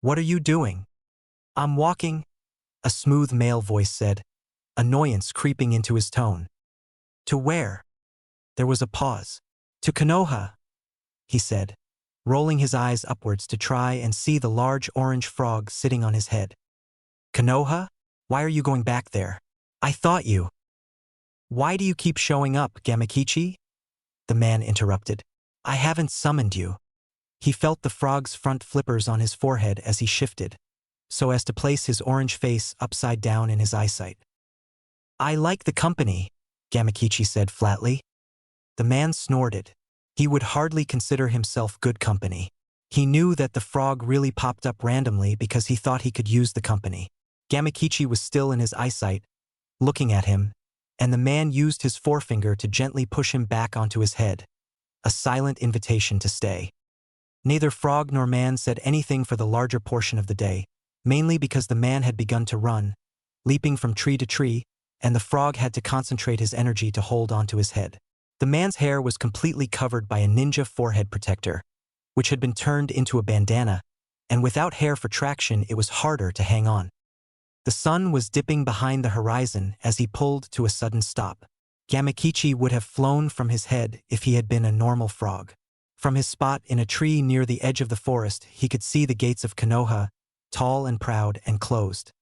What are you doing? I'm walking, a smooth male voice said, annoyance creeping into his tone. To where? There was a pause. To Konoha, he said, rolling his eyes upwards to try and see the large orange frog sitting on his head. Konoha? Why are you going back there? I thought you. Why do you keep showing up, Gamakichi? The man interrupted. I haven't summoned you. He felt the frog's front flippers on his forehead as he shifted, so as to place his orange face upside down in his eyesight. I like the company, Gamakichi said flatly. The man snorted. He would hardly consider himself good company. He knew that the frog really popped up randomly because he thought he could use the company. Gamakichi was still in his eyesight, looking at him, and the man used his forefinger to gently push him back onto his head, a silent invitation to stay. Neither frog nor man said anything for the larger portion of the day, mainly because the man had begun to run, leaping from tree to tree, and the frog had to concentrate his energy to hold onto his head. The man's hair was completely covered by a ninja forehead protector, which had been turned into a bandana, and without hair for traction it was harder to hang on. The sun was dipping behind the horizon as he pulled to a sudden stop. Gamakichi would have flown from his head if he had been a normal frog. From his spot in a tree near the edge of the forest, he could see the gates of Konoha, tall and proud and closed.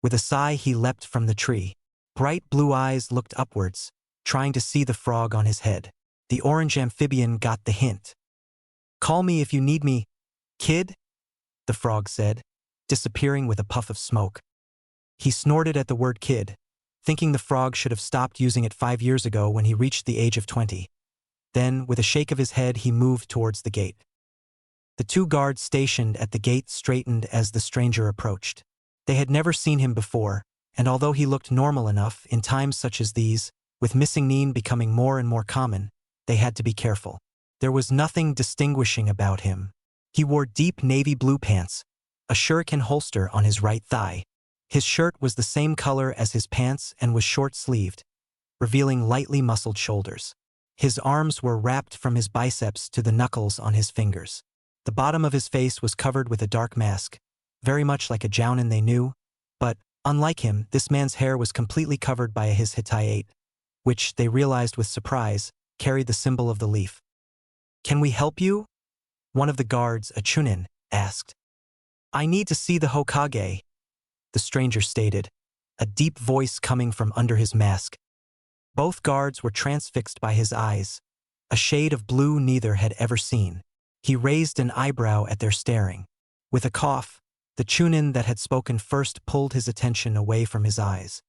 With a sigh he leapt from the tree. Bright blue eyes looked upwards, trying to see the frog on his head. The orange amphibian got the hint. Call me if you need me, kid, the frog said, disappearing with a puff of smoke. He snorted at the word kid, thinking the frog should have stopped using it 5 years ago when he reached the age of 20. Then, with a shake of his head, he moved towards the gate. The 2 guards stationed at the gate straightened as the stranger approached. They had never seen him before, and although he looked normal enough in times such as these, with missing nin becoming more and more common, they had to be careful. There was nothing distinguishing about him. He wore deep navy blue pants, a shuriken holster on his right thigh. His shirt was the same color as his pants and was short-sleeved, revealing lightly muscled shoulders. His arms were wrapped from his biceps to the knuckles on his fingers. The bottom of his face was covered with a dark mask, very much like a jounin they knew, but, unlike him, this man's hair was completely covered by his hitayate, which, they realized with surprise, carried the symbol of the leaf. Can we help you? One of the guards, a chunin, asked. I need to see the Hokage, the stranger stated, a deep voice coming from under his mask. Both guards were transfixed by his eyes, a shade of blue neither had ever seen. He raised an eyebrow at their staring. With a cough, the chunin that had spoken first pulled his attention away from his eyes.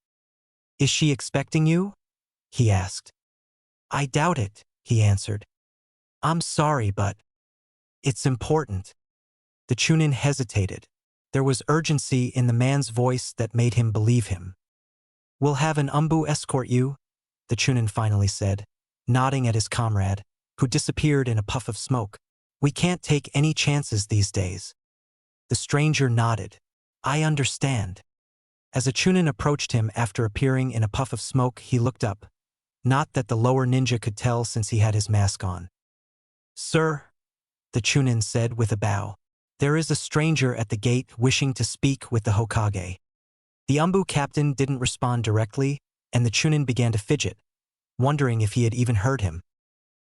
Is she expecting you? He asked. I doubt it, he answered. I'm sorry, but it's important. The chunin hesitated. There was urgency in the man's voice that made him believe him. We'll have an umbu escort you, the chunin finally said, nodding at his comrade, who disappeared in a puff of smoke. We can't take any chances these days. The stranger nodded. I understand. As a chunin approached him after appearing in a puff of smoke, he looked up. Not that the lower ninja could tell since he had his mask on. Sir, the chunin said with a bow. There is a stranger at the gate wishing to speak with the Hokage. The umbu captain didn't respond directly, and the chunin began to fidget, wondering if he had even heard him.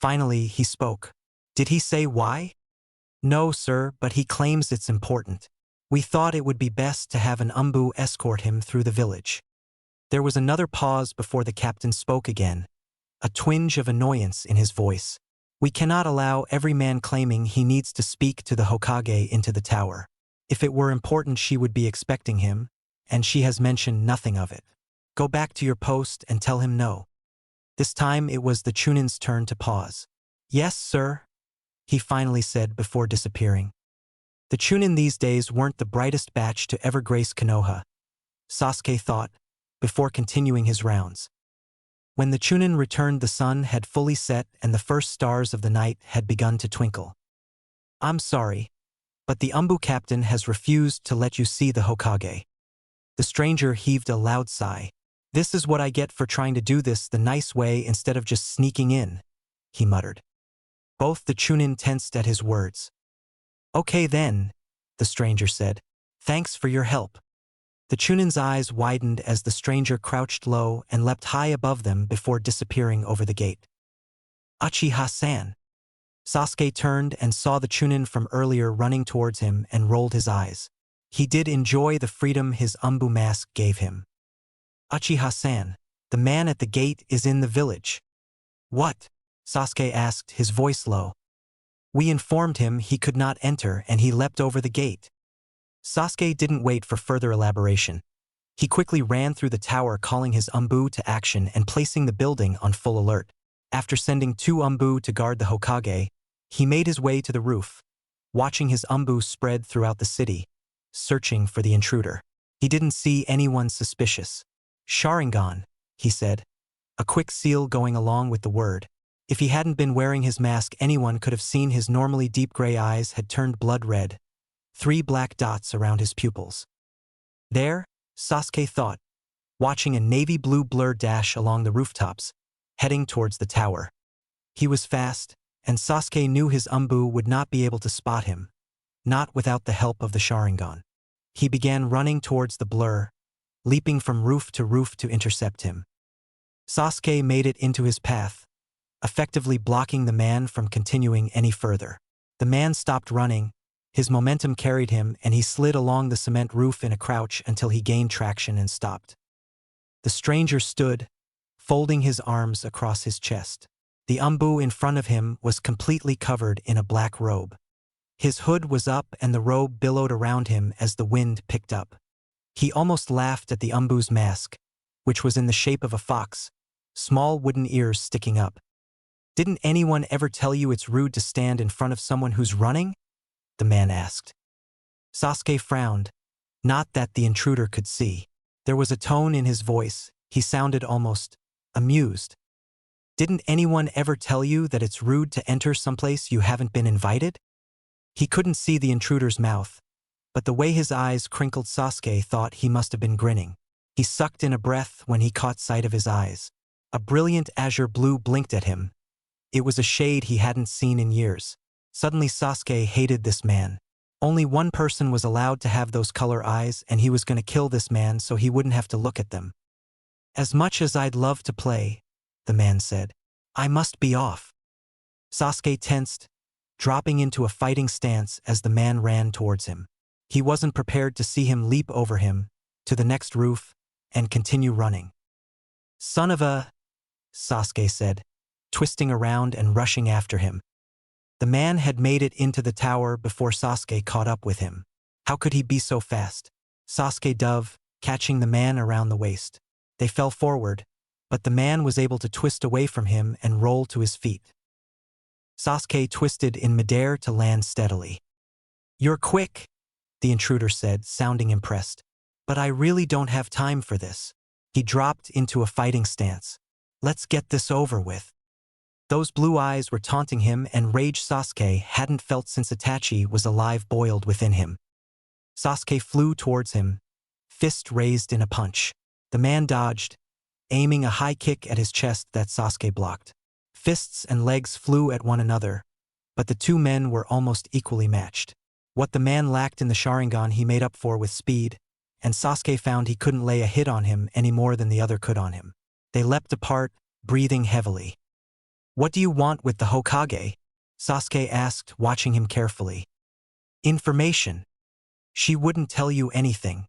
Finally, he spoke. Did he say why? No, sir, but he claims it's important. We thought it would be best to have an umbu escort him through the village. There was another pause before the captain spoke again, a twinge of annoyance in his voice. We cannot allow every man claiming he needs to speak to the Hokage into the tower. If it were important, she would be expecting him, and she has mentioned nothing of it. Go back to your post and tell him no. This time it was the chunin's turn to pause. Yes, sir, he finally said before disappearing. The chunin these days weren't the brightest batch to ever grace Konoha, Sasuke thought, before continuing his rounds. When the chunin returned, the sun had fully set and the first stars of the night had begun to twinkle. I'm sorry, but the umbu captain has refused to let you see the Hokage. The stranger heaved a loud sigh. This is what I get for trying to do this the nice way instead of just sneaking in, he muttered. Both the chunin tensed at his words. Okay then, the stranger said. Thanks for your help. The Chunin's eyes widened as the stranger crouched low and leapt high above them before disappearing over the gate. Uchiha-san. Sasuke turned and saw the Chunin from earlier running towards him and rolled his eyes. He did enjoy the freedom his Umbu mask gave him. Uchiha-san, the man at the gate is in the village. What? Sasuke asked, his voice low. We informed him he could not enter and he leapt over the gate. Sasuke didn't wait for further elaboration. He quickly ran through the tower calling his Umbu to action and placing the building on full alert. After sending 2 Umbu to guard the Hokage, he made his way to the roof, watching his Umbu spread throughout the city, searching for the intruder. He didn't see anyone suspicious. Sharingan, he said, a quick seal going along with the word. If he hadn't been wearing his mask, anyone could have seen his normally deep gray eyes had turned blood red, 3 black dots around his pupils. There, Sasuke thought, watching a navy blue blur dash along the rooftops, heading towards the tower. He was fast, and Sasuke knew his Umbu would not be able to spot him, not without the help of the Sharingan. He began running towards the blur, leaping from roof to intercept him. Sasuke made it into his path, effectively blocking the man from continuing any further. The man stopped running, his momentum carried him, and he slid along the cement roof in a crouch until he gained traction and stopped. The stranger stood, folding his arms across his chest. The Umbu in front of him was completely covered in a black robe. His hood was up and the robe billowed around him as the wind picked up. He almost laughed at the Umbu's mask, which was in the shape of a fox, small wooden ears sticking up. Didn't anyone ever tell you it's rude to stand in front of someone who's running? The man asked. Sasuke frowned, not that the intruder could see. There was a tone in his voice, he sounded almost amused. Didn't anyone ever tell you that it's rude to enter someplace you haven't been invited? He couldn't see the intruder's mouth, but the way his eyes crinkled, Sasuke thought he must have been grinning. He sucked in a breath when he caught sight of his eyes. A brilliant azure blue blinked at him. It was a shade he hadn't seen in years. Suddenly Sasuke hated this man. Only one person was allowed to have those color eyes, and he was going to kill this man so he wouldn't have to look at them. As much as I'd love to play, the man said, I must be off. Sasuke tensed, dropping into a fighting stance as the man ran towards him. He wasn't prepared to see him leap over him, to the next roof, and continue running. Son of a... Sasuke said, twisting around and rushing after him. The man had made it into the tower before Sasuke caught up with him. How could he be so fast? Sasuke dove, catching the man around the waist. They fell forward, but the man was able to twist away from him and roll to his feet. Sasuke twisted in midair to land steadily. You're quick, the intruder said, sounding impressed. But I really don't have time for this. He dropped into a fighting stance. Let's get this over with. Those blue eyes were taunting him, and rage Sasuke hadn't felt since Itachi was alive boiled within him. Sasuke flew towards him, fist raised in a punch. The man dodged, aiming a high kick at his chest that Sasuke blocked. Fists and legs flew at one another, but the 2 men were almost equally matched. What the man lacked in the Sharingan he made up for with speed, and Sasuke found he couldn't lay a hit on him any more than the other could on him. They leapt apart, breathing heavily. What do you want with the Hokage? Sasuke asked, watching him carefully. Information. She wouldn't tell you anything.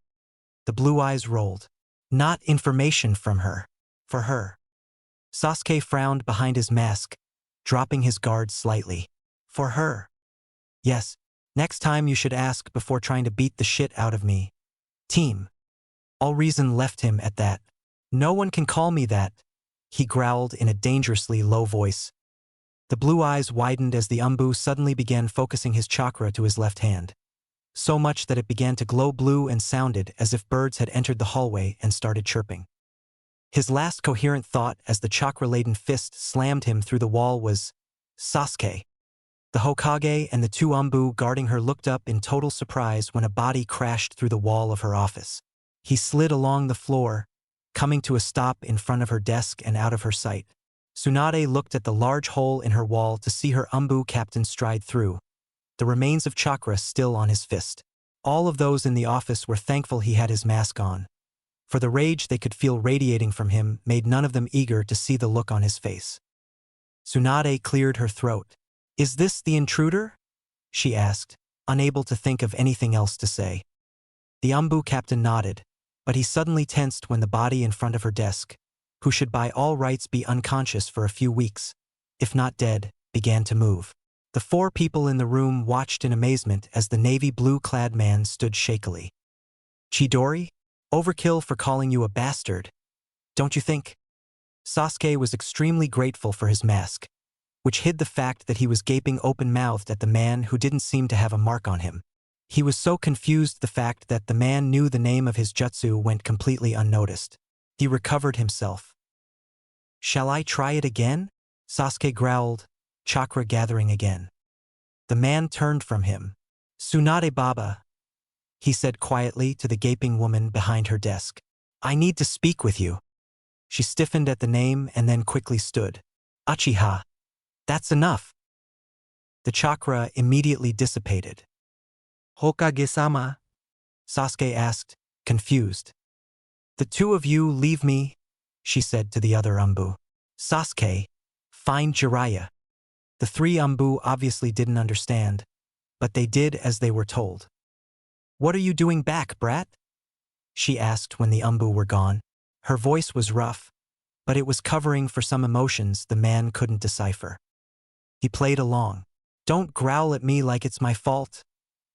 The blue eyes rolled. Not information from her. For her. Sasuke frowned behind his mask, dropping his guard slightly. For her. Yes, next time you should ask before trying to beat the shit out of me. Team. All reason left him at that. No one can call me that, he growled in a dangerously low voice. The blue eyes widened as the Umbu suddenly began focusing his chakra to his left hand. So much that it began to glow blue and sounded as if birds had entered the hallway and started chirping. His last coherent thought as the chakra-laden fist slammed him through the wall was, Sasuke. The Hokage and the 2 Umbu guarding her looked up in total surprise when a body crashed through the wall of her office. He slid along the floor, coming to a stop in front of her desk and out of her sight. Tsunade looked at the large hole in her wall to see her Umbu captain stride through, the remains of chakra still on his fist. All of those in the office were thankful he had his mask on, for the rage they could feel radiating from him made none of them eager to see the look on his face. Tsunade cleared her throat. "Is this the intruder?" she asked, unable to think of anything else to say. The Umbu captain nodded, but he suddenly tensed when the body in front of her desk, who should by all rights be unconscious for a few weeks, if not dead, began to move. The four people in the room watched in amazement as the navy blue-clad man stood shakily. "Chidori? Overkill for calling you a bastard, don't you think?" Sasuke was extremely grateful for his mask, which hid the fact that he was gaping open-mouthed at the man who didn't seem to have a mark on him. He was so confused the fact that the man knew the name of his jutsu went completely unnoticed. He recovered himself. "Shall I try it again?" Sasuke growled, chakra gathering again. The man turned from him. "Tsunade Baba," he said quietly to the gaping woman behind her desk. "I need to speak with you." She stiffened at the name and then quickly stood. "Uchiha. That's enough." The chakra immediately dissipated. "Hokage-sama?" Sasuke asked, confused. "The two of you leave me," she said to the other Umbu. "Sasuke, find Jiraiya." The three Umbu obviously didn't understand, but they did as they were told. "What are you doing back, brat?" she asked when the Umbu were gone. Her voice was rough, but it was covering for some emotions the man couldn't decipher. He played along. "Don't growl at me like it's my fault,"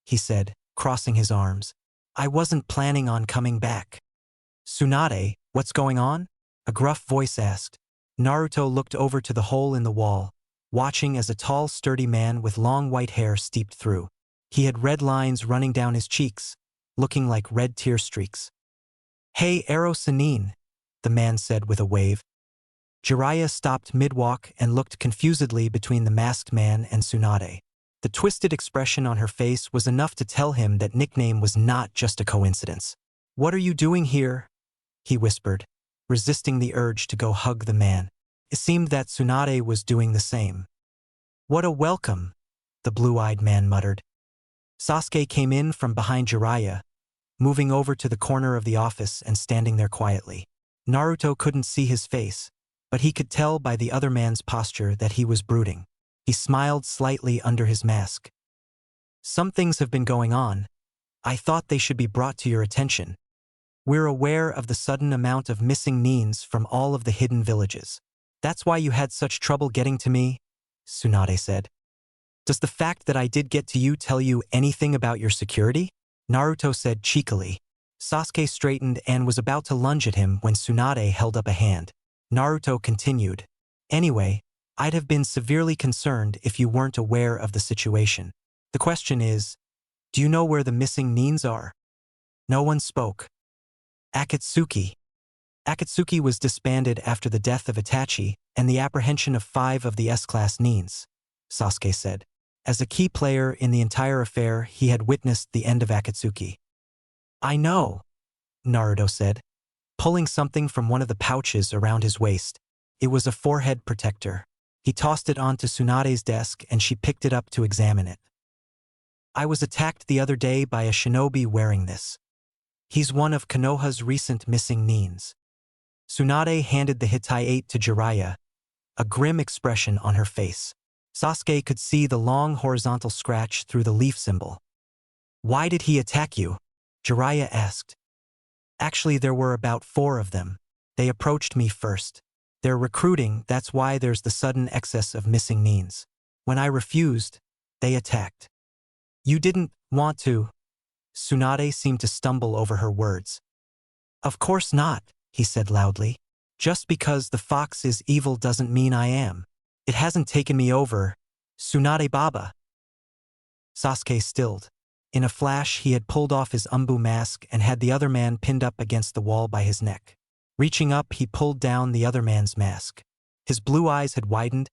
he said, crossing his arms. "I wasn't planning on coming back." "Tsunade, what's going on?" a gruff voice asked. Naruto looked over to the hole in the wall, watching as a tall, sturdy man with long white hair steeped through. He had red lines running down his cheeks, looking like red tear streaks. "Hey, Ero Sanin," the man said with a wave. Jiraiya stopped mid-walk and looked confusedly between the masked man and Tsunade. The twisted expression on her face was enough to tell him that nickname was not just a coincidence. "What are you doing here?" he whispered, resisting the urge to go hug the man. It seemed that Tsunade was doing the same. "What a welcome," the blue-eyed man muttered. Sasuke came in from behind Jiraiya, moving over to the corner of the office and standing there quietly. Naruto couldn't see his face, but he could tell by the other man's posture that he was brooding. He smiled slightly under his mask. "Some things have been going on. I thought they should be brought to your attention. We're aware of the sudden amount of missing Nins from all of the hidden villages. That's why you had such trouble getting to me," Tsunade said. "Does the fact that I did get to you tell you anything about your security?" Naruto said cheekily. Sasuke straightened and was about to lunge at him when Tsunade held up a hand. Naruto continued. "Anyway, I'd have been severely concerned if you weren't aware of the situation. The question is, do you know where the missing Nins are?" No one spoke. "Akatsuki." Akatsuki was disbanded after the death of Itachi and the apprehension of 5 of the S-class Nins, Sasuke said. As a key player in the entire affair, he had witnessed the end of Akatsuki. "I know," Naruto said, pulling something from one of the pouches around his waist. It was a forehead protector. He tossed it onto Tsunade's desk and she picked it up to examine it. "I was attacked the other day by a shinobi wearing this. He's one of Konoha's recent missing Nins." Tsunade handed the Hittite to Jiraiya, a grim expression on her face. Sasuke could see the long horizontal scratch through the leaf symbol. "Why did he attack you?" Jiraiya asked. "Actually, there were about 4 of them. They approached me first. They're recruiting, that's why there's the sudden excess of missing Nins. When I refused, they attacked." "You didn't want to?" Tsunade seemed to stumble over her words. "Of course not," he said loudly. "Just because the fox is evil doesn't mean I am. It hasn't taken me over, Tsunade Baba." Sasuke stilled. In a flash, he had pulled off his Umbu mask and had the other man pinned up against the wall by his neck. Reaching up, he pulled down the other man's mask. His blue eyes had widened,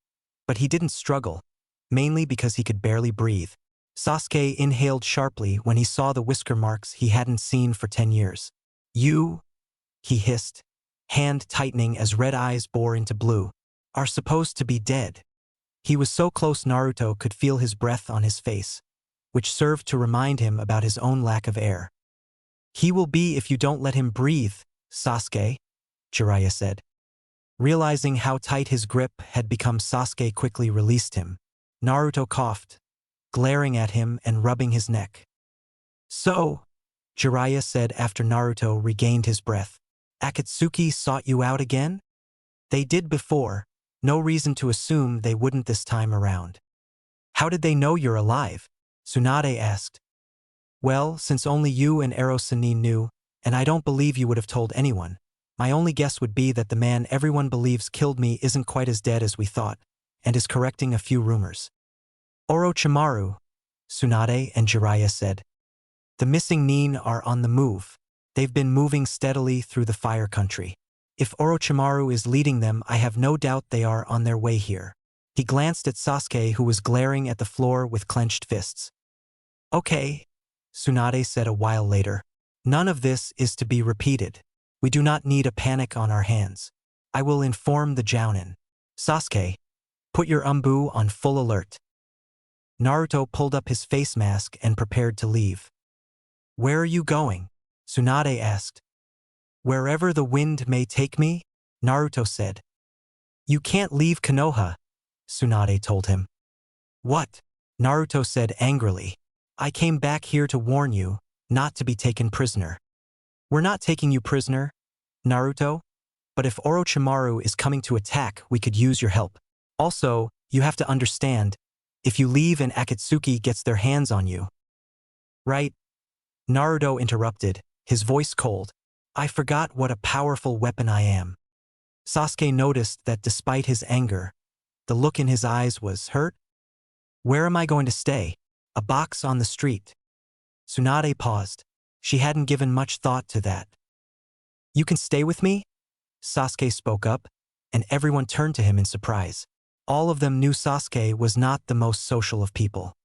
but he didn't struggle, mainly because he could barely breathe. Sasuke inhaled sharply when he saw the whisker marks he hadn't seen for 10 years. "You," he hissed, hand tightening as red eyes bore into blue, "are supposed to be dead." He was so close Naruto could feel his breath on his face, which served to remind him about his own lack of air. "He will be if you don't let him breathe, Sasuke," Jiraiya said. Realizing how tight his grip had become, Sasuke quickly released him. Naruto coughed, glaring at him and rubbing his neck. "So," Jiraiya said after Naruto regained his breath, "Akatsuki sought you out again?" "They did before. No reason to assume they wouldn't this time around." "How did they know you're alive?" Tsunade asked. "Well, since only you and Erosanin knew, and I don't believe you would have told anyone, my only guess would be that the man everyone believes killed me isn't quite as dead as we thought, and is correcting a few rumors." "Orochimaru," Tsunade and Jiraiya said. "The missing Nin are on the move. They've been moving steadily through the fire country. If Orochimaru is leading them, I have no doubt they are on their way here." He glanced at Sasuke, who was glaring at the floor with clenched fists. "Okay," Tsunade said a while later. "None of this is to be repeated. We do not need a panic on our hands. I will inform the Jounin. Sasuke, put your umbu on full alert." Naruto pulled up his face mask and prepared to leave. "Where are you going?" Tsunade asked. "Wherever the wind may take me," Naruto said. "You can't leave Konoha," Tsunade told him. "What?" Naruto said angrily. "I came back here to warn you, not to be taken prisoner." "We're not taking you prisoner, Naruto. But if Orochimaru is coming to attack, we could use your help. Also, you have to understand, if you leave and Akatsuki gets their hands on you." "Right," Naruto interrupted, his voice cold. "I forgot what a powerful weapon I am." Sasuke noticed that despite his anger, the look in his eyes was hurt. "Where am I going to stay?" "A box on the street." Tsunade paused. She hadn't given much thought to that. "You can stay with me?" Sasuke spoke up, and everyone turned to him in surprise. All of them knew Sasuke was not the most social of people.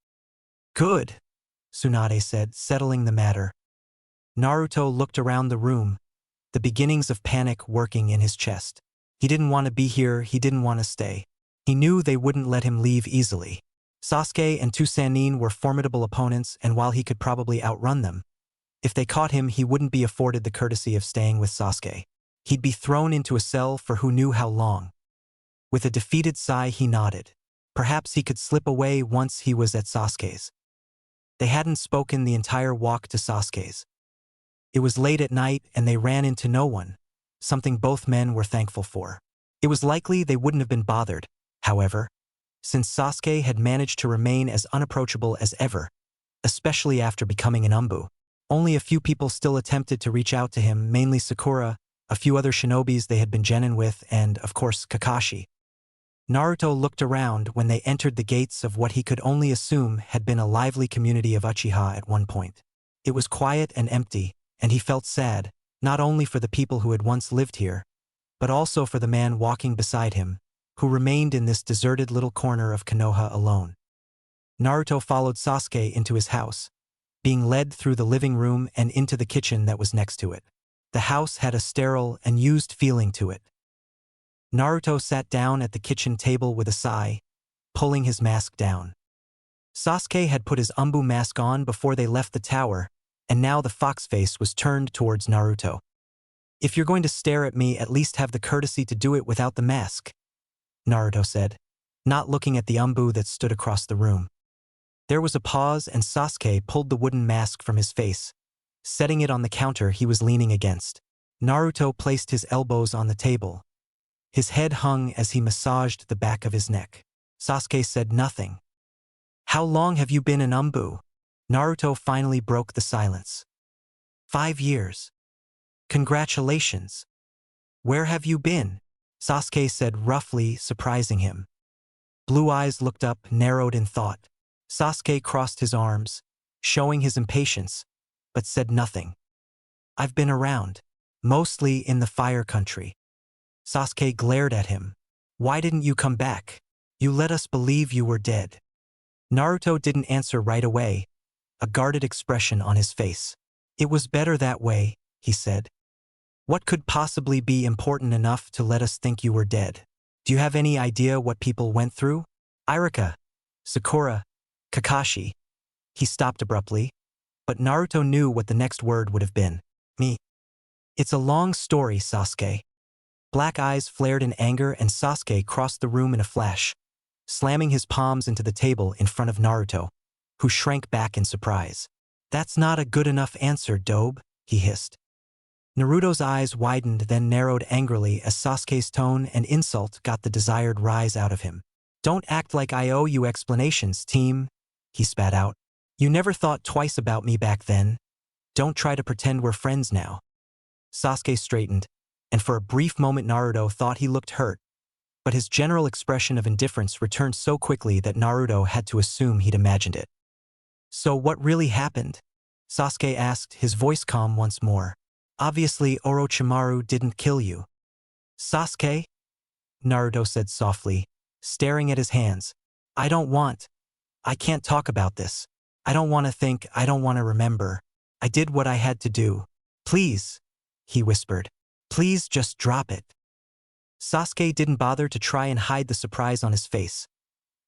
"Good," Tsunade said, settling the matter. Naruto looked around the room, the beginnings of panic working in his chest. He didn't want to be here, he didn't want to stay. He knew they wouldn't let him leave easily. Sasuke and two Sannin were formidable opponents, and while he could probably outrun them, if they caught him, he wouldn't be afforded the courtesy of staying with Sasuke. He'd be thrown into a cell for who knew how long. With a defeated sigh, he nodded. Perhaps he could slip away once he was at Sasuke's. They hadn't spoken the entire walk to Sasuke's. It was late at night and they ran into no one, something both men were thankful for. It was likely they wouldn't have been bothered, however, since Sasuke had managed to remain as unapproachable as ever, especially after becoming an umbu. Only a few people still attempted to reach out to him, mainly Sakura, a few other shinobis they had been genin with, and, of course, Kakashi. Naruto looked around when they entered the gates of what he could only assume had been a lively community of Uchiha at one point. It was quiet and empty, and he felt sad, not only for the people who had once lived here, but also for the man walking beside him, who remained in this deserted little corner of Konoha alone. Naruto followed Sasuke into his house, being led through the living room and into the kitchen that was next to it. The house had a sterile and used feeling to it. Naruto sat down at the kitchen table with a sigh, pulling his mask down. Sasuke had put his umbu mask on before they left the tower, and now the fox face was turned towards Naruto. "If you're going to stare at me, at least have the courtesy to do it without the mask," Naruto said, not looking at the umbu that stood across the room. There was a pause and Sasuke pulled the wooden mask from his face, setting it on the counter he was leaning against. Naruto placed his elbows on the table. His head hung as he massaged the back of his neck. Sasuke said nothing. "How long have you been an umbu?" Naruto finally broke the silence. 5 years. "Congratulations. Where have you been?" Sasuke said roughly, surprising him. Blue eyes looked up, narrowed in thought. Sasuke crossed his arms, showing his impatience, but said nothing. "I've been around, mostly in the fire country." Sasuke glared at him. "Why didn't you come back? You let us believe you were dead." Naruto didn't answer right away, a guarded expression on his face. "It was better that way," he said. "What could possibly be important enough to let us think you were dead? Do you have any idea what people went through? Iruka, Sakura, Kakashi. He stopped abruptly, but Naruto knew what the next word would have been. Me. It's a long story, Sasuke. Black eyes flared in anger and Sasuke crossed the room in a flash, slamming his palms into the table in front of Naruto, who shrank back in surprise. That's not a good enough answer, Dobe, he hissed. Naruto's eyes widened then narrowed angrily as Sasuke's tone and insult got the desired rise out of him. Don't act like I owe you explanations, team, he spat out. You never thought twice about me back then. Don't try to pretend we're friends now. Sasuke straightened, and for a brief moment Naruto thought he looked hurt, but his general expression of indifference returned so quickly that Naruto had to assume he'd imagined it. So what really happened? Sasuke asked, his voice calm once more. Obviously Orochimaru didn't kill you. Sasuke? Naruto said softly, staring at his hands. I can't talk about this. I don't want to think, I don't want to remember. I did what I had to do. Please, he whispered. Please just drop it. Sasuke didn't bother to try and hide the surprise on his face.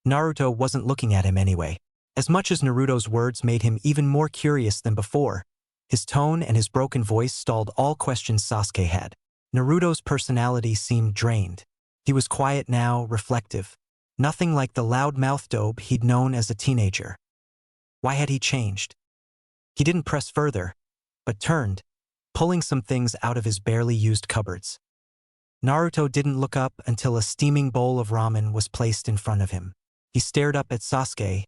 Naruto wasn't looking at him anyway. As much as Naruto's words made him even more curious than before, his tone and his broken voice stalled all questions Sasuke had. Naruto's personality seemed drained. He was quiet now, reflective. Nothing like the loud-mouthed dope he'd known as a teenager. Why had he changed? He didn't press further, but turned, pulling some things out of his barely used cupboards. Naruto didn't look up until a steaming bowl of ramen was placed in front of him. He stared up at Sasuke,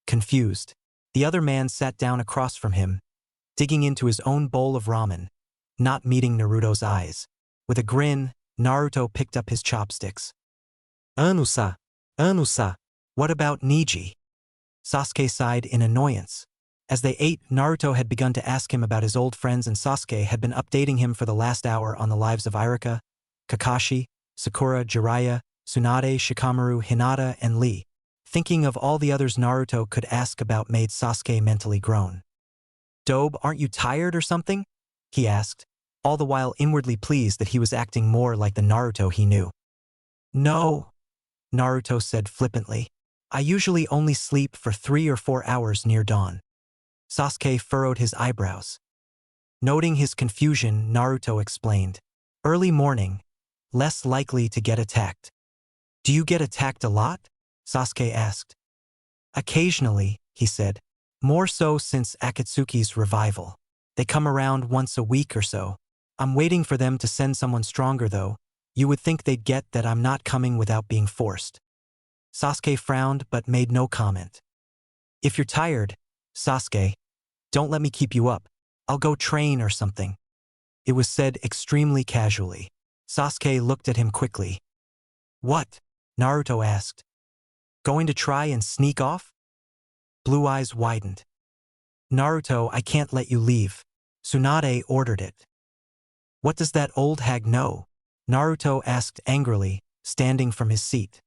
confused. The other man sat down across from him, digging into his own bowl of ramen, not meeting Naruto's eyes. With a grin, Naruto picked up his chopsticks. Anusa, what about Niji? Sasuke sighed in annoyance. As they ate, Naruto had begun to ask him about his old friends and Sasuke had been updating him for the last hour on the lives of Iruka, Kakashi, Sakura, Jiraiya, Tsunade, Shikamaru, Hinata, and Lee. Thinking of all the others Naruto could ask about made Sasuke mentally groan. Dobe, aren't you tired or something? He asked, all the while inwardly pleased that he was acting more like the Naruto he knew. No, Naruto said flippantly. I usually only sleep for 3 or 4 hours near dawn. Sasuke furrowed his eyebrows. Noting his confusion, Naruto explained. Early morning, less likely to get attacked. Do you get attacked a lot? Sasuke asked. Occasionally, he said. More so since Akatsuki's revival. They come around once a week or so. I'm waiting for them to send someone stronger though. You would think they'd get that I'm not coming without being forced. Sasuke frowned but made no comment. If you're tired, Sasuke, don't let me keep you up. I'll go train or something. It was said extremely casually. Sasuke looked at him quickly. What? Naruto asked. Going to try and sneak off? Blue eyes widened. Naruto, I can't let you leave. Tsunade ordered it. What does that old hag know? Naruto asked angrily, standing from his seat.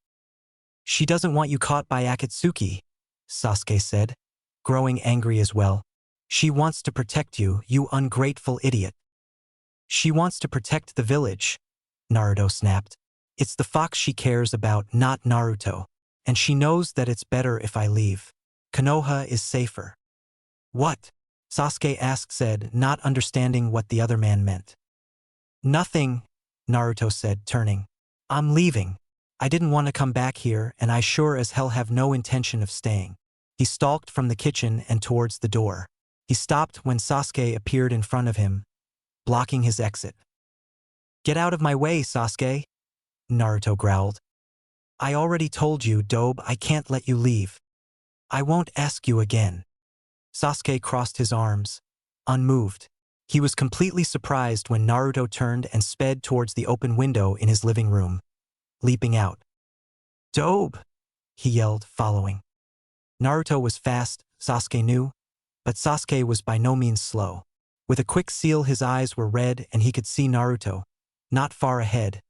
She doesn't want you caught by Akatsuki, Sasuke said, growing angry as well. She wants to protect you, you ungrateful idiot. She wants to protect the village, Naruto snapped. It's the fox she cares about, not Naruto, and she knows that it's better if I leave. Konoha is safer. What? Sasuke said, not understanding what the other man meant. Nothing, Naruto said, turning. I'm leaving. I didn't want to come back here, and I sure as hell have no intention of staying. He stalked from the kitchen and towards the door. He stopped when Sasuke appeared in front of him, blocking his exit. Get out of my way, Sasuke, Naruto growled. I already told you, Dobe, I can't let you leave. I won't ask you again. Sasuke crossed his arms, unmoved. He was completely surprised when Naruto turned and sped towards the open window in his living room, leaping out. Dobe, he yelled, following. Naruto was fast, Sasuke knew, but Sasuke was by no means slow. With a quick seal his eyes were red and he could see Naruto, not far ahead,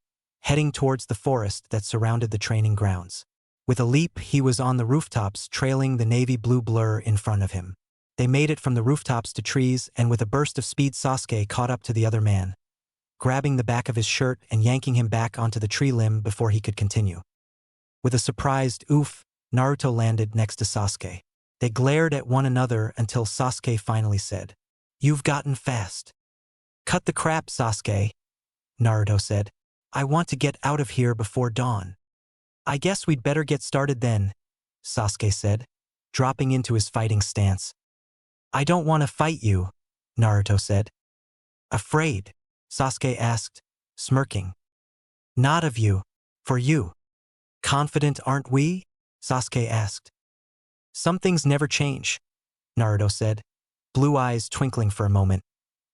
heading towards the forest that surrounded the training grounds. With a leap he was on the rooftops trailing the navy blue blur in front of him. They made it from the rooftops to trees and with a burst of speed Sasuke caught up to the other man, grabbing the back of his shirt and yanking him back onto the tree limb before he could continue. With a surprised oof, Naruto landed next to Sasuke. They glared at one another until Sasuke finally said, "You've gotten fast." "Cut the crap, Sasuke," Naruto said. "I want to get out of here before dawn." "I guess we'd better get started then," Sasuke said, dropping into his fighting stance. "I don't want to fight you," Naruto said. "Afraid?" Sasuke asked, smirking. "Not of you. For you." "Confident aren't we?" Sasuke asked. "Some things never change," Naruto said, blue eyes twinkling for a moment.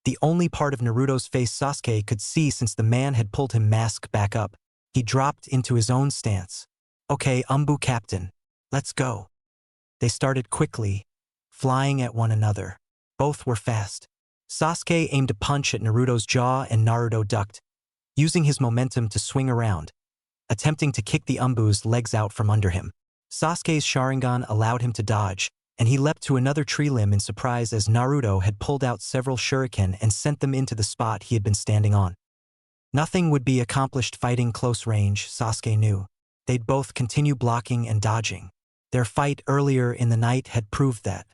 The only part of Naruto's face Sasuke could see since the man had pulled him mask back up. He dropped into his own stance. "Okay, Umbu Captain. Let's go." They started quickly, flying at one another. Both were fast. Sasuke aimed a punch at Naruto's jaw and Naruto ducked, using his momentum to swing around, attempting to kick the Umbu's legs out from under him. Sasuke's Sharingan allowed him to dodge, and he leapt to another tree limb in surprise as Naruto had pulled out several shuriken and sent them into the spot he had been standing on. Nothing would be accomplished fighting close range, Sasuke knew. They'd both continue blocking and dodging. Their fight earlier in the night had proved that.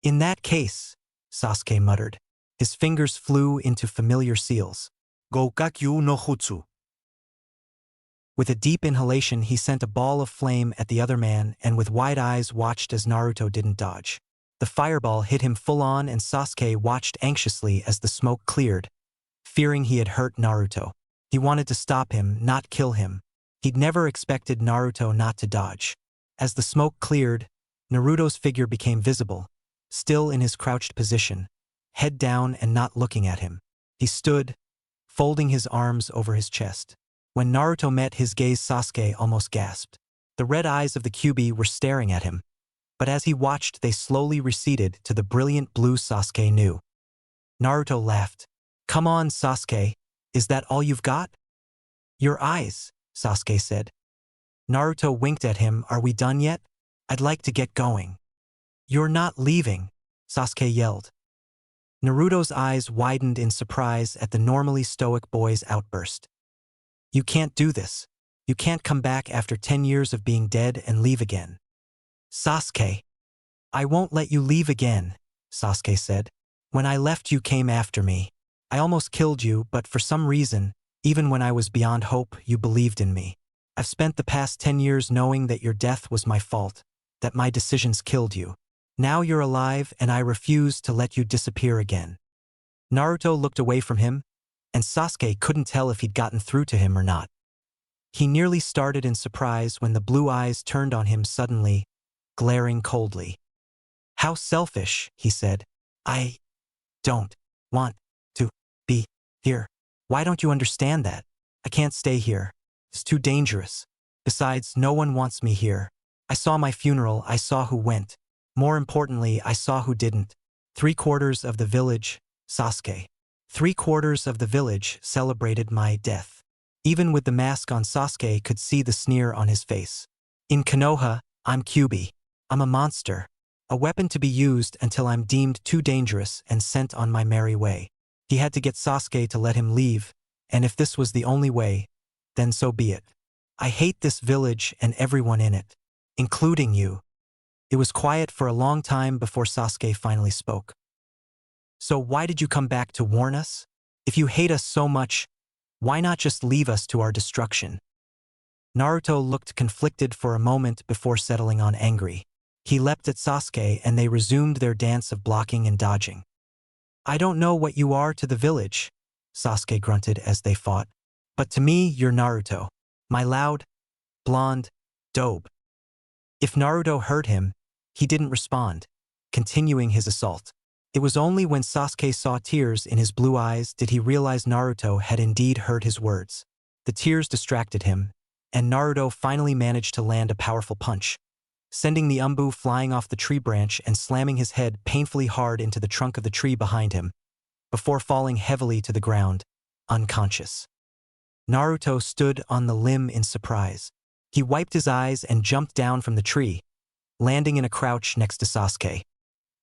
"In that case," Sasuke muttered. His fingers flew into familiar seals. "Gokakyu no Jutsu." With a deep inhalation, he sent a ball of flame at the other man and with wide eyes watched as Naruto didn't dodge. The fireball hit him full on and Sasuke watched anxiously as the smoke cleared, fearing he had hurt Naruto. He wanted to stop him, not kill him. He'd never expected Naruto not to dodge. As the smoke cleared, Naruto's figure became visible, still in his crouched position, head down and not looking at him. He stood, folding his arms over his chest. When Naruto met his gaze, Sasuke almost gasped. The red eyes of the Kyuubi were staring at him, but as he watched they slowly receded to the brilliant blue Sasuke knew. Naruto laughed. "Come on, Sasuke, is that all you've got?" "Your eyes," Sasuke said. Naruto winked at him. "Are we done yet? I'd like to get going." "You're not leaving," Sasuke yelled. Naruto's eyes widened in surprise at the normally stoic boy's outburst. "You can't do this. You can't come back after 10 years of being dead and leave again." "Sasuke." "I won't let you leave again," Sasuke said. "When I left you came after me. I almost killed you, but for some reason, even when I was beyond hope, you believed in me. I've spent the past 10 years knowing that your death was my fault, that my decisions killed you. Now you're alive and I refuse to let you disappear again." Naruto looked away from him, and Sasuke couldn't tell if he'd gotten through to him or not. He nearly started in surprise when the blue eyes turned on him suddenly, glaring coldly. "How selfish," he said. "I don't want to be here. Why don't you understand that? I can't stay here. It's too dangerous. Besides, no one wants me here. I saw my funeral, I saw who went. More importantly, I saw who didn't. 3/4 of the village, Sasuke. 3/4 of the village celebrated my death." Even with the mask on, Sasuke could see the sneer on his face. "In Konoha, I'm Kyuubi. I'm a monster. A weapon to be used until I'm deemed too dangerous and sent on my merry way." He had to get Sasuke to let him leave, and if this was the only way, then so be it. "I hate this village and everyone in it, including you." It was quiet for a long time before Sasuke finally spoke. "So why did you come back to warn us? If you hate us so much, why not just leave us to our destruction?" Naruto looked conflicted for a moment before settling on angry. He leapt at Sasuke and they resumed their dance of blocking and dodging. "I don't know what you are to the village," Sasuke grunted as they fought, "but to me you're Naruto. My loud, blonde, dope." If Naruto heard him, he didn't respond, continuing his assault. It was only when Sasuke saw tears in his blue eyes did he realize Naruto had indeed heard his words. The tears distracted him, and Naruto finally managed to land a powerful punch, sending the Umbu flying off the tree branch and slamming his head painfully hard into the trunk of the tree behind him, before falling heavily to the ground, unconscious. Naruto stood on the limb in surprise. He wiped his eyes and jumped down from the tree, landing in a crouch next to Sasuke.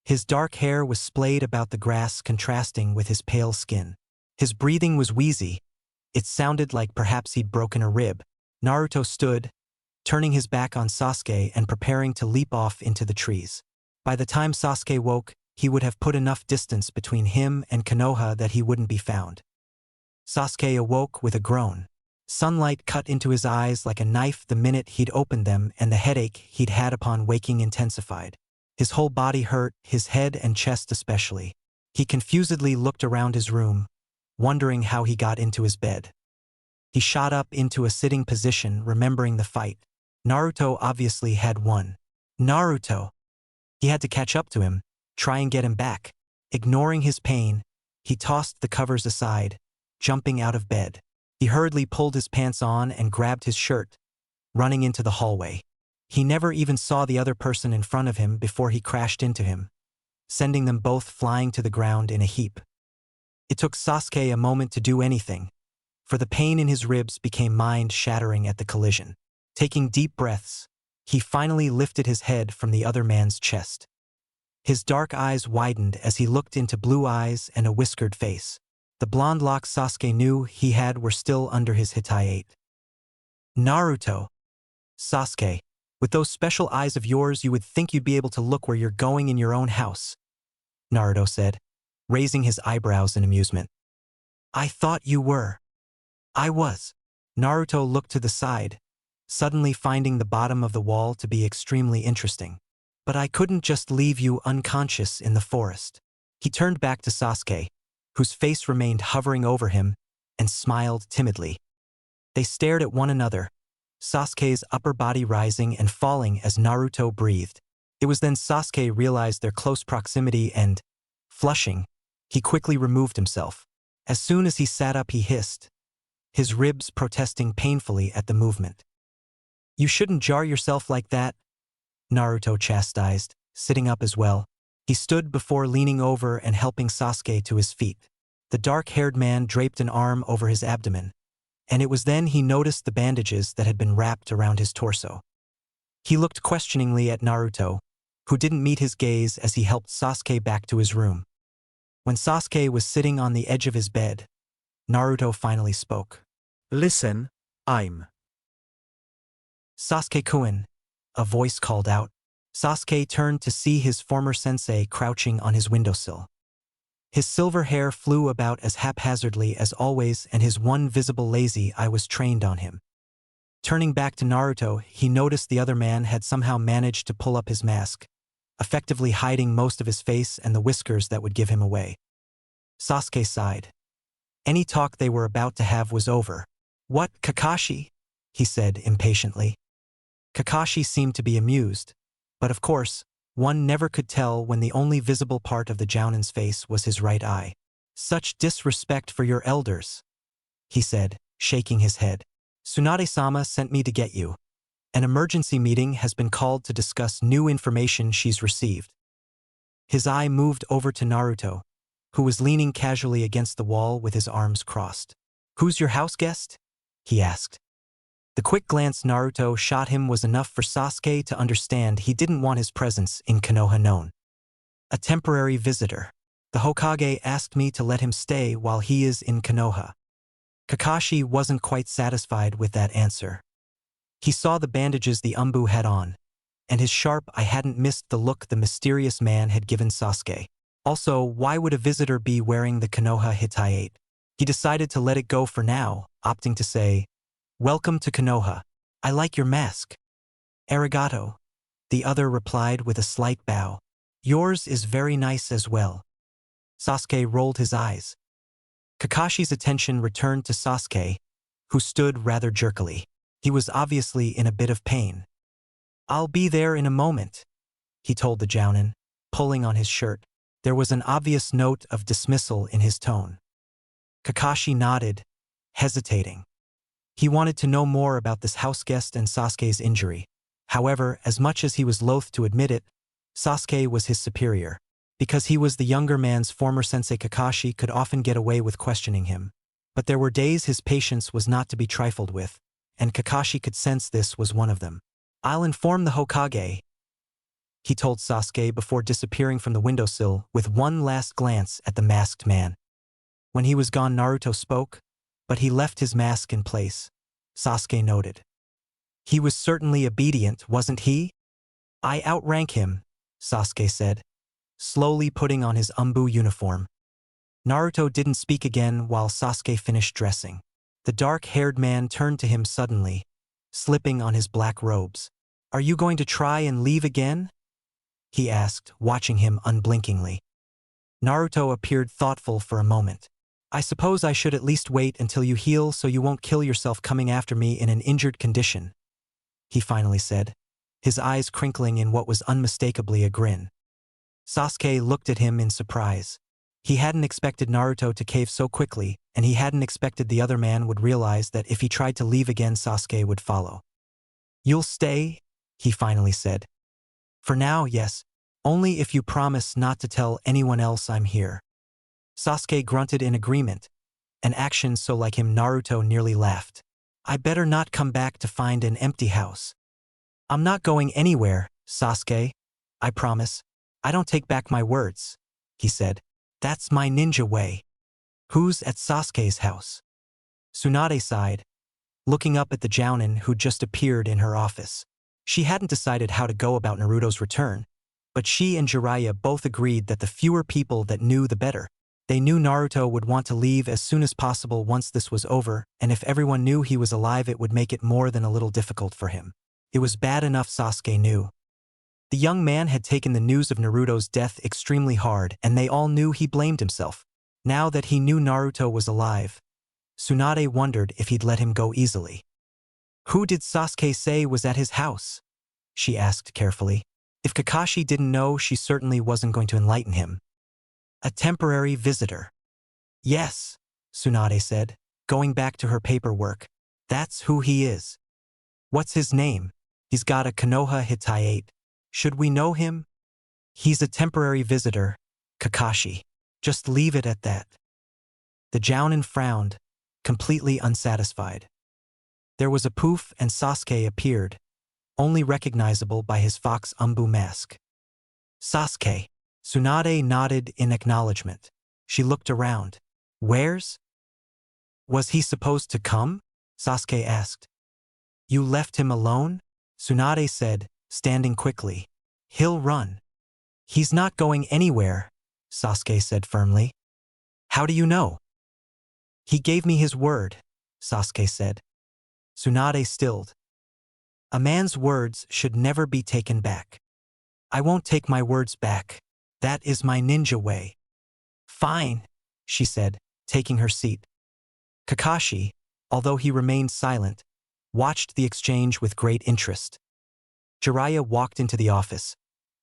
His dark hair was splayed about the grass, contrasting with his pale skin. His breathing was wheezy. It sounded like perhaps he'd broken a rib. Naruto stood, turning his back on Sasuke and preparing to leap off into the trees. By the time Sasuke woke, he would have put enough distance between him and Konoha that he wouldn't be found. Sasuke awoke with a groan. Sunlight cut into his eyes like a knife the minute he'd opened them, and the headache he'd had upon waking intensified. His whole body hurt, his head and chest especially. He confusedly looked around his room, wondering how he got into his bed. He shot up into a sitting position, remembering the fight. Naruto obviously had won. Naruto! He had to catch up to him, try and get him back. Ignoring his pain, he tossed the covers aside, jumping out of bed. He hurriedly pulled his pants on and grabbed his shirt, running into the hallway. He never even saw the other person in front of him before he crashed into him, sending them both flying to the ground in a heap. It took Sasuke a moment to do anything, for the pain in his ribs became mind-shattering at the collision. Taking deep breaths, he finally lifted his head from the other man's chest. His dark eyes widened as he looked into blue eyes and a whiskered face. The blonde locks Sasuke knew he had were still under his Hitayate. Naruto. Sasuke, with those special eyes of yours you would think you'd be able to look where you're going in your own house, Naruto said, raising his eyebrows in amusement. I thought you were. I was. Naruto looked to the side, suddenly finding the bottom of the wall to be extremely interesting. But I couldn't just leave you unconscious in the forest. He turned back to Sasuke, whose face remained hovering over him, and smiled timidly. They stared at one another, Sasuke's upper body rising and falling as Naruto breathed. It was then Sasuke realized their close proximity and, flushing, he quickly removed himself. As soon as he sat up, he hissed, his ribs protesting painfully at the movement. You shouldn't jar yourself like that, Naruto chastised, sitting up as well. He stood before leaning over and helping Sasuke to his feet. The dark-haired man draped an arm over his abdomen, and it was then he noticed the bandages that had been wrapped around his torso. He looked questioningly at Naruto, who didn't meet his gaze as he helped Sasuke back to his room. When Sasuke was sitting on the edge of his bed, Naruto finally spoke. Listen, I'm Sasuke-kun, a voice called out. Sasuke turned to see his former sensei crouching on his windowsill. His silver hair flew about as haphazardly as always, and his one visible lazy eye was trained on him. Turning back to Naruto, he noticed the other man had somehow managed to pull up his mask, effectively hiding most of his face and the whiskers that would give him away. Sasuke sighed. Any talk they were about to have was over. What, Kakashi? He said impatiently. Kakashi seemed to be amused, but of course, one never could tell when the only visible part of the Jounin's face was his right eye. Such disrespect for your elders, he said, shaking his head. Tsunade-sama sent me to get you. An emergency meeting has been called to discuss new information she's received. His eye moved over to Naruto, who was leaning casually against the wall with his arms crossed. Who's your house guest? He asked. The quick glance Naruto shot him was enough for Sasuke to understand he didn't want his presence in Konoha known. A temporary visitor. The Hokage asked me to let him stay while he is in Konoha. Kakashi wasn't quite satisfied with that answer. He saw the bandages the Umbu had on, and his sharp eye hadn't missed the look the mysterious man had given Sasuke. Also, why would a visitor be wearing the Konoha Hitayate? He decided to let it go for now, opting to say, Welcome to Konoha. I like your mask. Arigato, the other replied with a slight bow. Yours is very nice as well. Sasuke rolled his eyes. Kakashi's attention returned to Sasuke, who stood rather jerkily. He was obviously in a bit of pain. I'll be there in a moment, he told the Jounin, pulling on his shirt. There was an obvious note of dismissal in his tone. Kakashi nodded, hesitating. He wanted to know more about this house guest and Sasuke's injury. However, as much as he was loath to admit it, Sasuke was his superior. Because he was the younger man's former sensei, Kakashi could often get away with questioning him. But there were days his patience was not to be trifled with, and Kakashi could sense this was one of them. I'll inform the Hokage, he told Sasuke before disappearing from the windowsill with one last glance at the masked man. When he was gone, Naruto spoke, but he left his mask in place. Sasuke noted. He was certainly obedient, wasn't he? I outrank him, Sasuke said, slowly putting on his umbu uniform. Naruto didn't speak again while Sasuke finished dressing. The dark-haired man turned to him suddenly, slipping on his black robes. Are you going to try and leave again? He asked, watching him unblinkingly. Naruto appeared thoughtful for a moment. I suppose I should at least wait until you heal so you won't kill yourself coming after me in an injured condition, he finally said, his eyes crinkling in what was unmistakably a grin. Sasuke looked at him in surprise. He hadn't expected Naruto to cave so quickly, and he hadn't expected the other man would realize that if he tried to leave again, Sasuke would follow. You'll stay? He finally said. For now, yes. Only if you promise not to tell anyone else I'm here. Sasuke grunted in agreement, an action so like him Naruto nearly laughed. I better not come back to find an empty house. I'm not going anywhere, Sasuke. I promise. I don't take back my words, he said. That's my ninja way. Who's at Sasuke's house? Tsunade sighed, looking up at the jounin who'd just appeared in her office. She hadn't decided how to go about Naruto's return, but she and Jiraiya both agreed that the fewer people that knew the better. They knew Naruto would want to leave as soon as possible once this was over, and if everyone knew he was alive it would make it more than a little difficult for him. It was bad enough Sasuke knew. The young man had taken the news of Naruto's death extremely hard, and they all knew he blamed himself. Now that he knew Naruto was alive, Tsunade wondered if he'd let him go easily. Who did Sasuke say was at his house? She asked carefully. If Kakashi didn't know, she certainly wasn't going to enlighten him. A temporary visitor. Yes, Tsunade said, going back to her paperwork. That's who he is. What's his name? He's got a Konoha Hitaiate. Should we know him? He's a temporary visitor, Kakashi. Just leave it at that. The jounin frowned, completely unsatisfied. There was a poof and Sasuke appeared, only recognizable by his fox umbu mask. Sasuke. Tsunade nodded in acknowledgement. She looked around. Where's? Was he supposed to come? Sasuke asked. You left him alone? Tsunade said, standing quickly. He'll run. He's not going anywhere, Sasuke said firmly. How do you know? He gave me his word, Sasuke said. Tsunade stilled. A man's words should never be taken back. I won't take my words back. That is my ninja way. Fine, she said, taking her seat. Kakashi, although he remained silent, watched the exchange with great interest. Jiraiya walked into the office,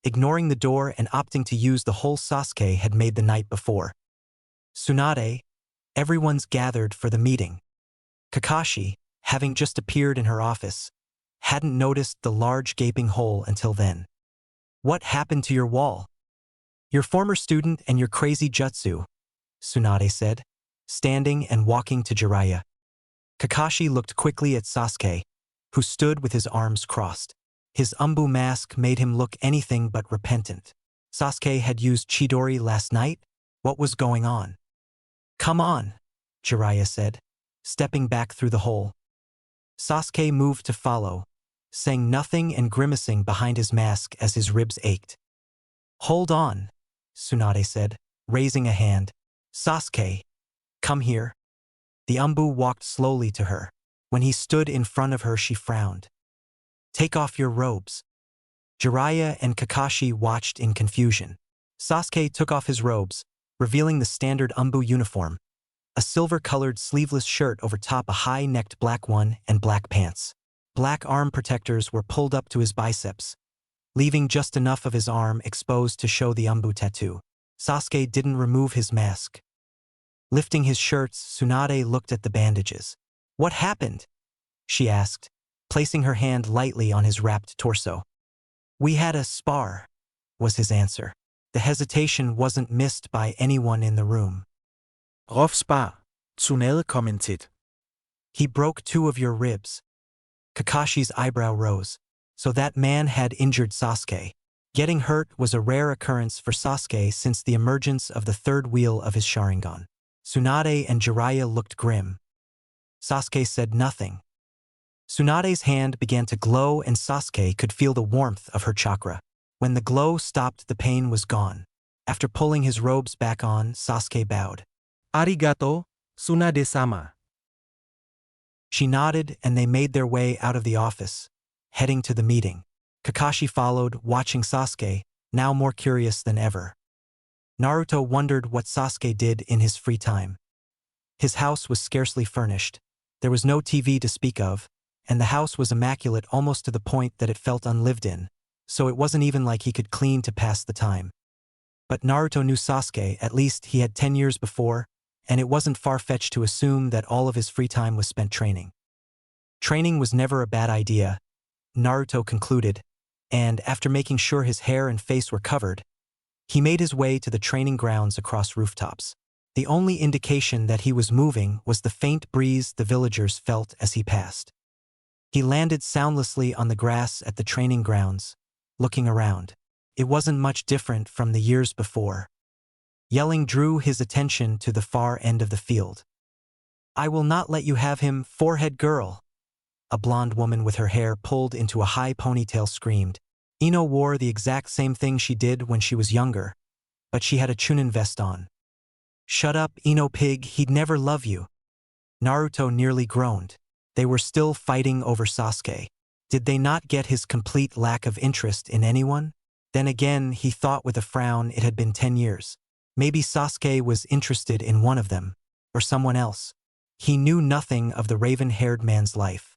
ignoring the door and opting to use the hole Sasuke had made the night before. Tsunade, everyone's gathered for the meeting. Kakashi, having just appeared in her office, hadn't noticed the large gaping hole until then. What happened to your wall? Your former student and your crazy jutsu, Tsunade said, standing and walking to Jiraiya. Kakashi looked quickly at Sasuke, who stood with his arms crossed. His umbu mask made him look anything but repentant. Sasuke had used Chidori last night? What was going on? Come on, Jiraiya said, stepping back through the hole. Sasuke moved to follow, saying nothing and grimacing behind his mask as his ribs ached. Hold on, Tsunade said, raising a hand. Sasuke, come here. The umbu walked slowly to her. When he stood in front of her, she frowned. Take off your robes. Jiraiya and Kakashi watched in confusion. Sasuke took off his robes, revealing the standard umbu uniform, a silver-colored sleeveless shirt over top a high-necked black one and black pants. Black arm protectors were pulled up to his biceps, leaving just enough of his arm exposed to show the umbu tattoo. Sasuke didn't remove his mask. Lifting his shirts, Tsunade looked at the bandages. What happened? She asked, placing her hand lightly on his wrapped torso. We had a spar, was his answer. The hesitation wasn't missed by anyone in the room. Rough spar, Tsunade commented. He broke 2 of your ribs. Kakashi's eyebrow rose. So that man had injured Sasuke. Getting hurt was a rare occurrence for Sasuke since the emergence of the third wheel of his Sharingan. Tsunade and Jiraiya looked grim. Sasuke said nothing. Tsunade's hand began to glow and Sasuke could feel the warmth of her chakra. When the glow stopped, the pain was gone. After pulling his robes back on, Sasuke bowed. Arigato, Tsunade-sama. She nodded and they made their way out of the office, heading to the meeting. Kakashi followed, watching Sasuke, now more curious than ever. Naruto wondered what Sasuke did in his free time. His house was scarcely furnished. There was no TV to speak of, and the house was immaculate almost to the point that it felt unlived in, so it wasn't even like he could clean to pass the time. But Naruto knew Sasuke, at least he had 10 years before, and it wasn't far-fetched to assume that all of his free time was spent training. Training was never a bad idea, Naruto concluded, and after making sure his hair and face were covered, he made his way to the training grounds across rooftops. The only indication that he was moving was the faint breeze the villagers felt as he passed. He landed soundlessly on the grass at the training grounds, looking around. It wasn't much different from the years before. Yelling drew his attention to the far end of the field. "I will not let you have him, forehead girl!" A blonde woman with her hair pulled into a high ponytail screamed. Ino wore the exact same thing she did when she was younger, but she had a Chunin vest on. "Shut up, Ino pig, he'd never love you." Naruto nearly groaned. They were still fighting over Sasuke. Did they not get his complete lack of interest in anyone? Then again, he thought with a frown it had been 10 years. Maybe Sasuke was interested in one of them, or someone else. He knew nothing of the raven-haired man's life.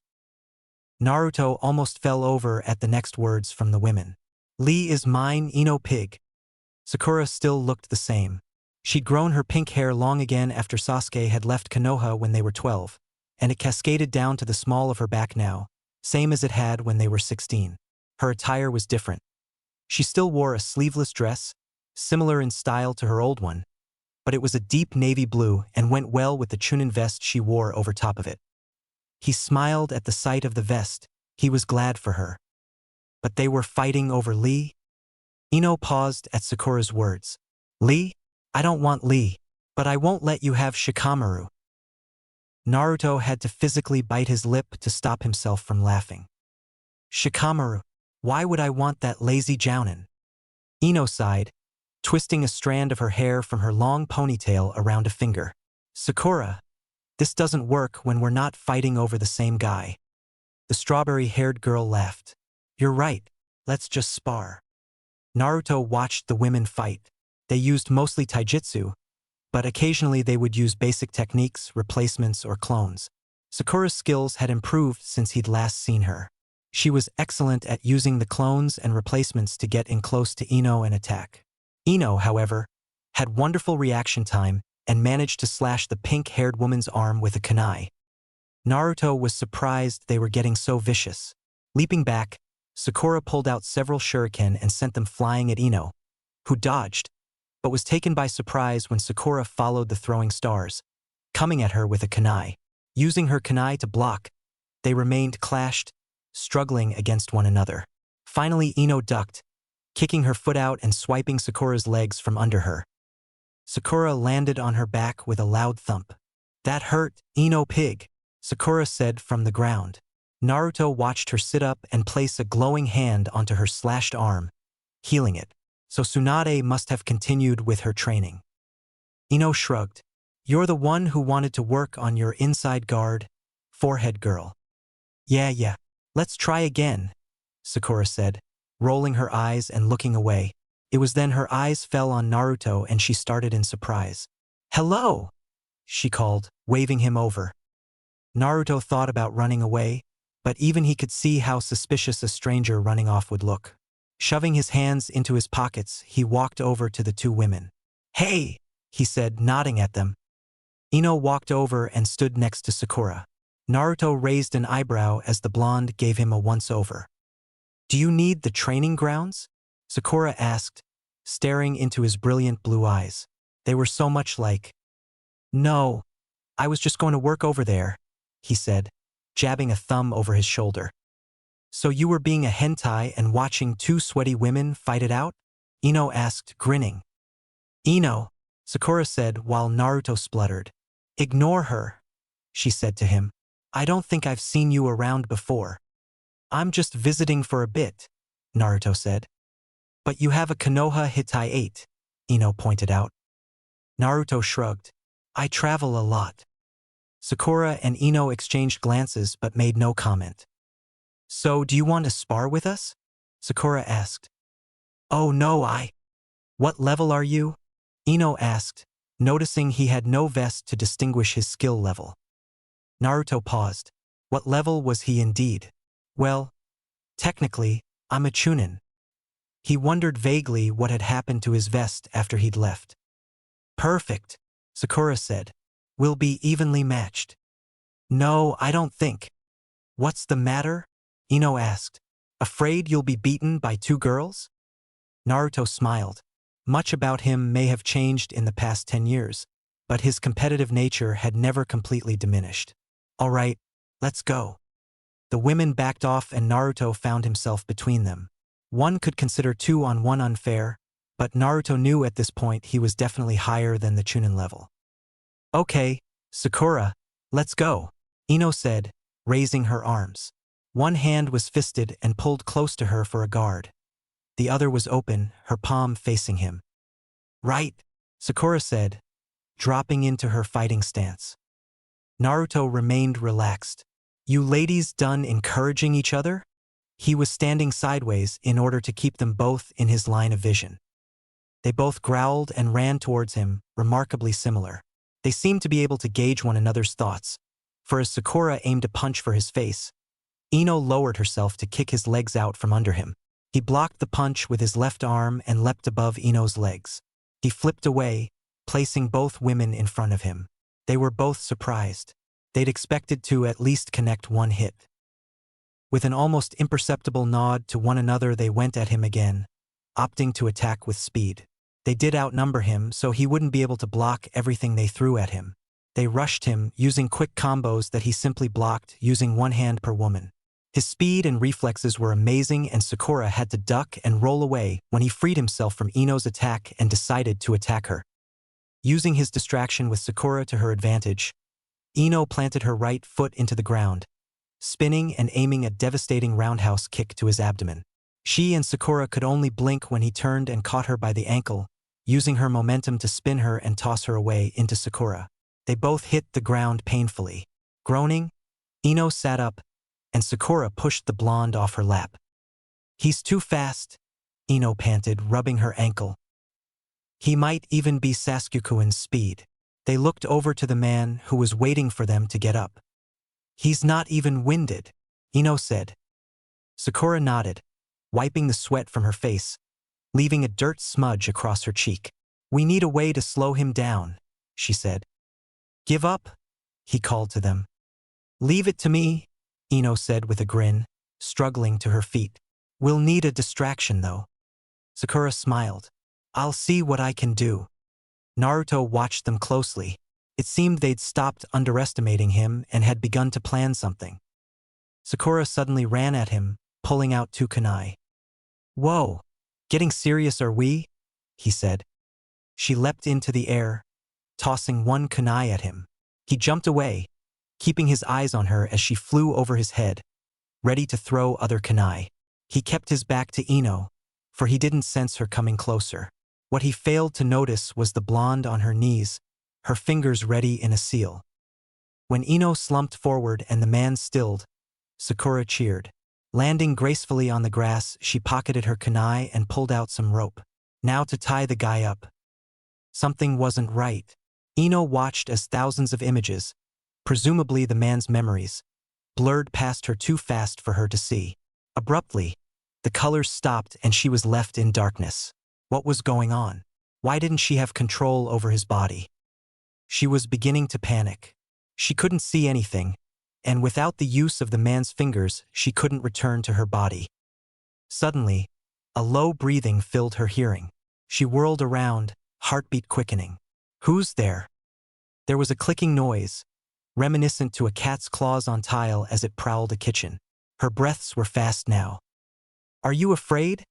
Naruto almost fell over at the next words from the women. "Lee is mine, Ino pig." Sakura still looked the same. She'd grown her pink hair long again after Sasuke had left Konoha when they were 12, and it cascaded down to the small of her back now, same as it had when they were 16. Her attire was different. She still wore a sleeveless dress, similar in style to her old one, but it was a deep navy blue and went well with the Chunin vest she wore over top of it. He smiled at the sight of the vest. He was glad for her. But they were fighting over Lee? Ino paused at Sakura's words. "Lee? I don't want Lee, but I won't let you have Shikamaru." Naruto had to physically bite his lip to stop himself from laughing. "Shikamaru? Why would I want that lazy jounin?" Ino sighed, twisting a strand of her hair from her long ponytail around a finger. "Sakura, this doesn't work when we're not fighting over the same guy." The strawberry-haired girl laughed. "You're right, let's just spar." Naruto watched the women fight. They used mostly taijutsu, but occasionally they would use basic techniques, replacements, or clones. Sakura's skills had improved since he'd last seen her. She was excellent at using the clones and replacements to get in close to Ino and attack. Ino, however, had wonderful reaction time and managed to slash the pink-haired woman's arm with a kunai. Naruto was surprised they were getting so vicious. Leaping back, Sakura pulled out several shuriken and sent them flying at Ino, who dodged, but was taken by surprise when Sakura followed the throwing stars, coming at her with a kunai. Using her kunai to block, they remained clashed, struggling against one another. Finally, Ino ducked, kicking her foot out and swiping Sakura's legs from under her. Sakura landed on her back with a loud thump. "That hurt, Ino pig," Sakura said from the ground. Naruto watched her sit up and place a glowing hand onto her slashed arm, healing it. So Tsunade must have continued with her training. Ino shrugged. "You're the one who wanted to work on your inside guard, forehead girl." Yeah. Let's try again," Sakura said, rolling her eyes and looking away. It was then her eyes fell on Naruto and she started in surprise. "Hello!" she called, waving him over. Naruto thought about running away, but even he could see how suspicious a stranger running off would look. Shoving his hands into his pockets, he walked over to the two women. "Hey!" he said, nodding at them. Ino walked over and stood next to Sakura. Naruto raised an eyebrow as the blonde gave him a once-over. "Do you need the training grounds?" Sakura asked, staring into his brilliant blue eyes. They were so much like. "No, I was just going to work over there," he said, jabbing a thumb over his shoulder. "So you were being a hentai and watching two sweaty women fight it out?" Ino asked, grinning. "Ino," Sakura said while Naruto spluttered. "Ignore her," she said to him. I don't think I've seen you around before. I'm just visiting for a bit, Naruto said. But you have a Konoha Hitai 8, Ino pointed out. Naruto shrugged. I travel a lot. Sakura and Ino exchanged glances but made no comment. So, do you want to spar with us? Sakura asked. Oh no, What level are you? Ino asked, noticing he had no vest to distinguish his skill level. Naruto paused. What level was he indeed? Well, technically, I'm a Chunin. He wondered vaguely what had happened to his vest after he'd left. Perfect, Sakura said. We'll be evenly matched. No, I don't think. What's the matter? Ino asked. Afraid you'll be beaten by two girls? Naruto smiled. Much about him may have changed in the past 10 years, but his competitive nature had never completely diminished. All right, let's go. The women backed off and Naruto found himself between them. One could consider 2-on-1 unfair, but Naruto knew at this point he was definitely higher than the Chunin level. Okay, Sakura, let's go, Ino said, raising her arms. One hand was fisted and pulled close to her for a guard. The other was open, her palm facing him. Right, Sakura said, dropping into her fighting stance. Naruto remained relaxed. You ladies done encouraging each other? He was standing sideways in order to keep them both in his line of vision. They both growled and ran towards him, remarkably similar. They seemed to be able to gauge one another's thoughts, for as Sakura aimed a punch for his face, Ino lowered herself to kick his legs out from under him. He blocked the punch with his left arm and leapt above Ino's legs. He flipped away, placing both women in front of him. They were both surprised. They'd expected to at least connect one hit. With an almost imperceptible nod to one another, they went at him again, opting to attack with speed. They did outnumber him, so he wouldn't be able to block everything they threw at him. They rushed him, using quick combos that he simply blocked, using one hand per woman. His speed and reflexes were amazing, and Sakura had to duck and roll away when he freed himself from Ino's attack and decided to attack her. Using his distraction with Sakura to her advantage, Ino planted her right foot into the ground, spinning and aiming a devastating roundhouse kick to his abdomen. She and Sakura could only blink when he turned and caught her by the ankle, using her momentum to spin her and toss her away into Sakura. They both hit the ground painfully. Groaning, Ino sat up, and Sakura pushed the blonde off her lap. He's too fast, Ino panted, rubbing her ankle. He might even be Sasuke-kun's speed. They looked over to the man who was waiting for them to get up. He's not even winded, Ino said. Sakura nodded, wiping the sweat from her face, leaving a dirt smudge across her cheek. We need a way to slow him down, she said. Give up, he called to them. Leave it to me, Ino said with a grin, struggling to her feet. We'll need a distraction though. Sakura smiled. I'll see what I can do. Naruto watched them closely. It seemed they'd stopped underestimating him and had begun to plan something. Sakura suddenly ran at him, pulling out two kunai. Whoa, getting serious are we? He said. She leapt into the air, tossing one kunai at him. He jumped away, keeping his eyes on her as she flew over his head, ready to throw other kunai. He kept his back to Ino, for he didn't sense her coming closer. What he failed to notice was the blonde on her knees, her fingers ready in a seal. When Ino slumped forward and the man stilled, Sakura cheered. Landing gracefully on the grass, she pocketed her kunai and pulled out some rope. Now to tie the guy up. Something wasn't right. Ino watched as thousands of images, presumably the man's memories, blurred past her too fast for her to see. Abruptly, the colors stopped and she was left in darkness. What was going on? Why didn't she have control over his body? She was beginning to panic. She couldn't see anything, and without the use of the man's fingers, she couldn't return to her body. Suddenly, a low breathing filled her hearing. She whirled around, heartbeat quickening. Who's there? There was a clicking noise, reminiscent to a cat's claws on tile as it prowled a kitchen. Her breaths were fast now. Are you afraid?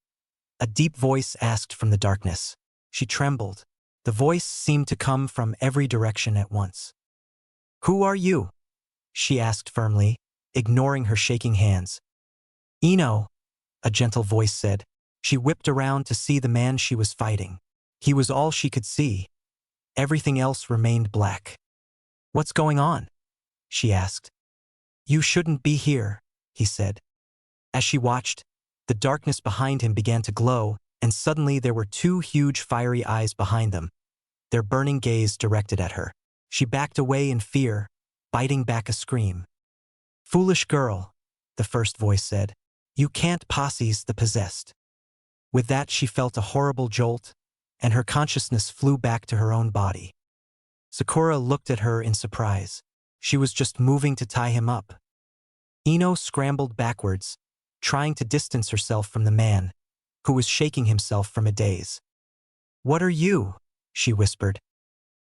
A deep voice asked from the darkness. She trembled. The voice seemed to come from every direction at once. Who are you? she asked firmly, ignoring her shaking hands. Ino, a gentle voice said. She whipped around to see the man she was fighting. He was all she could see. Everything else remained black. What's going on? She asked. You shouldn't be here, he said. As she watched, the darkness behind him began to glow, and suddenly there were two huge fiery eyes behind them, their burning gaze directed at her. She backed away in fear, biting back a scream. Foolish girl, the first voice said. You can't possess the possessed. With that she felt a horrible jolt, and her consciousness flew back to her own body. Sakura looked at her in surprise. She was just moving to tie him up. Ino scrambled backwards, trying to distance herself from the man, who was shaking himself from a daze. What are you? She whispered.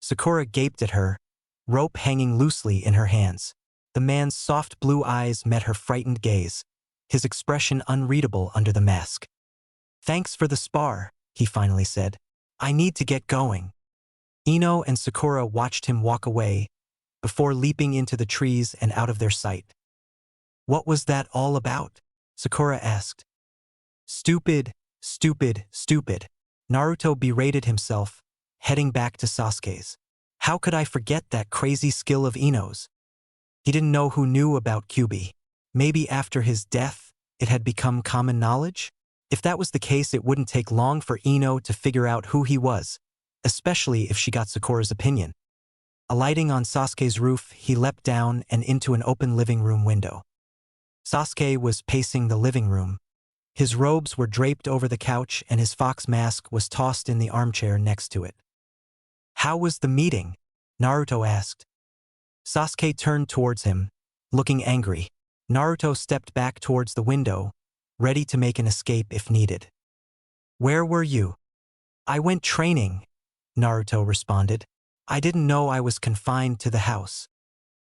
Sakura gaped at her, rope hanging loosely in her hands. The man's soft blue eyes met her frightened gaze, his expression unreadable under the mask. Thanks for the spar, he finally said. I need to get going. Ino and Sakura watched him walk away, before leaping into the trees and out of their sight. What was that all about? Sakura asked. Stupid, stupid, stupid. Naruto berated himself, heading back to Sasuke's. How could I forget that crazy skill of Ino's? He didn't know who knew about Kyuubi. Maybe after his death, it had become common knowledge? If that was the case, it wouldn't take long for Ino to figure out who he was, especially if she got Sakura's opinion. Alighting on Sasuke's roof, he leapt down and into an open living room window. Sasuke was pacing the living room. His robes were draped over the couch and his fox mask was tossed in the armchair next to it. How was the meeting? Naruto asked. Sasuke turned towards him, looking angry. Naruto stepped back towards the window, ready to make an escape if needed. Where were you? I went training, Naruto responded. I didn't know I was confined to the house.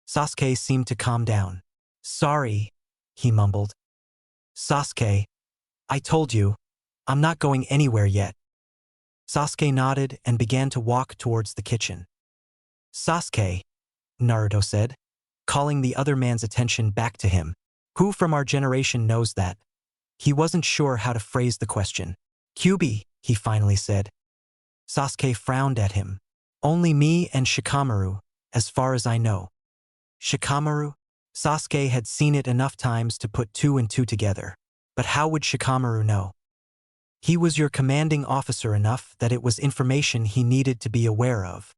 Sasuke seemed to calm down. Sorry, he mumbled. Sasuke, I told you, I'm not going anywhere yet. Sasuke nodded and began to walk towards the kitchen. Sasuke, Naruto said, calling the other man's attention back to him. Who from our generation knows that? He wasn't sure how to phrase the question. Kyuubi, he finally said. Sasuke frowned at him. Only me and Shikamaru, as far as I know. Shikamaru? Sasuke had seen it enough times to put two and two together. But how would Shikamaru know? He was your commanding officer enough that it was information he needed to be aware of.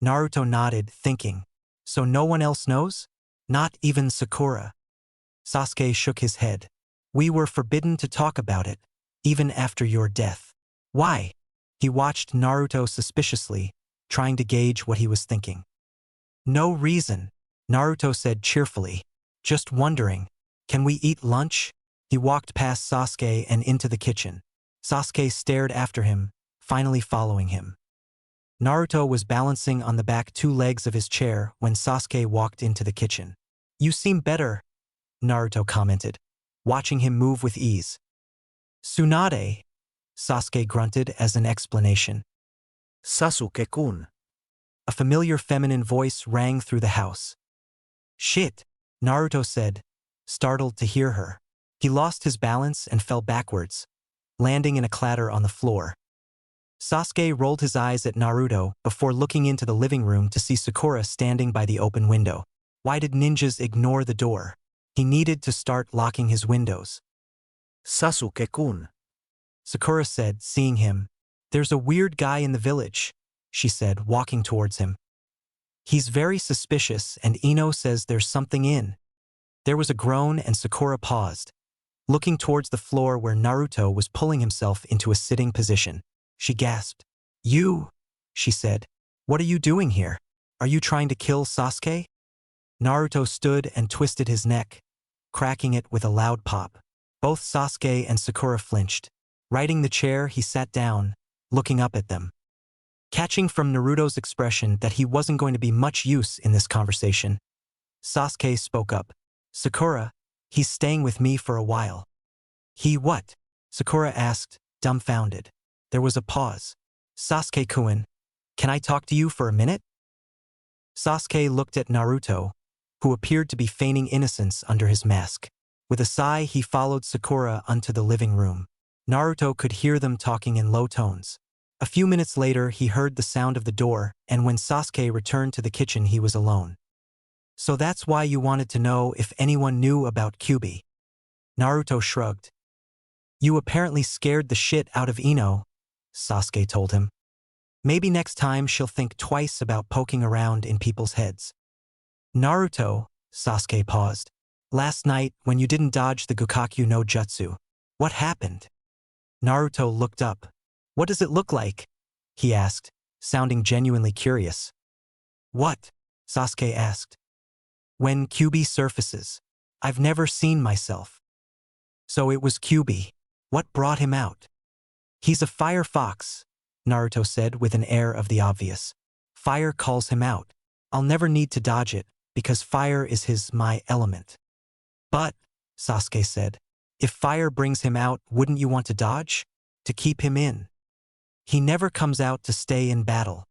Naruto nodded, thinking. So no one else knows? Not even Sakura. Sasuke shook his head. We were forbidden to talk about it, even after your death. Why? He watched Naruto suspiciously, trying to gauge what he was thinking. No reason, Naruto said cheerfully. Just wondering. Can we eat lunch? He walked past Sasuke and into the kitchen. Sasuke stared after him, finally following him. Naruto was balancing on the back two legs of his chair when Sasuke walked into the kitchen. You seem better, Naruto commented, watching him move with ease. Tsunade, Sasuke grunted as an explanation. Sasuke-kun. A familiar feminine voice rang through the house. Shit, Naruto said, startled to hear her. He lost his balance and fell backwards, landing in a clatter on the floor. Sasuke rolled his eyes at Naruto before looking into the living room to see Sakura standing by the open window. Why did ninjas ignore the door? He needed to start locking his windows. Sasuke-kun. Sakura said, seeing him. There's a weird guy in the village, she said, walking towards him. He's very suspicious and Ino says there's something in. There was a groan and Sakura paused, looking towards the floor where Naruto was pulling himself into a sitting position. She gasped. You, she said. What are you doing here? Are you trying to kill Sasuke? Naruto stood and twisted his neck, cracking it with a loud pop. Both Sasuke and Sakura flinched. Righting the chair, he sat down, looking up at them. Catching from Naruto's expression that he wasn't going to be much use in this conversation, Sasuke spoke up. Sakura, he's staying with me for a while. He what? Sakura asked, dumbfounded. There was a pause. Sasuke-kun, can I talk to you for a minute? Sasuke looked at Naruto, who appeared to be feigning innocence under his mask. With a sigh, he followed Sakura onto the living room. Naruto could hear them talking in low tones. A few minutes later, he heard the sound of the door, and when Sasuke returned to the kitchen, he was alone. "So that's why you wanted to know if anyone knew about Kyuubi?" Naruto shrugged. "You apparently scared the shit out of Ino," Sasuke told him. "Maybe next time she'll think twice about poking around in people's heads." "Naruto," Sasuke paused. "Last night, when you didn't dodge the Gokakyu no Jutsu, what happened?" Naruto looked up. "What does it look like?" he asked, sounding genuinely curious. "What?" Sasuke asked. "When Kyuubi surfaces. I've never seen myself." "So it was Kyuubi. What brought him out?" "He's a fire fox," Naruto said with an air of the obvious. "Fire calls him out. I'll never need to dodge it, because fire is my element." "But," Sasuke said, "if fire brings him out, wouldn't you want to dodge? To keep him in? He never comes out to stay in battle."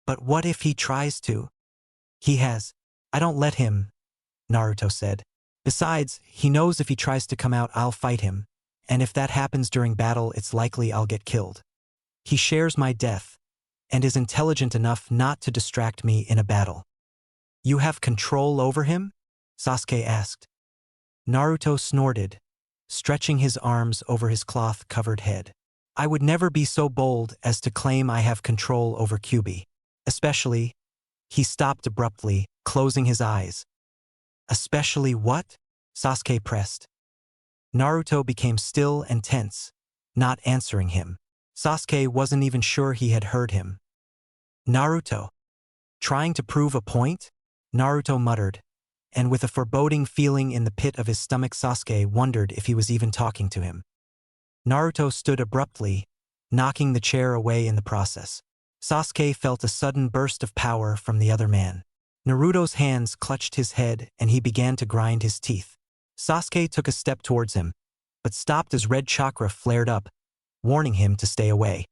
"But what if he tries to?" "He has. I don't let him," Naruto said. "Besides, he knows if he tries to come out, I'll fight him, and if that happens during battle, it's likely I'll get killed. He shares my death, and is intelligent enough not to distract me in a battle." "You have control over him?" Sasuke asked. Naruto snorted, stretching his arms over his cloth-covered head. "I would never be so bold as to claim I have control over Kyuubi. Especially—" He stopped abruptly, closing his eyes. "Especially what?" Sasuke pressed. Naruto became still and tense, not answering him. Sasuke wasn't even sure he had heard him. "Naruto. Trying to prove a point?" Naruto muttered, and with a foreboding feeling in the pit of his stomach, Sasuke wondered if he was even talking to him. Naruto stood abruptly, knocking the chair away in the process. Sasuke felt a sudden burst of power from the other man. Naruto's hands clutched his head and he began to grind his teeth. Sasuke took a step towards him, but stopped as red chakra flared up, warning him to stay away.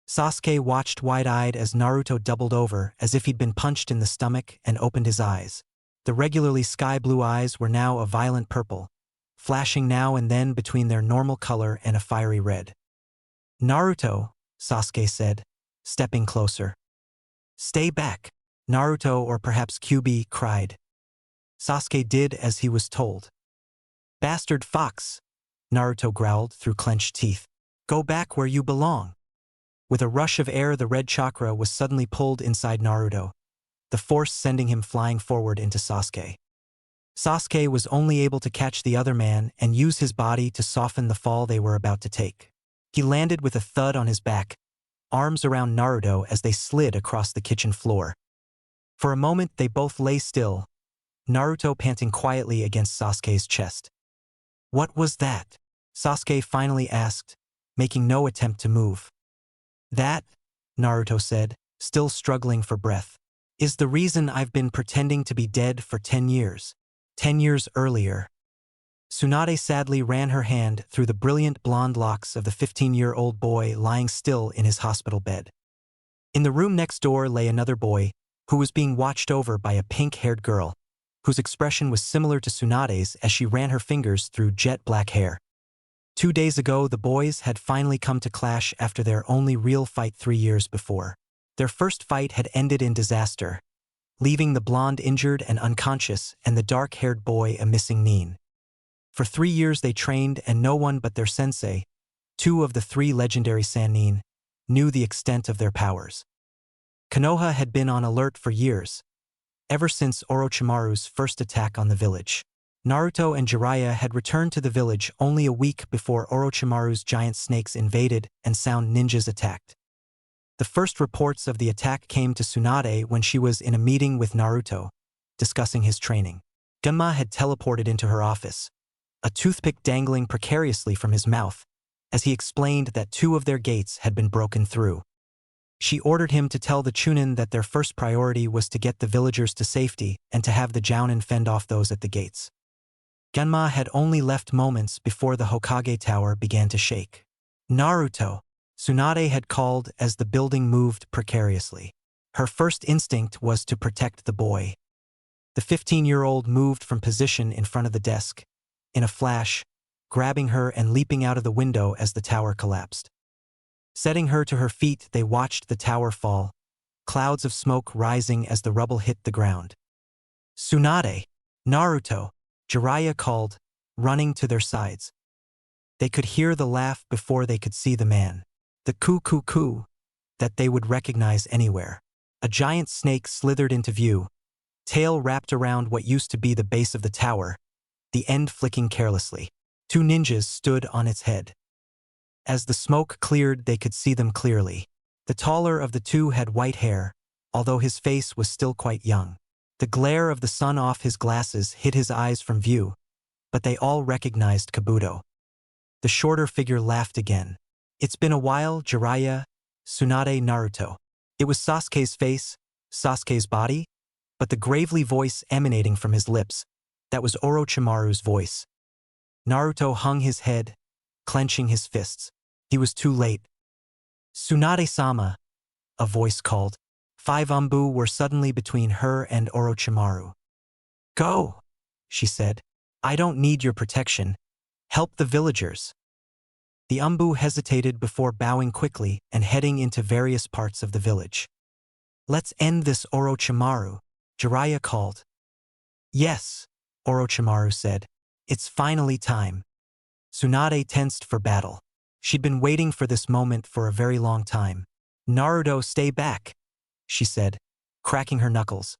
Sasuke watched wide-eyed as Naruto doubled over as if he'd been punched in the stomach and opened his eyes. The regularly sky-blue eyes were now a violent purple, flashing now and then between their normal color and a fiery red. "Naruto," Sasuke said, stepping closer. "Stay back." Naruto, or perhaps Kyuubi, cried. Sasuke did as he was told. "Bastard fox," Naruto growled through clenched teeth. "Go back where you belong." With a rush of air, the red chakra was suddenly pulled inside Naruto, the force sending him flying forward into Sasuke. Sasuke was only able to catch the other man and use his body to soften the fall they were about to take. He landed with a thud on his back, arms around Naruto as they slid across the kitchen floor. For a moment, they both lay still, Naruto panting quietly against Sasuke's chest. "What was that?" Sasuke finally asked, making no attempt to move. "That," Naruto said, still struggling for breath, "is the reason I've been pretending to be dead for 10 years. 10 years earlier." Tsunade sadly ran her hand through the brilliant blonde locks of the 15-year-old boy lying still in his hospital bed. In the room next door lay another boy, who was being watched over by a pink-haired girl, whose expression was similar to Tsunade's as she ran her fingers through jet-black hair. 2 days ago, the boys had finally come to clash after their only real fight 3 years before. Their first fight had ended in disaster, leaving the blonde injured and unconscious and the dark-haired boy a missing knee. For 3 years they trained, and no one but their sensei, 2 of the 3 legendary Sannin, knew the extent of their powers. Konoha had been on alert for years, ever since Orochimaru's first attack on the village. Naruto and Jiraiya had returned to the village only a week before Orochimaru's giant snakes invaded and sound ninjas attacked. The first reports of the attack came to Tsunade when she was in a meeting with Naruto, discussing his training. Gamma had teleported into her office, a toothpick dangling precariously from his mouth, as he explained that 2 of their gates had been broken through. She ordered him to tell the Chunin that their first priority was to get the villagers to safety and to have the Jounin fend off those at the gates. Genma had only left moments before the Hokage tower began to shake. "Naruto," Tsunade had called as the building moved precariously. Her first instinct was to protect the boy. The 15-year-old moved from position in front of the desk, in a flash, grabbing her and leaping out of the window as the tower collapsed. Setting her to her feet, they watched the tower fall, clouds of smoke rising as the rubble hit the ground. Tsunade, Naruto, Jiraiya called, running to their sides. They could hear the laugh before they could see the man. The coo that they would recognize anywhere. A giant snake slithered into view, tail wrapped around what used to be the base of the tower, the end flicking carelessly. Two ninjas stood on its head. As the smoke cleared, they could see them clearly. The taller of the two had white hair, although his face was still quite young. The glare of the sun off his glasses hid his eyes from view, but they all recognized Kabuto. The shorter figure laughed again. It's been a while, Jiraiya, Tsunade, Naruto. It was Sasuke's face, Sasuke's body, but the gravely voice emanating from his lips, that was Orochimaru's voice. Naruto hung his head, clenching his fists. He was too late. Tsunade-sama, a voice called. 5 umbu were suddenly between her and Orochimaru. Go, she said. I don't need your protection. Help the villagers. The umbu hesitated before bowing quickly and heading into various parts of the village. Let's end this, Orochimaru, Jiraiya called. Yes, Orochimaru said. It's finally time. Tsunade tensed for battle. She'd been waiting for this moment for a very long time. Naruto, stay back, she said, cracking her knuckles.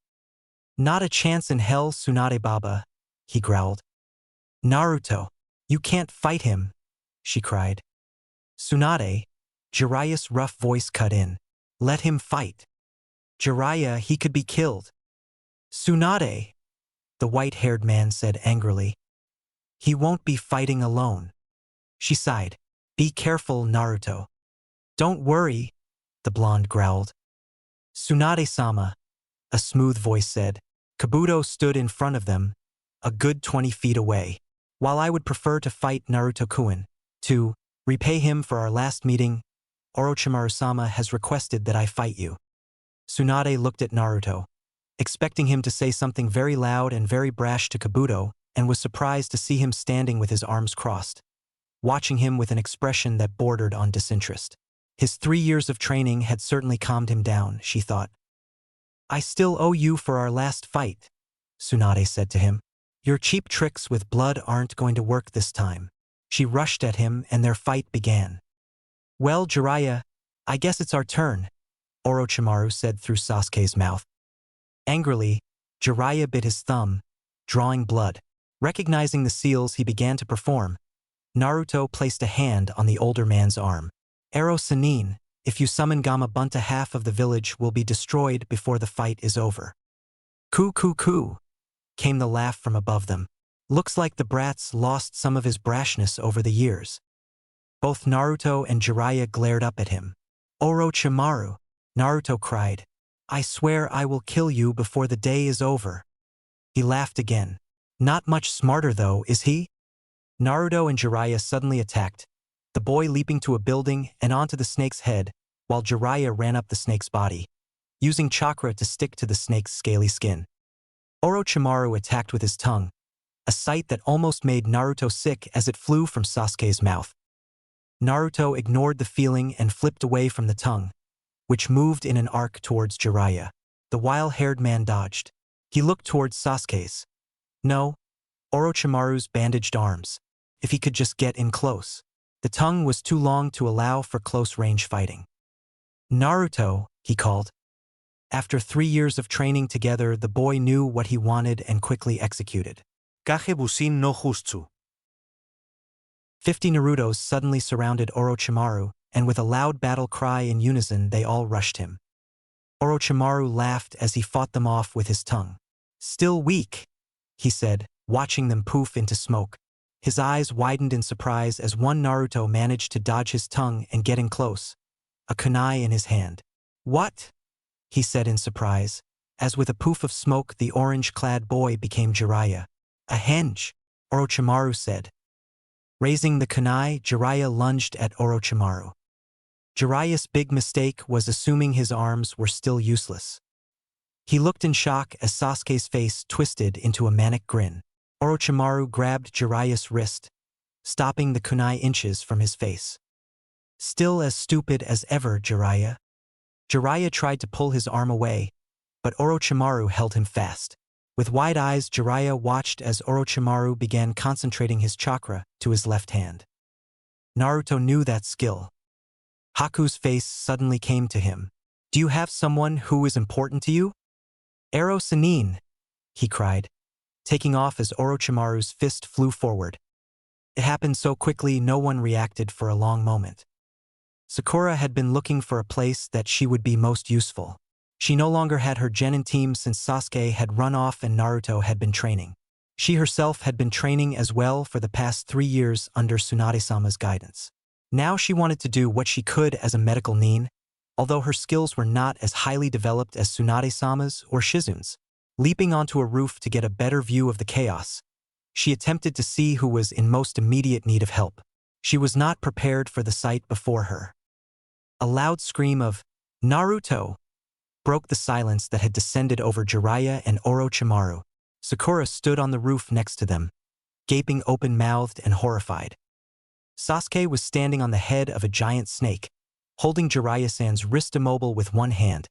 Not a chance in hell, Tsunade-baba, he growled. Naruto, you can't fight him, she cried. Tsunade, Jiraiya's rough voice cut in. Let him fight. Jiraiya, he could be killed. Tsunade, the white-haired man said angrily. He won't be fighting alone. She sighed. Be careful, Naruto. Don't worry, the blonde growled. Tsunade-sama, a smooth voice said. Kabuto stood in front of them, a good 20 feet away. While I would prefer to fight Naruto-kun, to repay him for our last meeting, Orochimaru-sama has requested that I fight you. Tsunade looked at Naruto, expecting him to say something very loud and very brash to Kabuto, and was surprised to see him standing with his arms crossed, watching him with an expression that bordered on disinterest. His 3 years of training had certainly calmed him down, she thought. I still owe you for our last fight, Tsunade said to him. Your cheap tricks with blood aren't going to work this time. She rushed at him and their fight began. Well, Jiraiya, I guess it's our turn, Orochimaru said through Sasuke's mouth. Angrily, Jiraiya bit his thumb, drawing blood. Recognizing the seals he began to perform, Naruto placed a hand on the older man's arm. Ero Sanin, if you summon Gamabunta, half of the village will be destroyed before the fight is over. Coo, came the laugh from above them. Looks like the brat's lost some of his brashness over the years. Both Naruto and Jiraiya glared up at him. Orochimaru, Naruto cried. I swear I will kill you before the day is over. He laughed again. Not much smarter though, is he? Naruto and Jiraiya suddenly attacked, the boy leaping to a building and onto the snake's head, while Jiraiya ran up the snake's body, using chakra to stick to the snake's scaly skin. Orochimaru attacked with his tongue, a sight that almost made Naruto sick as it flew from Sasuke's mouth. Naruto ignored the feeling and flipped away from the tongue, which moved in an arc towards Jiraiya. The wild-haired man dodged. He looked towards Sasuke's. No, Orochimaru's bandaged arms. If he could just get in close. The tongue was too long to allow for close-range fighting. Naruto, he called. After 3 years of training together, the boy knew what he wanted and quickly executed. Kage busin no jutsu. 50 Narutos suddenly surrounded Orochimaru, and with a loud battle cry in unison they all rushed him. Orochimaru laughed as he fought them off with his tongue. Still weak, he said, watching them poof into smoke. His eyes widened in surprise as one Naruto managed to dodge his tongue and get in close, a kunai in his hand. What? He said in surprise, as with a poof of smoke the orange-clad boy became Jiraiya. A henge, Orochimaru said. Raising the kunai, Jiraiya lunged at Orochimaru. Jiraiya's big mistake was assuming his arms were still useless. He looked in shock as Sasuke's face twisted into a manic grin. Orochimaru grabbed Jiraiya's wrist, stopping the kunai inches from his face. Still as stupid as ever, Jiraiya. Jiraiya tried to pull his arm away, but Orochimaru held him fast. With wide eyes, Jiraiya watched as Orochimaru began concentrating his chakra to his left hand. Naruto knew that skill. Haku's face suddenly came to him. "Do you have someone who is important to you?" "Ero Sanin," he cried, taking off as Orochimaru's fist flew forward. It happened so quickly no one reacted for a long moment. Sakura had been looking for a place that she would be most useful. She no longer had her genin team since Sasuke had run off and Naruto had been training. She herself had been training as well for the past 3 years under Tsunade-sama's guidance. Now she wanted to do what she could as a medical nin, although her skills were not as highly developed as Tsunade-sama's or Shizun's. Leaping onto a roof to get a better view of the chaos, she attempted to see who was in most immediate need of help. She was not prepared for the sight before her. A loud scream of "Naruto!" broke the silence that had descended over Jiraiya and Orochimaru. Sakura stood on the roof next to them, gaping open-mouthed and horrified. Sasuke was standing on the head of a giant snake, holding Jiraiya-san's wrist immobile with one hand,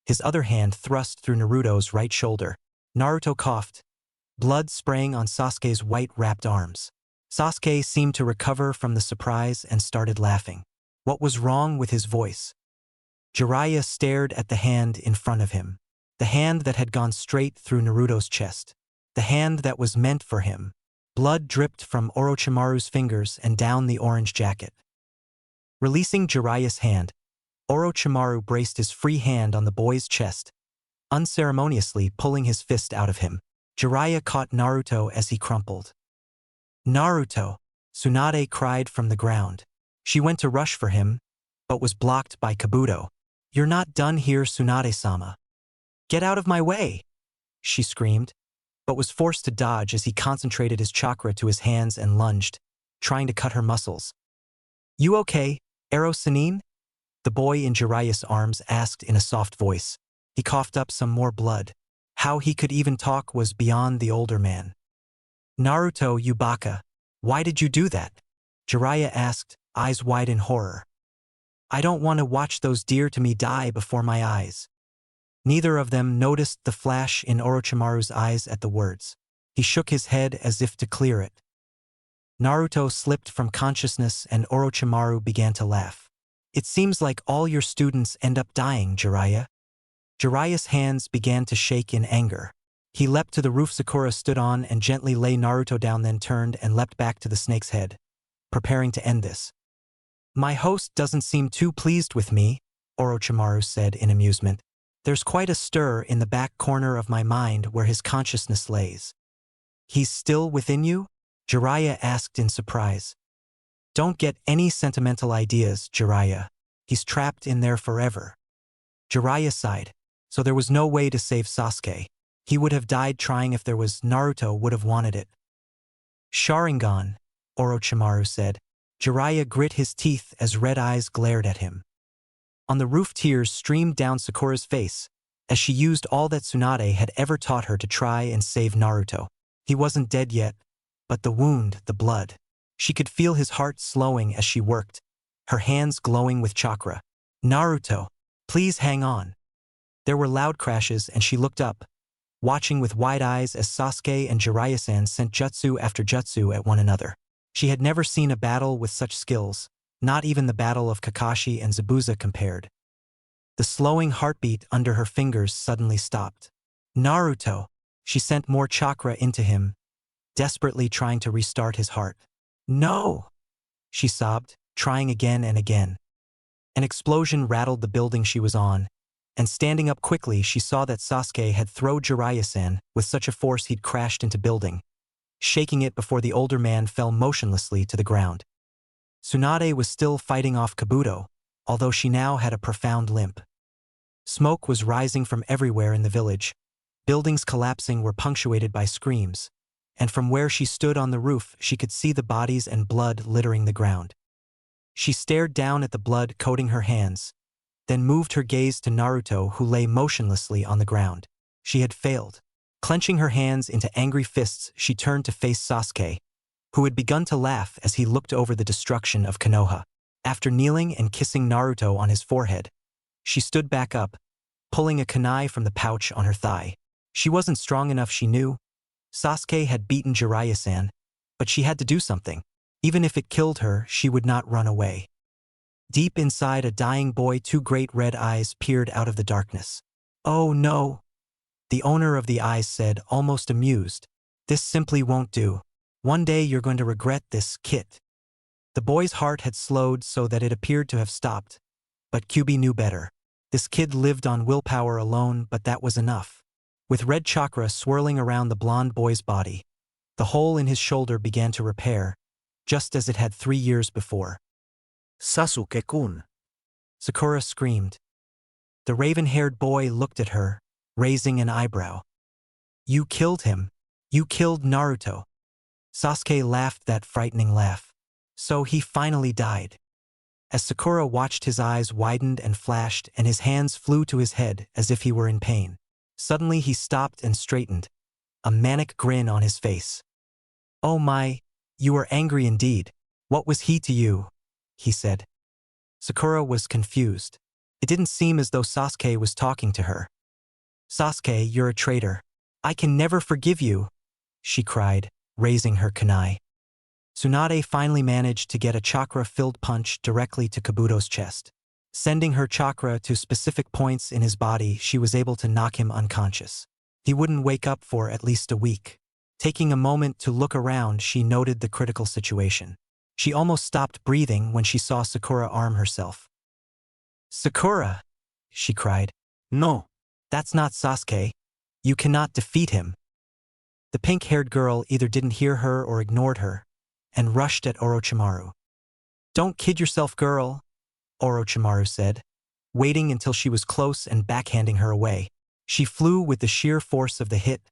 his other hand thrust through Naruto's right shoulder. Naruto coughed, blood spraying on Sasuke's white-wrapped arms. Sasuke seemed to recover from the surprise and started laughing. What was wrong with his voice? Jiraiya stared at the hand in front of him. The hand that had gone straight through Naruto's chest. The hand that was meant for him. Blood dripped from Orochimaru's fingers and down the orange jacket. Releasing Jiraiya's hand, Orochimaru braced his free hand on the boy's chest, unceremoniously pulling his fist out of him. Jiraiya caught Naruto as he crumpled. "Naruto!" Tsunade cried from the ground. She went to rush for him, but was blocked by Kabuto. "You're not done here, Tsunade-sama. Get out of my way!" she screamed, but was forced to dodge as he concentrated his chakra to his hands and lunged, trying to cut her muscles. "You okay, Ero Sanin?" the boy in Jiraiya's arms asked in a soft voice. He coughed up some more blood. How he could even talk was beyond the older man. "Naruto, you baka. Why did you do that?" Jiraiya asked, eyes wide in horror. "I don't want to watch those dear to me die before my eyes." Neither of them noticed the flash in Orochimaru's eyes at the words. He shook his head as if to clear it. Naruto slipped from consciousness and Orochimaru began to laugh. "It seems like all your students end up dying, Jiraiya." Jiraiya's hands began to shake in anger. He leapt to the roof Sakura stood on and gently lay Naruto down, then turned and leapt back to the snake's head, preparing to end this. "My host doesn't seem too pleased with me," Orochimaru said in amusement. "There's quite a stir in the back corner of my mind where his consciousness lays." "He's still within you?" Jiraiya asked in surprise. "Don't get any sentimental ideas, Jiraiya. He's trapped in there forever." Jiraiya sighed. So there was no way to save Sasuke. He would have died trying if there was. Naruto would have wanted it. "Sharingan," Orochimaru said. Jiraiya grit his teeth as red eyes glared at him. On the roof, tears streamed down Sakura's face as she used all that Tsunade had ever taught her to try and save Naruto. He wasn't dead yet, but the wound, the blood. She could feel his heart slowing as she worked, her hands glowing with chakra. "Naruto, please hang on." There were loud crashes and she looked up, watching with wide eyes as Sasuke and Jiraiya-san sent jutsu after jutsu at one another. She had never seen a battle with such skills, not even the battle of Kakashi and Zabuza compared. The slowing heartbeat under her fingers suddenly stopped. "Naruto!" She sent more chakra into him, desperately trying to restart his heart. "No!" she sobbed, trying again and again. An explosion rattled the building she was on, and standing up quickly she saw that Sasuke had thrown Jiraiya-san with such a force he'd crashed into building, shaking it before the older man fell motionlessly to the ground. Tsunade was still fighting off Kabuto, although she now had a profound limp. Smoke was rising from everywhere in the village. Buildings collapsing were punctuated by screams, and from where she stood on the roof she could see the bodies and blood littering the ground. She stared down at the blood coating her hands, then moved her gaze to Naruto, who lay motionlessly on the ground. She had failed. Clenching her hands into angry fists, she turned to face Sasuke, who had begun to laugh as he looked over the destruction of Konoha. After kneeling and kissing Naruto on his forehead, she stood back up, pulling a kunai from the pouch on her thigh. She wasn't strong enough, she knew. Sasuke had beaten Jiraiya-san, but she had to do something. Even if it killed her, she would not run away. Deep inside a dying boy, two great red eyes peered out of the darkness. "Oh no," the owner of the eyes said, almost amused. "This simply won't do. One day you're going to regret this, kid." The boy's heart had slowed so that it appeared to have stopped, but Kyuubi knew better. This kid lived on willpower alone, but that was enough. With red chakra swirling around the blonde boy's body, the hole in his shoulder began to repair, just as it had 3 years before. Sasuke-kun. Sakura screamed. The raven-haired boy looked at her, raising an eyebrow. "You killed him. You killed Naruto." Sasuke laughed that frightening laugh. "So he finally died." As Sakura watched, his eyes widened and flashed, and his hands flew to his head as if he were in pain. Suddenly he stopped and straightened, a manic grin on his face. "Oh my, you are angry indeed. What was he to you?" he said. Sakura was confused. It didn't seem as though Sasuke was talking to her. "Sasuke, you're a traitor. I can never forgive you," she cried, raising her kunai. Tsunade finally managed to get a chakra-filled punch directly to Kabuto's chest. Sending her chakra to specific points in his body, she was able to knock him unconscious. He wouldn't wake up for at least a week. Taking a moment to look around, she noted the critical situation. She almost stopped breathing when she saw Sakura arm herself. "Sakura!" she cried. No. "That's not Sasuke. You cannot defeat him." The pink-haired girl either didn't hear her or ignored her, and rushed at Orochimaru. "Don't kid yourself, girl," Orochimaru said, waiting until she was close and backhanding her away. She flew with the sheer force of the hit,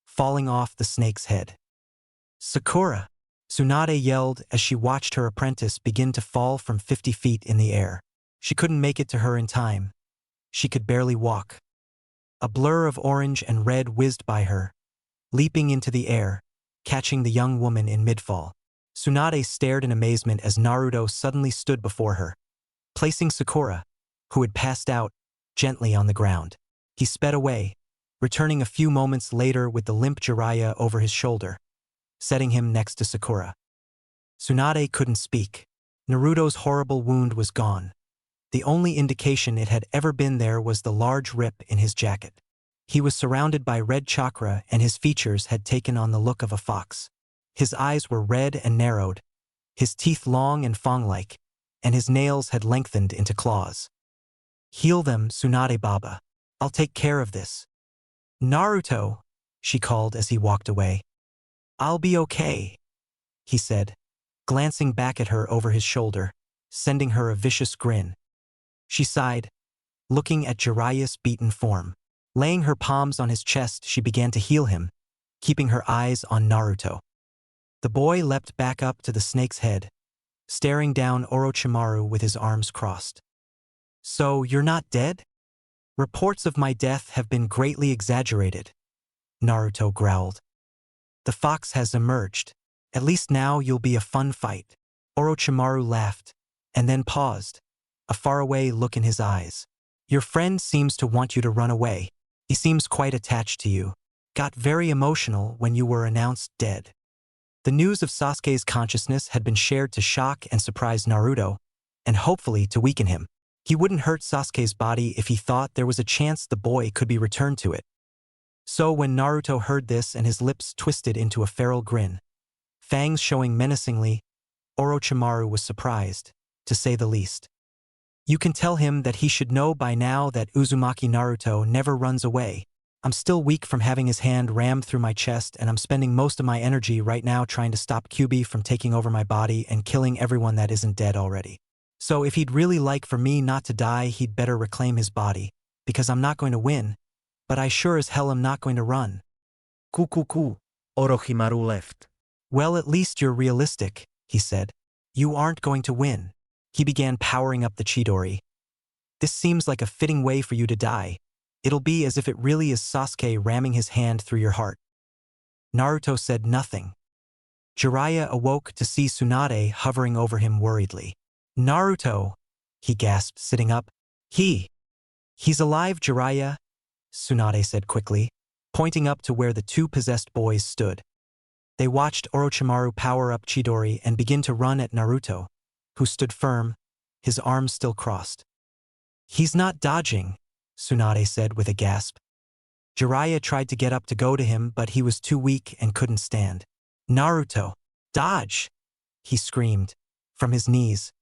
falling off the snake's head. "Sakura!" Tsunade yelled as she watched her apprentice begin to fall from 50 feet in the air. She couldn't make it to her in time. She could barely walk. A blur of orange and red whizzed by her, leaping into the air, catching the young woman in midfall. Tsunade stared in amazement as Naruto suddenly stood before her, placing Sakura, who had passed out, gently on the ground. He sped away, returning a few moments later with the limp Jiraiya over his shoulder, setting him next to Sakura. Tsunade couldn't speak. Naruto's horrible wound was gone. The only indication it had ever been there was the large rip in his jacket. He was surrounded by red chakra, and his features had taken on the look of a fox. His eyes were red and narrowed, his teeth long and fang-like, and his nails had lengthened into claws. "Heal them, Tsunade Baba. I'll take care of this." "Naruto," she called as he walked away. "I'll be okay," he said, glancing back at her over his shoulder, sending her a vicious grin. She sighed, looking at Jiraiya's beaten form. Laying her palms on his chest, she began to heal him, keeping her eyes on Naruto. The boy leapt back up to the snake's head, staring down Orochimaru with his arms crossed. "So you're not dead?" "Reports of my death have been greatly exaggerated," Naruto growled. "The fox has emerged. At least now you'll be a fun fight." Orochimaru laughed, and then paused, a faraway look in his eyes. "Your friend seems to want you to run away. He seems quite attached to you. Got very emotional when you were announced dead." The news of Sasuke's consciousness had been shared to shock and surprise Naruto, and hopefully to weaken him. He wouldn't hurt Sasuke's body if he thought there was a chance the boy could be returned to it. So when Naruto heard this and his lips twisted into a feral grin, fangs showing menacingly, Orochimaru was surprised, to say the least. "You can tell him that he should know by now that Uzumaki Naruto never runs away. I'm still weak from having his hand rammed through my chest, and I'm spending most of my energy right now trying to stop Kyuubi from taking over my body and killing everyone that isn't dead already. So if he'd really like for me not to die, he'd better reclaim his body, because I'm not going to win, but I sure as hell am not going to run." Orochimaru left. "Well, at least you're realistic," he said. "You aren't going to win." He began powering up the Chidori. "This seems like a fitting way for you to die. It'll be as if it really is Sasuke ramming his hand through your heart. Naruto said nothing. Jiraiya awoke to see Tsunade hovering over him worriedly. Naruto, he gasped, sitting up. He's alive, Jiraiya, Tsunade said quickly, pointing up to where the two possessed boys stood. They watched Orochimaru power up Chidori and begin to run at Naruto, who stood firm, his arms still crossed. He's not dodging, Tsunade said with a gasp. Jiraiya tried to get up to go to him, but he was too weak and couldn't stand. Naruto, dodge! He screamed, from his knees.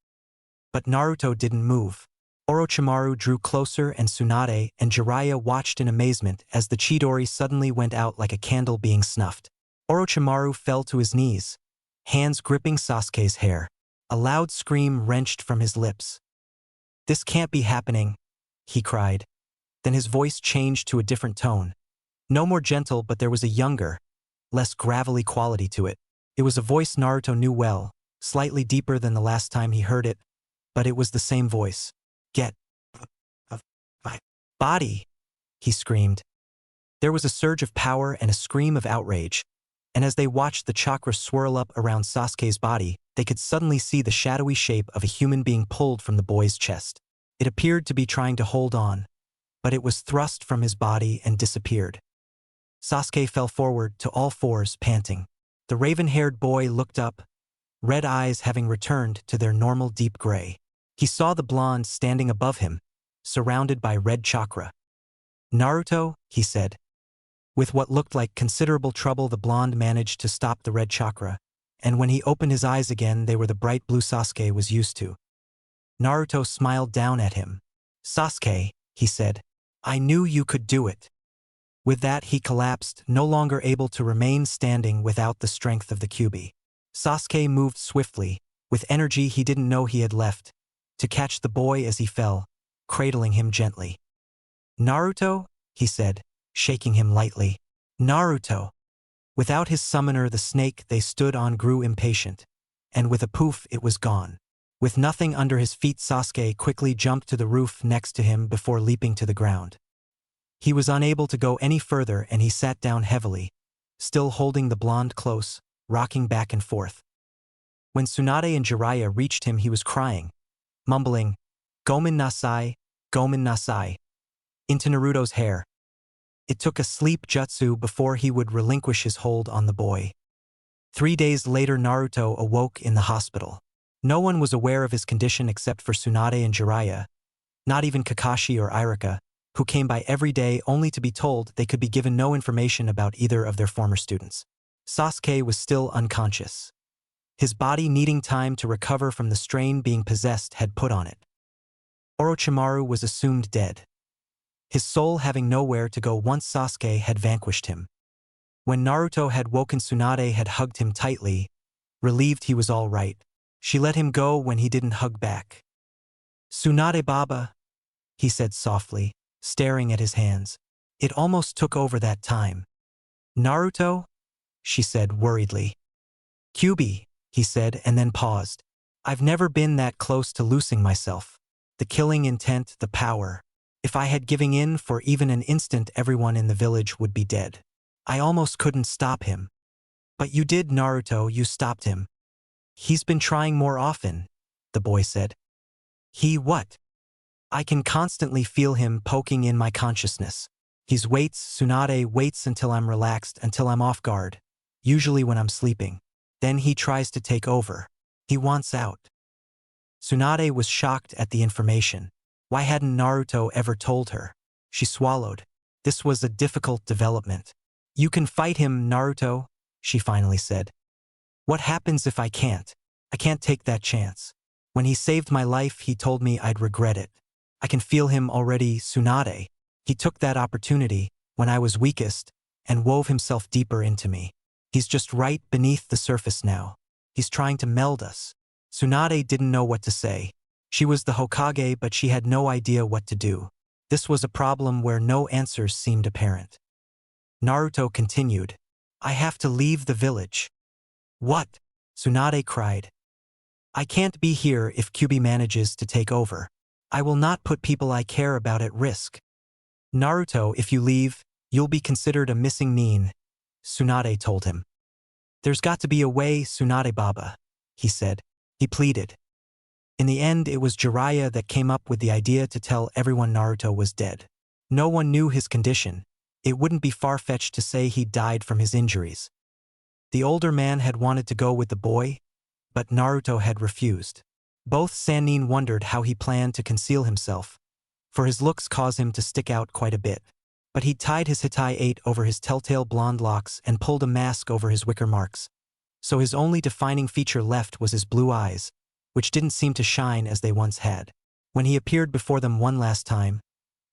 But Naruto didn't move. Orochimaru drew closer and Tsunade and Jiraiya watched in amazement as the Chidori suddenly went out like a candle being snuffed. Orochimaru fell to his knees, hands gripping Sasuke's hair. A loud scream wrenched from his lips. This can't be happening, he cried. Then his voice changed to a different tone. No more gentle, but there was a younger, less gravelly quality to it. It was a voice Naruto knew well, slightly deeper than the last time he heard it, but it was the same voice. Get of my body, he screamed. There was a surge of power and a scream of outrage, and as they watched the chakra swirl up around Sasuke's body, they could suddenly see the shadowy shape of a human being pulled from the boy's chest. It appeared to be trying to hold on, but it was thrust from his body and disappeared. Sasuke fell forward to all fours, panting. The raven-haired boy looked up, red eyes having returned to their normal deep gray. He saw the blonde standing above him, surrounded by red chakra. Naruto, he said. With what looked like considerable trouble, the blonde managed to stop the red chakra, and when he opened his eyes again, they were the bright blue Sasuke was used to. Naruto smiled down at him. Sasuke, he said, I knew you could do it. With that, he collapsed, no longer able to remain standing without the strength of the Kyuubi. Sasuke moved swiftly, with energy he didn't know he had left, to catch the boy as he fell, cradling him gently. Naruto, he said, shaking him lightly. Naruto. Without his summoner, the snake they stood on grew impatient, and with a poof it was gone. With nothing under his feet, Sasuke quickly jumped to the roof next to him before leaping to the ground. He was unable to go any further and he sat down heavily, still holding the blonde close, rocking back and forth. When Tsunade and Jiraiya reached him, he was crying, mumbling, Gomen nasai, into Naruto's hair. It took a sleep jutsu before he would relinquish his hold on the boy. 3 days later, Naruto awoke in the hospital. No one was aware of his condition except for Tsunade and Jiraiya, not even Kakashi or Iruka, who came by every day only to be told they could be given no information about either of their former students. Sasuke was still unconscious. His body needing time to recover from the strain being possessed had put on it. Orochimaru was assumed dead, his soul having nowhere to go once Sasuke had vanquished him. When Naruto had woken, Tsunade had hugged him tightly, relieved he was all right. She let him go when he didn't hug back. Tsunade Baba, he said softly, staring at his hands. It almost took over that time. Naruto, she said worriedly. Kyuubi, he said and then paused. I've never been that close to losing myself. The killing intent, the power. If I had given in for even an instant, everyone in the village would be dead. I almost couldn't stop him. But you did, Naruto, you stopped him. He's been trying more often, the boy said. He what? I can constantly feel him poking in my consciousness. He waits, Tsunade waits until I'm relaxed, until I'm off guard, usually when I'm sleeping. Then he tries to take over. He wants out. Tsunade was shocked at the information. Why hadn't Naruto ever told her? She swallowed. This was a difficult development. You can fight him, Naruto, she finally said. What happens if I can't? I can't take that chance. When he saved my life, he told me I'd regret it. I can feel him already, Tsunade. He took that opportunity, when I was weakest, and wove himself deeper into me. He's just right beneath the surface now. He's trying to meld us. Tsunade didn't know what to say. She was the Hokage, but she had no idea what to do. This was a problem where no answers seemed apparent. Naruto continued. I have to leave the village. What? Tsunade cried. I can't be here if Kyuubi manages to take over. I will not put people I care about at risk. Naruto, if you leave, you'll be considered a missing nin, Tsunade told him. There's got to be a way, Tsunade Baba, he said. He pleaded. In the end, it was Jiraiya that came up with the idea to tell everyone Naruto was dead. No one knew his condition. It wouldn't be far-fetched to say he died from his injuries. The older man had wanted to go with the boy, but Naruto had refused. Both Sannin wondered how he planned to conceal himself, for his looks caused him to stick out quite a bit. But he tied his Hitai 8 over his telltale blonde locks and pulled a mask over his wicker marks. So his only defining feature left was his blue eyes, which didn't seem to shine as they once had. When he appeared before them one last time,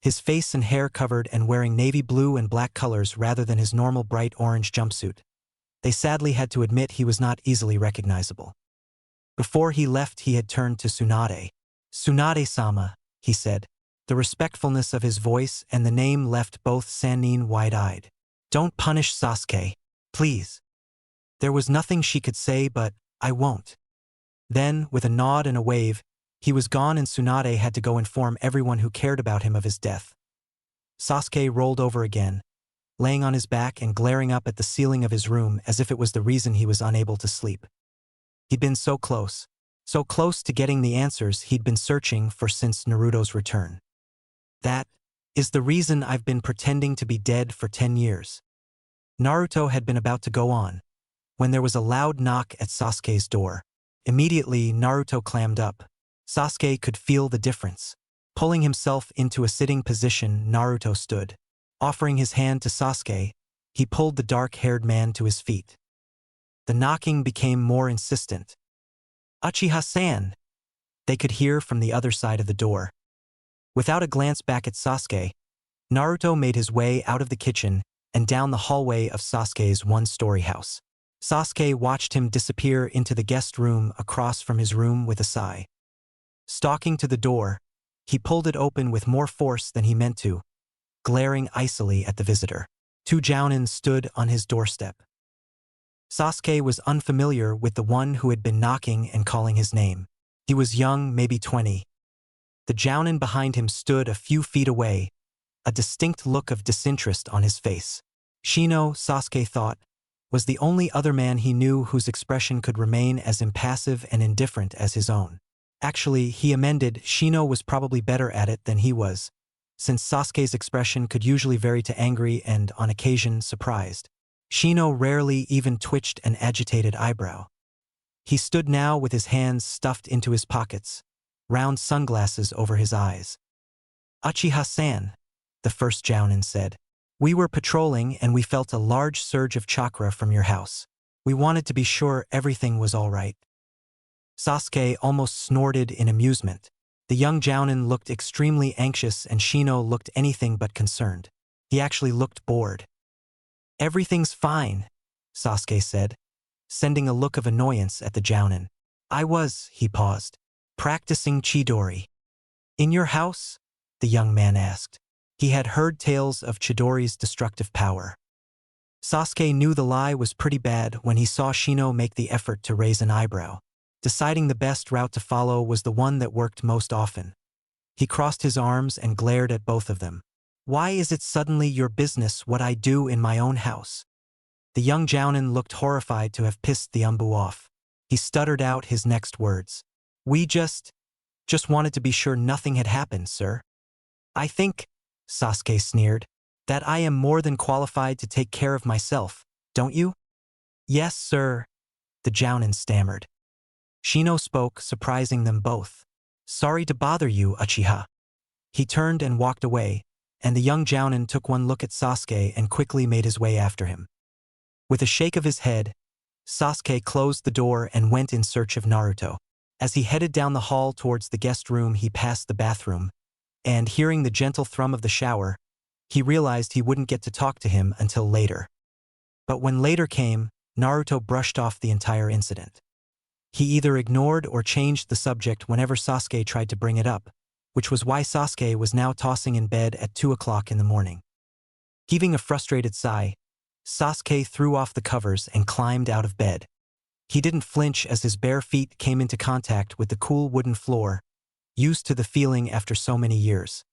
his face and hair covered and wearing navy blue and black colors rather than his normal bright orange jumpsuit, they sadly had to admit he was not easily recognizable. Before he left, he had turned to Tsunade. Tsunade-sama, he said. The respectfulness of his voice and the name left both Sannin wide-eyed. Don't punish Sasuke, please. There was nothing she could say but, I won't. Then, with a nod and a wave, he was gone and Tsunade had to go inform everyone who cared about him of his death. Sasuke rolled over again, laying on his back and glaring up at the ceiling of his room as if it was the reason he was unable to sleep. He'd been so close to getting the answers he'd been searching for since Naruto's return. That is the reason I've been pretending to be dead for 10 years. Naruto had been about to go on, when there was a loud knock at Sasuke's door. Immediately, Naruto clammed up. Sasuke could feel the difference. Pulling himself into a sitting position, Naruto stood. Offering his hand to Sasuke, he pulled the dark-haired man to his feet. The knocking became more insistent. Uchiha-san! They could hear from the other side of the door. Without a glance back at Sasuke, Naruto made his way out of the kitchen and down the hallway of Sasuke's one-story house. Sasuke watched him disappear into the guest room across from his room with a sigh. Stalking to the door, he pulled it open with more force than he meant to, glaring icily at the visitor. 2 Jounin stood on his doorstep. Sasuke was unfamiliar with the one who had been knocking and calling his name. He was young, maybe 20. The Jounin behind him stood a few feet away, a distinct look of disinterest on his face. Shino, Sasuke thought, was the only other man he knew whose expression could remain as impassive and indifferent as his own. Actually, he amended, Shino was probably better at it than he was, since Sasuke's expression could usually vary to angry and, on occasion, surprised. Shino rarely even twitched an agitated eyebrow. He stood now with his hands stuffed into his pockets, round sunglasses over his eyes. Uchiha-san, the first Jounin said. We were patrolling and we felt a large surge of chakra from your house. We wanted to be sure everything was all right. Sasuke almost snorted in amusement. The young Jounin looked extremely anxious and Shino looked anything but concerned. He actually looked bored. Everything's fine, Sasuke said, sending a look of annoyance at the Jounin. He paused, practicing Chidori. In your house? The young man asked. He had heard tales of Chidori's destructive power. Sasuke knew the lie was pretty bad when he saw Shino make the effort to raise an eyebrow. Deciding the best route to follow was the one that worked most often. He crossed his arms and glared at both of them. Why is it suddenly your business what I do in my own house? The young Jounin looked horrified to have pissed the Umbu off. He stuttered out his next words. We just wanted to be sure nothing had happened, sir. I think, Sasuke sneered, that I am more than qualified to take care of myself, don't you? Yes, sir, the Jounin stammered. Shino spoke, surprising them both. Sorry to bother you, Uchiha. He turned and walked away, and the young Jounin took one look at Sasuke and quickly made his way after him. With a shake of his head, Sasuke closed the door and went in search of Naruto. As he headed down the hall towards the guest room, he passed the bathroom, and hearing the gentle thrum of the shower, he realized he wouldn't get to talk to him until later. But when later came, Naruto brushed off the entire incident. He either ignored or changed the subject whenever Sasuke tried to bring it up, which was why Sasuke was now tossing in bed at 2 o'clock in the morning. Heaving a frustrated sigh, Sasuke threw off the covers and climbed out of bed. He didn't flinch as his bare feet came into contact with the cool wooden floor, used to the feeling after so many years.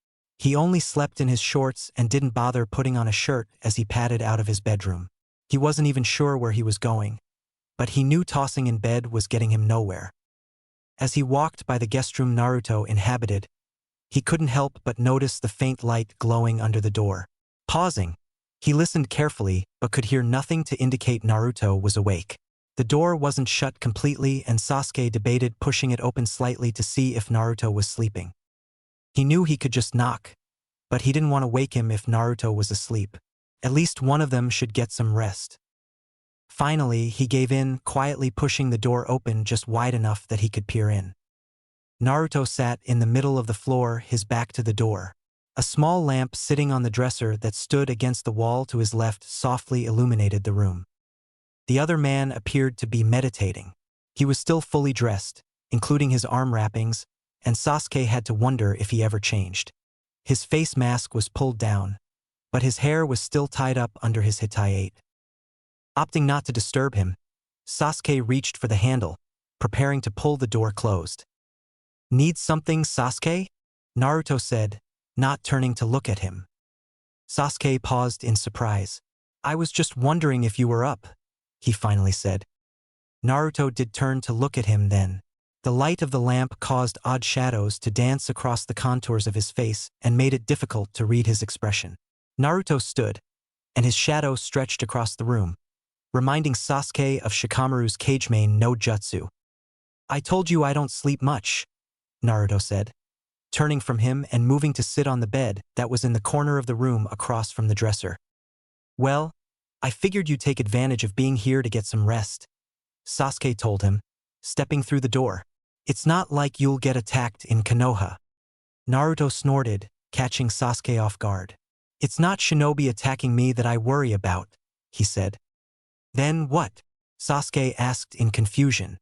He only slept in his shorts and didn't bother putting on a shirt as he padded out of his bedroom. He wasn't even sure where he was going, but he knew tossing in bed was getting him nowhere. As he walked by the guest room Naruto inhabited, he couldn't help but notice the faint light glowing under the door. Pausing, he listened carefully but could hear nothing to indicate Naruto was awake. The door wasn't shut completely and Sasuke debated pushing it open slightly to see if Naruto was sleeping. He knew he could just knock, but he didn't want to wake him if Naruto was asleep. At least one of them should get some rest. Finally, he gave in, quietly pushing the door open just wide enough that he could peer in. Naruto sat in the middle of the floor, his back to the door. A small lamp sitting on the dresser that stood against the wall to his left softly illuminated the room. The other man appeared to be meditating. He was still fully dressed, including his arm wrappings, and Sasuke had to wonder if he ever changed. His face mask was pulled down, but his hair was still tied up under his hitayate. Opting not to disturb him, Sasuke reached for the handle, preparing to pull the door closed. "Need something, Sasuke?" Naruto said, not turning to look at him. Sasuke paused in surprise. "I was just wondering if you were up," he finally said. Naruto did turn to look at him then. The light of the lamp caused odd shadows to dance across the contours of his face and made it difficult to read his expression. Naruto stood, and his shadow stretched across the room, reminding Sasuke of Shikamaru's Kage-main no jutsu. "I told you I don't sleep much," Naruto said, turning from him and moving to sit on the bed that was in the corner of the room across from the dresser. "Well, I figured you'd take advantage of being here to get some rest," Sasuke told him, stepping through the door. "It's not like you'll get attacked in Konoha." Naruto snorted, catching Sasuke off guard. "It's not shinobi attacking me that I worry about," he said. "Then what?" Sasuke asked in confusion.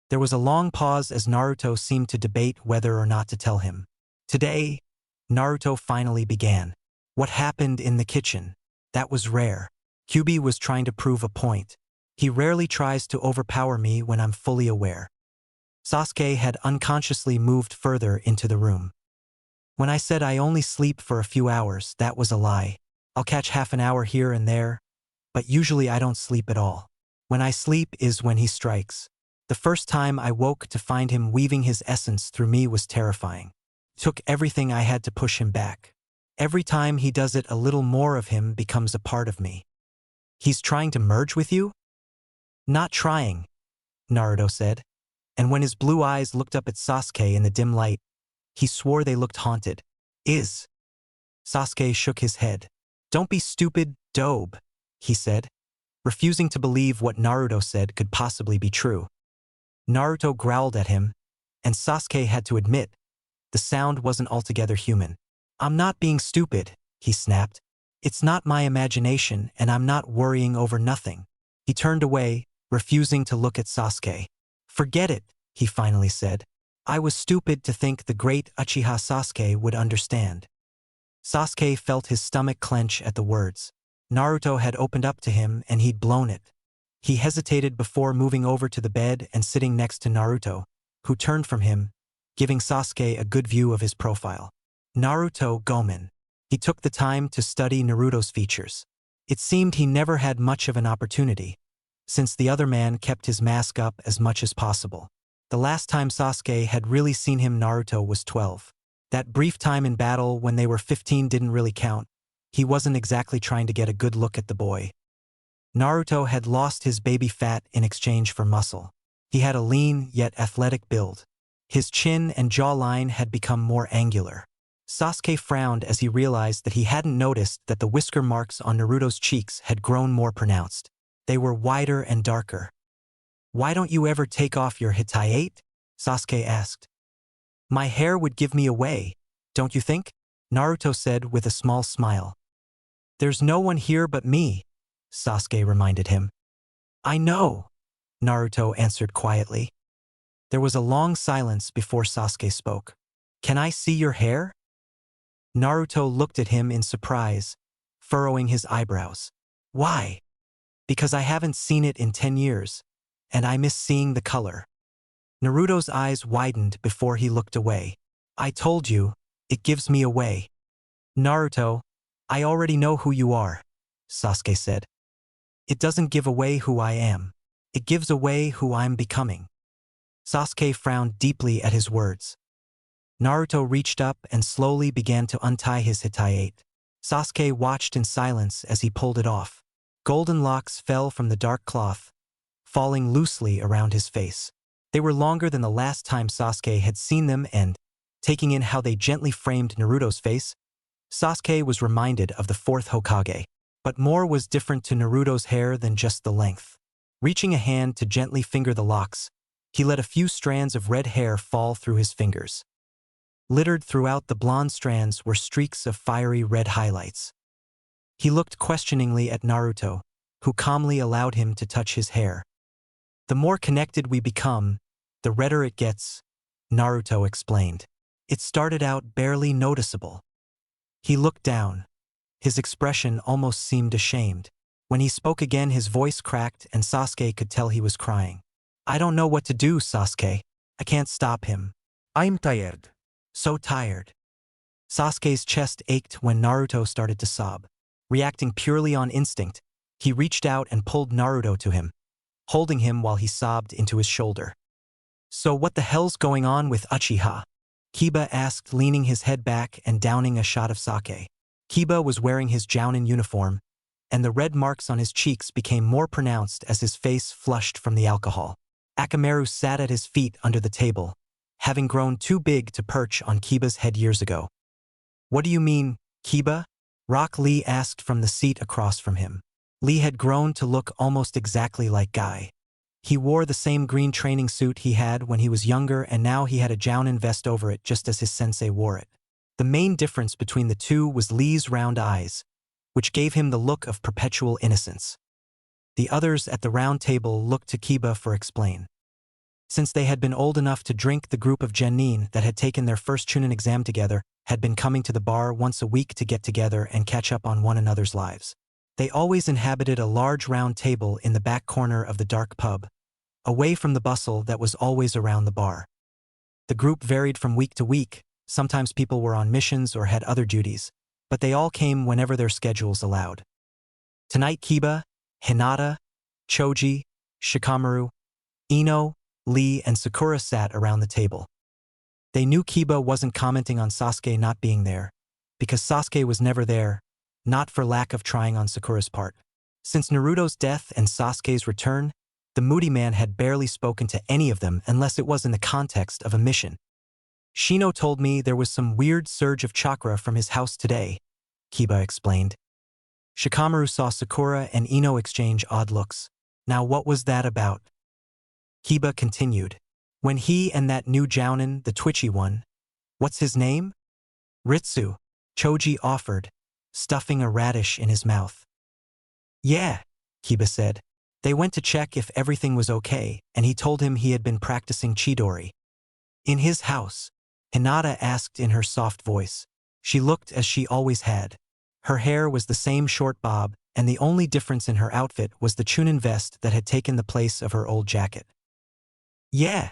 There was a long pause as Naruto seemed to debate whether or not to tell him. "Today," Naruto finally began. "What happened in the kitchen? That was rare. Kyuubi was trying to prove a point. He rarely tries to overpower me when I'm fully aware." Sasuke had unconsciously moved further into the room. "When I said I only sleep for a few hours, that was a lie. I'll catch half an hour here and there, but usually I don't sleep at all. When I sleep is when he strikes. The first time I woke to find him weaving his essence through me was terrifying. Took everything I had to push him back. Every time he does it, a little more of him becomes a part of me." "He's trying to merge with you?" "Not trying," Naruto said, and when his blue eyes looked up at Sasuke in the dim light, he swore they looked haunted. Sasuke shook his head. "Don't be stupid, dobe," he said, refusing to believe what Naruto said could possibly be true. Naruto growled at him, and Sasuke had to admit, the sound wasn't altogether human. "I'm not being stupid," he snapped. "It's not my imagination and I'm not worrying over nothing." He turned away, refusing to look at Sasuke. "Forget it," he finally said. "I was stupid to think the great Uchiha Sasuke would understand." Sasuke felt his stomach clench at the words. Naruto had opened up to him and he'd blown it. He hesitated before moving over to the bed and sitting next to Naruto, who turned from him, giving Sasuke a good view of his profile. Naruto Gomen. He took the time to study Naruto's features. It seemed he never had much of an opportunity, since the other man kept his mask up as much as possible. The last time Sasuke had really seen him, Naruto was 12. That brief time in battle when they were 15 didn't really count. He wasn't exactly trying to get a good look at the boy. Naruto had lost his baby fat in exchange for muscle. He had a lean yet athletic build. His chin and jawline had become more angular. Sasuke frowned as he realized that he hadn't noticed that the whisker marks on Naruto's cheeks had grown more pronounced. They were wider and darker. "Why don't you ever take off your hitayate?" Sasuke asked. "My hair would give me away, don't you think?" Naruto said with a small smile. "There's no one here but me," Sasuke reminded him. "I know," Naruto answered quietly. There was a long silence before Sasuke spoke. "Can I see your hair?" Naruto looked at him in surprise, furrowing his eyebrows. "Why?" "Because I haven't seen it in 10 years, and I miss seeing the color." Naruto's eyes widened before he looked away. "I told you, it gives me away." Naruto, I already know who you are, Sasuke said. It doesn't give away who I am. It gives away who I'm becoming. Sasuke frowned deeply at his words. Naruto reached up and slowly began to untie his hitayate. Sasuke watched in silence as he pulled it off. Golden locks fell from the dark cloth, falling loosely around his face. They were longer than the last time Sasuke had seen them and, taking in how they gently framed Naruto's face, Sasuke was reminded of the fourth Hokage. But more was different to Naruto's hair than just the length. Reaching a hand to gently finger the locks, he let a few strands of red hair fall through his fingers. Littered throughout the blonde strands were streaks of fiery red highlights. He looked questioningly at Naruto, who calmly allowed him to touch his hair. The more connected we become, the redder it gets, Naruto explained. It started out barely noticeable. He looked down. His expression almost seemed ashamed. When he spoke again, his voice cracked and Sasuke could tell he was crying. I don't know what to do, Sasuke. I can't stop him. I'm tired. So tired. Sasuke's chest ached when Naruto started to sob. Reacting purely on instinct, he reached out and pulled Naruto to him, holding him while he sobbed into his shoulder. So what the hell's going on with Uchiha? Kiba asked, leaning his head back and downing a shot of sake. Kiba was wearing his Jounin uniform, and the red marks on his cheeks became more pronounced as his face flushed from the alcohol. Akamaru sat at his feet under the table, having grown too big to perch on Kiba's head years ago. What do you mean, Kiba? Rock Lee asked from the seat across from him. Lee had grown to look almost exactly like Guy. He wore the same green training suit he had when he was younger, and now he had a Jounin vest over it just as his sensei wore it. The main difference between the two was Lee's round eyes, which gave him the look of perpetual innocence. The others at the round table looked to Kiba for explain. Since they had been old enough to drink, the group of genin that had taken their first Chunin exam together had been coming to the bar once a week to get together and catch up on one another's lives. They always inhabited a large round table in the back corner of the dark pub, away from the bustle that was always around the bar. The group varied from week to week. Sometimes people were on missions or had other duties, but they all came whenever their schedules allowed. Tonight Kiba, Hinata, Choji, Shikamaru, Ino, Lee, and Sakura sat around the table. They knew Kiba wasn't commenting on Sasuke not being there, because Sasuke was never there, not for lack of trying on Sakura's part. Since Naruto's death and Sasuke's return, the moody man had barely spoken to any of them unless it was in the context of a mission. Shino told me there was some weird surge of chakra from his house today, Kiba explained. Shikamaru saw Sakura and Ino exchange odd looks. Now what was that about? Kiba continued. When he and that new Jounin, the twitchy one, what's his name? Ritsu, Choji offered, stuffing a radish in his mouth. Yeah, Kiba said. They went to check if everything was okay, and he told him he had been practicing Chidori. In his house, Hinata asked in her soft voice. She looked as she always had. Her hair was the same short bob, and the only difference in her outfit was the Chunin vest that had taken the place of her old jacket. Yeah,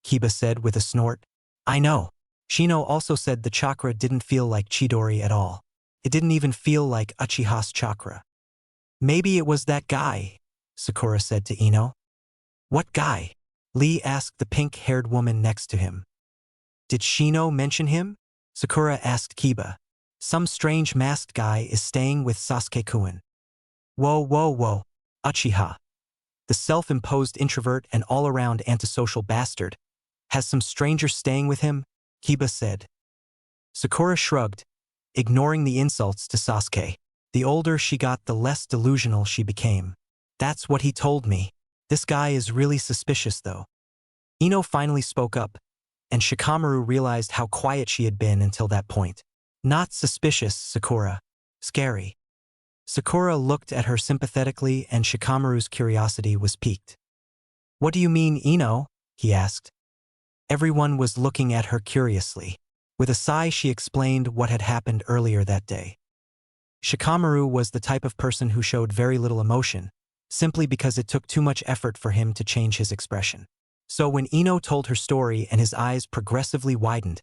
Kiba said with a snort. I know. Shino also said the chakra didn't feel like Chidori at all. It didn't even feel like Uchiha's chakra. Maybe it was that guy, Sakura said to Ino. What guy? Lee asked the pink-haired woman next to him. Did Shino mention him? Sakura asked Kiba. Some strange masked guy is staying with Sasuke-kun. Whoa. Uchiha, the self-imposed introvert and all-around antisocial bastard, has some stranger staying with him, Kiba said. Sakura shrugged, ignoring the insults to Sasuke. The older she got, the less delusional she became. That's what he told me. This guy is really suspicious, though. Ino finally spoke up, and Shikamaru realized how quiet she had been until that point. Not suspicious, Sakura. Scary. Sakura looked at her sympathetically, and Shikamaru's curiosity was piqued. What do you mean, Ino? He asked. Everyone was looking at her curiously. With a sigh, she explained what had happened earlier that day. Shikamaru was the type of person who showed very little emotion, simply because it took too much effort for him to change his expression. So when Ino told her story and his eyes progressively widened,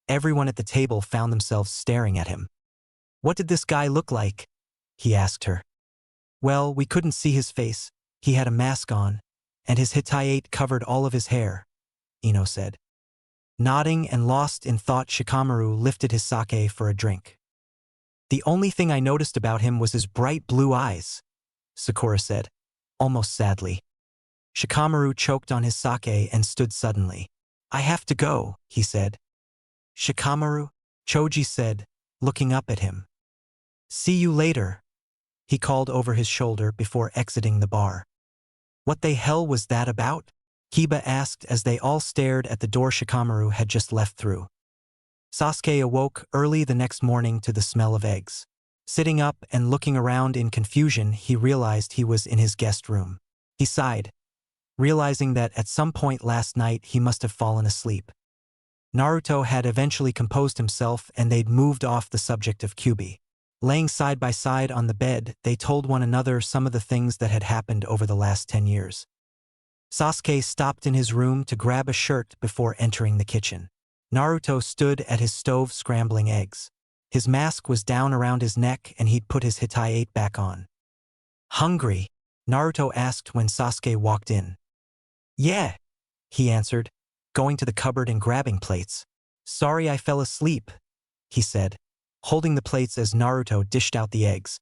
everyone at the table found themselves staring at him. What did this guy look like? He asked her. Well, we couldn't see his face. He had a mask on, and his Hittite covered all of his hair, Ino said. Nodding and lost in thought, Shikamaru lifted his sake for a drink. The only thing I noticed about him was his bright blue eyes, Sakura said, almost sadly. Shikamaru choked on his sake and stood suddenly. I have to go, he said. Shikamaru, Choji said, looking up at him. See you later, he called over his shoulder before exiting the bar. What the hell was that about? Kiba asked as they all stared at the door Shikamaru had just left through. Sasuke awoke early the next morning to the smell of eggs. Sitting up and looking around in confusion, he realized he was in his guest room. He sighed, realizing that at some point last night he must have fallen asleep. Naruto had eventually composed himself and they'd moved off the subject of Kyuubi. Laying side by side on the bed, they told one another some of the things that had happened over the last 10 years. Sasuke stopped in his room to grab a shirt before entering the kitchen. Naruto stood at his stove scrambling eggs. His mask was down around his neck and he'd put his Hittite back on. Hungry? Naruto asked when Sasuke walked in. Yeah, he answered, going to the cupboard and grabbing plates. Sorry I fell asleep, he said, holding the plates as Naruto dished out the eggs.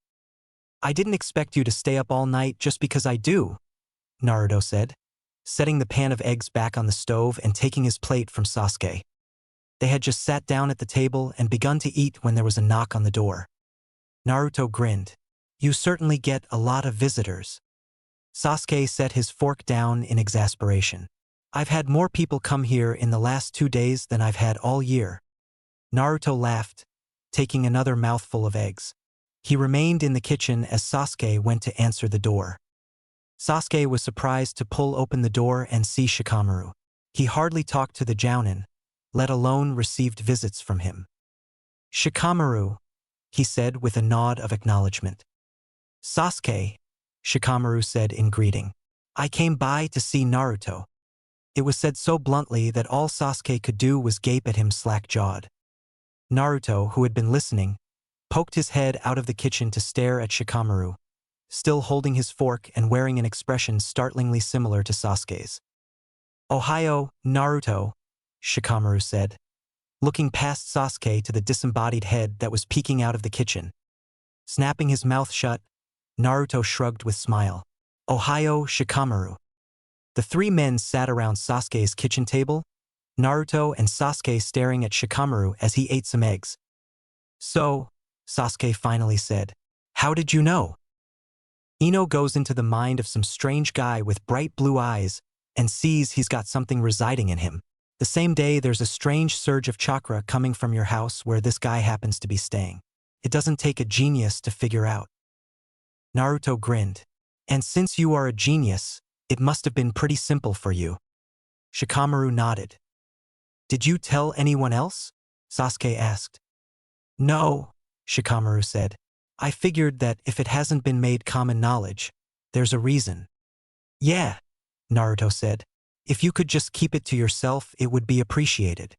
I didn't expect you to stay up all night just because I do, Naruto said, setting the pan of eggs back on the stove and taking his plate from Sasuke. They had just sat down at the table and begun to eat when there was a knock on the door. Naruto grinned. You certainly get a lot of visitors. Sasuke set his fork down in exasperation. I've had more people come here in the last 2 days than I've had all year. Naruto laughed, taking another mouthful of eggs. He remained in the kitchen as Sasuke went to answer the door. Sasuke was surprised to pull open the door and see Shikamaru. He hardly talked to the Jounin, let alone received visits from him. Shikamaru, he said with a nod of acknowledgement. Sasuke, Shikamaru said in greeting. I came by to see Naruto. It was said so bluntly that all Sasuke could do was gape at him slack-jawed. Naruto, who had been listening, poked his head out of the kitchen to stare at Shikamaru, still holding his fork and wearing an expression startlingly similar to Sasuke's. Ohio, Naruto, Shikamaru said, looking past Sasuke to the disembodied head that was peeking out of the kitchen. Snapping his mouth shut, Naruto shrugged with smile. Ohio, Shikamaru. The 3 men sat around Sasuke's kitchen table, Naruto and Sasuke staring at Shikamaru as he ate some eggs. So, Sasuke finally said, how did you know? Ino goes into the mind of some strange guy with bright blue eyes and sees he's got something residing in him. The same day there's a strange surge of chakra coming from your house where this guy happens to be staying. It doesn't take a genius to figure out. Naruto grinned. And since you are a genius, it must have been pretty simple for you. Shikamaru nodded. Did you tell anyone else? Sasuke asked. No, Shikamaru said. I figured that if it hasn't been made common knowledge, there's a reason. Yeah, Naruto said. If you could just keep it to yourself, it would be appreciated.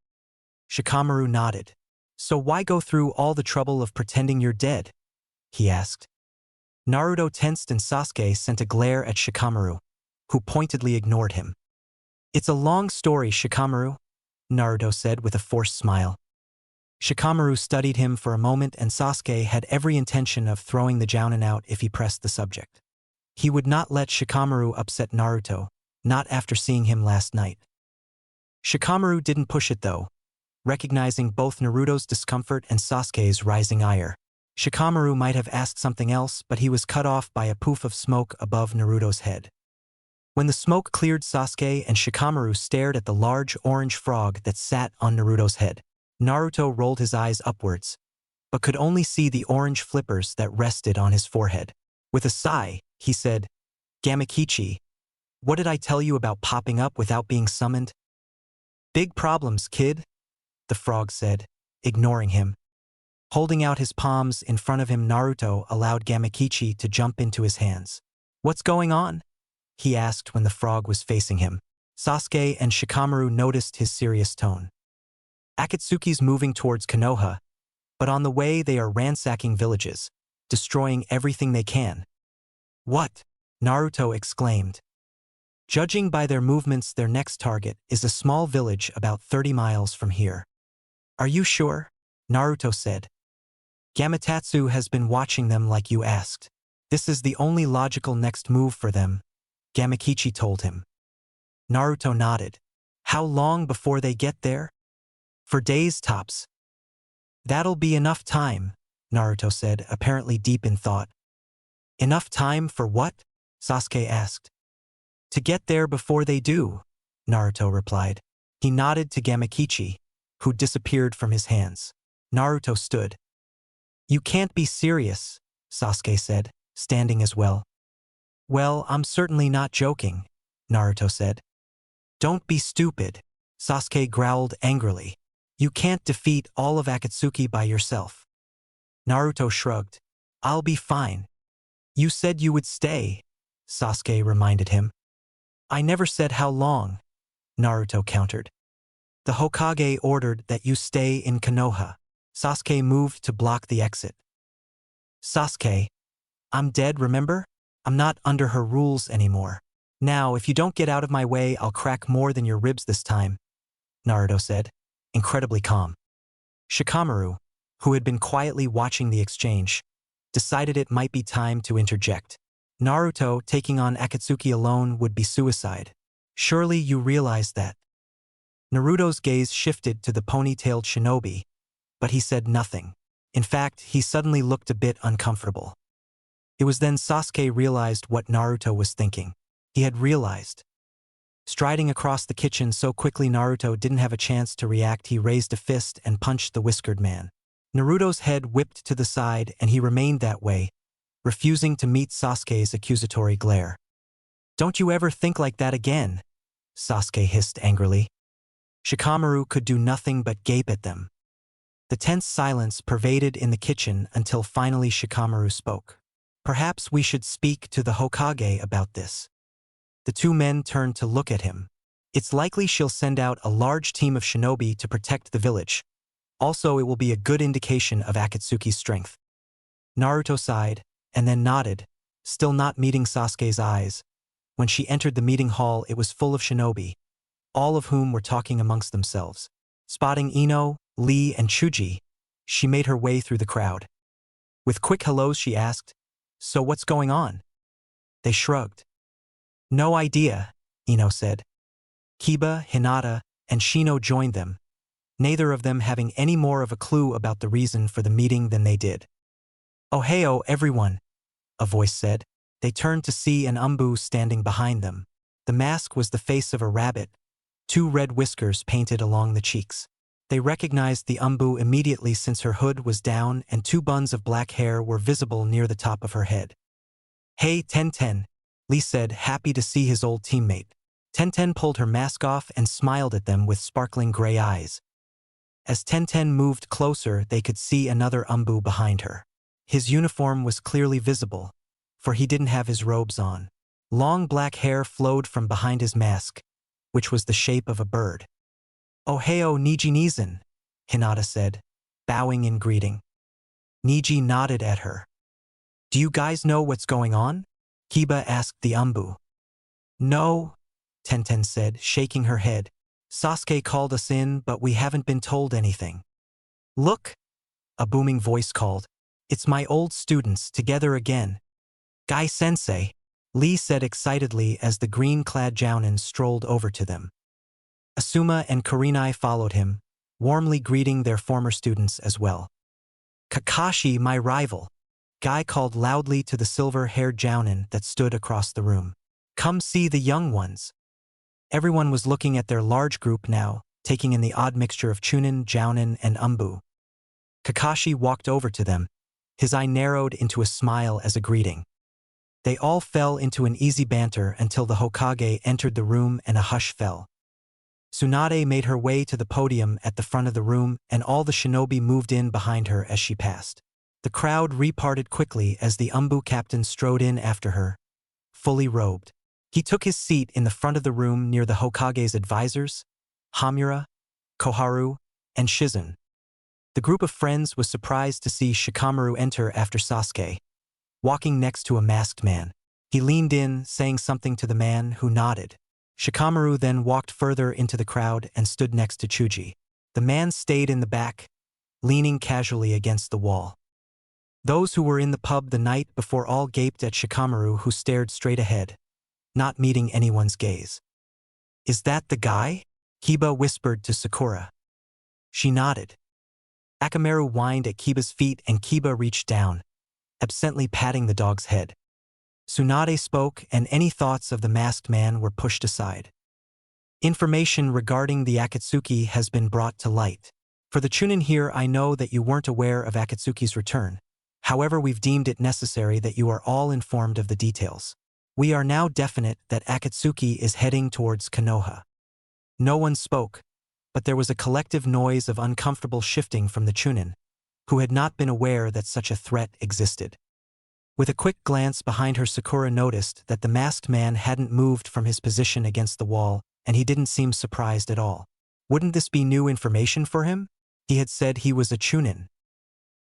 Shikamaru nodded. So why go through all the trouble of pretending you're dead? He asked. Naruto tensed and Sasuke sent a glare at Shikamaru, who pointedly ignored him. It's a long story, Shikamaru, Naruto said with a forced smile. Shikamaru studied him for a moment and Sasuke had every intention of throwing the Jounin out if he pressed the subject. He would not let Shikamaru upset Naruto, not after seeing him last night. Shikamaru didn't push it though, recognizing both Naruto's discomfort and Sasuke's rising ire. Shikamaru might have asked something else, but he was cut off by a poof of smoke above Naruto's head. When the smoke cleared, Sasuke and Shikamaru stared at the large orange frog that sat on Naruto's head. Naruto rolled his eyes upwards, but could only see the orange flippers that rested on his forehead. With a sigh, he said, Gamakichi, what did I tell you about popping up without being summoned? Big problems, kid, the frog said, ignoring him. Holding out his palms in front of him, Naruto allowed Gamakichi to jump into his hands. What's going on? He asked when the frog was facing him. Sasuke and Shikamaru noticed his serious tone. Akatsuki's moving towards Konoha, But on the way they are ransacking villages, destroying everything they can. What? Naruto exclaimed. Judging by their movements, their next target is a small village about 30 miles from here. Are you sure? Naruto said. Gamatatsu has been watching them like you asked. This is the only logical next move for them, Gamakichi told him. Naruto nodded. How long before they get there? For days tops. That'll be enough time, Naruto said, apparently deep in thought. Enough time for what? Sasuke asked. To get there before they do, Naruto replied. He nodded to Gamakichi, who disappeared from his hands. Naruto stood. You can't be serious, Sasuke said, standing as well. Well, I'm certainly not joking, Naruto said. Don't be stupid, Sasuke growled angrily. You can't defeat all of Akatsuki by yourself. Naruto shrugged. I'll be fine. You said you would stay, Sasuke reminded him. I never said how long, Naruto countered. The Hokage ordered that you stay in Konoha. Sasuke moved to block the exit. Sasuke, I'm dead, remember? I'm not under her rules anymore. Now, if you don't get out of my way, I'll crack more than your ribs this time, Naruto said, incredibly calm. Shikamaru, who had been quietly watching the exchange, decided it might be time to interject. Naruto taking on Akatsuki alone would be suicide. Surely you realize that. Naruto's gaze shifted to the ponytailed shinobi, but he said nothing. In fact, he suddenly looked a bit uncomfortable. It was then Sasuke realized what Naruto was thinking. He had realized. Striding across the kitchen so quickly Naruto didn't have a chance to react. He raised a fist and punched the whiskered man. Naruto's head whipped to the side and he remained that way, refusing to meet Sasuke's accusatory glare. Don't you ever think like that again, Sasuke hissed angrily. Shikamaru could do nothing but gape at them. The tense silence pervaded in the kitchen until finally Shikamaru spoke. Perhaps we should speak to the Hokage about this. The two men turned to look at him. It's likely she'll send out a large team of shinobi to protect the village. Also, it will be a good indication of Akatsuki's strength. Naruto sighed, and then nodded, still not meeting Sasuke's eyes. When she entered the meeting hall, it was full of shinobi, all of whom were talking amongst themselves. Spotting Ino, Lee, and Chuji, she made her way through the crowd. With quick hellos she asked, "So what's going on?" They shrugged. "No idea," Ino said. Kiba, Hinata, and Shino joined them, neither of them having any more of a clue about the reason for the meeting than they did. "Ohio, everyone," a voice said. They turned to see an umbu standing behind them. The mask was the face of a rabbit, 2 red whiskers painted along the cheeks. They recognized the umbu immediately since her hood was down and 2 buns of black hair were visible near the top of her head. "Hey, Tenten," Lee said, happy to see his old teammate. Tenten pulled her mask off and smiled at them with sparkling gray eyes. As Tenten moved closer, they could see another umbu behind her. His uniform was clearly visible, for he didn't have his robes on. Long black hair flowed from behind his mask, which was the shape of a bird. "Ohio Niji Nizan," Hinata said, bowing in greeting. Niji nodded at her. "Do you guys know what's going on?" Kiba asked the umbu. "No," Tenten said, shaking her head. "Sasuke called us in, but we haven't been told anything." "Look," a booming voice called. "It's my old students together again." "Gai-sensei," Lee said excitedly as the green-clad Jounin strolled over to them. Asuma and Kurenai followed him, warmly greeting their former students as well. "Kakashi, my rival," Guy called loudly to the silver-haired Jounin that stood across the room. "Come see the young ones." Everyone was looking at their large group now, taking in the odd mixture of Chunin, Jounin, and umbu. Kakashi walked over to them, his eye narrowed into a smile as a greeting. They all fell into an easy banter until the Hokage entered the room and a hush fell. Tsunade made her way to the podium at the front of the room and all the shinobi moved in behind her as she passed. The crowd reparted quickly as the umbu captain strode in after her, fully robed. He took his seat in the front of the room near the Hokage's advisors, Hamura, Koharu, and Shizen. The group of friends was surprised to see Shikamaru enter after Sasuke, walking next to a masked man. He leaned in, saying something to the man, who nodded. Shikamaru then walked further into the crowd and stood next to Chuji. The man stayed in the back, leaning casually against the wall. Those who were in the pub the night before all gaped at Shikamaru, who stared straight ahead, not meeting anyone's gaze. "Is that the guy?" Kiba whispered to Sakura. She nodded. Akamaru whined at Kiba's feet and Kiba reached down, absently patting the dog's head. Tsunade spoke, and any thoughts of the masked man were pushed aside. "Information regarding the Akatsuki has been brought to light. For the Chunin here, I know that you weren't aware of Akatsuki's return. However, we've deemed it necessary that you are all informed of the details. We are now definite that Akatsuki is heading towards Konoha." No one spoke, but there was a collective noise of uncomfortable shifting from the Chunin, who had not been aware that such a threat existed. With a quick glance behind her, Sakura noticed that the masked man hadn't moved from his position against the wall, and he didn't seem surprised at all. Wouldn't this be new information for him? He had said he was a Chunin.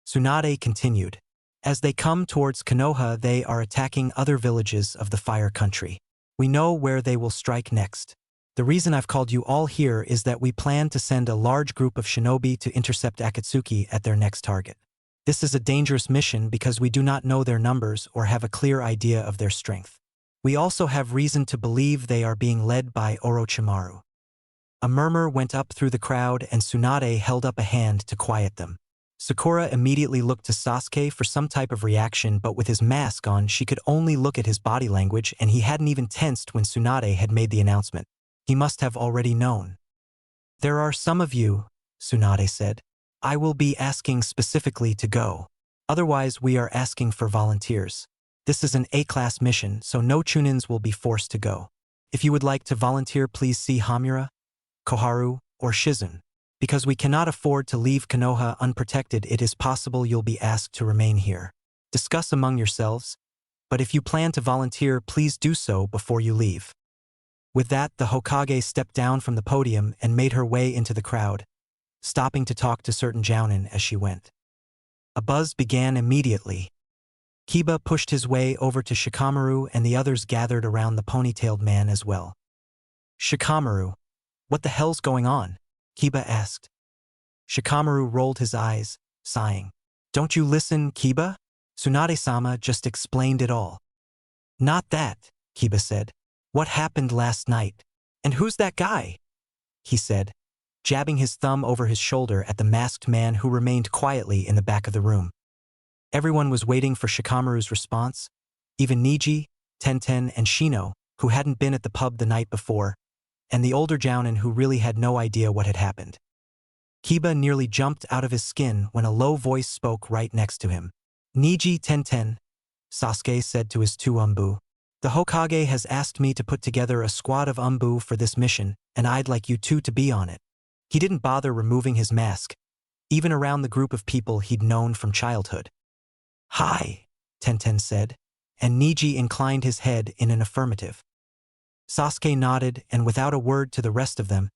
Tsunade continued. "As they come towards Konoha, they are attacking other villages of the Fire Country. We know where they will strike next. The reason I've called you all here is that we plan to send a large group of shinobi to intercept Akatsuki at their next target. This is a dangerous mission because we do not know their numbers or have a clear idea of their strength. We also have reason to believe they are being led by Orochimaru." A murmur went up through the crowd and Tsunade held up a hand to quiet them. Sakura immediately looked to Sasuke for some type of reaction, but with his mask on she could only look at his body language, and he hadn't even tensed when Tsunade had made the announcement. He must have already known. "There are some of you," Tsunade said. "I will be asking specifically to go. Otherwise, we are asking for volunteers. This is an A-class mission, so no Chunins will be forced to go. If you would like to volunteer, please see Hamura, Koharu, or Shizun. Because we cannot afford to leave Konoha unprotected, it is possible you'll be asked to remain here. Discuss among yourselves, but if you plan to volunteer, please do so before you leave." With that, the Hokage stepped down from the podium and made her way into the crowd, stopping to talk to certain jounin as she went. A buzz began immediately. Kiba pushed his way over to Shikamaru, and the others gathered around the ponytailed man as well. "Shikamaru, what the hell's going on?" Kiba asked. Shikamaru rolled his eyes, sighing. "Don't you listen, Kiba? Tsunade-sama just explained it all." "Not that," Kiba said. "What happened last night? And who's that guy?" he said, jabbing his thumb over his shoulder at the masked man who remained quietly in the back of the room. Everyone was waiting for Shikamaru's response, even Niji, Tenten, and Shino, who hadn't been at the pub the night before, and the older jounin who really had no idea what had happened. Kiba nearly jumped out of his skin when a low voice spoke right next to him. "Niji Tenten," Sasuke said to his two umbu. "The Hokage has asked me to put together a squad of umbu for this mission, and I'd like you two to be on it." He didn't bother removing his mask, even around the group of people he'd known from childhood. "Hi," Tenten said, and Niji inclined his head in an affirmative. Sasuke nodded, and without a word to the rest of them,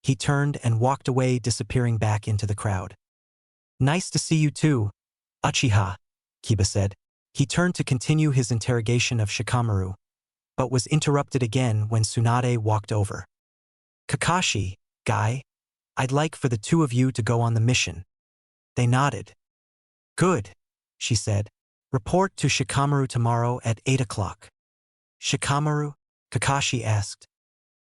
he turned and walked away, disappearing back into the crowd. "Nice to see you too, Uchiha," Kiba said. He turned to continue his interrogation of Shikamaru, but was interrupted again when Tsunade walked over. "Kakashi, guy, I'd like for the two of you to go on the mission." They nodded. "Good," she said. "Report to Shikamaru tomorrow at 8 o'clock. "Shikamaru?" Kakashi asked.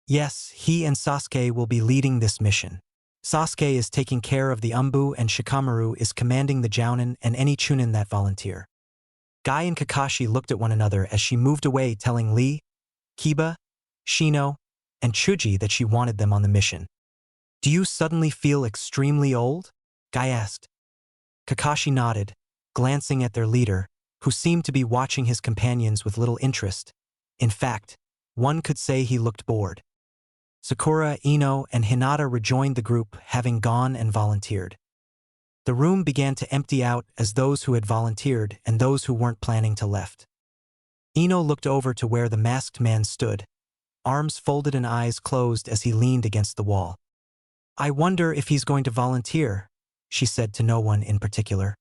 "Yes, he and Sasuke will be leading this mission. Sasuke is taking care of the umbu and Shikamaru is commanding the jounin and any chunin that volunteer." Guy and Kakashi looked at one another as she moved away, telling Lee, Kiba, Shino, and Chuji that she wanted them on the mission. "Do you suddenly feel extremely old?" Guy asked. Kakashi nodded, glancing at their leader, who seemed to be watching his companions with little interest. In fact, one could say he looked bored. Sakura, Ino, and Hinata rejoined the group, having gone and volunteered. The room began to empty out as those who had volunteered and those who weren't planning to left. Ino looked over to where the masked man stood, arms folded and eyes closed as he leaned against the wall. "I wonder if he's going to volunteer," she said to no one in particular.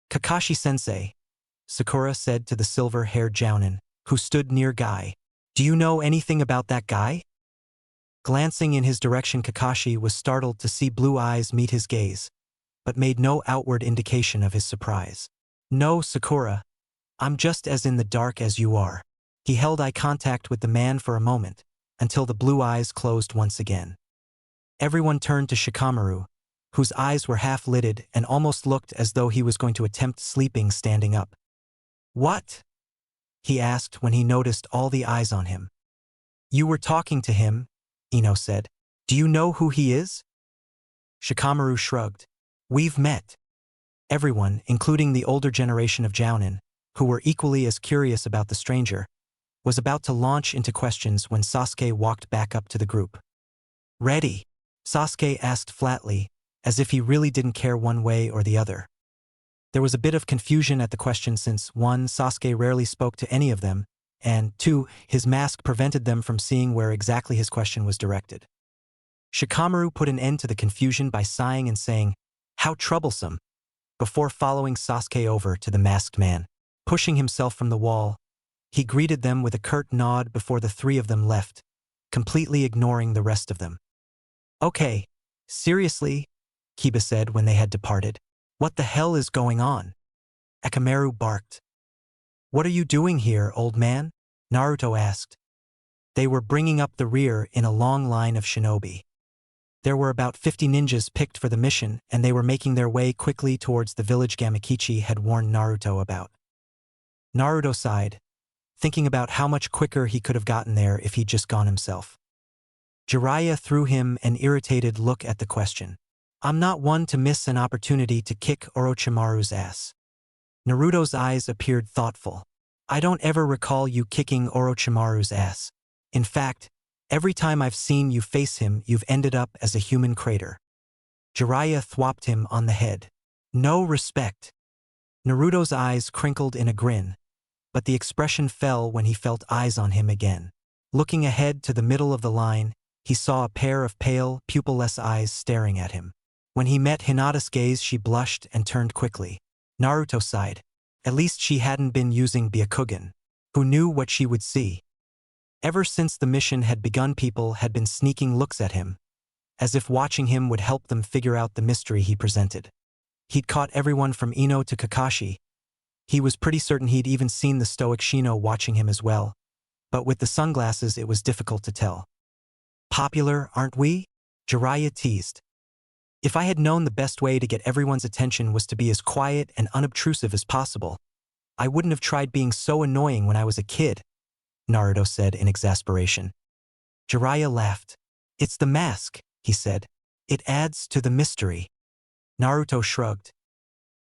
Kakashi-sensei, Sakura said to the silver-haired jounin, who stood near Guy. Do you know anything about that guy? Glancing in his direction, Kakashi was startled to see blue eyes meet his gaze, but made no outward indication of his surprise. No, Sakura, I'm just as in the dark as you are. He held eye contact with the man for a moment, until the blue eyes closed once again. Everyone turned to Shikamaru, whose eyes were half-lidded and almost looked as though he was going to attempt sleeping standing up. What? He asked when he noticed all the eyes on him. You were talking to him, Ino said. Do you know who he is? Shikamaru shrugged. We've met. Everyone, including the older generation of jounin, who were equally as curious about the stranger, was about to launch into questions when Sasuke walked back up to the group. Ready? Sasuke asked flatly, as if he really didn't care one way or the other. There was a bit of confusion at the question since 1. Sasuke rarely spoke to any of them, and 2. His mask prevented them from seeing where exactly his question was directed. Shikamaru put an end to the confusion by sighing and saying, How troublesome, before following Sasuke over to the masked man. Pushing himself from the wall, he greeted them with a curt nod before the three of them left, completely ignoring the rest of them. Okay, seriously, Kiba said when they had departed. What the hell is going on? Akamaru barked. What are you doing here, old man? Naruto asked. They were bringing up the rear in a long line of shinobi. There were about 50 ninjas picked for the mission, and they were making their way quickly towards the village Gamakichi had warned Naruto about. Naruto sighed, thinking about how much quicker he could have gotten there if he'd just gone himself. Jiraiya threw him an irritated look at the question. I'm not one to miss an opportunity to kick Orochimaru's ass. Naruto's eyes appeared thoughtful. I don't ever recall you kicking Orochimaru's ass. In fact, every time I've seen you face him, you've ended up as a human crater. Jiraiya thwopped him on the head. No respect. Naruto's eyes crinkled in a grin, but the expression fell when he felt eyes on him again. Looking ahead to the middle of the line, he saw a pair of pale, pupilless eyes staring at him. When he met Hinata's gaze, she blushed and turned quickly. Naruto sighed. At least she hadn't been using Byakugan. Who knew what she would see? Ever since the mission had begun, people had been sneaking looks at him, as if watching him would help them figure out the mystery he presented. He'd caught everyone from Ino to Kakashi. He was pretty certain he'd even seen the stoic Shino watching him as well, but with the sunglasses it was difficult to tell. Popular, aren't we? Jiraiya teased. If I had known the best way to get everyone's attention was to be as quiet and unobtrusive as possible, I wouldn't have tried being so annoying when I was a kid, Naruto said in exasperation. Jiraiya laughed. It's the mask, he said. It adds to the mystery. Naruto shrugged.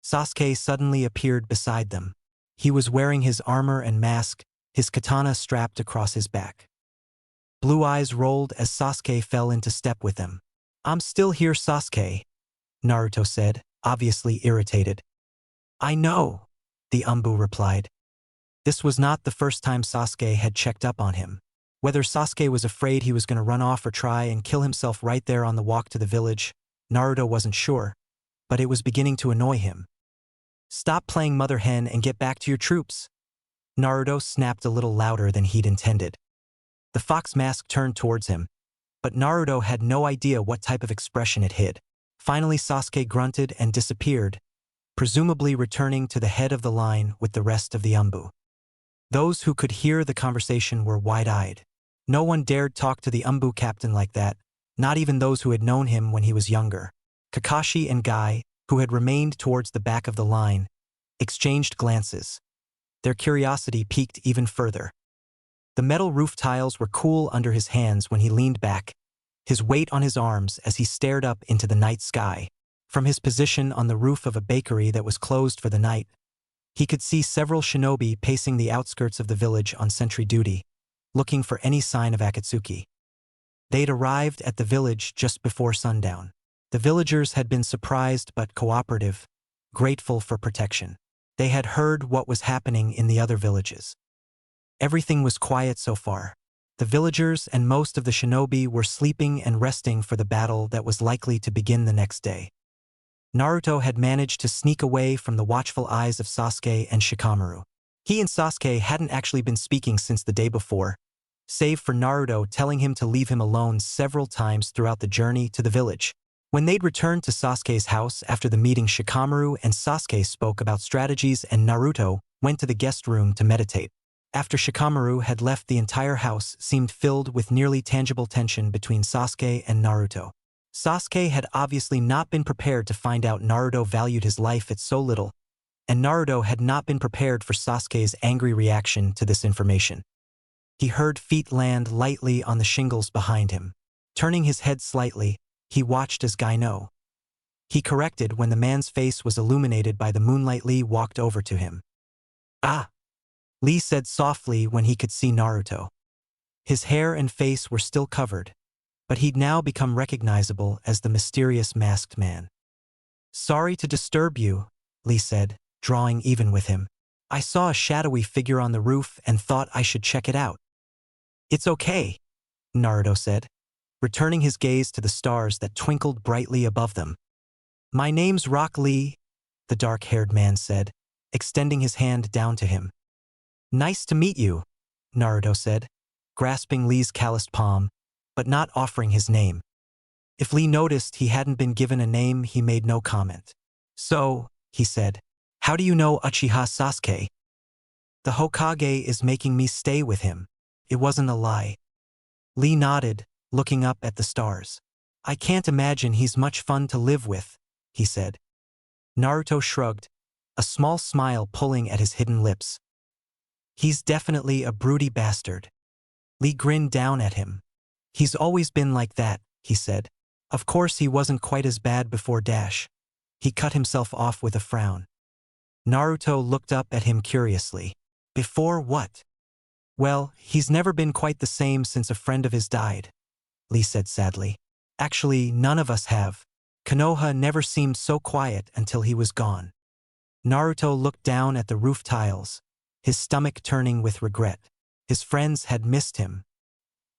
Sasuke suddenly appeared beside them. He was wearing his armor and mask, his katana strapped across his back. Blue eyes rolled as Sasuke fell into step with him. I'm still here, Sasuke, Naruto said, obviously irritated. I know, the Umbu replied. This was not the first time Sasuke had checked up on him. Whether Sasuke was afraid he was going to run off or try and kill himself right there on the walk to the village, Naruto wasn't sure, but it was beginning to annoy him. Stop playing mother hen and get back to your troops. Naruto snapped a little louder than he'd intended. The fox mask turned towards him, but Naruto had no idea what type of expression it hid. Finally, Sasuke grunted and disappeared, presumably returning to the head of the line with the rest of the Umbu. Those who could hear the conversation were wide-eyed. No one dared talk to the Umbu captain like that, not even those who had known him when he was younger. Kakashi and Guy, who had remained towards the back of the line, exchanged glances. Their curiosity piqued even further. The metal roof tiles were cool under his hands when he leaned back, his weight on his arms as he stared up into the night sky. From his position on the roof of a bakery that was closed for the night, he could see several shinobi pacing the outskirts of the village on sentry duty, looking for any sign of Akatsuki. They'd arrived at the village just before sundown. The villagers had been surprised but cooperative, grateful for protection. They had heard what was happening in the other villages. Everything was quiet so far. The villagers and most of the shinobi were sleeping and resting for the battle that was likely to begin the next day. Naruto had managed to sneak away from the watchful eyes of Sasuke and Shikamaru. He and Sasuke hadn't actually been speaking since the day before, save for Naruto telling him to leave him alone several times throughout the journey to the village. When they'd returned to Sasuke's house after the meeting, Shikamaru and Sasuke spoke about strategies and Naruto went to the guest room to meditate. After Shikamaru had left, the entire house seemed filled with nearly tangible tension between Sasuke and Naruto. Sasuke had obviously not been prepared to find out Naruto valued his life at so little, and Naruto had not been prepared for Sasuke's angry reaction to this information. He heard feet land lightly on the shingles behind him. Turning his head slightly, he watched as Gaino. He corrected when the man's face was illuminated by the moonlight. Lee walked over to him. "Ah!" Lee said softly when he could see Naruto. His hair and face were still covered, but he'd now become recognizable as the mysterious masked man. "Sorry to disturb you," Lee said, drawing even with him. "I saw a shadowy figure on the roof and thought I should check it out." "It's okay," Naruto said, returning his gaze to the stars that twinkled brightly above them. "My name's Rock Lee," the dark-haired man said, extending his hand down to him. "Nice to meet you," Naruto said, grasping Lee's calloused palm, but not offering his name. If Lee noticed he hadn't been given a name, he made no comment. "So," he said, "how do you know Uchiha Sasuke?" "The Hokage is making me stay with him." It wasn't a lie. Lee nodded, looking up at the stars. "I can't imagine he's much fun to live with," he said. Naruto shrugged, a small smile pulling at his hidden lips. "He's definitely a broody bastard." Lee grinned down at him. "He's always been like that," he said. "Of course he wasn't quite as bad before Dash." He cut himself off with a frown. Naruto looked up at him curiously. "Before what?" "Well, he's never been quite the same since a friend of his died," Lee said sadly. "Actually, none of us have. Konoha never seemed so quiet until he was gone." Naruto looked down at the roof tiles, his stomach turning with regret. His friends had missed him.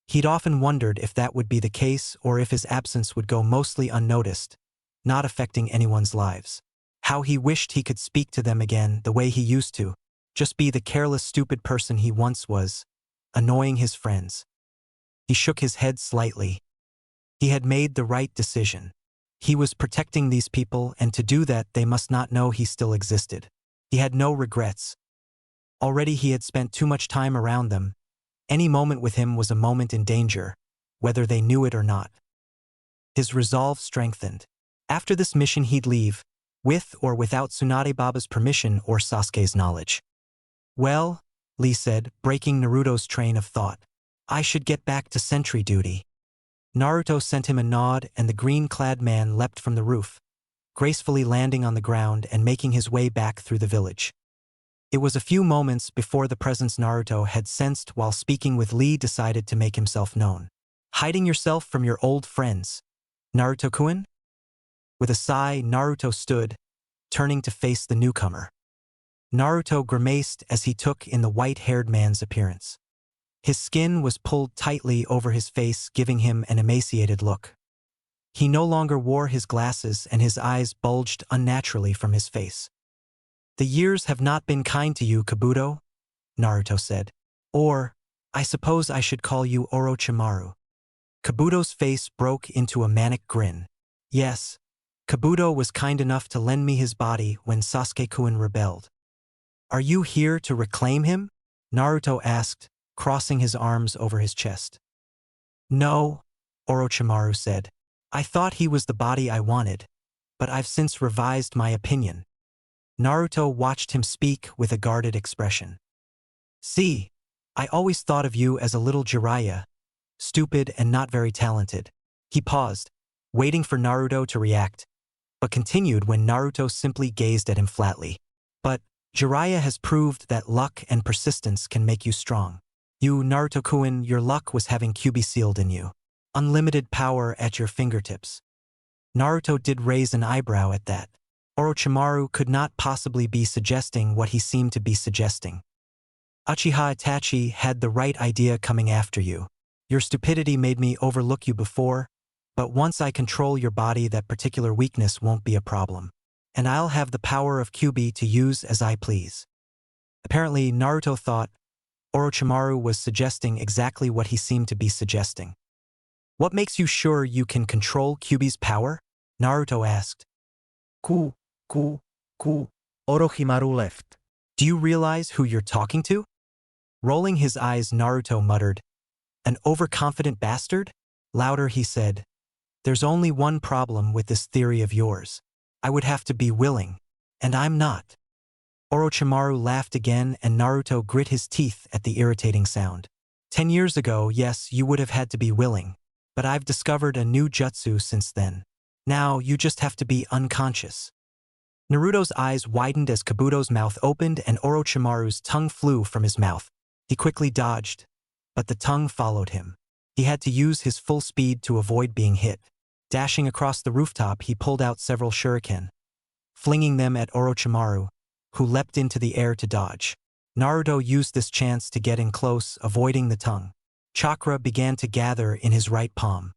He'd often wondered if that would be the case or if his absence would go mostly unnoticed, not affecting anyone's lives. How he wished he could speak to them again the way he used to, just be the careless, stupid person he once was, annoying his friends. He shook his head slightly. He had made the right decision. He was protecting these people, and to do that they must not know he still existed. He had no regrets. Already he had spent too much time around them. Any moment with him was a moment in danger, whether they knew it or not. His resolve strengthened. After this mission he'd leave, with or without Tsunade Baba's permission or Sasuke's knowledge. "Well," Lee said, breaking Naruto's train of thought, "I should get back to sentry duty." Naruto sent him a nod, and the green-clad man leapt from the roof, gracefully landing on the ground and making his way back through the village. It was a few moments before the presence Naruto had sensed while speaking with Lee decided to make himself known. "Hiding yourself from your old friends, Naruto-kun?" With a sigh, Naruto stood, turning to face the newcomer. Naruto grimaced as he took in the white-haired man's appearance. His skin was pulled tightly over his face, giving him an emaciated look. He no longer wore his glasses and his eyes bulged unnaturally from his face. "The years have not been kind to you, Kabuto," Naruto said. "Or, I suppose I should call you Orochimaru." Kabuto's face broke into a manic grin. "Yes, Kabuto was kind enough to lend me his body when Sasuke-kun rebelled." "Are you here to reclaim him?" Naruto asked, crossing his arms over his chest. "No," Orochimaru said. "I thought he was the body I wanted, but I've since revised my opinion." Naruto watched him speak with a guarded expression. "See, I always thought of you as a little Jiraiya, stupid and not very talented." He paused, waiting for Naruto to react, but continued when Naruto simply gazed at him flatly. "But Jiraiya has proved that luck and persistence can make you strong. You, Naruto-kun, your luck was having Kyuubi sealed in you. Unlimited power at your fingertips." Naruto did raise an eyebrow at that. Orochimaru could not possibly be suggesting what he seemed to be suggesting. "Uchiha Itachi had the right idea coming after you. Your stupidity made me overlook you before, But once I control your body, that particular weakness won't be a problem. And I'll have the power of Kyuubi to use as I please. Apparently, Naruto thought Orochimaru was suggesting exactly what he seemed to be suggesting. What makes you sure you can control Kyuubi's power? Naruto asked. Ku. Orochimaru left. Do you realize who you're talking to? Rolling his eyes, Naruto muttered. An overconfident bastard? Louder, he said. There's only one problem with this theory of yours. I would have to be willing, and I'm not. Orochimaru laughed again, and Naruto grit his teeth at the irritating sound. 10 years ago, yes, you would have had to be willing, but I've discovered a new jutsu since then. Now, you just have to be unconscious. Naruto's eyes widened as Kabuto's mouth opened and Orochimaru's tongue flew from his mouth. He quickly dodged, but the tongue followed him. He had to use his full speed to avoid being hit. Dashing across the rooftop, he pulled out several shuriken, flinging them at Orochimaru, who leapt into the air to dodge. Naruto used this chance to get in close, avoiding the tongue. Chakra began to gather in his right palm.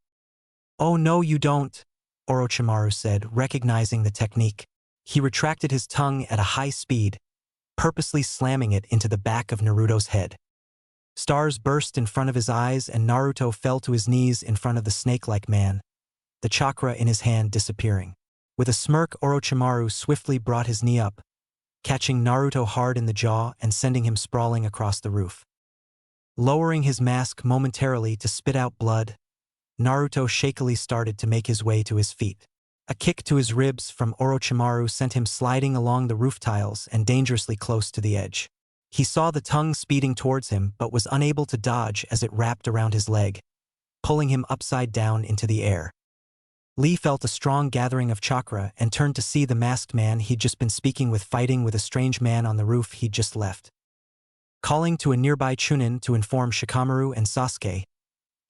Oh no, you don't, Orochimaru said, recognizing the technique. He retracted his tongue at a high speed, purposely slamming it into the back of Naruto's head. Stars burst in front of his eyes and Naruto fell to his knees in front of the snake-like man, the chakra in his hand disappearing. With a smirk, Orochimaru swiftly brought his knee up, catching Naruto hard in the jaw and sending him sprawling across the roof. Lowering his mask momentarily to spit out blood, Naruto shakily started to make his way to his feet. A kick to his ribs from Orochimaru sent him sliding along the roof tiles and dangerously close to the edge. He saw the tongue speeding towards him but was unable to dodge as it wrapped around his leg, pulling him upside down into the air. Lee felt a strong gathering of chakra and turned to see the masked man he'd just been speaking with fighting with a strange man on the roof he'd just left. Calling to a nearby Chunin to inform Shikamaru and Sasuke,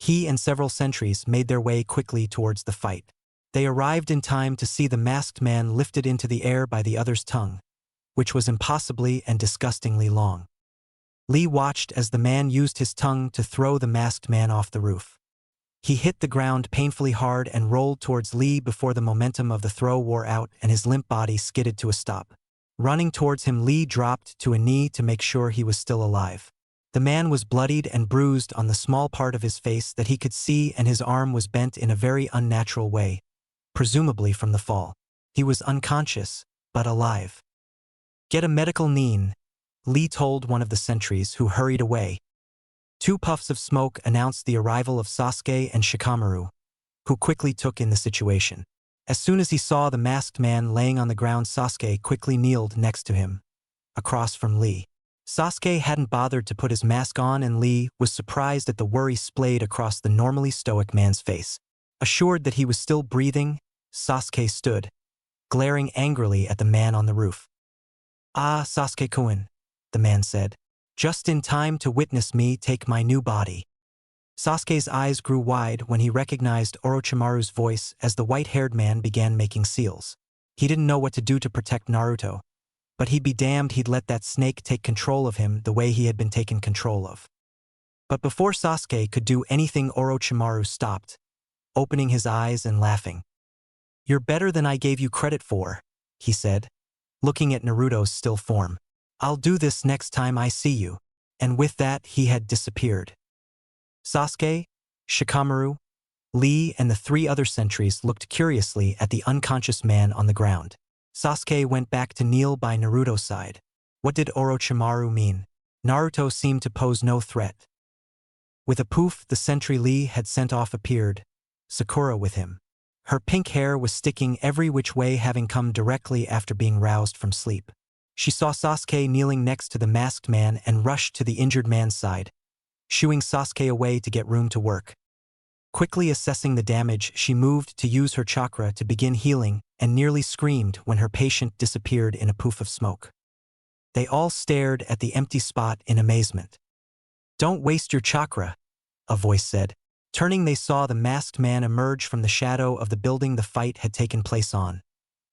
he and several sentries made their way quickly towards the fight. They arrived in time to see the masked man lifted into the air by the other's tongue, which was impossibly and disgustingly long. Lee watched as the man used his tongue to throw the masked man off the roof. He hit the ground painfully hard and rolled towards Lee before the momentum of the throw wore out and his limp body skidded to a stop. Running towards him, Lee dropped to a knee to make sure he was still alive. The man was bloodied and bruised on the small part of his face that he could see, and his arm was bent in a very unnatural way, presumably from the fall. He was unconscious, but alive. Get a medical nin, Lee told one of the sentries, who hurried away. 2 puffs of smoke announced the arrival of Sasuke and Shikamaru, who quickly took in the situation. As soon as he saw the masked man laying on the ground, Sasuke quickly kneeled next to him, across from Lee. Sasuke hadn't bothered to put his mask on, and Lee was surprised at the worry splayed across the normally stoic man's face. Assured that he was still breathing, Sasuke stood, glaring angrily at the man on the roof. Ah, Sasuke-kun, the man said. Just in time to witness me take my new body. Sasuke's eyes grew wide when he recognized Orochimaru's voice as the white-haired man began making seals. He didn't know what to do to protect Naruto, but he'd be damned he'd let that snake take control of him the way he had been taken control of. But before Sasuke could do anything, Orochimaru stopped, opening his eyes and laughing. You're better than I gave you credit for, he said, looking at Naruto's still form. I'll do this next time I see you. And with that, he had disappeared. Sasuke, Shikamaru, Lee, and the 3 other sentries looked curiously at the unconscious man on the ground. Sasuke went back to kneel by Naruto's side. What did Orochimaru mean? Naruto seemed to pose no threat. With a poof, the sentry Lee had sent off appeared, Sakura with him. Her pink hair was sticking every which way, having come directly after being roused from sleep. She saw Sasuke kneeling next to the masked man and rushed to the injured man's side, shooing Sasuke away to get room to work. Quickly assessing the damage, she moved to use her chakra to begin healing and nearly screamed when her patient disappeared in a poof of smoke. They all stared at the empty spot in amazement. Don't waste your chakra, a voice said. Turning, they saw the masked man emerge from the shadow of the building the fight had taken place on,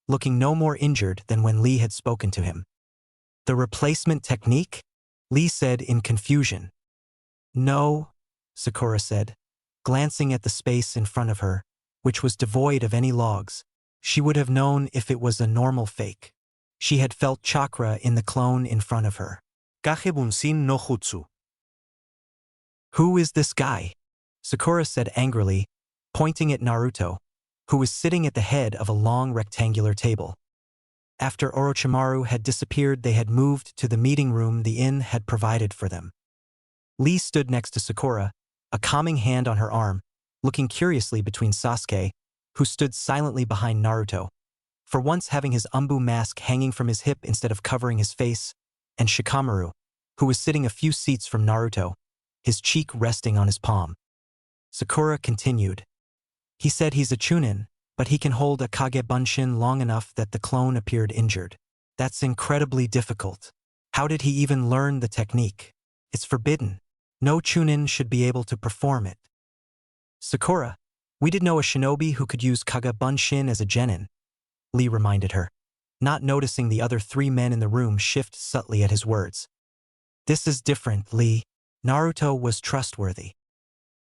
looking no more injured than when Lee had spoken to him. The replacement technique? Lee said in confusion. No, Sakura said, glancing at the space in front of her. which was devoid of any logs. She would have known if it was a normal fake. She had felt chakra in the clone in front of her. Kage bunsin no jutsu. Who is this guy? Sakura said angrily, pointing at Naruto, who was sitting at the head of a long rectangular table. After Orochimaru had disappeared, they had moved to the meeting room the inn had provided for them. Lee stood next to Sakura, a calming hand on her arm, looking curiously between Sasuke, who stood silently behind Naruto, for once having his umbu mask hanging from his hip instead of covering his face, and Shikamaru, who was sitting a few seats from Naruto, his cheek resting on his palm. Sakura continued. He said he's a chunin, but he can hold a Kage Bunshin long enough that the clone appeared injured. That's incredibly difficult. How did he even learn the technique? It's forbidden. No chunin should be able to perform it. Sakura, we did know a shinobi who could use Kage Bunshin as a genin, Lee reminded her, not noticing the other 3 men in the room shift subtly at his words. This is different, Lee. Naruto was trustworthy.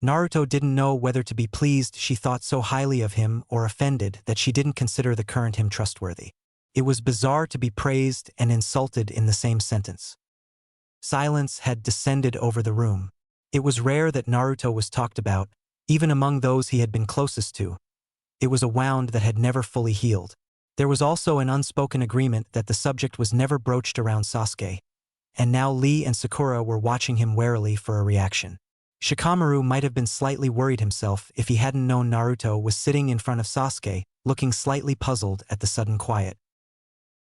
Naruto didn't know whether to be pleased she thought so highly of him or offended that she didn't consider the current him trustworthy. It was bizarre to be praised and insulted in the same sentence. Silence had descended over the room. It was rare that Naruto was talked about, even among those he had been closest to. It was a wound that had never fully healed. There was also an unspoken agreement that the subject was never broached around Sasuke, and now Lee and Sakura were watching him warily for a reaction. Shikamaru might have been slightly worried himself if he hadn't known Naruto was sitting in front of Sasuke, looking slightly puzzled at the sudden quiet.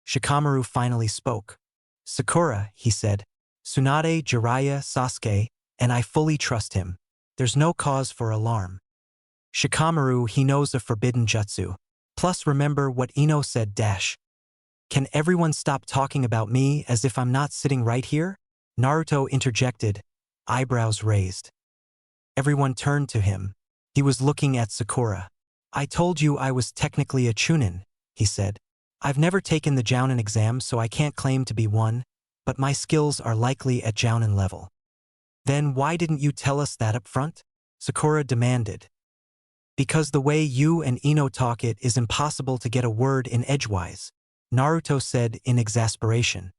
Shikamaru finally spoke. Sakura, he said, Tsunade Jiraiya Sasuke, and I fully trust him. There's no cause for alarm. Shikamaru, he knows a forbidden jutsu. Plus remember what Ino said dash. Can everyone stop talking about me as if I'm not sitting right here? Naruto interjected, eyebrows raised. Everyone turned to him. He was looking at Sakura. I told you I was technically a chunin, he said. I've never taken the jounin exam, so I can't claim to be one, but my skills are likely at jounin level. Then why didn't you tell us that up front? Sakura demanded. Because the way you and Ino talk it is impossible to get a word in edgewise, Naruto said in exasperation.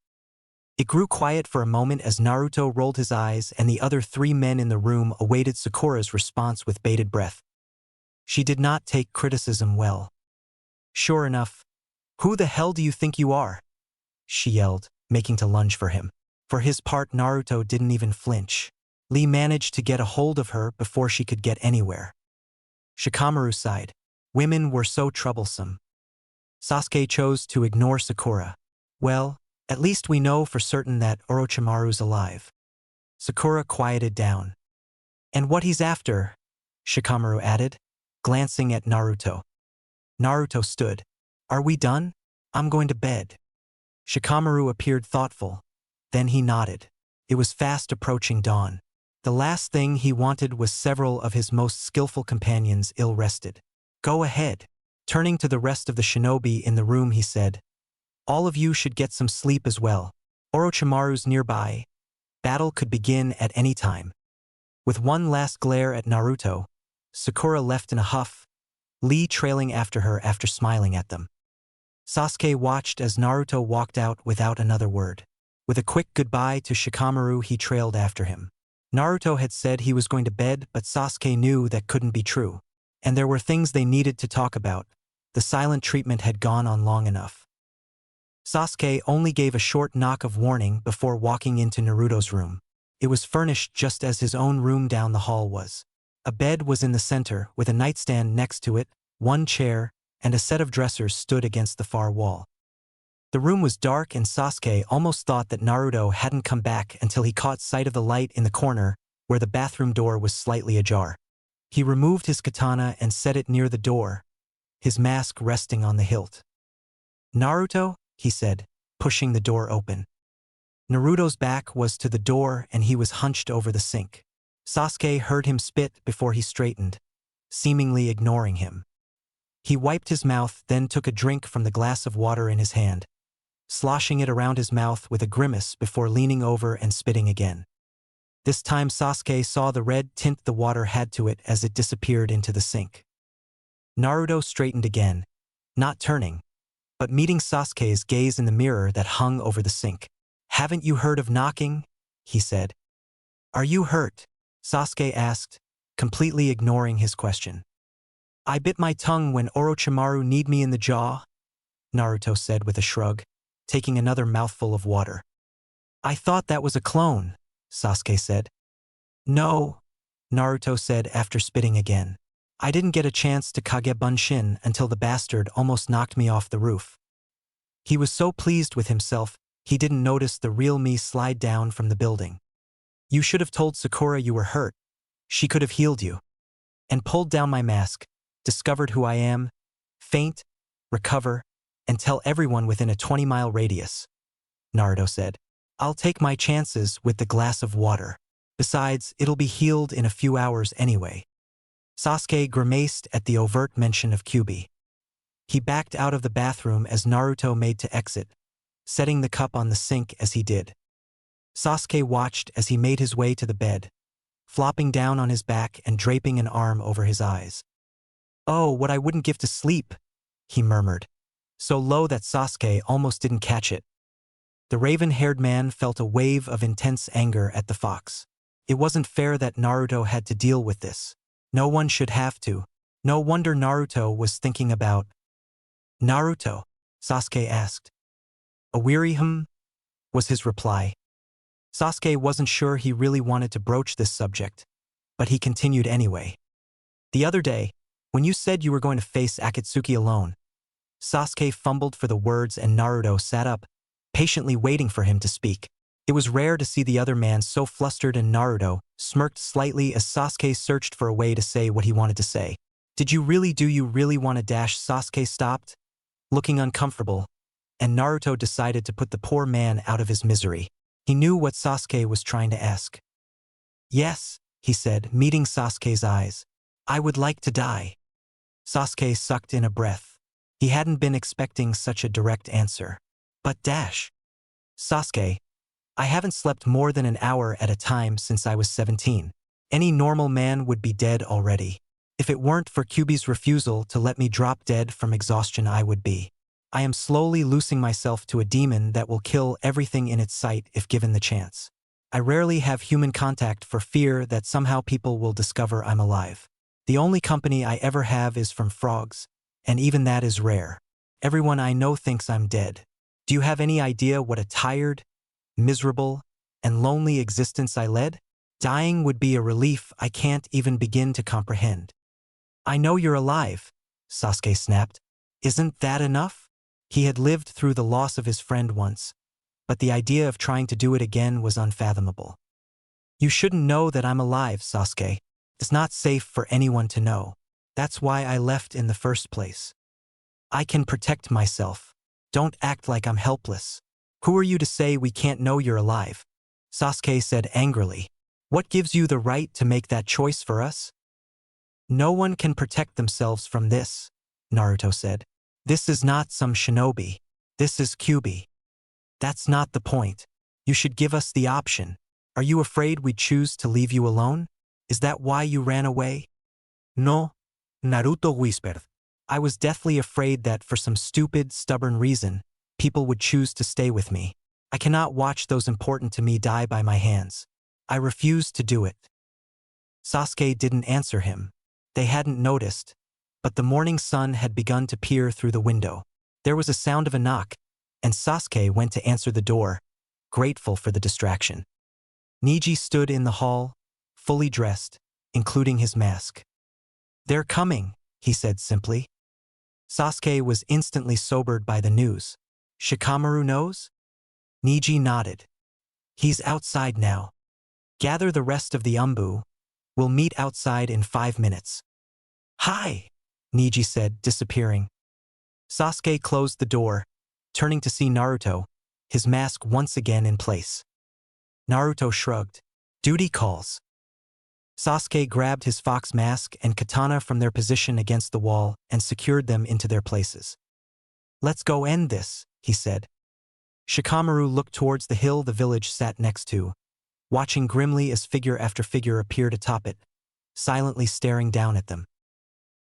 It grew quiet for a moment as Naruto rolled his eyes and the other 3 men in the room awaited Sakura's response with bated breath. She did not take criticism well. Sure enough, who the hell do you think you are? She yelled, making to lunge for him. For his part, Naruto didn't even flinch. Lee managed to get a hold of her before she could get anywhere. Shikamaru sighed. Women were so troublesome. Sasuke chose to ignore Sakura. Well, at least we know for certain that Orochimaru's alive. Sakura quieted down. And what he's after, Shikamaru added, glancing at Naruto. Naruto stood. Are we done? I'm going to bed. Shikamaru appeared thoughtful. Then he nodded. It was fast approaching dawn. The last thing he wanted was several of his most skillful companions ill-rested. Go ahead. Turning to the rest of the shinobi in the room, he said, all of you should get some sleep as well. Orochimaru's nearby. Battle could begin at any time. With one last glare at Naruto, Sakura left in a huff, Lee trailing after her after smiling at them. Sasuke watched as Naruto walked out without another word. With a quick goodbye to Shikamaru, he trailed after him. Naruto had said he was going to bed, but Sasuke knew that couldn't be true. And there were things they needed to talk about. The silent treatment had gone on long enough. Sasuke only gave a short knock of warning before walking into Naruto's room. It was furnished just as his own room down the hall was. A bed was in the center, with a nightstand next to it, 1 chair, and a set of dressers stood against the far wall. The room was dark and Sasuke almost thought that Naruto hadn't come back until he caught sight of the light in the corner, where the bathroom door was slightly ajar. He removed his katana and set it near the door, his mask resting on the hilt. Naruto? He said, pushing the door open. Naruto's back was to the door and he was hunched over the sink. Sasuke heard him spit before he straightened, seemingly ignoring him. He wiped his mouth, then took a drink from the glass of water in his hand, sloshing it around his mouth with a grimace before leaning over and spitting again. This time Sasuke saw the red tint the water had to it as it disappeared into the sink. Naruto straightened again, not turning, but meeting Sasuke's gaze in the mirror that hung over the sink. "Haven't you heard of knocking?" he said. "Are you hurt?" Sasuke asked, completely ignoring his question. "I bit my tongue when Orochimaru kneed me in the jaw," Naruto said with a shrug, taking another mouthful of water. "I thought that was a clone," Sasuke said. "No," Naruto said after spitting again. "I didn't get a chance to Kage Bunshin until the bastard almost knocked me off the roof." He was so pleased with himself, he didn't notice the real me slide down from the building. "You should have told Sakura you were hurt. She could have healed you." And pulled down my mask, discovered who I am, faint, recover, and tell everyone within a 20-mile radius, Naruto said. "I'll take my chances with the glass of water. Besides, it'll be healed in a few hours anyway." Sasuke grimaced at the overt mention of Kyuubi. He backed out of the bathroom as Naruto made to exit, setting the cup on the sink as he did. Sasuke watched as he made his way to the bed, flopping down on his back and draping an arm over his eyes. "Oh, what I wouldn't give to sleep," he murmured, so low that Sasuke almost didn't catch it. The raven-haired man felt a wave of intense anger at the fox. It wasn't fair that Naruto had to deal with this. No one should have to. No wonder Naruto was thinking about. "Naruto?" Sasuke asked. "A weary was his reply. Sasuke wasn't sure he really wanted to broach this subject, but he continued anyway. "The other day, when you said you were going to face Akatsuki alone." Sasuke fumbled for the words and Naruto sat up, patiently waiting for him to speak. It was rare to see the other man so flustered, and Naruto smirked slightly as Sasuke searched for a way to say what he wanted to say. Do you really want to dash?" Sasuke stopped, looking uncomfortable, and Naruto decided to put the poor man out of his misery. He knew what Sasuke was trying to ask. "Yes," he said, meeting Sasuke's eyes. "I would like to die." Sasuke sucked in a breath. He hadn't been expecting such a direct answer. "But dash." "Sasuke, I haven't slept more than an hour at a time since I was 17. Any normal man would be dead already. If it weren't for Kyuubi's refusal to let me drop dead from exhaustion, I would be. I am slowly losing myself to a demon that will kill everything in its sight if given the chance. I rarely have human contact for fear that somehow people will discover I'm alive. The only company I ever have is from frogs, and even that is rare. Everyone I know thinks I'm dead. Do you have any idea what a tired, miserable, and lonely existence I led? Dying would be a relief I can't even begin to comprehend." "I know you're alive," Sasuke snapped. "Isn't that enough?" He had lived through the loss of his friend once, but the idea of trying to do it again was unfathomable. "You shouldn't know that I'm alive, Sasuke. It's not safe for anyone to know. That's why I left in the first place. I can protect myself. Don't act like I'm helpless. Who are you to say we can't know you're alive?" Sasuke said angrily. "What gives you the right to make that choice for us?" "No one can protect themselves from this," Naruto said. "This is not some shinobi. This is Kyuubi. That's not the point. You should give us the option. Are you afraid we'd choose to leave you alone? Is that why you ran away?" "No," Naruto whispered. "I was deathly afraid that for some stupid, stubborn reason, people would choose to stay with me. I cannot watch those important to me die by my hands. I refuse to do it." Sasuke didn't answer him. They hadn't noticed, but the morning sun had begun to peer through the window. There was a sound of a knock, and Sasuke went to answer the door, grateful for the distraction. Neji stood in the hall, fully dressed, including his mask. "They're coming," he said simply. Sasuke was instantly sobered by the news. "Shikamaru knows?" Neji nodded. "He's outside now. Gather the rest of the Umbu. We'll meet outside in 5 minutes." "Hi," Neji said, disappearing. Sasuke closed the door, turning to see Naruto, his mask once again in place. Naruto shrugged. "Duty calls." Sasuke grabbed his fox mask and katana from their position against the wall and secured them into their places. "Let's go end this," he said. Shikamaru looked towards the hill the village sat next to, watching grimly as figure after figure appeared atop it, silently staring down at them.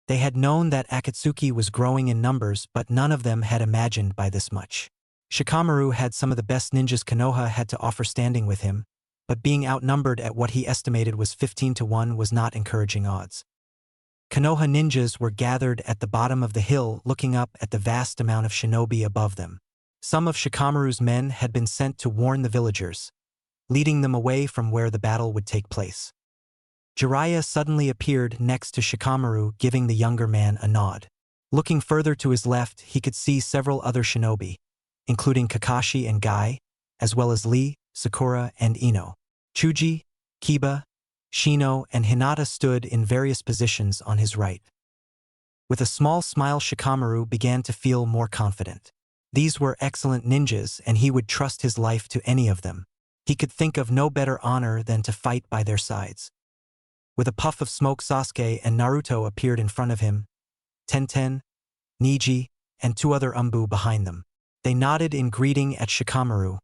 They had known that Akatsuki was growing in numbers, but none of them had imagined by this much. Shikamaru had some of the best ninjas Konoha had to offer standing with him, but being outnumbered at what he estimated was 15-1 was not encouraging odds. Konoha ninjas were gathered at the bottom of the hill looking up at the vast amount of shinobi above them. Some of Shikamaru's men had been sent to warn the villagers, leading them away from where the battle would take place. Jiraiya suddenly appeared next to Shikamaru, giving the younger man a nod. Looking further to his left, he could see several other shinobi, including Kakashi and Guy, as well as Lee, Sakura, and Ino. Chuji, Kiba, Shino, and Hinata stood in various positions on his right. With a small smile, Shikamaru began to feel more confident. These were excellent ninjas, and he would trust his life to any of them. He could think of no better honor than to fight by their sides. With a puff of smoke, Sasuke and Naruto appeared in front of him, Tenten, Neji, and two other Umbu behind them. They nodded in greeting at Shikamaru,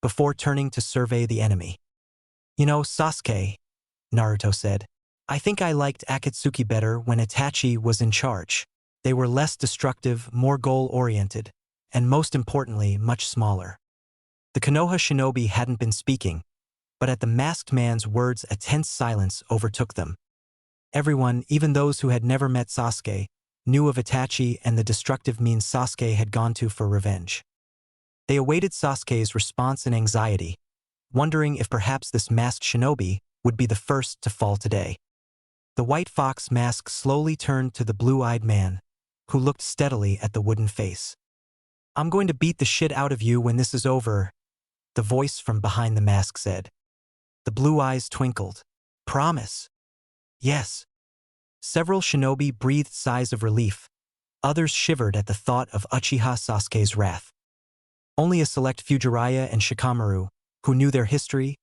before turning to survey the enemy. "You know, Sasuke," Naruto said, "I think I liked Akatsuki better when Itachi was in charge. They were less destructive, more goal-oriented, and most importantly, much smaller." The Konoha shinobi hadn't been speaking, but at the masked man's words a tense silence overtook them. Everyone, even those who had never met Sasuke, knew of Itachi and the destructive means Sasuke had gone to for revenge. They awaited Sasuke's response in anxiety, wondering if perhaps this masked shinobi would be the first to fall today. The white fox mask slowly turned to the blue-eyed man, who looked steadily at the wooden face. "I'm going to beat the shit out of you when this is over," the voice from behind the mask said. The blue eyes twinkled. "Promise?" "Yes." Several shinobi breathed sighs of relief. Others shivered at the thought of Uchiha Sasuke's wrath. Only a select few, Jiraiya and Shikamaru, who knew their history,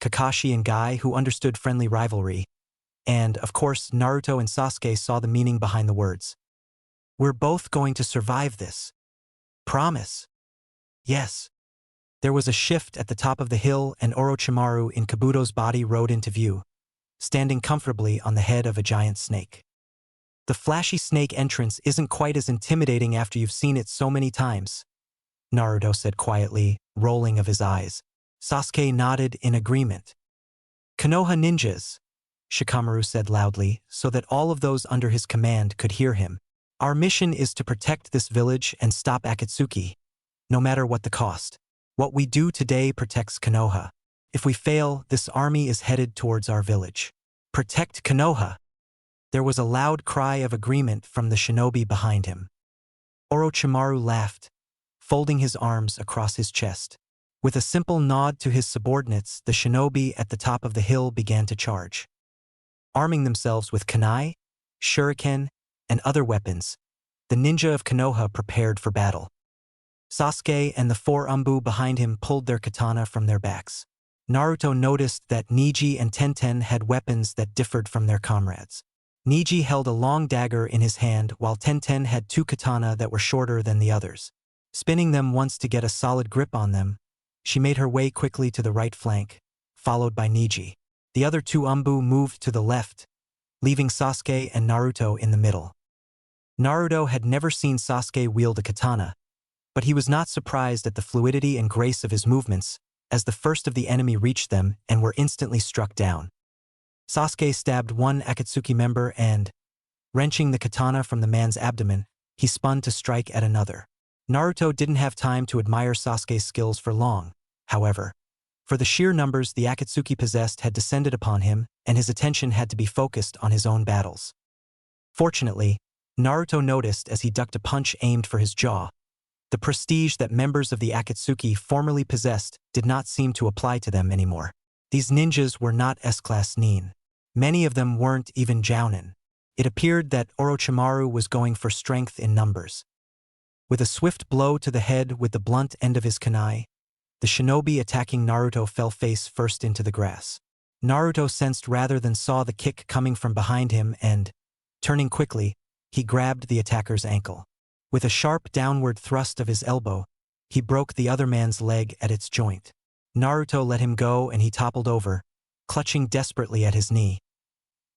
Kakashi and Guy, who understood friendly rivalry, and, of course, Naruto and Sasuke saw the meaning behind the words. "We're both going to survive this." "Promise?" "Yes." There was a shift at the top of the hill, and Orochimaru in Kabuto's body rode into view, standing comfortably on the head of a giant snake. "The flashy snake entrance isn't quite as intimidating after you've seen it so many times," Naruto said quietly, rolling of his eyes. Sasuke nodded in agreement. "Konoha ninjas," Shikamaru said loudly, so that all of those under his command could hear him. "Our mission is to protect this village and stop Akatsuki, no matter what the cost. What we do today protects Konoha. If we fail, this army is headed towards our village." "Protect Konoha!" There was a loud cry of agreement from the shinobi behind him. Orochimaru laughed, folding his arms across his chest. With a simple nod to his subordinates, the shinobi at the top of the hill began to charge. Arming themselves with kunai, shuriken, and other weapons, the ninja of Konoha prepared for battle. Sasuke and the four Umbu behind him pulled their katana from their backs. Naruto noticed that Neji and Tenten had weapons that differed from their comrades. Neji held a long dagger in his hand, while Tenten had two katana that were shorter than the others. Spinning them once to get a solid grip on them, she made her way quickly to the right flank, followed by Neji. The other two Umbu moved to the left, leaving Sasuke and Naruto in the middle. Naruto had never seen Sasuke wield a katana, but he was not surprised at the fluidity and grace of his movements, as the first of the enemy reached them and were instantly struck down. Sasuke stabbed one Akatsuki member and, wrenching the katana from the man's abdomen, he spun to strike at another. Naruto didn't have time to admire Sasuke's skills for long, however. For the sheer numbers the Akatsuki possessed had descended upon him, and his attention had to be focused on his own battles. Fortunately, Naruto noticed as he ducked a punch aimed for his jaw. The prestige that members of the Akatsuki formerly possessed did not seem to apply to them anymore. These ninjas were not S-class nin. Many of them weren't even jounin. It appeared that Orochimaru was going for strength in numbers. With a swift blow to the head with the blunt end of his kunai, the shinobi attacking Naruto fell face first into the grass. Naruto sensed rather than saw the kick coming from behind him and, turning quickly, he grabbed the attacker's ankle. With a sharp downward thrust of his elbow, he broke the other man's leg at its joint. Naruto let him go and he toppled over, clutching desperately at his knee.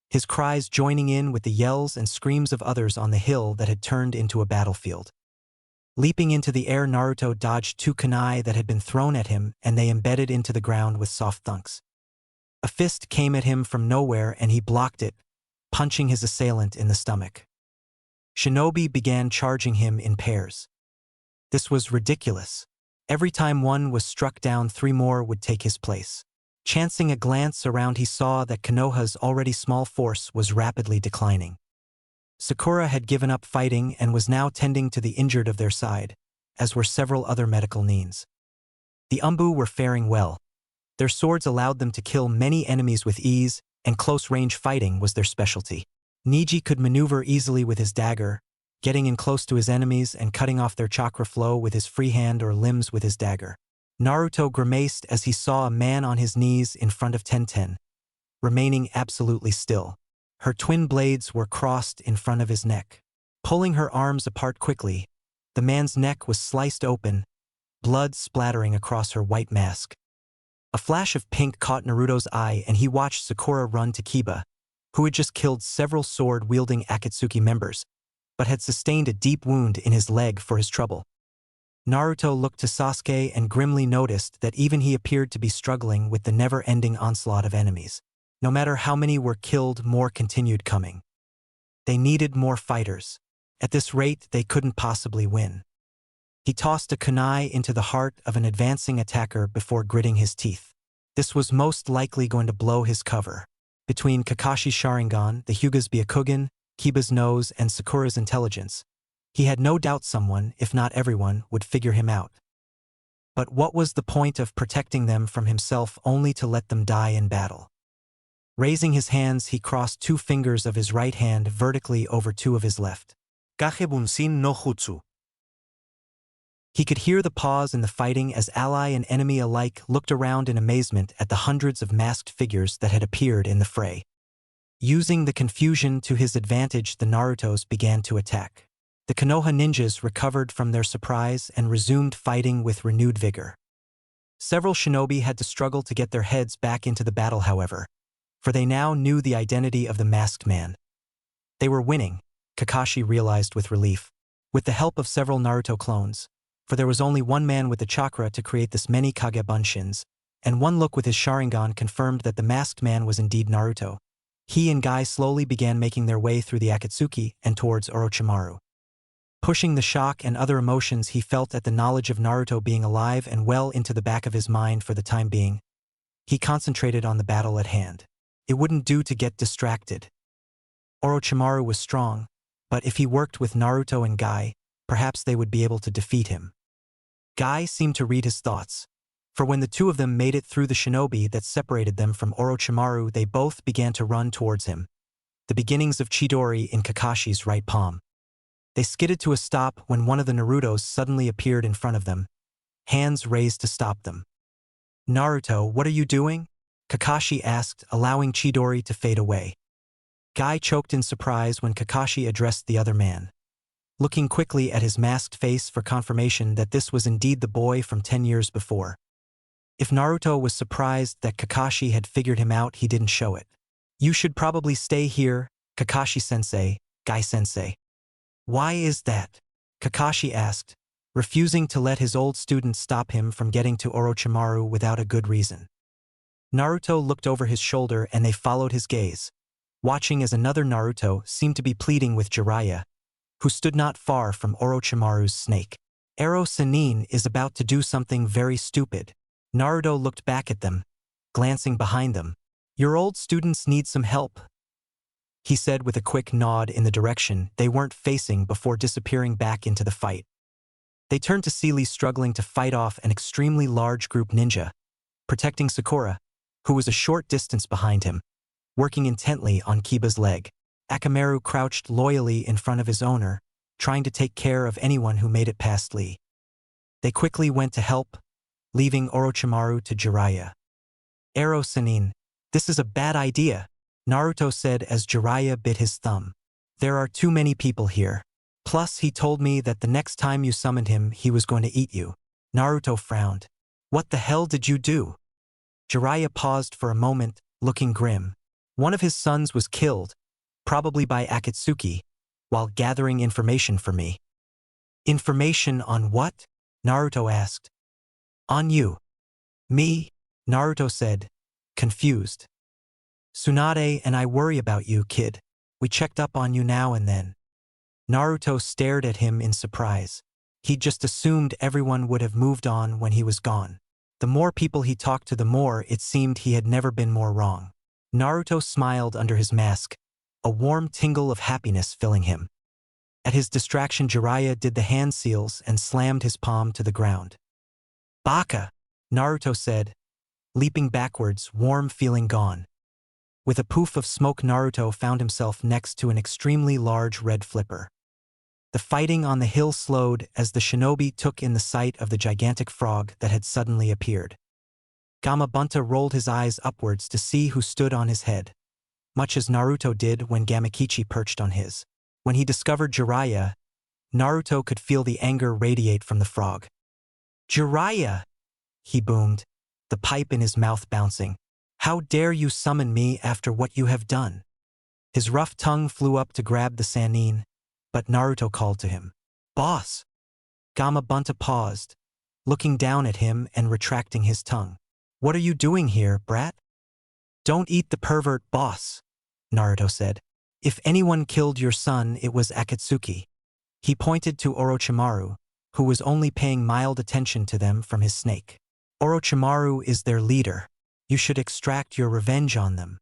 his cries joining in with the yells and screams of others on the hill that had turned into a battlefield. Leaping into the air, Naruto dodged 2 kunai that had been thrown at him, and they embedded into the ground with soft thunks. A fist came at him from nowhere and he blocked it, punching his assailant in the stomach. Shinobi began charging him in pairs. This was ridiculous. Every time one was struck down, 3 more would take his place. Chancing a glance around, he saw that Konoha's already small force was rapidly declining. Sakura had given up fighting and was now tending to the injured of their side, as were several other medical needs. The Umbu were faring well. Their swords allowed them to kill many enemies with ease, and close-range fighting was their specialty. Neji could maneuver easily with his dagger, getting in close to his enemies and cutting off their chakra flow with his free hand or limbs with his dagger. Naruto grimaced as he saw a man on his knees in front of Tenten, remaining absolutely still. Her twin blades were crossed in front of his neck. Pulling her arms apart quickly, the man's neck was sliced open, blood splattering across her white mask. A flash of pink caught Naruto's eye and he watched Sakura run to Kiba, who had just killed several sword-wielding Akatsuki members, but had sustained a deep wound in his leg for his trouble. Naruto looked to Sasuke and grimly noticed that even he appeared to be struggling with the never-ending onslaught of enemies. No matter how many were killed, more continued coming. They needed more fighters. At this rate, they couldn't possibly win. He tossed a kunai into the heart of an advancing attacker before gritting his teeth. This was most likely going to blow his cover. Between Kakashi's Sharingan, the Hyuga's Byakugan, Kiba's nose, and Sakura's intelligence, he had no doubt someone, if not everyone, would figure him out. But what was the point of protecting them from himself only to let them die in battle? Raising his hands, he crossed 2 fingers of his right hand vertically over 2 of his left. Kage Bunshin no Jutsu. He could hear the pause in the fighting as ally and enemy alike looked around in amazement at the hundreds of masked figures that had appeared in the fray. Using the confusion to his advantage, the Narutos began to attack. The Konoha ninjas recovered from their surprise and resumed fighting with renewed vigor. Several shinobi had to struggle to get their heads back into the battle, however, for they now knew the identity of the masked man. They were winning, Kakashi realized with relief, with the help of several Naruto clones, for there was only one man with the chakra to create this many Kage Bunshins, and one look with his Sharingan confirmed that the masked man was indeed Naruto. He and Guy slowly began making their way through the Akatsuki and towards Orochimaru. Pushing the shock and other emotions he felt at the knowledge of Naruto being alive and well into the back of his mind for the time being, he concentrated on the battle at hand. It wouldn't do to get distracted. Orochimaru was strong, but if he worked with Naruto and Guy, perhaps they would be able to defeat him. Guy seemed to read his thoughts, for when the 2 of them made it through the shinobi that separated them from Orochimaru, they both began to run towards him, the beginnings of Chidori in Kakashi's right palm. They skidded to a stop when one of the Narutos suddenly appeared in front of them, hands raised to stop them. "Naruto, what are you doing?" Kakashi asked, allowing Chidori to fade away. Guy choked in surprise when Kakashi addressed the other man, looking quickly at his masked face for confirmation that this was indeed the boy from 10 years before. If Naruto was surprised that Kakashi had figured him out, he didn't show it. "You should probably stay here, Kakashi-sensei, Guy-sensei." "Why is that?" Kakashi asked, refusing to let his old student stop him from getting to Orochimaru without a good reason. Naruto looked over his shoulder and they followed his gaze, watching as another Naruto seemed to be pleading with Jiraiya, who stood not far from Orochimaru's snake. "Ero Sannin is about to do something very stupid." Naruto looked back at them, glancing behind them. "Your old students need some help," he said with a quick nod in the direction they weren't facing before disappearing back into the fight. They turned to see Lee struggling to fight off an extremely large group ninja, protecting Sakura, who was a short distance behind him, working intently on Kiba's leg. Akamaru crouched loyally in front of his owner, trying to take care of anyone who made it past Lee. They quickly went to help, leaving Orochimaru to Jiraiya. "Ero Sannin, this is a bad idea," Naruto said as Jiraiya bit his thumb. "There are too many people here. Plus, he told me that the next time you summoned him, he was going to eat you." Naruto frowned. "What the hell did you do?" Jiraiya paused for a moment, looking grim. One of his sons was killed, probably by Akatsuki, while gathering information for me. Information on what? Naruto asked. On you. Me? Naruto said, confused. Tsunade and I worry about you, kid. We checked up on you now and then. Naruto stared at him in surprise. He'd just assumed everyone would have moved on when he was gone. The more people he talked to, the more it seemed he had never been more wrong. Naruto smiled under his mask, a warm tingle of happiness filling him. At his distraction, Jiraiya did the hand seals and slammed his palm to the ground. Baka, Naruto said, leaping backwards, warm feeling gone. With a poof of smoke, Naruto found himself next to an extremely large red flipper. The fighting on the hill slowed as the shinobi took in the sight of the gigantic frog that had suddenly appeared. Gamabunta rolled his eyes upwards to see who stood on his head, much as Naruto did when Gamakichi perched on his. When he discovered Jiraiya, Naruto could feel the anger radiate from the frog. Jiraiya! He boomed, the pipe in his mouth bouncing. How dare you summon me after what you have done? His rough tongue flew up to grab the Sannin, but Naruto called to him. Boss! Gamabunta paused, looking down at him and retracting his tongue. What are you doing here, brat? Don't eat the pervert, boss, Naruto said. If anyone killed your son, it was Akatsuki. He pointed to Orochimaru, who was only paying mild attention to them from his snake. Orochimaru is their leader. You should extract your revenge on them.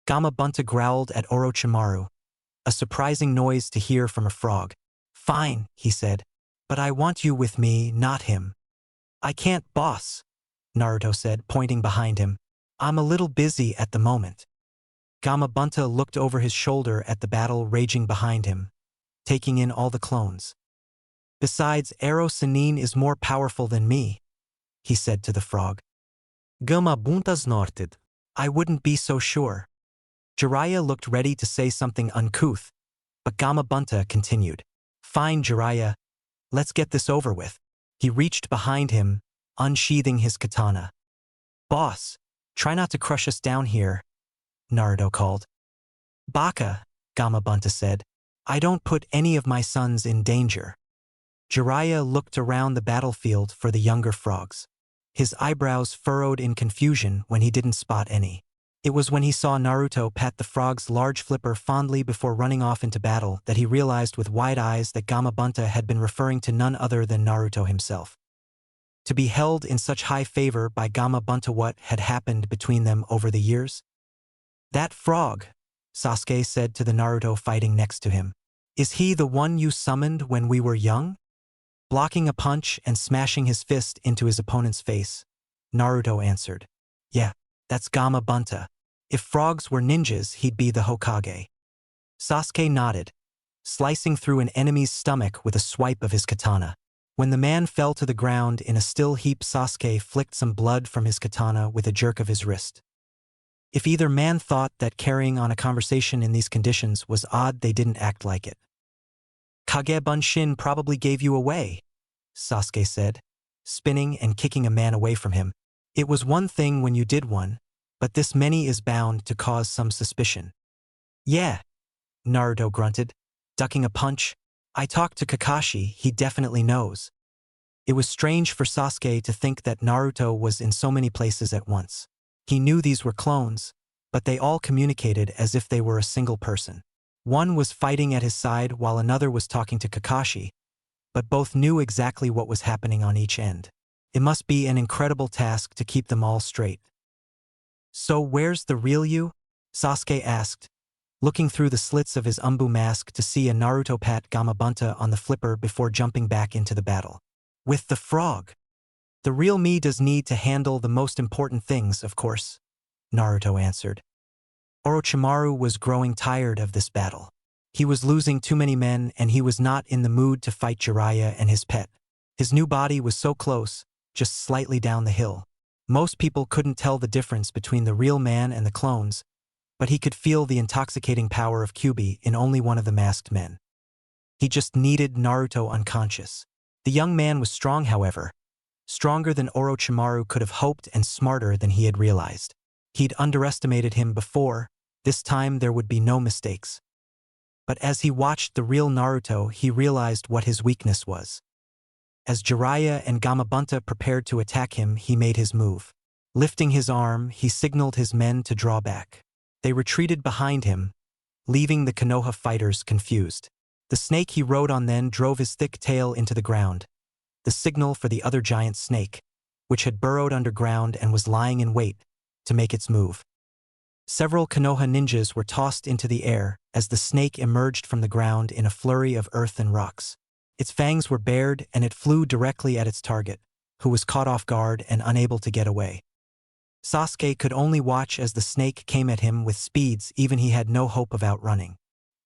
Gamabunta growled at Orochimaru, a surprising noise to hear from a frog. Fine, he said, but I want you with me, not him. I can't, boss, Naruto said, pointing behind him. I'm a little busy at the moment. Gamabunta looked over his shoulder at the battle raging behind him, taking in all the clones. Besides, Arrow Sannin is more powerful than me, he said to the frog. Gamabunta snorted. I wouldn't be so sure. Jiraiya looked ready to say something uncouth, but Gamabunta continued. Fine, Jiraiya. Let's get this over with. He reached behind him, unsheathing his katana. Boss, try not to crush us down here, Naruto called. Baka, Gamabunta said. I don't put any of my sons in danger. Jiraiya looked around the battlefield for the younger frogs. His eyebrows furrowed in confusion when he didn't spot any. It was when he saw Naruto pat the frog's large flipper fondly before running off into battle that he realized with wide eyes that Gamabunta had been referring to none other than Naruto himself. To be held in such high favor by Gamabunta, what had happened between them over the years? That frog, Sasuke said to the Naruto fighting next to him. Is he the one you summoned when we were young? Blocking a punch and smashing his fist into his opponent's face, Naruto answered. Yeah, that's Gamabunta. If frogs were ninjas, he'd be the Hokage. Sasuke nodded, slicing through an enemy's stomach with a swipe of his katana. When the man fell to the ground in a still heap, Sasuke flicked some blood from his katana with a jerk of his wrist. If either man thought that carrying on a conversation in these conditions was odd, they didn't act like it. Kage Bunshin probably gave you away, Sasuke said, spinning and kicking a man away from him. It was one thing when you did one, but this many is bound to cause some suspicion. Yeah, Naruto grunted, ducking a punch. I talked to Kakashi, he definitely knows. It was strange for Sasuke to think that Naruto was in so many places at once. He knew these were clones, but they all communicated as if they were a single person. One was fighting at his side while another was talking to Kakashi, but both knew exactly what was happening on each end. It must be an incredible task to keep them all straight. So where's the real you? Sasuke asked, looking through the slits of his Umbu mask to see a Naruto pat Gamabunta on the flipper before jumping back into the battle. With the frog. The real me does need to handle the most important things, of course, Naruto answered. Orochimaru was growing tired of this battle. He was losing too many men and he was not in the mood to fight Jiraiya and his pet. His new body was so close, just slightly down the hill. Most people couldn't tell the difference between the real man and the clones, but he could feel the intoxicating power of Kyuubi in only one of the masked men. He just needed Naruto unconscious. The young man was strong, however, stronger than Orochimaru could have hoped and smarter than he had realized. He'd underestimated him before, This time there would be no mistakes. But as he watched the real Naruto, he realized what his weakness was. As Jiraiya and Gamabunta prepared to attack him, he made his move. Lifting his arm, he signaled his men to draw back. They retreated behind him, leaving the Konoha fighters confused. The snake he rode on then drove his thick tail into the ground, the signal for the other giant snake, which had burrowed underground and was lying in wait to make its move. Several Konoha ninjas were tossed into the air as the snake emerged from the ground in a flurry of earth and rocks. Its fangs were bared and it flew directly at its target, who was caught off guard and unable to get away. Sasuke could only watch as the snake came at him with speeds even he had no hope of outrunning.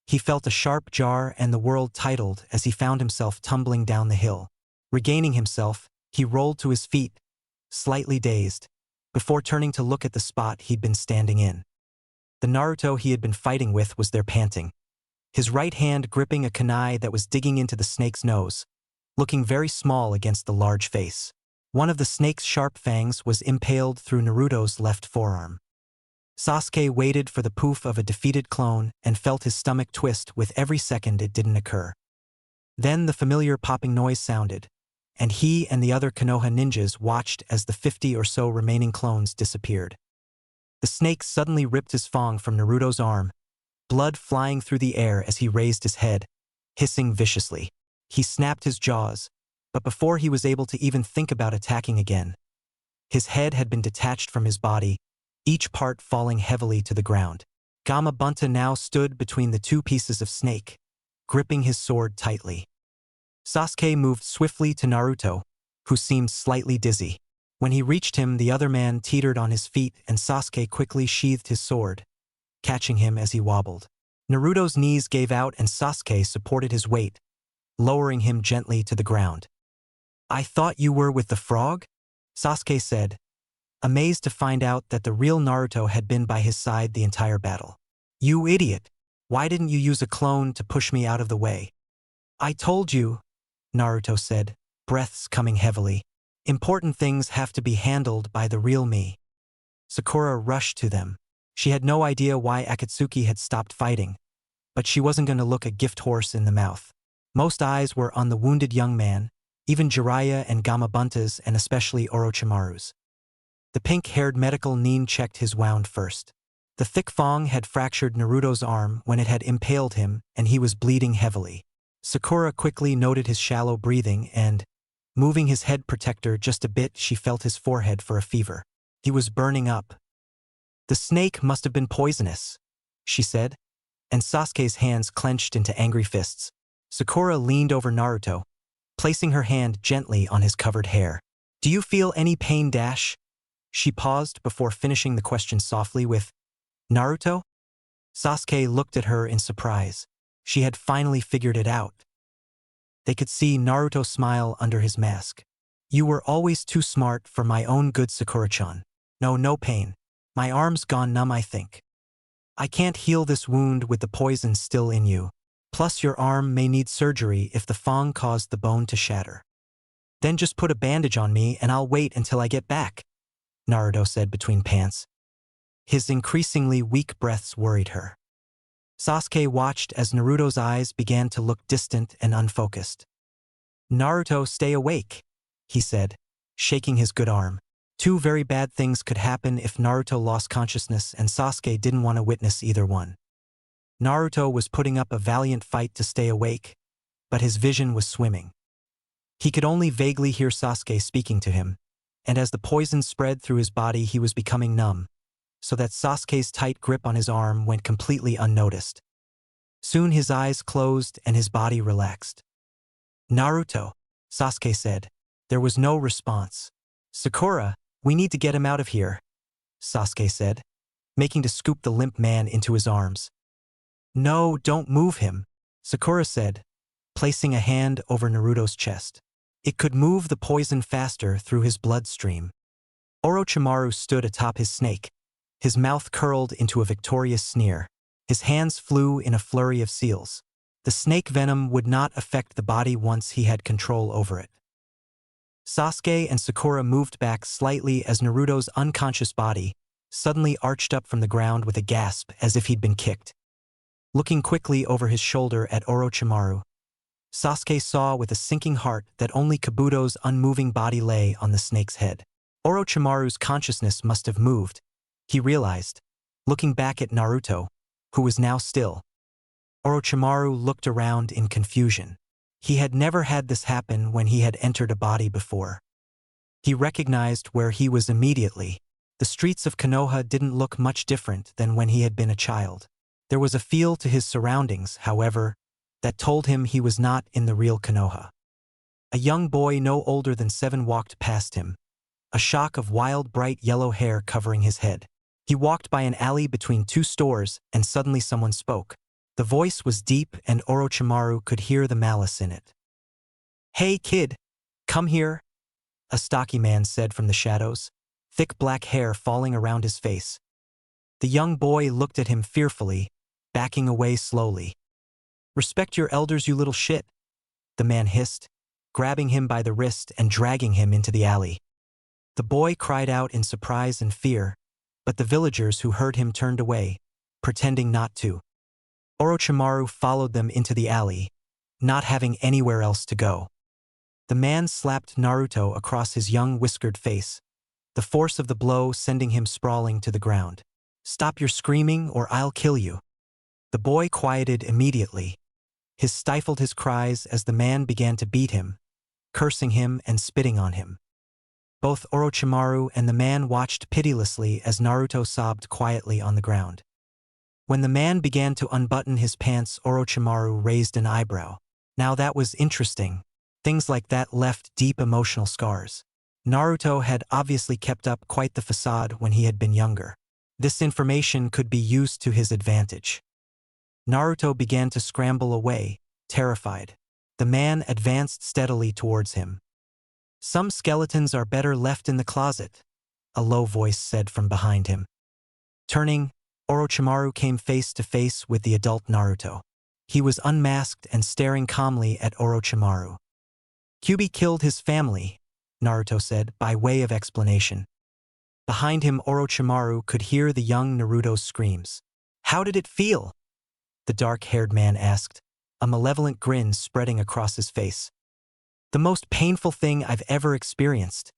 He felt a sharp jar and the world titled as he found himself tumbling down the hill. Regaining himself, he rolled to his feet, slightly dazed, before turning to look at the spot he'd been standing in. The Naruto he had been fighting with was there panting, his right hand gripping a kunai that was digging into the snake's nose, looking very small against the large face. One of the snake's sharp fangs was impaled through Naruto's left forearm. Sasuke waited for the poof of a defeated clone and felt his stomach twist with every second it didn't occur. Then the familiar popping noise sounded, and he and the other Konoha ninjas watched as the 50 or so remaining clones disappeared. The snake suddenly ripped his fang from Naruto's arm, blood flying through the air as he raised his head, hissing viciously. He snapped his jaws, but before he was able to even think about attacking again, his head had been detached from his body, each part falling heavily to the ground. Gamabunta now stood between the two pieces of snake, gripping his sword tightly. Sasuke moved swiftly to Naruto, who seemed slightly dizzy. When he reached him, the other man teetered on his feet and Sasuke quickly sheathed his sword, catching him as he wobbled. Naruto's knees gave out and Sasuke supported his weight, lowering him gently to the ground. "I thought you were with the frog?" Sasuke said, amazed to find out that the real Naruto had been by his side the entire battle. "You idiot! Why didn't you use a clone to push me out of the way?" "I told you," Naruto said, breaths coming heavily. "Important things have to be handled by the real me." Sakura rushed to them. She had no idea why Akatsuki had stopped fighting, but she wasn't going to look a gift horse in the mouth. Most eyes were on the wounded young man, even Jiraiya and Gamabunta's and especially Orochimaru's. The pink-haired medical nin checked his wound first. The thick fang had fractured Naruto's arm when it had impaled him and he was bleeding heavily. Sakura quickly noted his shallow breathing and, moving his head protector just a bit, she felt his forehead for a fever. He was burning up. "The snake must have been poisonous," she said, and Sasuke's hands clenched into angry fists. Sakura leaned over Naruto, placing her hand gently on his covered hair. "Do you feel any pain?" She paused before finishing the question softly with, "Naruto?" Sasuke looked at her in surprise. She had finally figured it out. They could see Naruto smile under his mask. "You were always too smart for my own good, Sakura-chan. No pain. My arm's gone numb, I think. I can't heal this wound with the poison still in you. Plus your arm may need surgery if the fang caused the bone to shatter. Then just put a bandage on me and I'll wait until I get back," Naruto said between pants. His increasingly weak breaths worried her. Sasuke watched as Naruto's eyes began to look distant and unfocused. "Naruto, stay awake," he said, shaking his good arm. Two very bad things could happen if Naruto lost consciousness, and Sasuke didn't want to witness either one. Naruto was putting up a valiant fight to stay awake, but his vision was swimming. He could only vaguely hear Sasuke speaking to him, and as the poison spread through his body he was becoming numb, so that Sasuke's tight grip on his arm went completely unnoticed. Soon his eyes closed and his body relaxed. "Naruto," Sasuke said. There was no response. "Sakura, we need to get him out of here," Sasuke said, making to scoop the limp man into his arms. "No, don't move him," Sakura said, placing a hand over Naruto's chest. It could move the poison faster through his bloodstream. Orochimaru stood atop his snake, his mouth curled into a victorious sneer. His hands flew in a flurry of seals. The snake venom would not affect the body once he had control over it. Sasuke and Sakura moved back slightly as Naruto's unconscious body, suddenly arched up from the ground with a gasp as if he'd been kicked. Looking quickly over his shoulder at Orochimaru, Sasuke saw with a sinking heart that only Kabuto's unmoving body lay on the snake's head. Orochimaru's consciousness must have moved, he realized, looking back at Naruto, who was now still. Orochimaru looked around in confusion. He had never had this happen when he had entered a body before. He recognized where he was immediately. The streets of Konoha didn't look much different than when he had been a child. There was a feel to his surroundings, however, that told him he was not in the real Konoha. A young boy no older than 7 walked past him, a shock of wild bright yellow hair covering his head. He walked by an alley between 2 stores and suddenly someone spoke. The voice was deep and Orochimaru could hear the malice in it. "Hey kid, come here," a stocky man said from the shadows, thick black hair falling around his face. The young boy looked at him fearfully, backing away slowly. "Respect your elders, you little shit," the man hissed, grabbing him by the wrist and dragging him into the alley. The boy cried out in surprise and fear, but the villagers who heard him turned away, pretending not to. Orochimaru followed them into the alley, not having anywhere else to go. The man slapped Naruto across his young whiskered face, the force of the blow sending him sprawling to the ground. "Stop your screaming or I'll kill you." The boy quieted immediately. He stifled his cries as the man began to beat him, cursing him and spitting on him. Both Orochimaru and the man watched pitilessly as Naruto sobbed quietly on the ground. When the man began to unbutton his pants, Orochimaru raised an eyebrow. Now that was interesting. Things like that left deep emotional scars. Naruto had obviously kept up quite the facade when he had been younger. This information could be used to his advantage. Naruto began to scramble away, terrified. The man advanced steadily towards him. "Some skeletons are better left in the closet," a low voice said from behind him. Turning, Orochimaru came face to face with the adult Naruto. He was unmasked and staring calmly at Orochimaru. "Kyuubi killed his family," Naruto said, by way of explanation. Behind him, Orochimaru could hear the young Naruto's screams. "How did it feel?" the dark-haired man asked, a malevolent grin spreading across his face. "The most painful thing I've ever experienced,"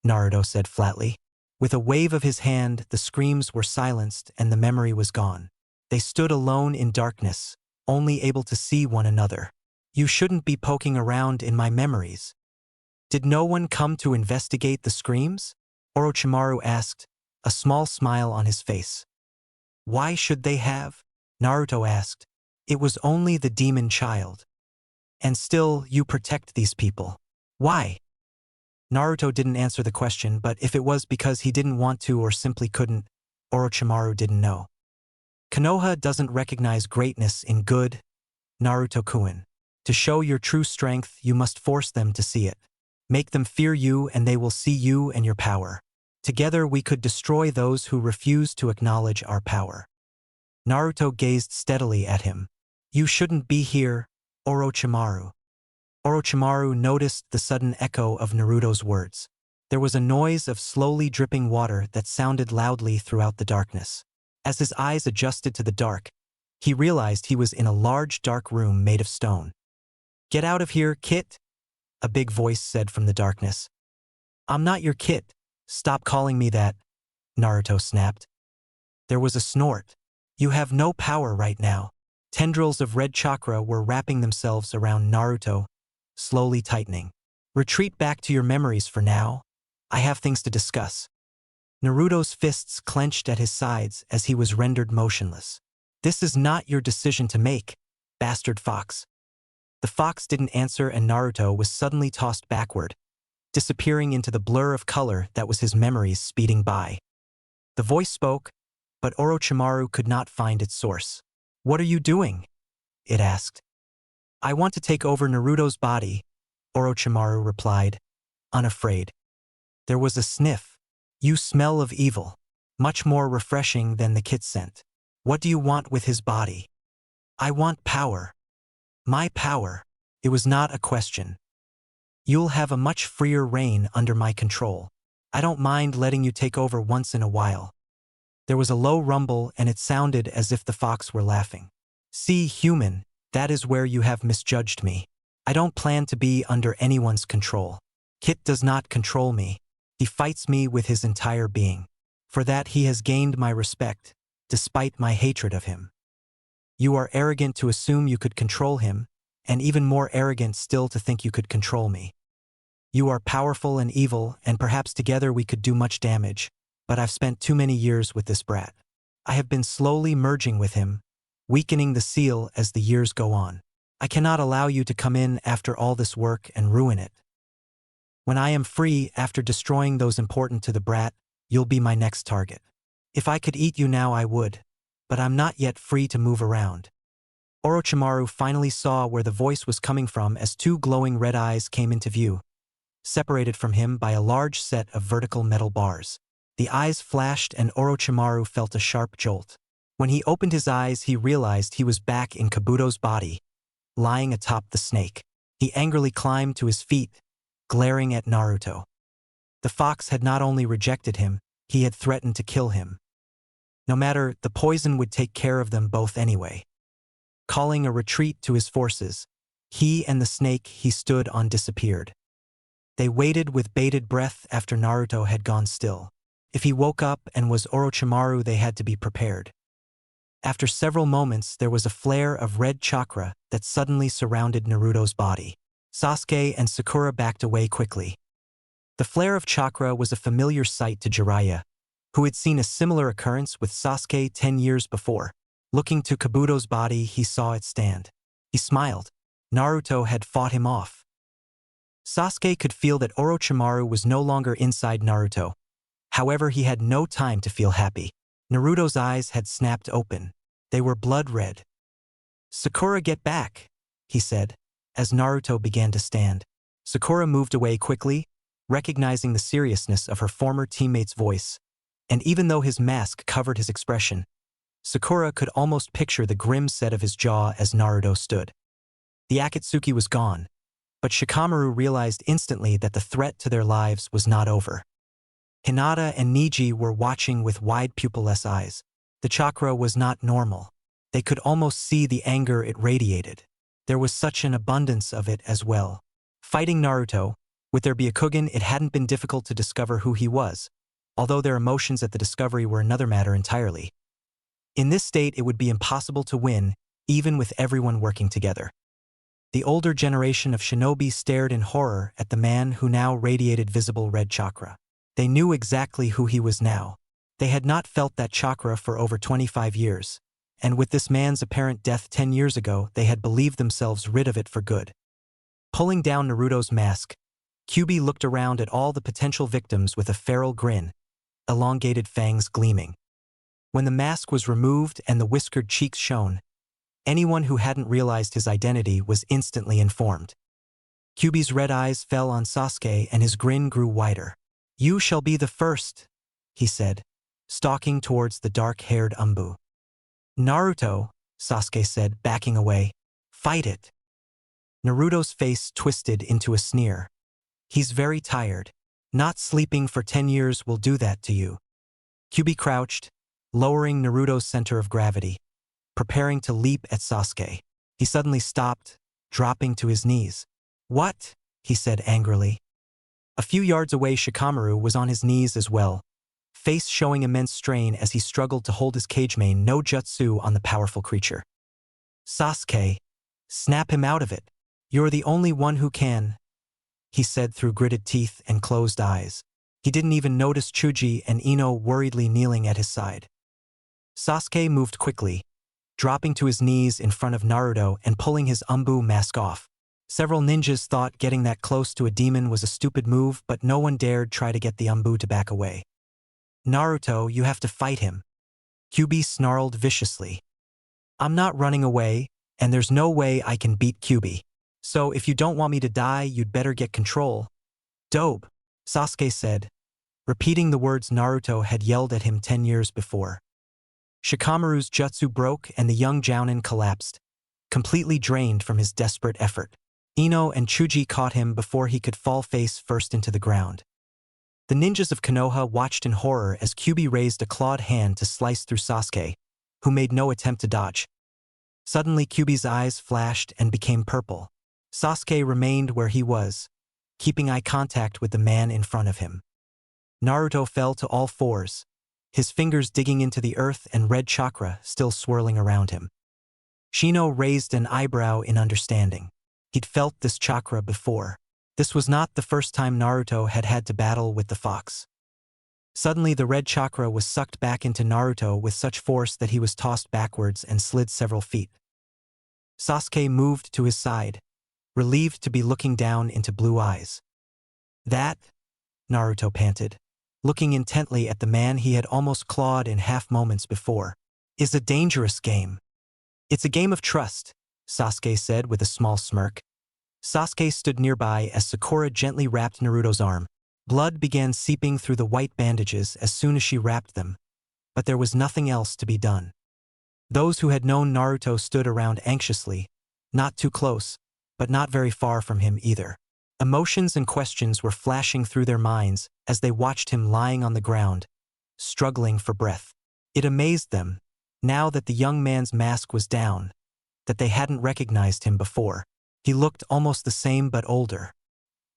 Naruto said flatly. With a wave of his hand, the screams were silenced and the memory was gone. They stood alone in darkness, only able to see one another. "You shouldn't be poking around in my memories." "Did no one come to investigate the screams?" Orochimaru asked, a small smile on his face. "Why should they have?" Naruto asked. "It was only the demon child. And still, you protect these people. Why?" Naruto didn't answer the question, but if it was because he didn't want to or simply couldn't, Orochimaru didn't know. "Konoha doesn't recognize greatness in good, Naruto-kun. To show your true strength, you must force them to see it. Make them fear you and they will see you and your power. Together we could destroy those who refuse to acknowledge our power." Naruto gazed steadily at him. "You shouldn't be here, Orochimaru." Orochimaru noticed the sudden echo of Naruto's words. There was a noise of slowly dripping water that sounded loudly throughout the darkness. As his eyes adjusted to the dark, he realized he was in a large dark room made of stone. "Get out of here, Kit," a big voice said from the darkness. "I'm not your Kit. Stop calling me that," Naruto snapped. There was a snort. "You have no power right now." Tendrils of red chakra were wrapping themselves around Naruto, slowly tightening. "Retreat back to your memories for now. I have things to discuss." Naruto's fists clenched at his sides as he was rendered motionless. "This is not your decision to make, bastard fox." The fox didn't answer and Naruto was suddenly tossed backward, disappearing into the blur of color that was his memories speeding by. The voice spoke, but Orochimaru could not find its source. "What are you doing?" it asked. "I want to take over Naruto's body," Orochimaru replied, unafraid. There was a sniff. "You smell of evil. Much more refreshing than the Kit scent. What do you want with his body?" "I want power. My power." It was not a question. "You'll have a much freer reign under my control. I don't mind letting you take over once in a while." There was a low rumble and it sounded as if the fox were laughing. "See, human, that is where you have misjudged me. I don't plan to be under anyone's control. Kit does not control me. He fights me with his entire being. For that he has gained my respect, despite my hatred of him. You are arrogant to assume you could control him, and even more arrogant still to think you could control me. You are powerful and evil, and perhaps together we could do much damage, but I've spent too many years with this brat. I have been slowly merging with him, weakening the seal as the years go on. I cannot allow you to come in after all this work and ruin it. When I am free after destroying those important to the brat, you'll be my next target. If I could eat you now I would, but I'm not yet free to move around." Orochimaru finally saw where the voice was coming from as two glowing red eyes came into view, separated from him by a large set of vertical metal bars. The eyes flashed and Orochimaru felt a sharp jolt. When he opened his eyes he realized he was back in Kabuto's body, lying atop the snake. He angrily climbed to his feet, glaring at Naruto. The fox had not only rejected him, he had threatened to kill him. No matter, the poison would take care of them both anyway. Calling a retreat to his forces, he and the snake he stood on disappeared. They waited with bated breath after Naruto had gone still. If he woke up and was Orochimaru, they had to be prepared. After several moments, there was a flare of red chakra that suddenly surrounded Naruto's body. Sasuke and Sakura backed away quickly. The flare of chakra was a familiar sight to Jiraiya, who had seen a similar occurrence with Sasuke 10 years before. Looking to Kabuto's body, he saw it stand. He smiled. Naruto had fought him off. Sasuke could feel that Orochimaru was no longer inside Naruto. However, he had no time to feel happy. Naruto's eyes had snapped open. They were blood red. "Sakura, get back," he said, as Naruto began to stand. Sakura moved away quickly, recognizing the seriousness of her former teammate's voice, and even though his mask covered his expression, Sakura could almost picture the grim set of his jaw as Naruto stood. The Akatsuki was gone, but Shikamaru realized instantly that the threat to their lives was not over. Hinata and Niji were watching with wide pupilless eyes. The chakra was not normal. They could almost see the anger it radiated. There was such an abundance of it as well. Fighting Naruto, with their Byakugan, it hadn't been difficult to discover who he was, although their emotions at the discovery were another matter entirely. In this state, it would be impossible to win, even with everyone working together. The older generation of shinobi stared in horror at the man who now radiated visible red chakra. They knew exactly who he was now. They had not felt that chakra for over 25 years, and with this man's apparent death 10 years ago, they had believed themselves rid of it for good. Pulling down Naruto's mask, Kyuubi looked around at all the potential victims with a feral grin, elongated fangs gleaming. When the mask was removed and the whiskered cheeks shone, anyone who hadn't realized his identity was instantly informed. Kyuubi's red eyes fell on Sasuke and his grin grew wider. "You shall be the first," he said, stalking towards the dark-haired Umbu. "Naruto," Sasuke said, backing away. "Fight it." Naruto's face twisted into a sneer. "He's very tired. Not sleeping for 10 years will do that to you." Kyuubi crouched, lowering Naruto's center of gravity, preparing to leap at Sasuke. He suddenly stopped, dropping to his knees. "What?" he said angrily. A few yards away, Shikamaru was on his knees as well, face showing immense strain as he struggled to hold his Kage Mane no Jutsu on the powerful creature. "Sasuke, snap him out of it. You're the only one who can," he said through gritted teeth and closed eyes. He didn't even notice Chuji and Ino worriedly kneeling at his side. Sasuke moved quickly, dropping to his knees in front of Naruto and pulling his Umbu mask off. Several ninjas thought getting that close to a demon was a stupid move, but no one dared try to get the Umbu to back away. "Naruto, you have to fight him," Kyuubi snarled viciously. "I'm not running away, and there's no way I can beat Kyuubi. So if you don't want me to die, you'd better get control." "Dope," Sasuke said, repeating the words Naruto had yelled at him 10 years before. Shikamaru's jutsu broke and the young Jounin collapsed, completely drained from his desperate effort. Ino and Chuji caught him before he could fall face first into the ground. The ninjas of Konoha watched in horror as Kyuubi raised a clawed hand to slice through Sasuke, who made no attempt to dodge. Suddenly Kyuubi's eyes flashed and became purple. Sasuke remained where he was, keeping eye contact with the man in front of him. Naruto fell to all fours, his fingers digging into the earth and red chakra still swirling around him. Shino raised an eyebrow in understanding. He'd felt this chakra before. This was not the first time Naruto had had to battle with the fox. Suddenly the red chakra was sucked back into Naruto with such force that he was tossed backwards and slid several feet. Sasuke moved to his side, relieved to be looking down into blue eyes. "That," Naruto panted, looking intently at the man he had almost clawed in half moments before, "is a dangerous game." "It's a game of trust," Sasuke said with a small smirk. Sasuke stood nearby as Sakura gently wrapped Naruto's arm. Blood began seeping through the white bandages as soon as she wrapped them, but there was nothing else to be done. Those who had known Naruto stood around anxiously, not too close, but not very far from him either. Emotions and questions were flashing through their minds as they watched him lying on the ground, struggling for breath. It amazed them, now that the young man's mask was down, that they hadn't recognized him before. He looked almost the same but older.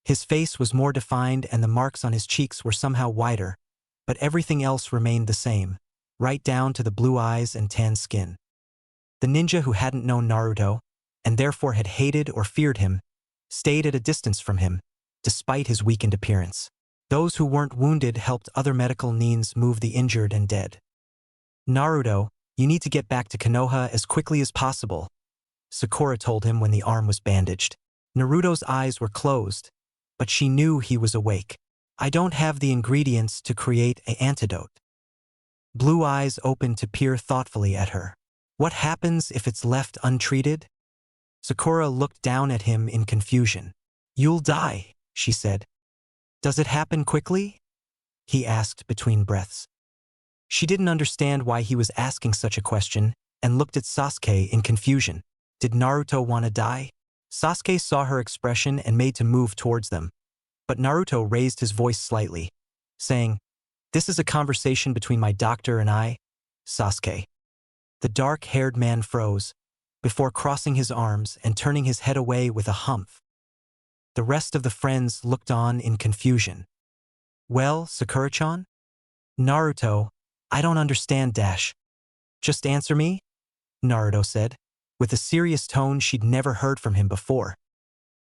His face was more defined and the marks on his cheeks were somehow wider, but everything else remained the same, right down to the blue eyes and tan skin. The ninja who hadn't known Naruto, and therefore had hated or feared him, stayed at a distance from him, despite his weakened appearance. Those who weren't wounded helped other medical needs move the injured and dead. "Naruto, you need to get back to Konoha as quickly as possible," Sakura told him when the arm was bandaged. Naruto's eyes were closed, but she knew he was awake. "I don't have the ingredients to create an antidote." Blue eyes opened to peer thoughtfully at her. "What happens if it's left untreated?" Sakura looked down at him in confusion. "You'll die," she said. "Does it happen quickly?" he asked between breaths. She didn't understand why he was asking such a question and looked at Sasuke in confusion. Did Naruto want to die? Sasuke saw her expression and made to move towards them, but Naruto raised his voice slightly, saying, "This is a conversation between my doctor and I, Sasuke." The dark-haired man froze, before crossing his arms and turning his head away with a humph. The rest of the friends looked on in confusion. "Well, Sakura-chan?" "Naruto, I don't understand dash. Just answer me," Naruto said, with a serious tone she'd never heard from him before.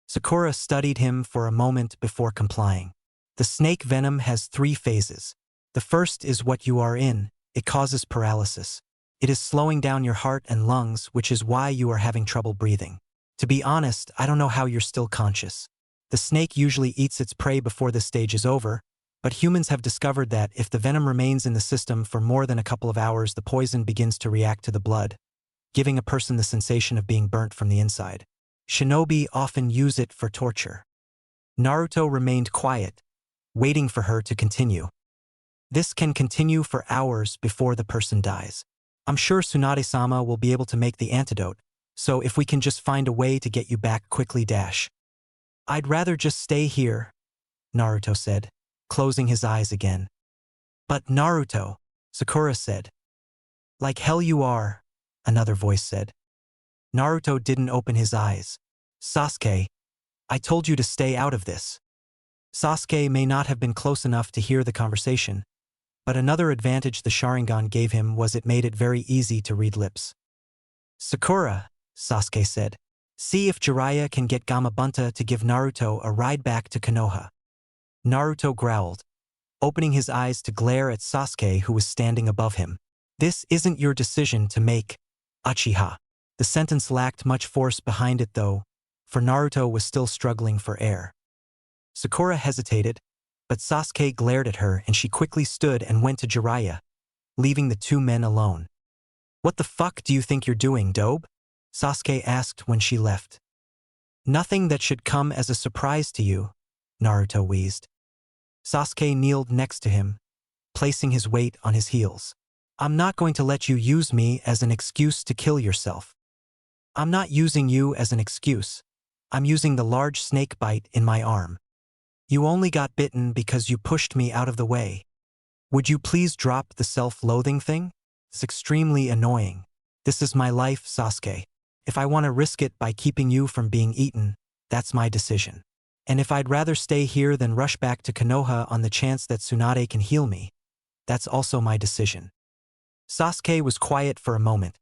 Sakura studied him for a moment before complying. "The snake venom has 3 phases. The first is what you are in. It causes paralysis. It is slowing down your heart and lungs, which is why you are having trouble breathing. To be honest, I don't know how you're still conscious. The snake usually eats its prey before this stage is over, but humans have discovered that if the venom remains in the system for more than a couple of hours, the poison begins to react to the blood, giving a person the sensation of being burnt from the inside. Shinobi often use it for torture." Naruto remained quiet, waiting for her to continue. "This can continue for hours before the person dies. I'm sure Tsunade-sama will be able to make the antidote, so if we can just find a way to get you back quickly dash." "I'd rather just stay here," Naruto said, closing his eyes again. "But Naruto," Sakura said. "Like hell you are," another voice said. Naruto didn't open his eyes. "Sasuke, I told you to stay out of this." Sasuke may not have been close enough to hear the conversation, but another advantage the Sharingan gave him was it made it very easy to read lips. "Sakura," Sasuke said, "see if Jiraiya can get Gamabunta to give Naruto a ride back to Konoha." Naruto growled, opening his eyes to glare at Sasuke who was standing above him. "This isn't your decision to make, Uchiha." The sentence lacked much force behind it though, for Naruto was still struggling for air. Sakura hesitated, but Sasuke glared at her and she quickly stood and went to Jiraiya, leaving the 2 men alone. "What the fuck do you think you're doing, dope?" Sasuke asked when she left. "Nothing that should come as a surprise to you," Naruto wheezed. Sasuke kneeled next to him, placing his weight on his heels. "I'm not going to let you use me as an excuse to kill yourself." "I'm not using you as an excuse. I'm using the large snake bite in my arm." You only got bitten because you pushed me out of the way. Would you please drop the self-loathing thing? It's extremely annoying. This is my life, Sasuke. If I want to risk it by keeping you from being eaten, that's my decision. And if I'd rather stay here than rush back to Konoha on the chance that Tsunade can heal me, that's also my decision. Sasuke was quiet for a moment,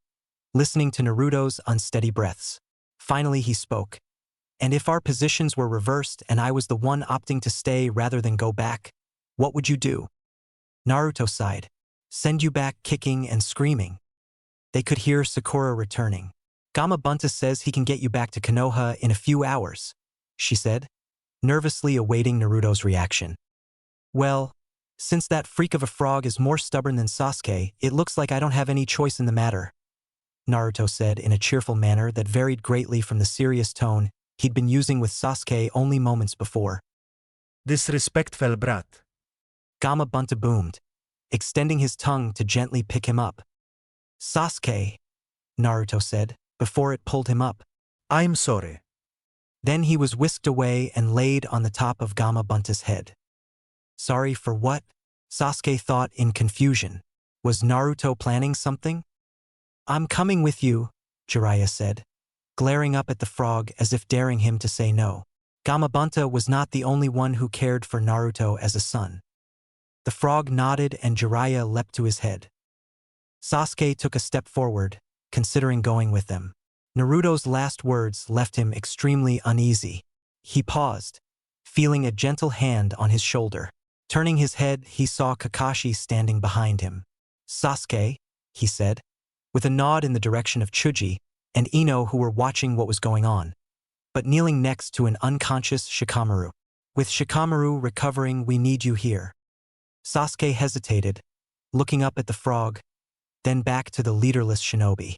listening to Naruto's unsteady breaths. Finally he spoke. And if our positions were reversed and I was the one opting to stay rather than go back, what would you do? Naruto sighed. Send you back kicking and screaming. They could hear Sakura returning. Gamabunta says he can get you back to Konoha in a few hours, she said, nervously awaiting Naruto's reaction. Well, since that freak of a frog is more stubborn than Sasuke, it looks like I don't have any choice in the matter, Naruto said in a cheerful manner that varied greatly from the serious tone he'd been using with Sasuke only moments before. Disrespectful brat. Gamabunta boomed, extending his tongue to gently pick him up. Sasuke, Naruto said, before it pulled him up. I'm sorry. Then he was whisked away and laid on the top of Gamabunta's head. Sorry for what? Sasuke thought in confusion. Was Naruto planning something? I'm coming with you, Jiraiya said, glaring up at the frog as if daring him to say no. Gamabunta was not the only one who cared for Naruto as a son. The frog nodded and Jiraiya leapt to his head. Sasuke took a step forward, considering going with them. Naruto's last words left him extremely uneasy. He paused, feeling a gentle hand on his shoulder. Turning his head, he saw Kakashi standing behind him. Sasuke, he said, with a nod in the direction of Chuji and Ino who were watching what was going on, but kneeling next to an unconscious Shikamaru. With Shikamaru recovering, we need you here. Sasuke hesitated, looking up at the frog, then back to the leaderless shinobi.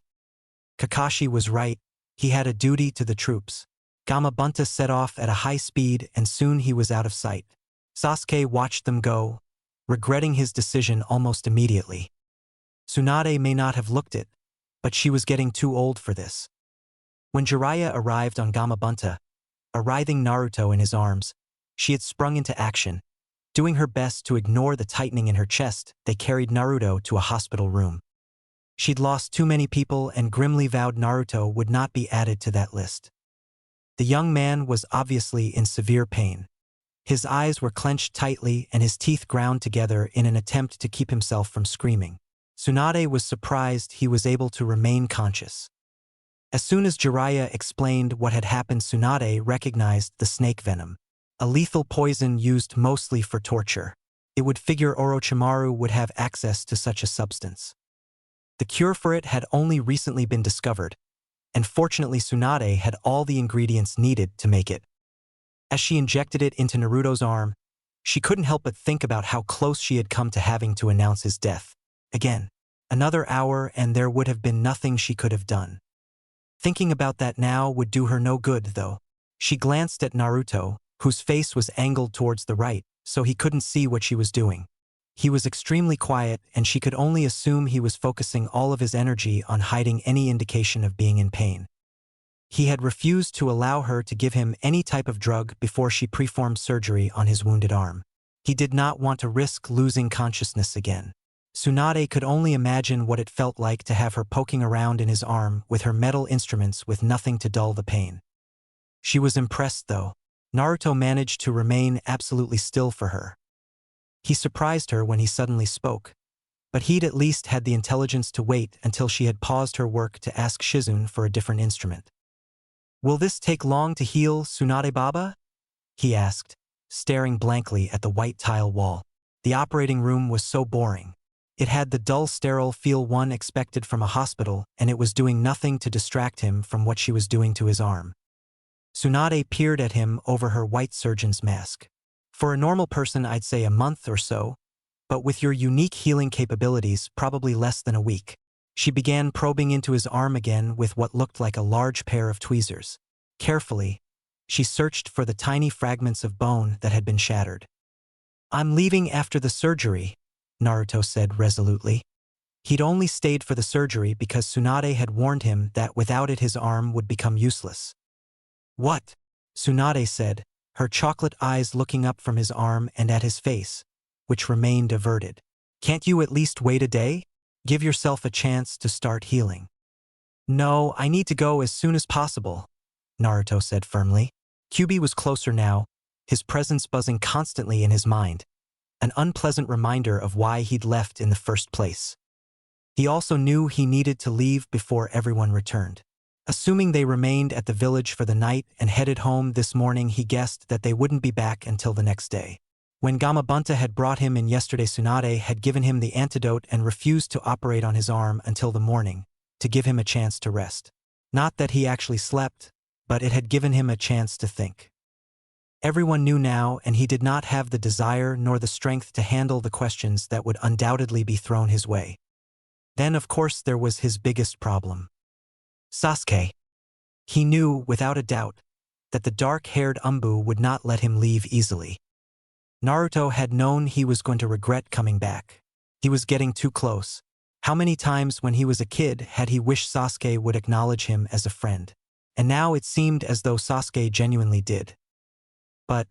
Kakashi was right, he had a duty to the troops. Gamabunta set off at a high speed and soon he was out of sight. Sasuke watched them go, regretting his decision almost immediately. Tsunade may not have looked it, but she was getting too old for this. When Jiraiya arrived on Gamabunta, a writhing Naruto in his arms, she had sprung into action. Doing her best to ignore the tightening in her chest, they carried Naruto to a hospital room. She'd lost too many people and grimly vowed Naruto would not be added to that list. The young man was obviously in severe pain. His eyes were clenched tightly and his teeth ground together in an attempt to keep himself from screaming. Tsunade was surprised he was able to remain conscious. As soon as Jiraiya explained what had happened, Tsunade recognized the snake venom, a lethal poison used mostly for torture. It would figure Orochimaru would have access to such a substance. The cure for it had only recently been discovered, and fortunately Tsunade had all the ingredients needed to make it. As she injected it into Naruto's arm, she couldn't help but think about how close she had come to having to announce his death. Again, another hour and there would have been nothing she could have done. Thinking about that now would do her no good, though. She glanced at Naruto, whose face was angled towards the right, so he couldn't see what she was doing. He was extremely quiet, and she could only assume he was focusing all of his energy on hiding any indication of being in pain. He had refused to allow her to give him any type of drug before she performed surgery on his wounded arm. He did not want to risk losing consciousness again. Tsunade could only imagine what it felt like to have her poking around in his arm with her metal instruments with nothing to dull the pain. She was impressed, though. Naruto managed to remain absolutely still for her. He surprised her when he suddenly spoke, but he'd at least had the intelligence to wait until she had paused her work to ask Shizune for a different instrument. Will this take long to heal, Tsunade Baba? He asked, staring blankly at the white tile wall. The operating room was so boring. It had the dull sterile feel one expected from a hospital, and it was doing nothing to distract him from what she was doing to his arm. Tsunade peered at him over her white surgeon's mask. For a normal person I'd say a month or so, but with your unique healing capabilities probably less than a week. She began probing into his arm again with what looked like a large pair of tweezers. Carefully, she searched for the tiny fragments of bone that had been shattered. I'm leaving after the surgery, Naruto said resolutely. He'd only stayed for the surgery because Tsunade had warned him that without it his arm would become useless. What? Tsunade said, her chocolate eyes looking up from his arm and at his face, which remained averted. Can't you at least wait a day? Give yourself a chance to start healing. No, I need to go as soon as possible, Naruto said firmly. Kyuubi was closer now, his presence buzzing constantly in his mind, an unpleasant reminder of why he'd left in the first place. He also knew he needed to leave before everyone returned. Assuming they remained at the village for the night and headed home this morning, he guessed that they wouldn't be back until the next day. When Gamabunta had brought him in yesterday, Tsunade had given him the antidote and refused to operate on his arm until the morning, to give him a chance to rest. Not that he actually slept, but it had given him a chance to think. Everyone knew now, and he did not have the desire nor the strength to handle the questions that would undoubtedly be thrown his way. Then, of course, there was his biggest problem. Sasuke. He knew, without a doubt, that the dark-haired Umbu would not let him leave easily. Naruto had known he was going to regret coming back. He was getting too close. How many times when he was a kid had he wished Sasuke would acknowledge him as a friend? And now it seemed as though Sasuke genuinely did. But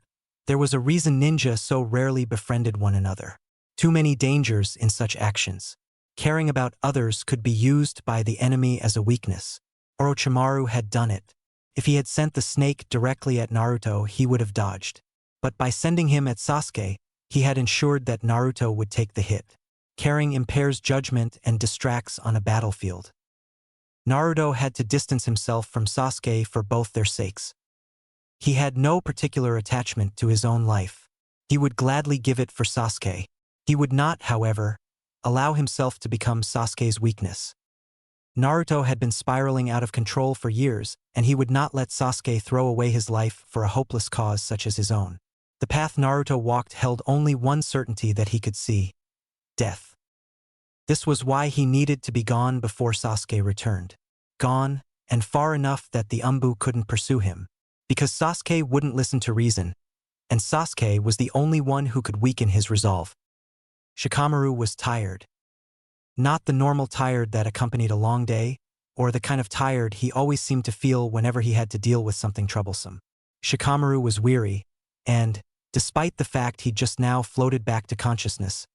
there was a reason ninja so rarely befriended one another. Too many dangers in such actions. Caring about others could be used by the enemy as a weakness. Orochimaru had done it. If he had sent the snake directly at Naruto, he would have dodged. But by sending him at Sasuke, he had ensured that Naruto would take the hit. Caring impairs judgment and distracts on a battlefield. Naruto had to distance himself from Sasuke for both their sakes. He had no particular attachment to his own life. He would gladly give it for Sasuke. He would not, however, allow himself to become Sasuke's weakness. Naruto had been spiraling out of control for years, and he would not let Sasuke throw away his life for a hopeless cause such as his own. The path Naruto walked held only one certainty that he could see: death. This was why he needed to be gone before Sasuke returned. Gone, and far enough that the Umbu couldn't pursue him. Because Sasuke wouldn't listen to reason, and Sasuke was the only one who could weaken his resolve. Shikamaru was tired. Not the normal tired that accompanied a long day, or the kind of tired he always seemed to feel whenever he had to deal with something troublesome. Shikamaru was weary, and, despite the fact he'd just now floated back to consciousness,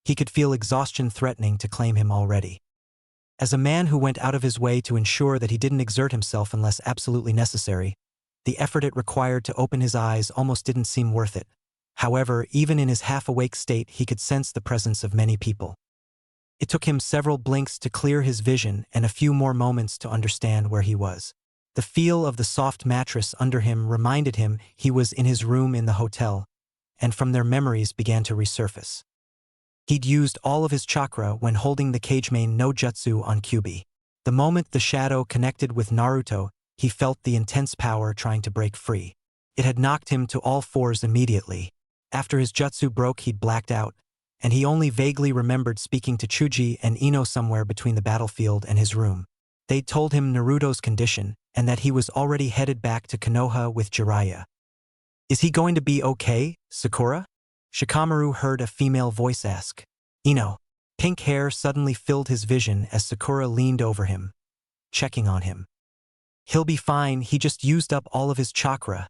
he could feel exhaustion threatening to claim him already. As a man who went out of his way to ensure that he didn't exert himself unless absolutely necessary, the effort it required to open his eyes almost didn't seem worth it. However, even in his half-awake state, he could sense the presence of many people. It took him several blinks to clear his vision and a few more moments to understand where he was. The feel of the soft mattress under him reminded him he was in his room in the hotel, and from there memories began to resurface. He'd used all of his chakra when holding the Kagemain no Jutsu on Kyuubi. The moment the shadow connected with Naruto, he felt the intense power trying to break free. It had knocked him to all fours immediately. After his jutsu broke, he'd blacked out, and he only vaguely remembered speaking to Chuji and Ino somewhere between the battlefield and his room. They'd told him Naruto's condition, and that he was already headed back to Konoha with Jiraiya. "Is he going to be okay, Sakura?" Shikamaru heard a female voice ask. Ino. Pink hair suddenly filled his vision as Sakura leaned over him, checking on him. "He'll be fine, he just used up all of his chakra,"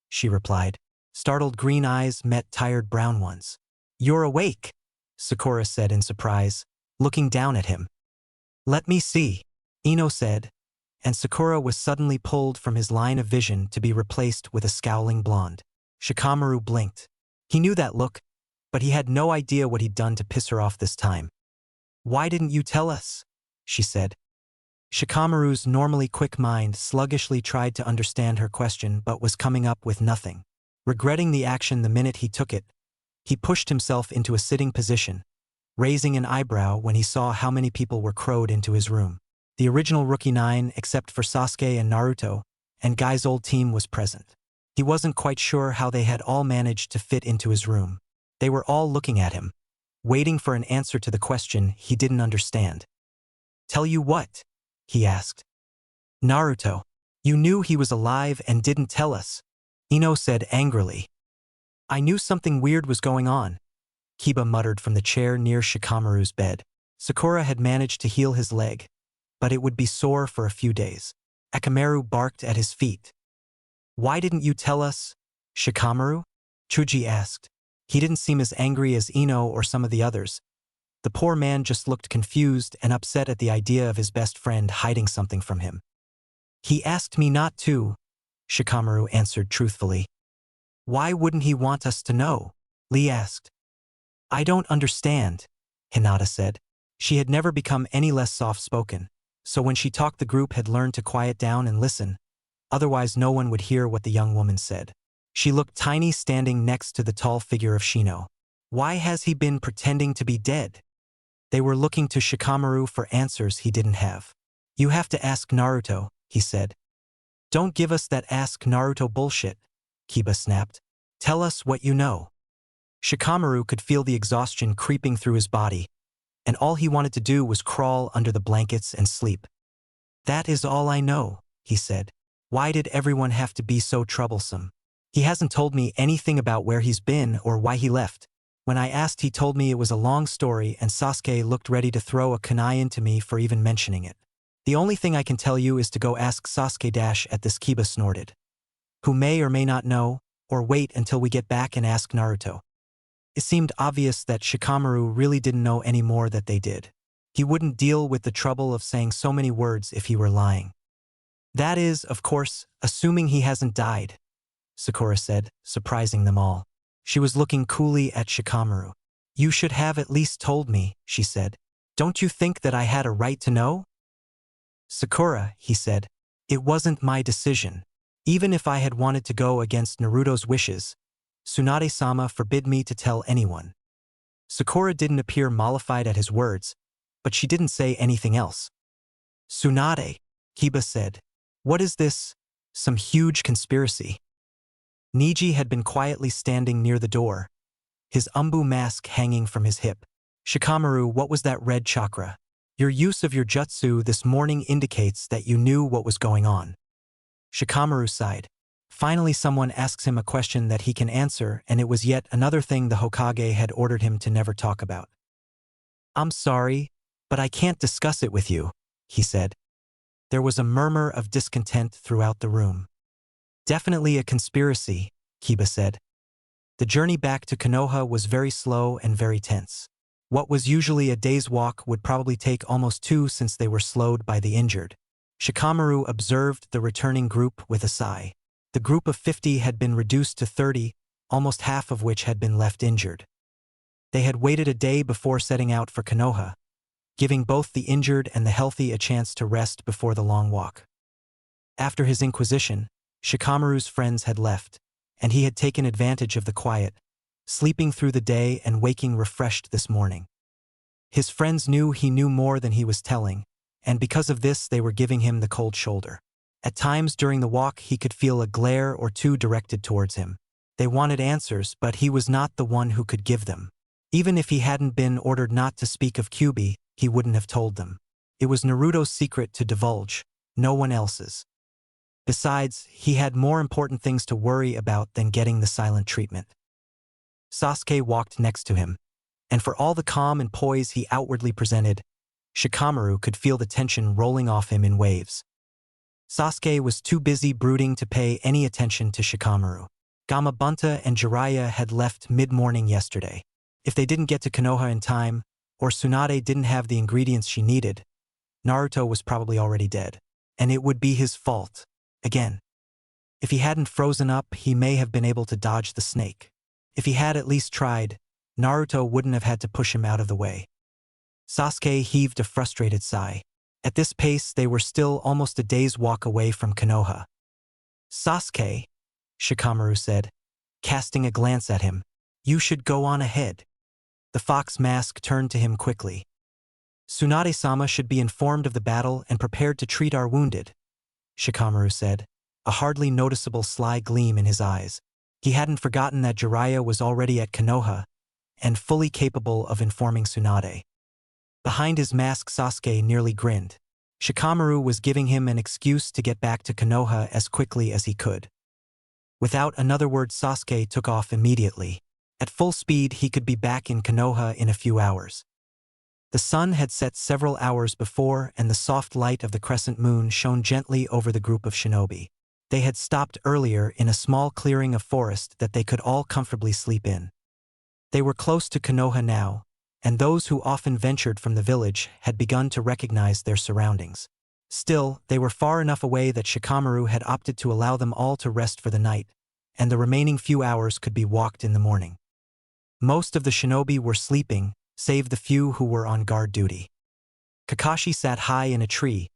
she replied. Startled green eyes met tired brown ones. "You're awake," Sakura said in surprise, looking down at him. "Let me see," Ino said, and Sakura was suddenly pulled from his line of vision to be replaced with a scowling blonde. Shikamaru blinked. He knew that look, but he had no idea what he'd done to piss her off this time. "Why didn't you tell us?" she said. Shikamaru's normally quick mind sluggishly tried to understand her question but was coming up with nothing. Regretting the action the minute he took it, he pushed himself into a sitting position, raising an eyebrow when he saw how many people were crowed into his room. The original Rookie 9, except for Sasuke and Naruto, and Guy's old team was present. He wasn't quite sure how they had all managed to fit into his room. They were all looking at him, waiting for an answer to the question he didn't understand. "Tell you what?" he asked. "Naruto, you knew he was alive and didn't tell us," Ino said angrily. "I knew something weird was going on," Kiba muttered from the chair near Shikamaru's bed. Sakura had managed to heal his leg, but it would be sore for a few days. Akamaru barked at his feet. "Why didn't you tell us?" Shikamaru? Chuji asked. He didn't seem as angry as Ino or some of the others. The poor man just looked confused and upset at the idea of his best friend hiding something from him. He asked me not to, Shikamaru answered truthfully. Why wouldn't he want us to know? Lee asked. I don't understand, Hinata said. She had never become any less soft-spoken, so when she talked the group had learned to quiet down and listen, otherwise no one would hear what the young woman said. She looked tiny standing next to the tall figure of Shino. Why has he been pretending to be dead? They were looking to Shikamaru for answers he didn't have. You have to ask Naruto, he said. Don't give us that ask Naruto bullshit, Kiba snapped. Tell us what you know. Shikamaru could feel the exhaustion creeping through his body, and all he wanted to do was crawl under the blankets and sleep. That is all I know, he said. Why did everyone have to be so troublesome? He hasn't told me anything about where he's been or why he left. When I asked, he told me it was a long story, and Sasuke looked ready to throw a kunai into me for even mentioning it. The only thing I can tell you is to go ask Sasuke at this, Kiba snorted. Who may or may not know, or wait until we get back and ask Naruto. It seemed obvious that Shikamaru really didn't know any more that they did. He wouldn't deal with the trouble of saying so many words if he were lying. That is, of course, assuming he hasn't died, Sakura said, surprising them all. She was looking coolly at Shikamaru. You should have at least told me, she said. Don't you think that I had a right to know? Sakura, he said. It wasn't my decision. Even if I had wanted to go against Naruto's wishes, Tsunade-sama forbid me to tell anyone. Sakura didn't appear mollified at his words, but she didn't say anything else. Tsunade, Kiba said. What is this? Some huge conspiracy? Niji had been quietly standing near the door, his umbu mask hanging from his hip. Shikamaru, what was that red chakra? Your use of your jutsu this morning indicates that you knew what was going on. Shikamaru sighed. Finally someone asks him a question that he can answer, and it was yet another thing the Hokage had ordered him to never talk about. I'm sorry, but I can't discuss it with you, he said. There was a murmur of discontent throughout the room. Definitely a conspiracy, Kiba said. The journey back to Konoha was very slow and very tense. What was usually a day's walk would probably take almost 2 since they were slowed by the injured. Shikamaru observed the returning group with a sigh. The group of 50 had been reduced to 30, almost half of which had been left injured. They had waited a day before setting out for Konoha, giving both the injured and the healthy a chance to rest before the long walk. After his inquisition, Shikamaru's friends had left, and he had taken advantage of the quiet, sleeping through the day and waking refreshed this morning. His friends knew he knew more than he was telling, and because of this they were giving him the cold shoulder. At times during the walk he could feel a glare or two directed towards him. They wanted answers, but he was not the one who could give them. Even if he hadn't been ordered not to speak of Kyuubi, he wouldn't have told them. It was Naruto's secret to divulge, no one else's. Besides, he had more important things to worry about than getting the silent treatment. Sasuke walked next to him, and for all the calm and poise he outwardly presented, Shikamaru could feel the tension rolling off him in waves. Sasuke was too busy brooding to pay any attention to Shikamaru. Gamabunta and Jiraiya had left mid-morning yesterday. If they didn't get to Konoha in time, or Tsunade didn't have the ingredients she needed, Naruto was probably already dead. And it would be his fault. Again. If he hadn't frozen up, he may have been able to dodge the snake. If he had at least tried, Naruto wouldn't have had to push him out of the way. Sasuke heaved a frustrated sigh. At this pace, they were still almost a day's walk away from Konoha. Sasuke, Shikamaru said, casting a glance at him, you should go on ahead. The fox mask turned to him quickly. Tsunade-sama should be informed of the battle and prepared to treat our wounded, Shikamaru said, a hardly noticeable sly gleam in his eyes. He hadn't forgotten that Jiraiya was already at Konoha and fully capable of informing Tsunade. Behind his mask, Sasuke nearly grinned. Shikamaru was giving him an excuse to get back to Konoha as quickly as he could. Without another word, Sasuke took off immediately. At full speed, he could be back in Konoha in a few hours. The sun had set several hours before, and the soft light of the crescent moon shone gently over the group of shinobi. They had stopped earlier in a small clearing of forest that they could all comfortably sleep in. They were close to Konoha now, and those who often ventured from the village had begun to recognize their surroundings. Still, they were far enough away that Shikamaru had opted to allow them all to rest for the night, and the remaining few hours could be walked in the morning. Most of the shinobi were sleeping, save the few who were on guard duty. Kakashi sat high in a tree,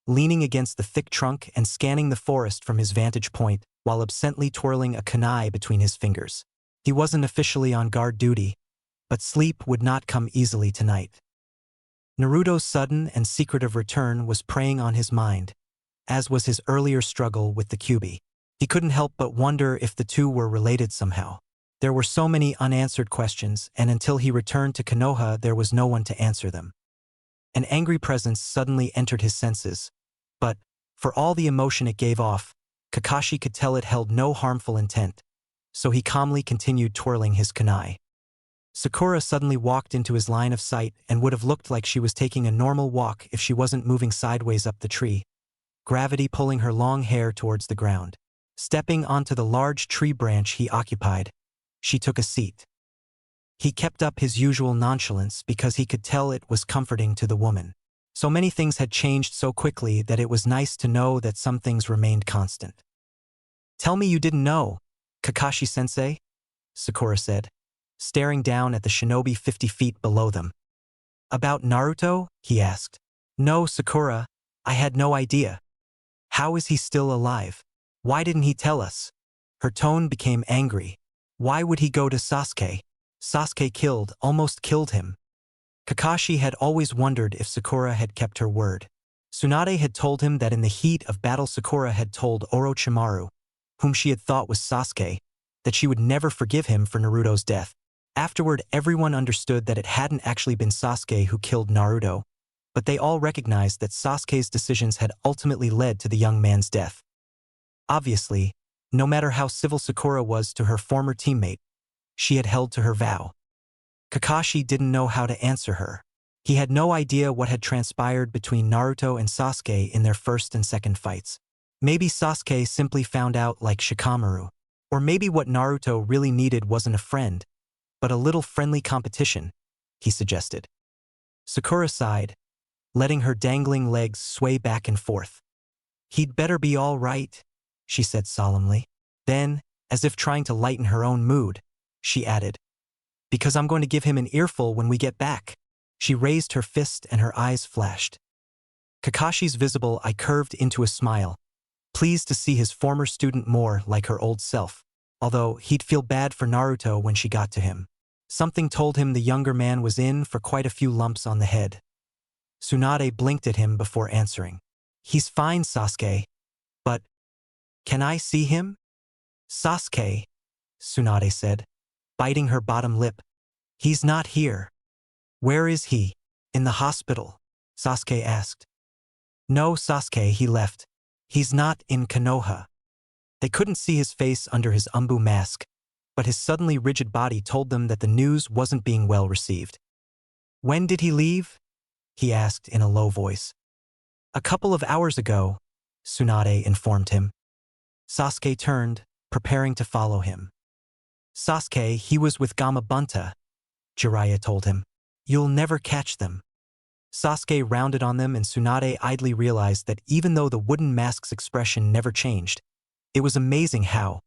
leaning against the thick trunk and scanning the forest from his vantage point while absently twirling a kunai between his fingers. He wasn't officially on guard duty, but sleep would not come easily tonight. Naruto's sudden and secretive return was preying on his mind, as was his earlier struggle with the Kyuubi. He couldn't help but wonder if the two were related somehow. There were so many unanswered questions, and until he returned to Konoha there was no one to answer them. An angry presence suddenly entered his senses, but, for all the emotion it gave off, Kakashi could tell it held no harmful intent, so he calmly continued twirling his kunai. Sakura suddenly walked into his line of sight and would have looked like she was taking a normal walk if she wasn't moving sideways up the tree, gravity pulling her long hair towards the ground. Stepping onto the large tree branch he occupied, she took a seat. He kept up his usual nonchalance because he could tell it was comforting to the woman. So many things had changed so quickly that it was nice to know that some things remained constant. "Tell me you didn't know, Kakashi-sensei," Sakura said, staring down at the shinobi 50 feet below them. "About Naruto?" he asked. "No, Sakura, I had no idea. How is he still alive? Why didn't he tell us?" Her tone became angry. Why would he go to Sasuke? Sasuke almost killed him. Kakashi had always wondered if Sakura had kept her word. Tsunade had told him that in the heat of battle Sakura had told Orochimaru, whom she had thought was Sasuke, that she would never forgive him for Naruto's death. Afterward, everyone understood that it hadn't actually been Sasuke who killed Naruto, but they all recognized that Sasuke's decisions had ultimately led to the young man's death. Obviously, no matter how civil Sakura was to her former teammate, she had held to her vow. Kakashi didn't know how to answer her. He had no idea what had transpired between Naruto and Sasuke in their first and second fights. Maybe Sasuke simply found out like Shikamaru. Or maybe what Naruto really needed wasn't a friend, but a little friendly competition, he suggested. Sakura sighed, letting her dangling legs sway back and forth. "He'd better be all right," she said solemnly. Then, as if trying to lighten her own mood, she added, "Because I'm going to give him an earful when we get back." She raised her fist and her eyes flashed. Kakashi's visible eye curved into a smile, pleased to see his former student more like her old self, although he'd feel bad for Naruto when she got to him. Something told him the younger man was in for quite a few lumps on the head. Tsunade blinked at him before answering. "He's fine, Sasuke. But, can I see him?" "Sasuke," Tsunade said, biting her bottom lip. "He's not here." "Where is he? In the hospital?" Sasuke asked. "No, Sasuke, he left. He's not in Konoha." They couldn't see his face under his umbu mask, but his suddenly rigid body told them that the news wasn't being well received. "When did he leave?" he asked in a low voice. "A couple of hours ago," Tsunade informed him. Sasuke turned, preparing to follow him. "Sasuke, he was with Gamabunta," Jiraiya told him. "You'll never catch them." Sasuke rounded on them and Tsunade idly realized that even though the wooden mask's expression never changed, it was amazing how,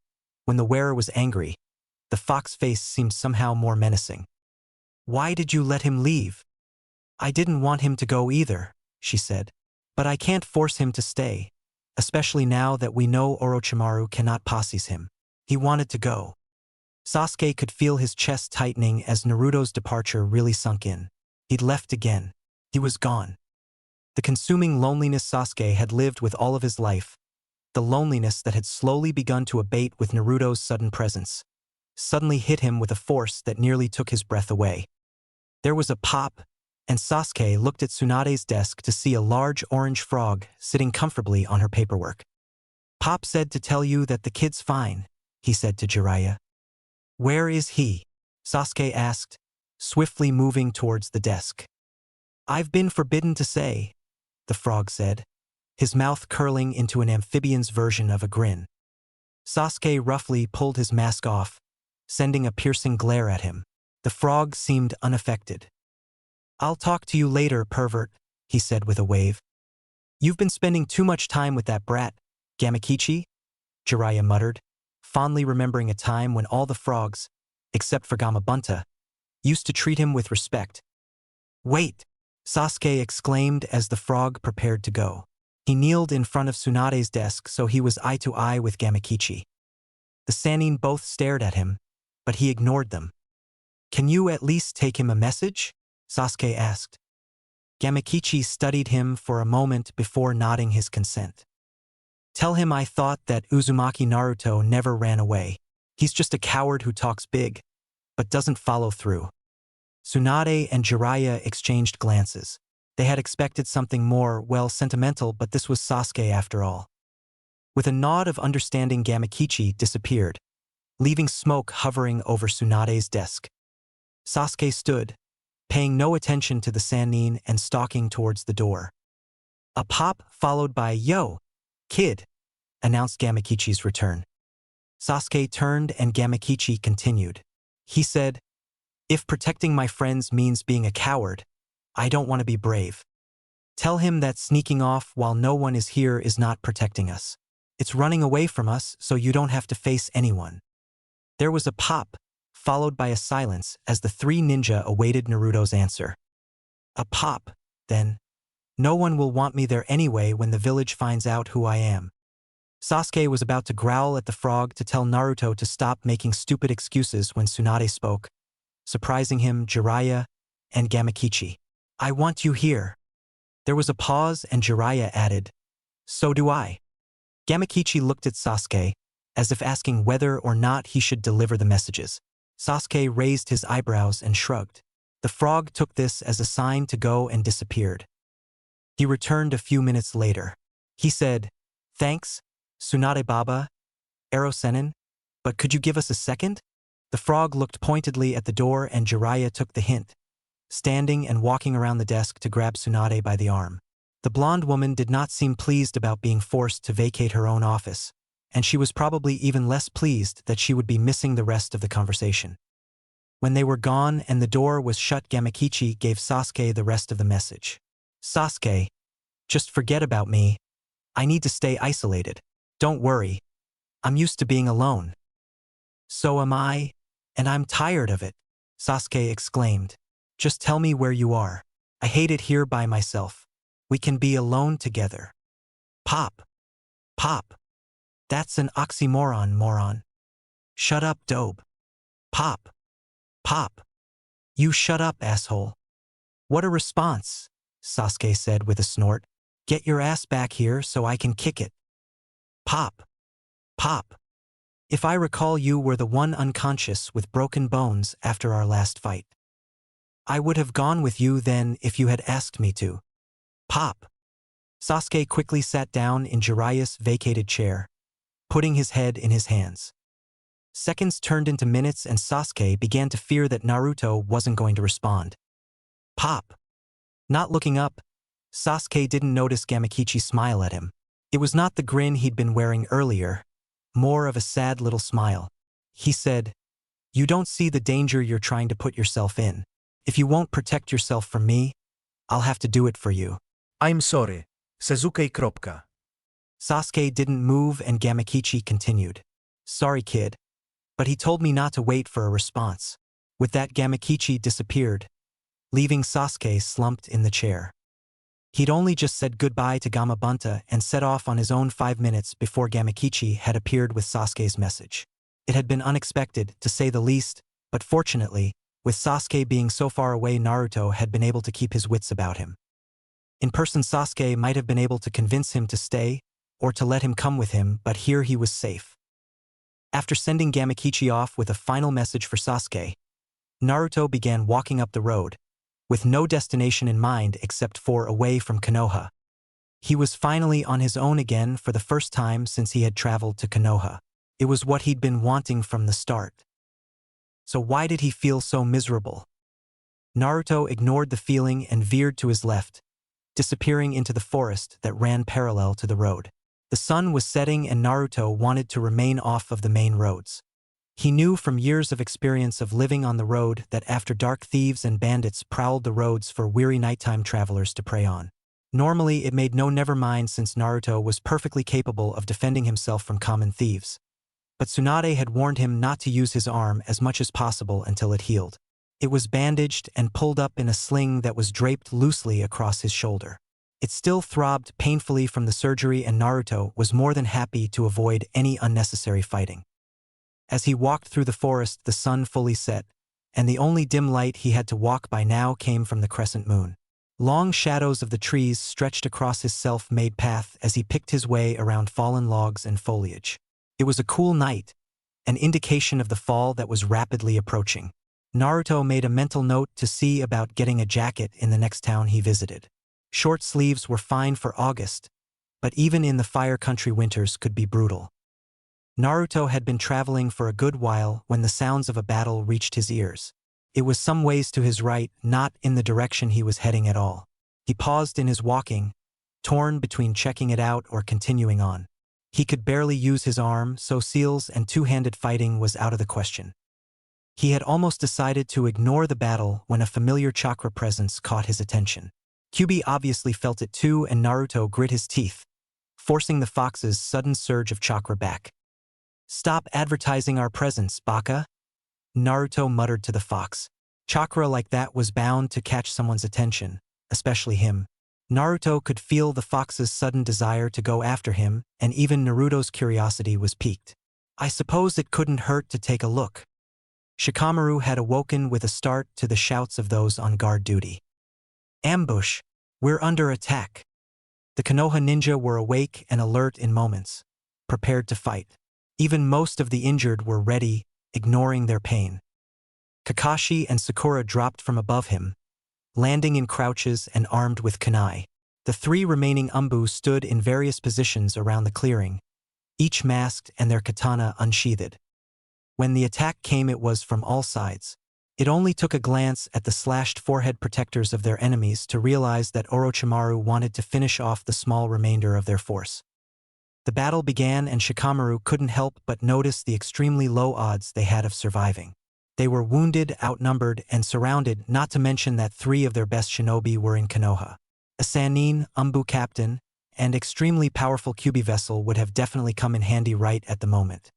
when the wearer was angry, the fox face seemed somehow more menacing. "Why did you let him leave?" "I didn't want him to go either," she said. "But I can't force him to stay, especially now that we know Orochimaru cannot posses him. He wanted to go." Sasuke could feel his chest tightening as Naruto's departure really sunk in. He'd left again. He was gone. The consuming loneliness Sasuke had lived with all of his life, the loneliness that had slowly begun to abate with Naruto's sudden presence, suddenly hit him with a force that nearly took his breath away. There was a pop, and Sasuke looked at Tsunade's desk to see a large orange frog sitting comfortably on her paperwork. "Pop said to tell you that the kid's fine," he said to Jiraiya. "Where is he?" Sasuke asked, swiftly moving towards the desk. "I've been forbidden to say," the frog said, his mouth curling into an amphibian's version of a grin. Sasuke roughly pulled his mask off, sending a piercing glare at him. The frog seemed unaffected. "I'll talk to you later, pervert," he said with a wave. "You've been spending too much time with that brat, Gamakichi," Jiraiya muttered, fondly remembering a time when all the frogs, except for Gamabunta, used to treat him with respect. "Wait!" Sasuke exclaimed as the frog prepared to go. He kneeled in front of Tsunade's desk so he was eye to eye with Gamakichi. The Sannin both stared at him, but he ignored them. "Can you at least take him a message?" Sasuke asked. Gamakichi studied him for a moment before nodding his consent. "Tell him I thought that Uzumaki Naruto never ran away. He's just a coward who talks big, but doesn't follow through." Tsunade and Jiraiya exchanged glances. They had expected something more, well, sentimental, but this was Sasuke after all. With a nod of understanding, Gamakichi disappeared, leaving smoke hovering over Tsunade's desk. Sasuke stood, paying no attention to the Sannin and stalking towards the door. A pop followed by "Yo, kid," announced Gamakichi's return. Sasuke turned and Gamakichi continued. He said, "If protecting my friends means being a coward, I don't want to be brave. Tell him that sneaking off while no one is here is not protecting us. It's running away from us so you don't have to face anyone." There was a pop, followed by a silence as the three ninja awaited Naruto's answer. A pop, then. "No one will want me there anyway when the village finds out who I am." Sasuke was about to growl at the frog to tell Naruto to stop making stupid excuses when Tsunade spoke, surprising him, Jiraiya, and Gamakichi. "I want you here." There was a pause and Jiraiya added, "So do I." Gamakichi looked at Sasuke, as if asking whether or not he should deliver the messages. Sasuke raised his eyebrows and shrugged. The frog took this as a sign to go and disappeared. He returned a few minutes later. He said, "Thanks, Tsunade Baba, Ero Sennin, but could you give us a second?" The frog looked pointedly at the door and Jiraiya took the hint, standing and walking around the desk to grab Tsunade by the arm. The blonde woman did not seem pleased about being forced to vacate her own office, and she was probably even less pleased that she would be missing the rest of the conversation. When they were gone and the door was shut, Gamakichi gave Sasuke the rest of the message. "Sasuke, just forget about me. I need to stay isolated. Don't worry. I'm used to being alone." "So am I, and I'm tired of it," Sasuke exclaimed. "Just tell me where you are. I hate it here by myself. We can be alone together." "Pop. Pop. That's an oxymoron, moron. Shut up, dope. Pop. Pop. You shut up, asshole." "What a response," Sasuke said with a snort. "Get your ass back here so I can kick it." "Pop. Pop. If I recall, you were the one unconscious with broken bones after our last fight. I would have gone with you then if you had asked me to." "Pop." Sasuke quickly sat down in Jiraiya's vacated chair, putting his head in his hands. Seconds turned into minutes and Sasuke began to fear that Naruto wasn't going to respond. "Pop." Not looking up, Sasuke didn't notice Gamakichi smile at him. It was not the grin he'd been wearing earlier, more of a sad little smile. He said, "You don't see the danger you're trying to put yourself in. If you won't protect yourself from me, I'll have to do it for you." I'm sorry, Sasuke kropka. Sasuke didn't move and Gamakichi continued. "Sorry, kid. But he told me not to wait for a response." With that, Gamakichi disappeared, leaving Sasuke slumped in the chair. He'd only just said goodbye to Gamabunta and set off on his own 5 minutes before Gamakichi had appeared with Sasuke's message. It had been unexpected, to say the least, but fortunately, with Sasuke being so far away, Naruto had been able to keep his wits about him. In person, Sasuke might have been able to convince him to stay or to let him come with him, but here he was safe. After sending Gamakichi off with a final message for Sasuke, Naruto began walking up the road, with no destination in mind except for away from Konoha. He was finally on his own again for the first time since he had traveled to Konoha. It was what he'd been wanting from the start. So why did he feel so miserable? Naruto ignored the feeling and veered to his left, disappearing into the forest that ran parallel to the road. The sun was setting and Naruto wanted to remain off of the main roads. He knew from years of experience of living on the road that after dark thieves and bandits prowled the roads for weary nighttime travelers to prey on. Normally it made no never mind since Naruto was perfectly capable of defending himself from common thieves. But Tsunade had warned him not to use his arm as much as possible until it healed. It was bandaged and pulled up in a sling that was draped loosely across his shoulder. It still throbbed painfully from the surgery and Naruto was more than happy to avoid any unnecessary fighting. As he walked through the forest, the sun fully set, and the only dim light he had to walk by now came from the crescent moon. Long shadows of the trees stretched across his self-made path as he picked his way around fallen logs and foliage. It was a cool night, an indication of the fall that was rapidly approaching. Naruto made a mental note to see about getting a jacket in the next town he visited. Short sleeves were fine for August, but even in the fire country winters could be brutal. Naruto had been traveling for a good while when the sounds of a battle reached his ears. It was some ways to his right, not in the direction he was heading at all. He paused in his walking, torn between checking it out or continuing on. He could barely use his arm, so seals and two-handed fighting was out of the question. He had almost decided to ignore the battle when a familiar chakra presence caught his attention. Kyuubi obviously felt it too, and Naruto grit his teeth, forcing the fox's sudden surge of chakra back. "Stop advertising our presence, Baka," Naruto muttered to the fox. Chakra like that was bound to catch someone's attention, especially him. Naruto could feel the fox's sudden desire to go after him, and even Naruto's curiosity was piqued. "I suppose it couldn't hurt to take a look." Shikamaru had awoken with a start to the shouts of those on guard duty. "Ambush! We're under attack!" The Konoha ninja were awake and alert in moments, prepared to fight. Even most of the injured were ready, ignoring their pain. Kakashi and Sakura dropped from above him, landing in crouches and armed with kunai. The three remaining umbu stood in various positions around the clearing, each masked and their katana unsheathed. When the attack came, it was from all sides. It only took a glance at the slashed forehead protectors of their enemies to realize that Orochimaru wanted to finish off the small remainder of their force. The battle began and Shikamaru couldn't help but notice the extremely low odds they had of surviving. They were wounded, outnumbered, and surrounded, not to mention that 3 of their best shinobi were in Konoha. A Sannin, umbu captain, and extremely powerful Kyuubi vessel would have definitely come in handy right at the moment.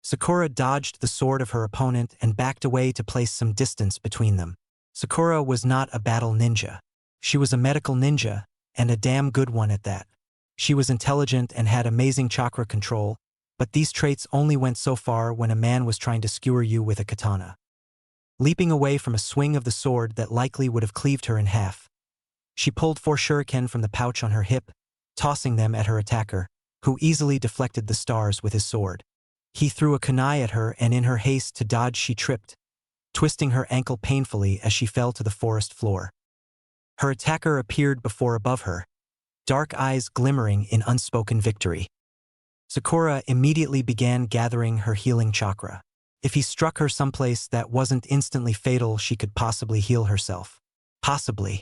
Sakura dodged the sword of her opponent and backed away to place some distance between them. Sakura was not a battle ninja. She was a medical ninja, and a damn good one at that. She was intelligent and had amazing chakra control, but these traits only went so far when a man was trying to skewer you with a katana. Leaping away from a swing of the sword that likely would have cleaved her in half, she pulled 4 shuriken from the pouch on her hip, tossing them at her attacker, who easily deflected the stars with his sword. He threw a kunai at her, and in her haste to dodge she tripped, twisting her ankle painfully as she fell to the forest floor. Her attacker appeared above her, dark eyes glimmering in unspoken victory. Sakura immediately began gathering her healing chakra. If he struck her someplace that wasn't instantly fatal, she could possibly heal herself. Possibly.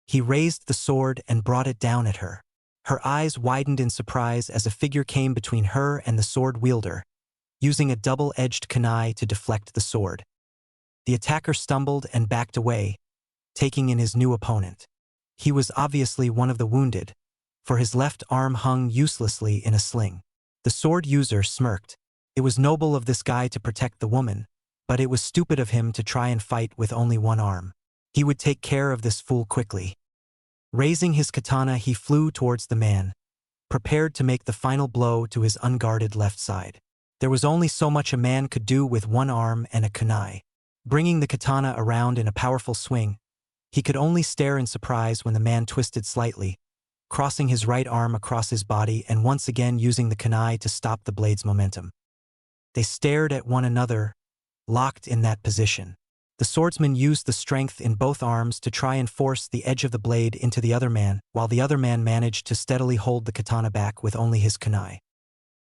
He raised the sword and brought it down at her. Her eyes widened in surprise as a figure came between her and the sword wielder, using a double-edged kunai to deflect the sword. The attacker stumbled and backed away, taking in his new opponent. He was obviously one of the wounded, for his left arm hung uselessly in a sling. The sword user smirked. It was noble of this guy to protect the woman, but it was stupid of him to try and fight with only one arm. He would take care of this fool quickly. Raising his katana, he flew towards the man, prepared to make the final blow to his unguarded left side. There was only so much a man could do with one arm and a kunai. Bringing the katana around in a powerful swing, he could only stare in surprise when the man twisted slightly, crossing his right arm across his body and once again using the kunai to stop the blade's momentum. They stared at one another, locked in that position. The swordsman used the strength in both arms to try and force the edge of the blade into the other man, while the other man managed to steadily hold the katana back with only his kunai.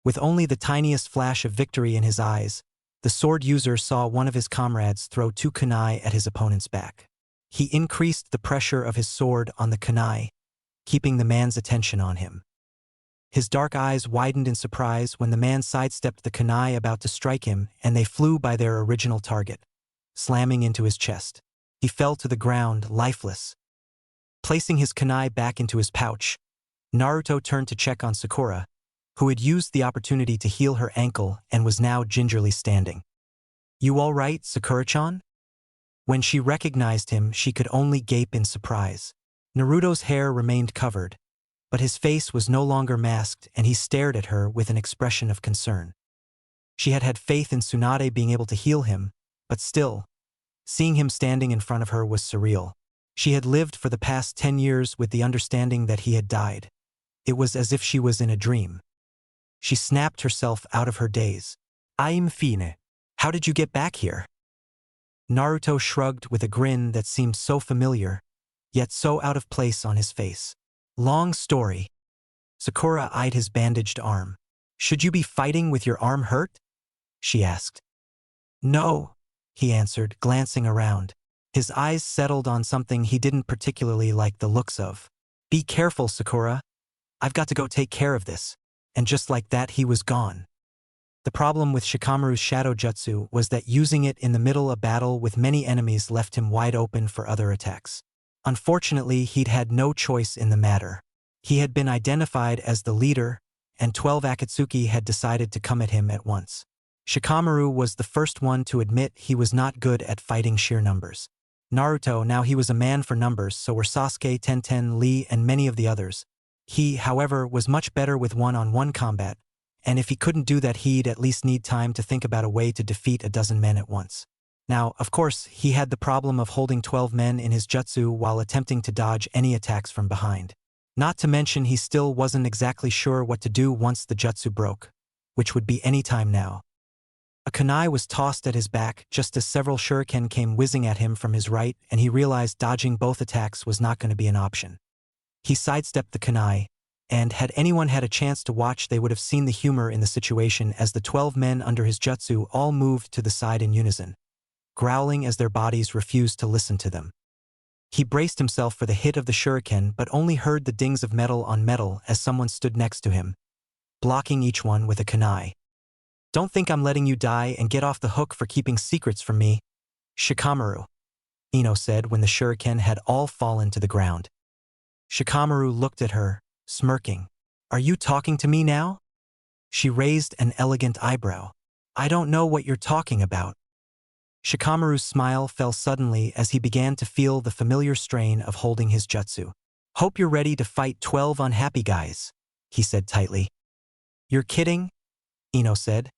With only the tiniest flash of victory in his eyes, the sword user saw one of his comrades throw 2 kunai at his opponent's back. He increased the pressure of his sword on the kunai, keeping the man's attention on him. His dark eyes widened in surprise when the man sidestepped the kunai about to strike him, and they flew by their original target, slamming into his chest. He fell to the ground, lifeless. Placing his kunai back into his pouch, Naruto turned to check on Sakura, who had used the opportunity to heal her ankle and was now gingerly standing. "You all right, Sakura-chan?" When she recognized him, she could only gape in surprise. Naruto's hair remained covered, but his face was no longer masked, and he stared at her with an expression of concern. She had had faith in Tsunade being able to heal him, but still, seeing him standing in front of her was surreal. She had lived for the past 10 years with the understanding that he had died. It was as if she was in a dream. She snapped herself out of her daze. "I'm Fine. How did you get back here?" Naruto shrugged with a grin that seemed so familiar, yet so out of place on his face. "Long story." Sakura eyed his bandaged arm. "Should you be fighting with your arm hurt?" she asked. "No," he answered, glancing around. His eyes settled on something he didn't particularly like the looks of. "Be careful, Sakura. I've got to go take care of this." And just like that, he was gone. The problem with Shikamaru's shadow jutsu was that using it in the middle of battle with many enemies left him wide open for other attacks. Unfortunately, he'd had no choice in the matter. He had been identified as the leader, and 12 Akatsuki had decided to come at him at once. Shikamaru was the first one to admit he was not good at fighting sheer numbers. Naruto, now he was a man for numbers, so were Sasuke, Tenten, Lee, and many of the others. He, however, was much better with one-on-one combat, and if he couldn't do that, he'd at least need time to think about a way to defeat a dozen men at once. Now, of course, he had the problem of holding 12 men in his jutsu while attempting to dodge any attacks from behind. Not to mention he still wasn't exactly sure what to do once the jutsu broke, which would be any time now. A kunai was tossed at his back just as several shuriken came whizzing at him from his right, and he realized dodging both attacks was not going to be an option. He sidestepped the kunai, and had anyone had a chance to watch, they would have seen the humor in the situation as the 12 men under his jutsu all moved to the side in unison, growling as their bodies refused to listen to them. He braced himself for the hit of the shuriken but only heard the dings of metal on metal as someone stood next to him, blocking each one with a kunai. "Don't think I'm letting you die and get off the hook for keeping secrets from me, Shikamaru," Ino said when the shuriken had all fallen to the ground. Shikamaru looked at her, smirking. "Are you talking to me now?" She raised an elegant eyebrow. "I don't know what you're talking about." Shikamaru's smile fell suddenly as he began to feel the familiar strain of holding his jutsu. "Hope you're ready to fight 12 unhappy guys," he said tightly. "You're kidding?" Ino said,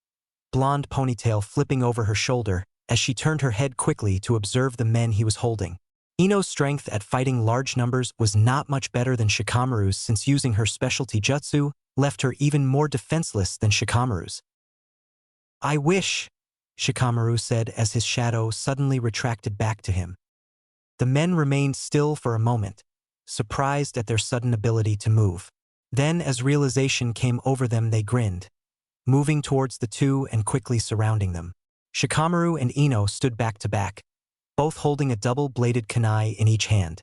blonde ponytail flipping over her shoulder as she turned her head quickly to observe the men he was holding. Ino's strength at fighting large numbers was not much better than Shikamaru's, since using her specialty jutsu left her even more defenseless than Shikamaru's. "I wish," Shikamaru said as his shadow suddenly retracted back to him. The men remained still for a moment, surprised at their sudden ability to move. Then, as realization came over them, they grinned, moving towards the two and quickly surrounding them. Shikamaru and Ino stood back to back, both holding a double-bladed kunai in each hand.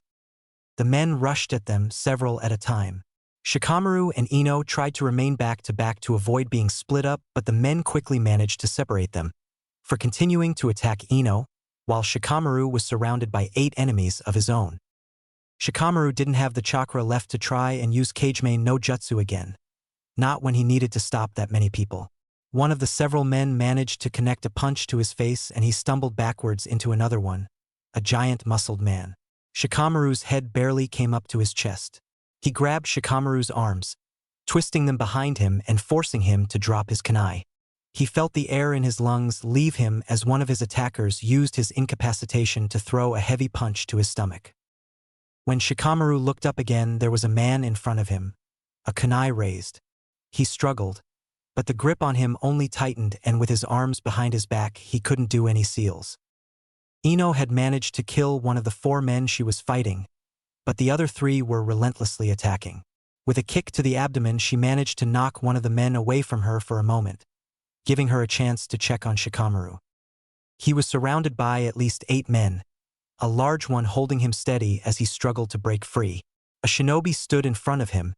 The men rushed at them, several at a time. Shikamaru and Ino tried to remain back to back to avoid being split up, but the men quickly managed to separate them, for continuing to attack Ino, while Shikamaru was surrounded by 8 enemies of his own. Shikamaru didn't have the chakra left to try and use Kageme no Jutsu again, not when he needed to stop that many people. One of the several men managed to connect a punch to his face and he stumbled backwards into another one, a giant muscled man. Shikamaru's head barely came up to his chest. He grabbed Shikamaru's arms, twisting them behind him and forcing him to drop his kunai. He felt the air in his lungs leave him as one of his attackers used his incapacitation to throw a heavy punch to his stomach. When Shikamaru looked up again, there was a man in front of him, a kunai raised. He struggled, but the grip on him only tightened, and with his arms behind his back, he couldn't do any seals. Ino had managed to kill one of the 4 men she was fighting, but the other 3 were relentlessly attacking. With a kick to the abdomen, she managed to knock one of the men away from her for a moment, giving her a chance to check on Shikamaru. He was surrounded by at least 8 men, a large one holding him steady as he struggled to break free. A shinobi stood in front of him,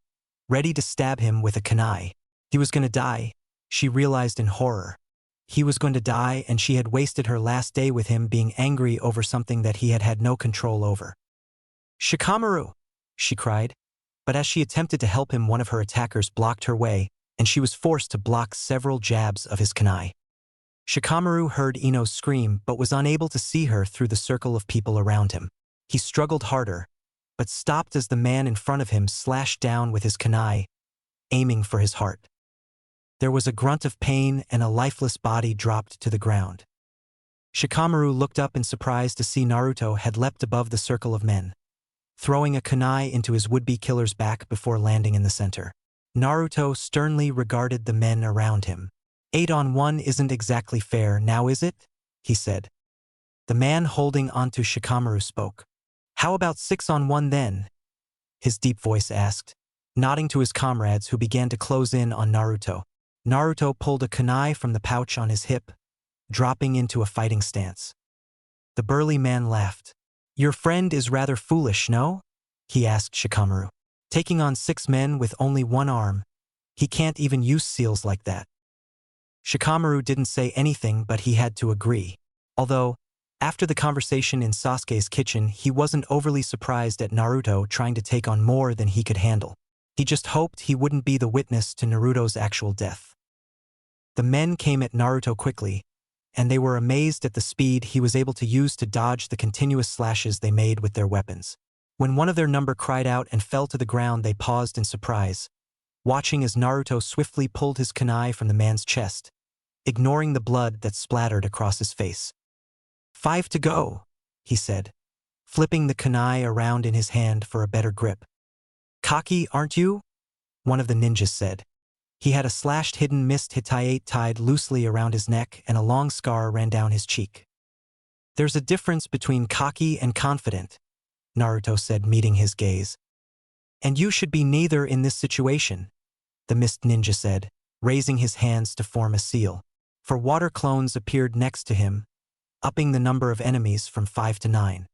ready to stab him with a kunai. He was going to die, she realized in horror. He was going to die, and she had wasted her last day with him being angry over something that he had had no control over. "Shikamaru!" she cried. But as she attempted to help him, one of her attackers blocked her way, and she was forced to block several jabs of his kunai. Shikamaru heard Ino scream but was unable to see her through the circle of people around him. He struggled harder, but stopped as the man in front of him slashed down with his kunai, aiming for his heart. There was a grunt of pain and a lifeless body dropped to the ground. Shikamaru looked up in surprise to see Naruto had leapt above the circle of men, throwing a kunai into his would-be killer's back before landing in the center. Naruto sternly regarded the men around him. 8-on-1 isn't exactly fair, now is it? He said. The man holding onto Shikamaru spoke. How about 6-on-1 then? His deep voice asked, nodding to his comrades who began to close in on Naruto. Naruto pulled a kunai from the pouch on his hip, dropping into a fighting stance. The burly man laughed. Your friend is rather foolish, no? He asked Shikamaru. Taking on 6 men with only 1 arm. He can't even use seals like that. Shikamaru didn't say anything, but he had to agree. Although, after the conversation in Sasuke's kitchen, he wasn't overly surprised at Naruto trying to take on more than he could handle. He just hoped he wouldn't be the witness to Naruto's actual death. The men came at Naruto quickly, and they were amazed at the speed he was able to use to dodge the continuous slashes they made with their weapons. When one of their number cried out and fell to the ground, they paused in surprise, watching as Naruto swiftly pulled his kunai from the man's chest, ignoring the blood that splattered across his face. 5 to go, he said, flipping the kunai around in his hand for a better grip. Cocky, aren't you? One of the ninjas said. He had a slashed hidden mist hitayate tied loosely around his neck, and a long scar ran down his cheek. There's a difference between cocky and confident, Naruto said, meeting his gaze. And you should be neither in this situation, the mist ninja said, raising his hands to form a seal. For water clones appeared next to him, upping the number of enemies from 5 to 9.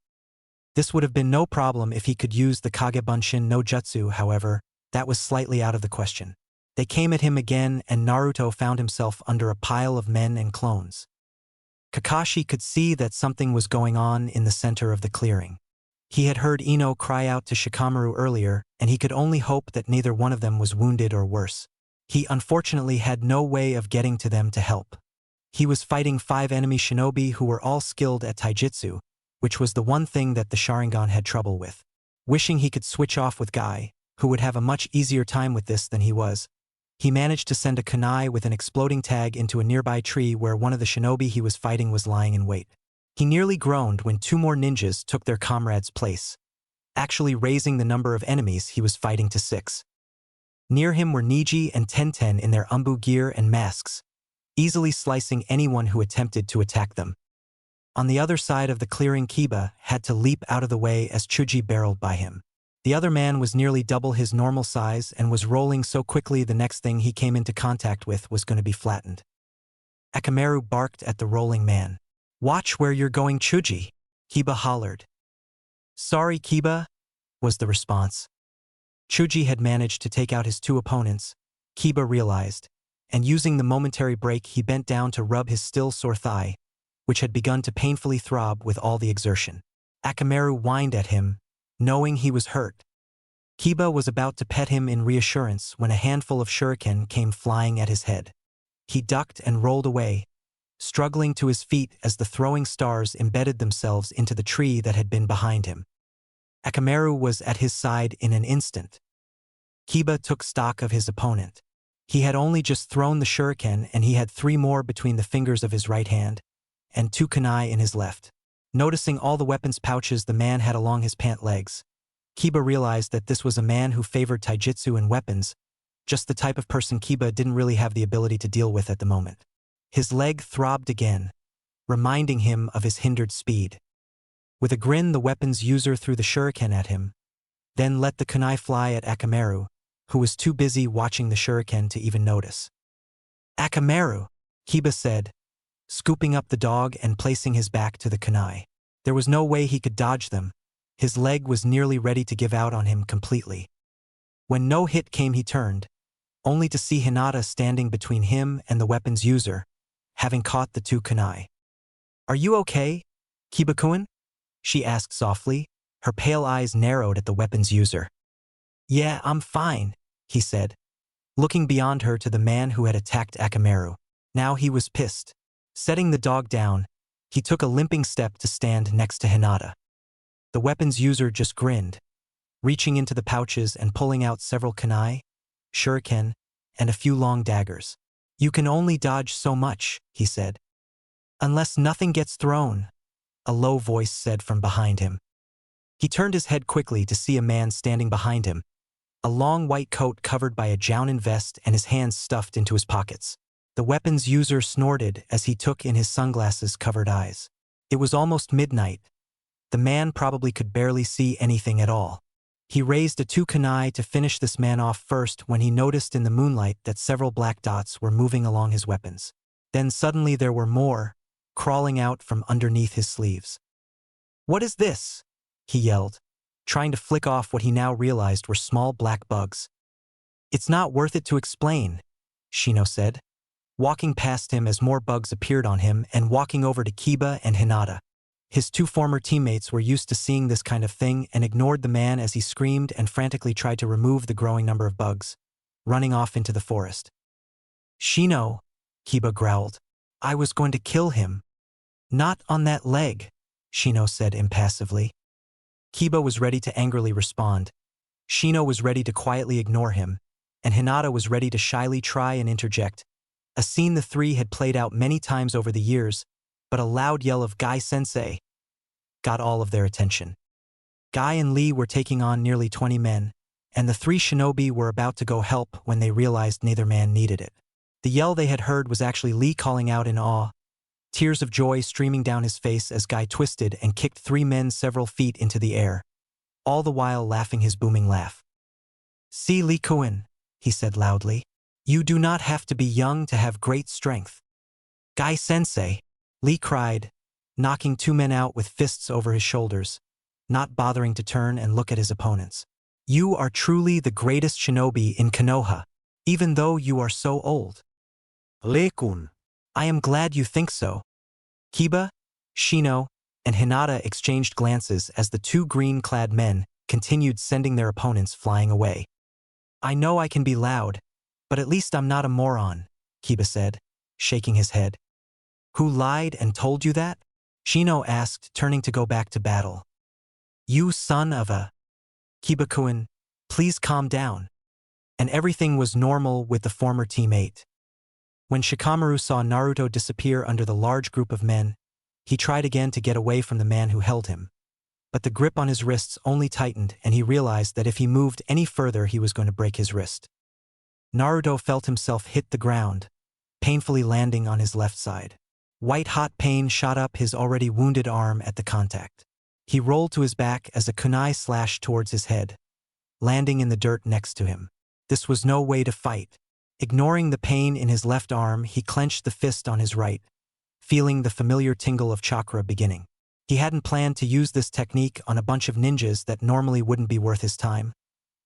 This would have been no problem if he could use the Kagebunshin no Jutsu, however, that was slightly out of the question. They came at him again, and Naruto found himself under a pile of men and clones. Kakashi could see that something was going on in the center of the clearing. He had heard Ino cry out to Shikamaru earlier, and he could only hope that neither one of them was wounded or worse. He unfortunately had no way of getting to them to help. He was fighting 5 enemy shinobi who were all skilled at taijutsu, which was the one thing that the Sharingan had trouble with. Wishing he could switch off with Guy, who would have a much easier time with this than he was, he managed to send a kunai with an exploding tag into a nearby tree where one of the shinobi he was fighting was lying in wait. He nearly groaned when 2 more ninjas took their comrade's place, actually raising the number of enemies he was fighting to 6. Near him were Niji and Tenten in their umbu gear and masks, easily slicing anyone who attempted to attack them. On the other side of the clearing, Kiba had to leap out of the way as Chuji barreled by him. The other man was nearly double his normal size and was rolling so quickly the next thing he came into contact with was going to be flattened. Akamaru barked at the rolling man. Watch where you're going, Chuji, Kiba hollered. Sorry, Kiba, was the response. Chuji had managed to take out his 2 opponents, Kiba realized, and using the momentary break he bent down to rub his still sore thigh, which had begun to painfully throb with all the exertion. Akamaru whined at him, knowing he was hurt. Kiba was about to pet him in reassurance when a handful of shuriken came flying at his head. He ducked and rolled away, struggling to his feet as the throwing stars embedded themselves into the tree that had been behind him. Akamaru was at his side in an instant. Kiba took stock of his opponent. He had only just thrown the shuriken, and he had 3 more between the fingers of his right hand, and 2 kunai in his left. Noticing all the weapons pouches the man had along his pant legs, Kiba realized that this was a man who favored taijutsu and weapons, just the type of person Kiba didn't really have the ability to deal with at the moment. His leg throbbed again, reminding him of his hindered speed. With a grin, the weapons user threw the shuriken at him, then let the kunai fly at Akamaru, who was too busy watching the shuriken to even notice. Akamaru, Kiba said, scooping up the dog and placing his back to the kunai. There was no way he could dodge them. His leg was nearly ready to give out on him completely. When no hit came, he turned, only to see Hinata standing between him and the weapon's user, having caught the two kunai. "Are you okay, Kiba-kun?" she asked softly, her pale eyes narrowed at the weapon's user. "Yeah, I'm fine," he said, looking beyond her to the man who had attacked Akamaru. Now he was pissed. Setting the dog down, he took a limping step to stand next to Hinata. The weapon's user just grinned, reaching into the pouches and pulling out several kunai, shuriken, and a few long daggers. "You can only dodge so much," he said. "Unless nothing gets thrown," a low voice said from behind him. He turned his head quickly to see a man standing behind him, a long white coat covered by a jounin vest and his hands stuffed into his pockets. The weapon's user snorted as he took in his sunglasses-covered eyes. It was almost midnight. The man probably could barely see anything at all. He raised a two kunai to finish this man off first when he noticed in the moonlight that several black dots were moving along his weapons. Then suddenly there were more, crawling out from underneath his sleeves. "What is this?" he yelled, trying to flick off what he now realized were small black bugs. "It's not worth it to explain," Shino said, walking past him as more bugs appeared on him and walking over to Kiba and Hinata. His two former teammates were used to seeing this kind of thing and ignored the man as he screamed and frantically tried to remove the growing number of bugs, running off into the forest. "Shino," Kiba growled. "I was going to kill him." "Not on that leg," Shino said impassively. Kiba was ready to angrily respond. Shino was ready to quietly ignore him, and Hinata was ready to shyly try and interject, a scene the three had played out many times over the years, but a loud yell of "Guy-sensei" got all of their attention. Guy and Lee were taking on nearly 20 men, and the three shinobi were about to go help when they realized neither man needed it. The yell they had heard was actually Lee calling out in awe, tears of joy streaming down his face as Guy twisted and kicked three men several feet into the air, all the while laughing his booming laugh. "See, Lee-kun," he said loudly. "You do not have to be young to have great strength." "Guy-sensei," Lee cried, knocking two men out with fists over his shoulders, not bothering to turn and look at his opponents. "You are truly the greatest shinobi in Konoha, even though you are so old." Lee-kun. "I am glad you think so." Kiba, Shino, and Hinata exchanged glances as the two green-clad men continued sending their opponents flying away. "I know I can be loud, but at least I'm not a moron," Kiba said, shaking his head. "Who lied and told you that?" Shino asked, turning to go back to battle. "You son of a..." "Kiba-kun, please calm down." And everything was normal with the former teammate. When Shikamaru saw Naruto disappear under the large group of men, he tried again to get away from the man who held him. But the grip on his wrists only tightened and he realized that if he moved any further he was going to break his wrist. Naruto felt himself hit the ground, painfully landing on his left side. White-hot pain shot up his already wounded arm at the contact. He rolled to his back as a kunai slashed towards his head, landing in the dirt next to him. This was no way to fight. Ignoring the pain in his left arm, he clenched the fist on his right, feeling the familiar tingle of chakra beginning. He hadn't planned to use this technique on a bunch of ninjas that normally wouldn't be worth his time,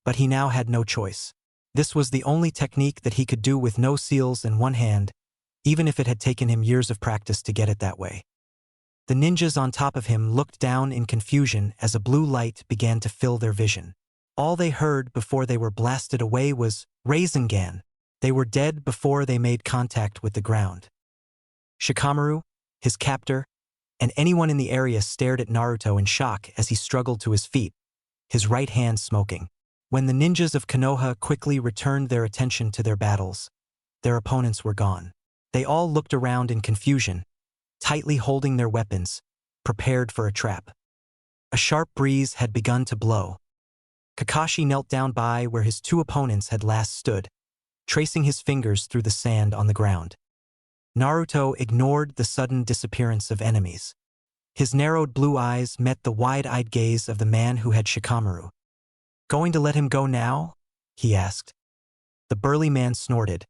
but he now had no choice. This was the only technique that he could do with no seals in one hand, even if it had taken him years of practice to get it that way. The ninjas on top of him looked down in confusion as a blue light began to fill their vision. All they heard before they were blasted away was Rasengan. They were dead before they made contact with the ground. Shikamaru, his captor, and anyone in the area stared at Naruto in shock as he struggled to his feet, his right hand smoking. When the ninjas of Konoha quickly returned their attention to their battles, their opponents were gone. They all looked around in confusion, tightly holding their weapons, prepared for a trap. A sharp breeze had begun to blow. Kakashi knelt down by where his two opponents had last stood, tracing his fingers through the sand on the ground. Naruto ignored the sudden disappearance of enemies. His narrowed blue eyes met the wide-eyed gaze of the man who had Shikamaru. "Going to let him go now?" he asked. The burly man snorted,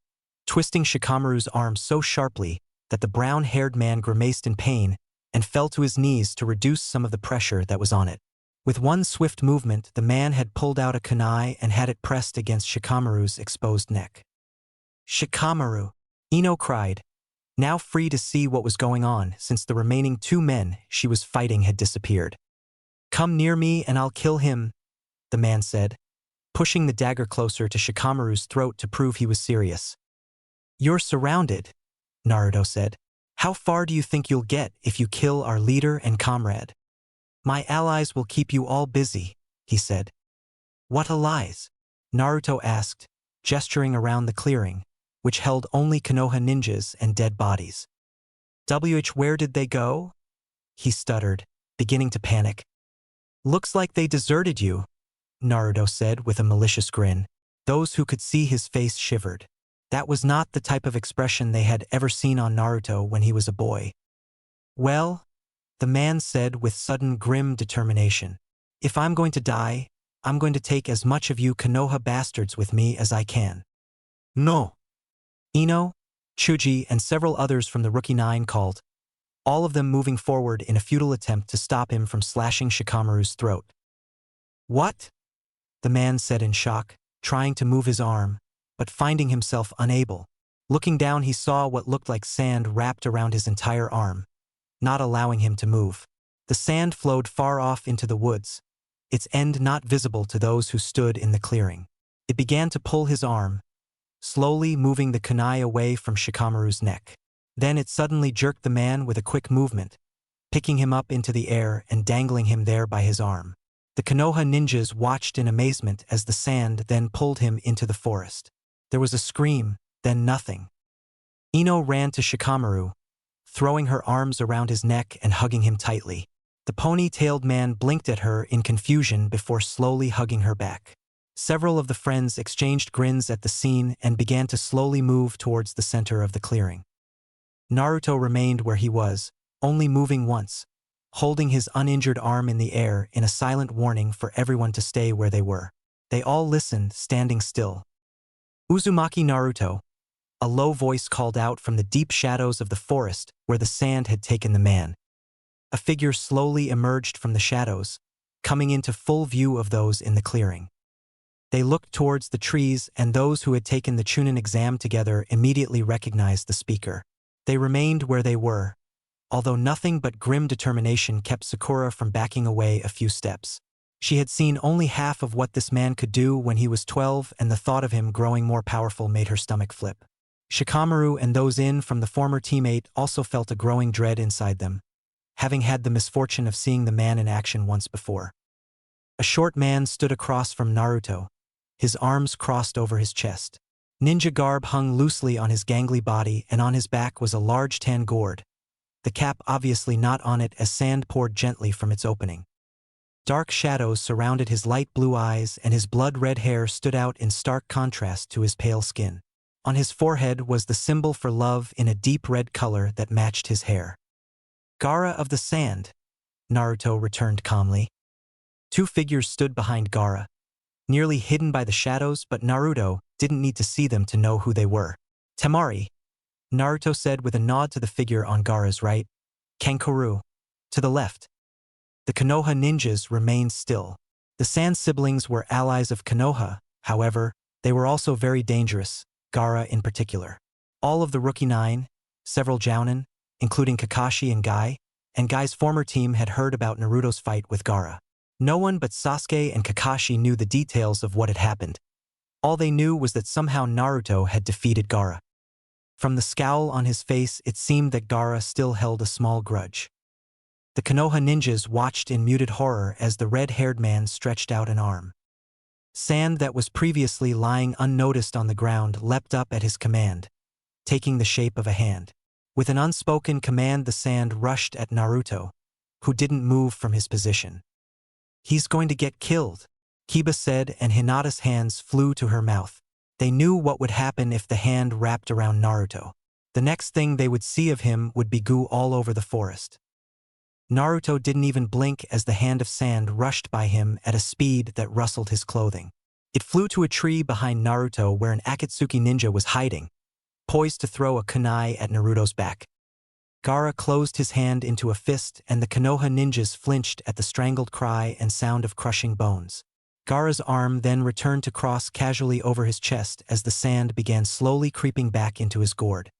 twisting Shikamaru's arm so sharply that the brown-haired man grimaced in pain and fell to his knees to reduce some of the pressure that was on it. With one swift movement, the man had pulled out a kunai and had it pressed against Shikamaru's exposed neck. "Shikamaru!" Ino cried, now free to see what was going on since the remaining 2 men she was fighting had disappeared. "Come near me and I'll kill him," the man said, pushing the dagger closer to Shikamaru's throat to prove he was serious. "You're surrounded," Naruto said. "How far do you think you'll get if you kill our leader and comrade?" "My allies will keep you all busy," he said. "What allies?" Naruto asked, gesturing around the clearing, which held only Konoha ninjas and dead bodies. Where did they go?" he stuttered, beginning to panic. "Looks like they deserted you," Naruto said with a malicious grin. Those who could see his face shivered. That was not the type of expression they had ever seen on Naruto when he was a boy. "Well," the man said with sudden grim determination, "if I'm going to die, I'm going to take as much of you Konoha bastards with me as I can." No. Ino, Chuji, and several others from the Rookie Nine called, all of them moving forward in a futile attempt to stop him from slashing Shikamaru's throat. "What?" the man said in shock, trying to move his arm, but finding himself unable. Looking down, he saw what looked like sand wrapped around his entire arm, not allowing him to move. The sand flowed far off into the woods, its end not visible to those who stood in the clearing. It began to pull his arm, slowly moving the kunai away from Shikamaru's neck. Then it suddenly jerked the man with a quick movement, picking him up into the air and dangling him there by his arm. The Konoha ninjas watched in amazement as the sand then pulled him into the forest. There was a scream, then nothing. Ino ran to Shikamaru, throwing her arms around his neck and hugging him tightly. The pony-tailed man blinked at her in confusion before slowly hugging her back. Several of the friends exchanged grins at the scene and began to slowly move towards the center of the clearing. Naruto remained where he was, only moving once, holding his uninjured arm in the air in a silent warning for everyone to stay where they were. They all listened, standing still. "Uzumaki Naruto," a low voice called out from the deep shadows of the forest where the sand had taken the man. A figure slowly emerged from the shadows, coming into full view of those in the clearing. They looked towards the trees, and those who had taken the Chunin exam together immediately recognized the speaker. They remained where they were, although nothing but grim determination kept Sakura from backing away a few steps. She had seen only half of what this man could do when he was 12, and the thought of him growing more powerful made her stomach flip. Shikamaru and those in from the former teammate also felt a growing dread inside them, having had the misfortune of seeing the man in action once before. A short man stood across from Naruto, his arms crossed over his chest. Ninja garb hung loosely on his gangly body, and on his back was a large tan gourd, the cap obviously not on it as sand poured gently from its opening. Dark shadows surrounded his light blue eyes, and his blood-red hair stood out in stark contrast to his pale skin. On his forehead was the symbol for love in a deep red color that matched his hair. "Gaara of the Sand," Naruto returned calmly. 2 figures stood behind Gaara, nearly hidden by the shadows, but Naruto didn't need to see them to know who they were. "Temari," Naruto said with a nod to the figure on Gaara's right. "Kankuro," to the left. The Konoha ninjas remained still. The Sand siblings were allies of Konoha, however, they were also very dangerous, Gaara in particular. All of the Rookie Nine, several Jounin, including Kakashi and Guy's former team had heard about Naruto's fight with Gaara. No one but Sasuke and Kakashi knew the details of what had happened. All they knew was that somehow Naruto had defeated Gaara. From the scowl on his face, it seemed that Gaara still held a small grudge. The Konoha ninjas watched in muted horror as the red-haired man stretched out an arm. Sand that was previously lying unnoticed on the ground leapt up at his command, taking the shape of a hand. With an unspoken command, the sand rushed at Naruto, who didn't move from his position. "He's going to get killed," Kiba said, and Hinata's hands flew to her mouth. They knew what would happen if the hand wrapped around Naruto. The next thing they would see of him would be goo all over the forest. Naruto didn't even blink as the hand of sand rushed by him at a speed that rustled his clothing. It flew to a tree behind Naruto where an Akatsuki ninja was hiding, poised to throw a kunai at Naruto's back. Gaara closed his hand into a fist and the Konoha ninjas flinched at the strangled cry and sound of crushing bones. Gaara's arm then returned to cross casually over his chest as the sand began slowly creeping back into his gourd.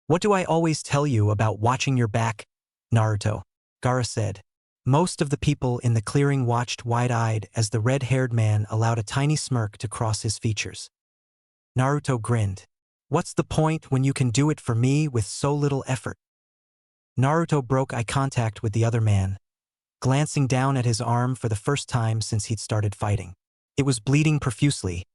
"What do I always tell you about watching your back, Naruto?" Gaara said. Most of the people in the clearing watched wide-eyed as the red-haired man allowed a tiny smirk to cross his features. Naruto grinned. "What's the point when you can do it for me with so little effort?" Naruto broke eye contact with the other man, glancing down at his arm for the first time since he'd started fighting. It was bleeding profusely.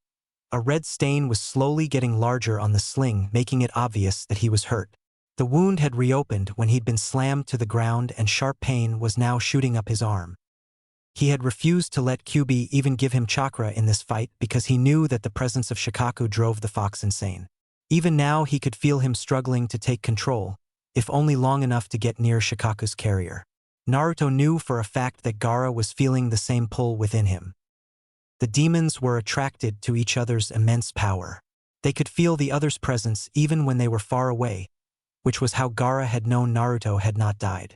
A red stain was slowly getting larger on the sling, making it obvious that he was hurt. The wound had reopened when he'd been slammed to the ground and sharp pain was now shooting up his arm. He had refused to let Kyuubi even give him chakra in this fight because he knew that the presence of Shikaku drove the fox insane. Even now he could feel him struggling to take control, if only long enough to get near Shikaku's carrier. Naruto knew for a fact that Gaara was feeling the same pull within him. The demons were attracted to each other's immense power. They could feel the other's presence even when they were far away, which was how Gaara had known Naruto had not died.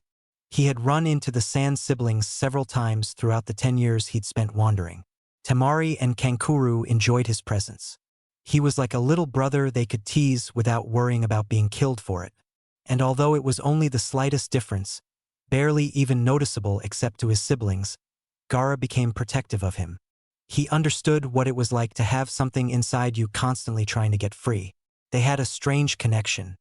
He had run into the Sand siblings several times throughout the 10 years he'd spent wandering. Temari and Kankuro enjoyed his presence. He was like a little brother they could tease without worrying about being killed for it. And although it was only the slightest difference, barely even noticeable except to his siblings, Gaara became protective of him. He understood what it was like to have something inside you constantly trying to get free. They had a strange connection.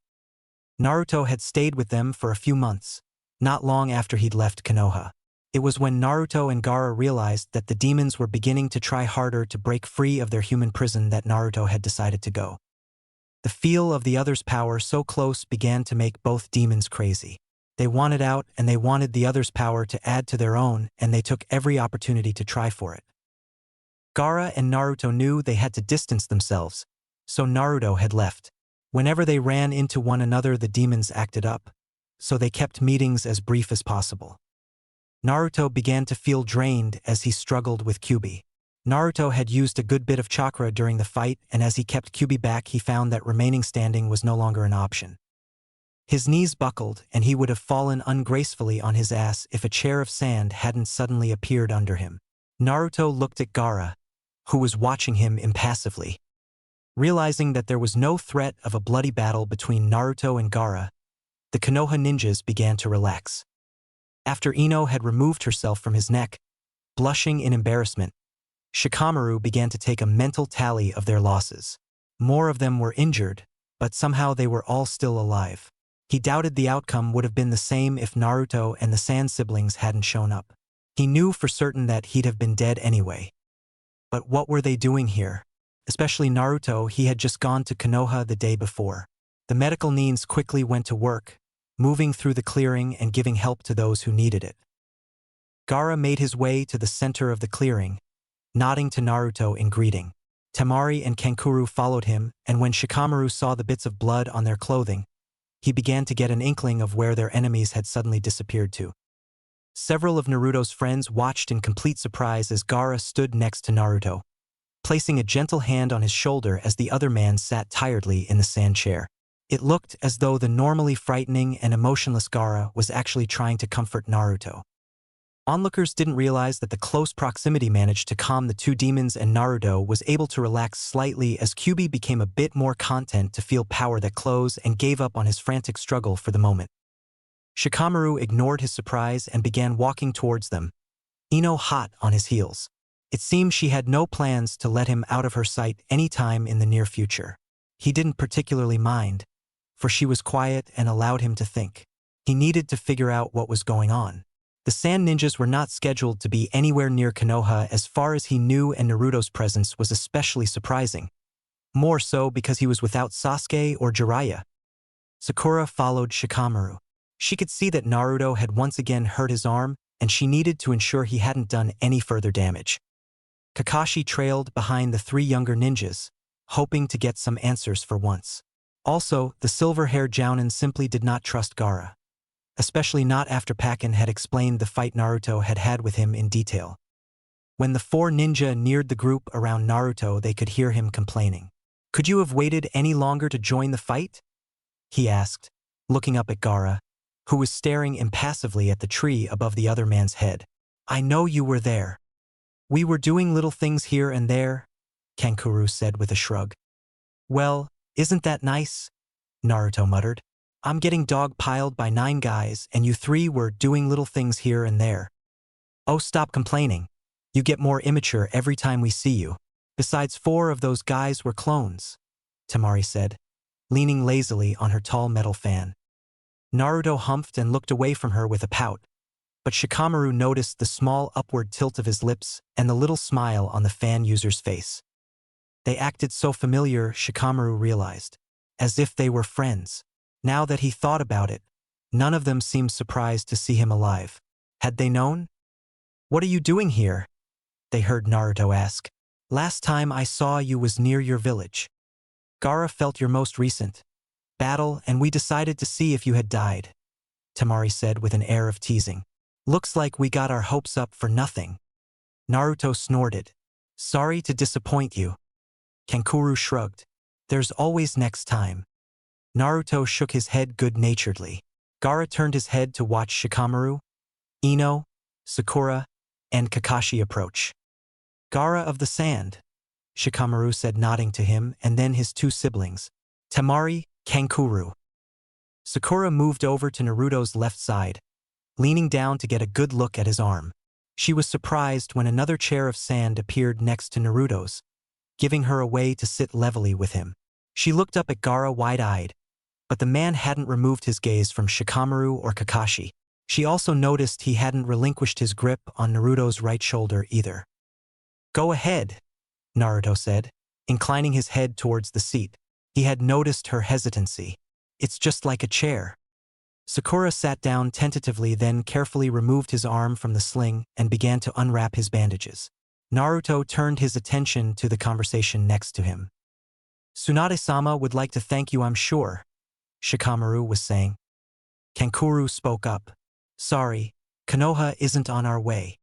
Naruto had stayed with them for a few months, not long after he'd left Konoha. It was when Naruto and Gaara realized that the demons were beginning to try harder to break free of their human prison that Naruto had decided to go. The feel of the other's power so close began to make both demons crazy. They wanted out and they wanted the other's power to add to their own, and they took every opportunity to try for it. Gaara and Naruto knew they had to distance themselves, so Naruto had left. Whenever they ran into one another, the demons acted up, so they kept meetings as brief as possible. Naruto began to feel drained as he struggled with Kyuubi. Naruto had used a good bit of chakra during the fight, and as he kept Kyuubi back, he found that remaining standing was no longer an option. His knees buckled, and he would have fallen ungracefully on his ass if a chair of sand hadn't suddenly appeared under him. Naruto looked at Gaara, who was watching him impassively. Realizing that there was no threat of a bloody battle between Naruto and Gaara, the Konoha ninjas began to relax. After Ino had removed herself from his neck, blushing in embarrassment, Shikamaru began to take a mental tally of their losses. More of them were injured, but somehow they were all still alive. He doubted the outcome would have been the same if Naruto and the Sand siblings hadn't shown up. He knew for certain that he'd have been dead anyway. But what were they doing here? Especially Naruto, he had just gone to Konoha the day before. The medical neens quickly went to work, moving through the clearing and giving help to those who needed it. Gaara made his way to the center of the clearing, nodding to Naruto in greeting. Temari and Kankuro followed him, and when Shikamaru saw the bits of blood on their clothing, he began to get an inkling of where their enemies had suddenly disappeared to. Several of Naruto's friends watched in complete surprise as Gaara stood next to Naruto, placing a gentle hand on his shoulder as the other man sat tiredly in the sand chair. It looked as though the normally frightening and emotionless Gaara was actually trying to comfort Naruto. Onlookers didn't realize that the close proximity managed to calm the two demons, and Naruto was able to relax slightly as Kyuubi became a bit more content to feel power that close and gave up on his frantic struggle for the moment. Shikamaru ignored his surprise and began walking towards them, Ino hot on his heels. It seemed she had no plans to let him out of her sight any time in the near future. He didn't particularly mind, for she was quiet and allowed him to think. He needed to figure out what was going on. The Sand ninjas were not scheduled to be anywhere near Konoha as far as he knew, and Naruto's presence was especially surprising. More so because he was without Sasuke or Jiraiya. Sakura followed Shikamaru. She could see that Naruto had once again hurt his arm, and she needed to ensure he hadn't done any further damage. Kakashi trailed behind the three younger ninjas, hoping to get some answers for once. Also, the silver-haired Jounin simply did not trust Gaara, especially not after Pakken had explained the fight Naruto had had with him in detail. When the four ninja neared the group around Naruto, they could hear him complaining. "Could you have waited any longer to join the fight?" he asked, looking up at Gaara. who was staring impassively at the tree above the other man's head. I know you were there. We were doing little things here and there, Kankuro said with a shrug. Well, isn't that nice? Naruto muttered. I'm getting dog-piled by 9 guys and you 3 were doing little things here and there. Oh, stop complaining. You get more immature every time we see you. Besides 4 of those guys were clones, Temari said, leaning lazily on her tall metal fan. Naruto humphed and looked away from her with a pout, but Shikamaru noticed the small upward tilt of his lips and the little smile on the fan user's face. They acted so familiar, Shikamaru realized, as if they were friends. Now that he thought about it, none of them seemed surprised to see him alive. Had they known? What are you doing here? They heard Naruto ask. Last time I saw you was near your village. Gaara felt your most recent battle and we decided to see if you had died, Temari said with an air of teasing. Looks like we got our hopes up for nothing. Naruto snorted. Sorry to disappoint you. Kankuro shrugged. There's always next time. Naruto shook his head good-naturedly. Gaara turned his head to watch Shikamaru, Ino, Sakura, and Kakashi approach. Gaara of the Sand, Shikamaru said, nodding to him and then his 2 siblings, Temari, Kankuro. Sakura moved over to Naruto's left side, leaning down to get a good look at his arm. She was surprised when another chair of sand appeared next to Naruto's, giving her a way to sit levelly with him. She looked up at Gaara wide-eyed, but the man hadn't removed his gaze from Shikamaru or Kakashi. She also noticed he hadn't relinquished his grip on Naruto's right shoulder either. Go ahead, Naruto said, inclining his head towards the seat. He had noticed her hesitancy. It's just like a chair. Sakura sat down tentatively, then carefully removed his arm from the sling and began to unwrap his bandages. Naruto turned his attention to the conversation next to him. Tsunade-sama would like to thank you, I'm sure, Shikamaru was saying. Kankuro spoke up. Sorry, Konoha isn't on our way.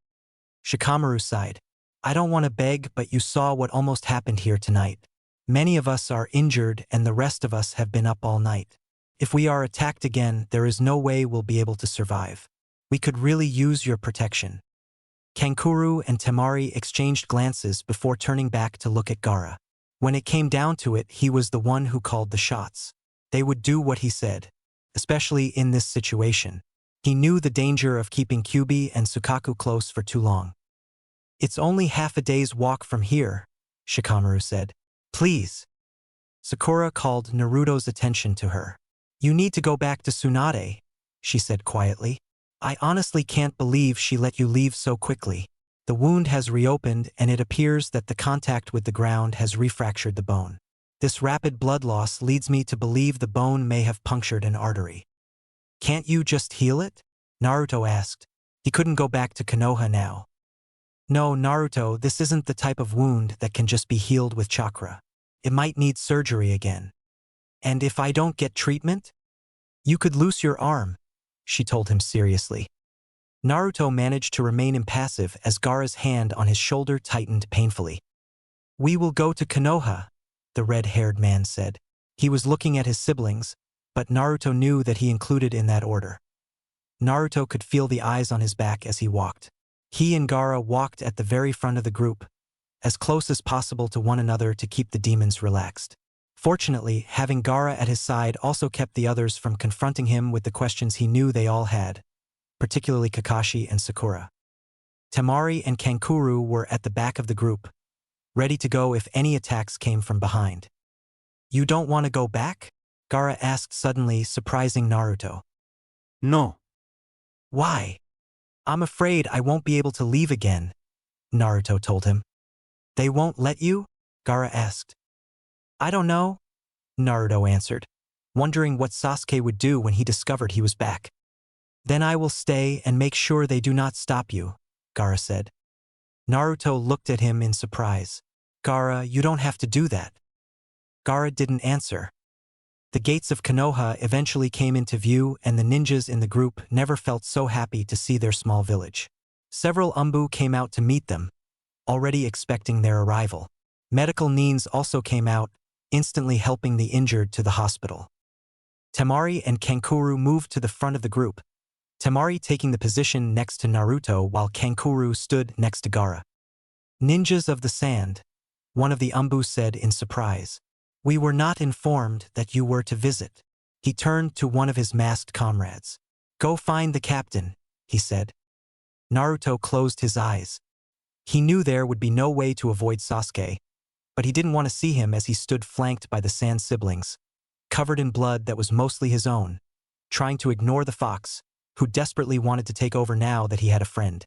Shikamaru sighed. I don't want to beg, but you saw what almost happened here tonight. Many of us are injured and the rest of us have been up all night. If we are attacked again, there is no way we'll be able to survive. We could really use your protection. Kankuro and Temari exchanged glances before turning back to look at Gaara. When it came down to it, he was the one who called the shots. They would do what he said, especially in this situation. He knew the danger of keeping Kyuubi and Sukaku close for too long. It's only half a day's walk from here, Shikamaru said. Please. Sakura called Naruto's attention to her. You need to go back to Tsunade, she said quietly. I honestly can't believe she let you leave so quickly. The wound has reopened and it appears that the contact with the ground has refractured the bone. This rapid blood loss leads me to believe the bone may have punctured an artery. Can't you just heal it? Naruto asked. He couldn't go back to Konoha now. No, Naruto, this isn't the type of wound that can just be healed with chakra. It might need surgery again. And if I don't get treatment? You could lose your arm, she told him seriously. Naruto managed to remain impassive as Gaara's hand on his shoulder tightened painfully. We will go to Konoha, the red-haired man said. He was looking at his siblings, but Naruto knew that he included in that order. Naruto could feel the eyes on his back as he walked. He and Gaara walked at the very front of the group, as close as possible to one another to keep the demons relaxed. Fortunately, having Gaara at his side also kept the others from confronting him with the questions he knew they all had, particularly Kakashi and Sakura. Temari and Kankuro were at the back of the group, ready to go if any attacks came from behind. You don't want to go back? Gaara asked suddenly, surprising Naruto. No. Why? I'm afraid I won't be able to leave again, Naruto told him. They won't let you? Gaara asked. I don't know, Naruto answered, wondering what Sasuke would do when he discovered he was back. Then I will stay and make sure they do not stop you, Gaara said. Naruto looked at him in surprise. Gaara, you don't have to do that. Gaara didn't answer. The gates of Konoha eventually came into view and the ninjas in the group never felt so happy to see their small village. Several Umbu came out to meet them, already expecting their arrival. Medical neens also came out, instantly helping the injured to the hospital. Temari and Kankuro moved to the front of the group, Temari taking the position next to Naruto while Kankuro stood next to Gaara. Ninjas of the sand, one of the Umbu said in surprise. We were not informed that you were to visit. He turned to one of his masked comrades. Go find the captain, he said. Naruto closed his eyes. He knew there would be no way to avoid Sasuke, but he didn't want to see him as he stood flanked by the Sand siblings, covered in blood that was mostly his own, trying to ignore the fox, who desperately wanted to take over now that he had a friend.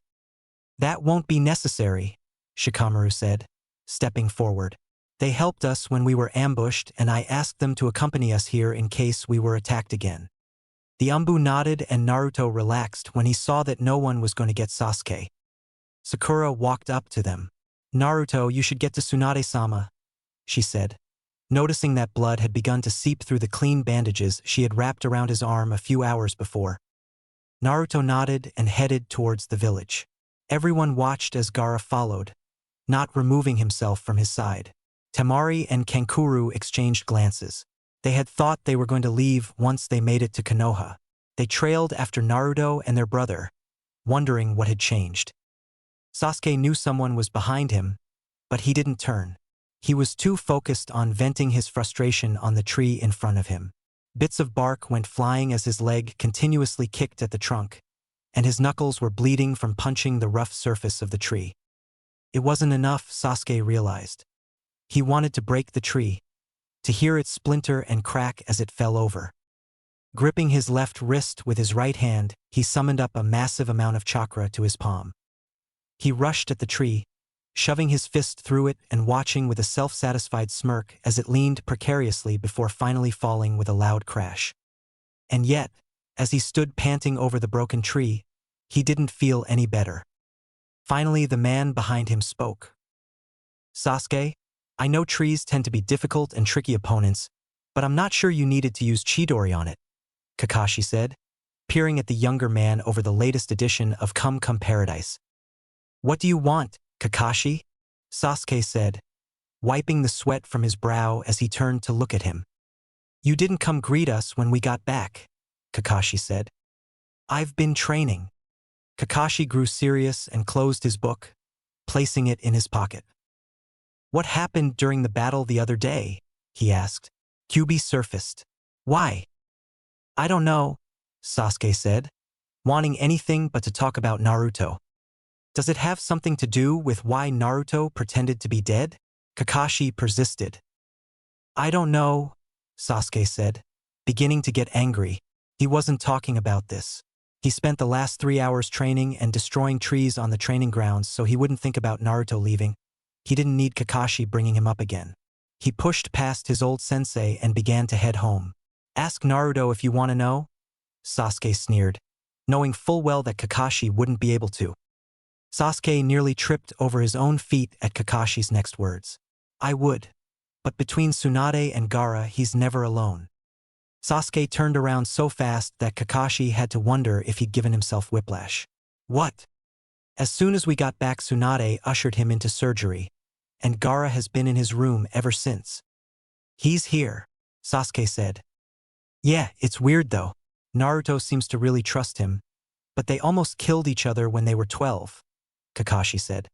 That won't be necessary, Shikamaru said, stepping forward. They helped us when we were ambushed and I asked them to accompany us here in case we were attacked again. The Umbu nodded and Naruto relaxed when he saw that no one was going to get Sasuke. Sakura walked up to them. Naruto, you should get to Tsunade-sama, she said, noticing that blood had begun to seep through the clean bandages she had wrapped around his arm a few hours before. Naruto nodded and headed towards the village. Everyone watched as Gaara followed, not removing himself from his side. Temari and Kankuro exchanged glances. They had thought they were going to leave once they made it to Konoha. They trailed after Naruto and their brother, wondering what had changed. Sasuke knew someone was behind him, but he didn't turn. He was too focused on venting his frustration on the tree in front of him. Bits of bark went flying as his leg continuously kicked at the trunk, and his knuckles were bleeding from punching the rough surface of the tree. It wasn't enough, Sasuke realized. He wanted to break the tree, to hear it splinter and crack as it fell over. Gripping his left wrist with his right hand, he summoned up a massive amount of chakra to his palm. He rushed at the tree, shoving his fist through it and watching with a self-satisfied smirk as it leaned precariously before finally falling with a loud crash. And yet, as he stood panting over the broken tree, he didn't feel any better. Finally, the man behind him spoke. Sasuke, I know trees tend to be difficult and tricky opponents, but I'm not sure you needed to use Chidori on it, Kakashi said, peering at the younger man over the latest edition of Come Paradise. What do you want, Kakashi? Sasuke said, wiping the sweat from his brow as he turned to look at him. You didn't come greet us when we got back, Kakashi said. I've been training. Kakashi grew serious and closed his book, placing it in his pocket. What happened during the battle the other day? He asked. Kyuubi surfaced. Why? I don't know, Sasuke said, wanting anything but to talk about Naruto. Does it have something to do with why Naruto pretended to be dead? Kakashi persisted. I don't know, Sasuke said, beginning to get angry. He wasn't talking about this. He spent the last 3 hours training and destroying trees on the training grounds so he wouldn't think about Naruto leaving. He didn't need Kakashi bringing him up again. He pushed past his old sensei and began to head home. Ask Naruto if you want to know, Sasuke sneered, knowing full well that Kakashi wouldn't be able to. Sasuke nearly tripped over his own feet at Kakashi's next words. I would. But between Tsunade and Gaara, he's never alone. Sasuke turned around so fast that Kakashi had to wonder if he'd given himself whiplash. What? As soon as we got back, Tsunade ushered him into surgery, and Gaara has been in his room ever since. He's here, Sasuke said. Yeah, it's weird though. Naruto seems to really trust him, but they almost killed each other when they were 12, Kakashi said.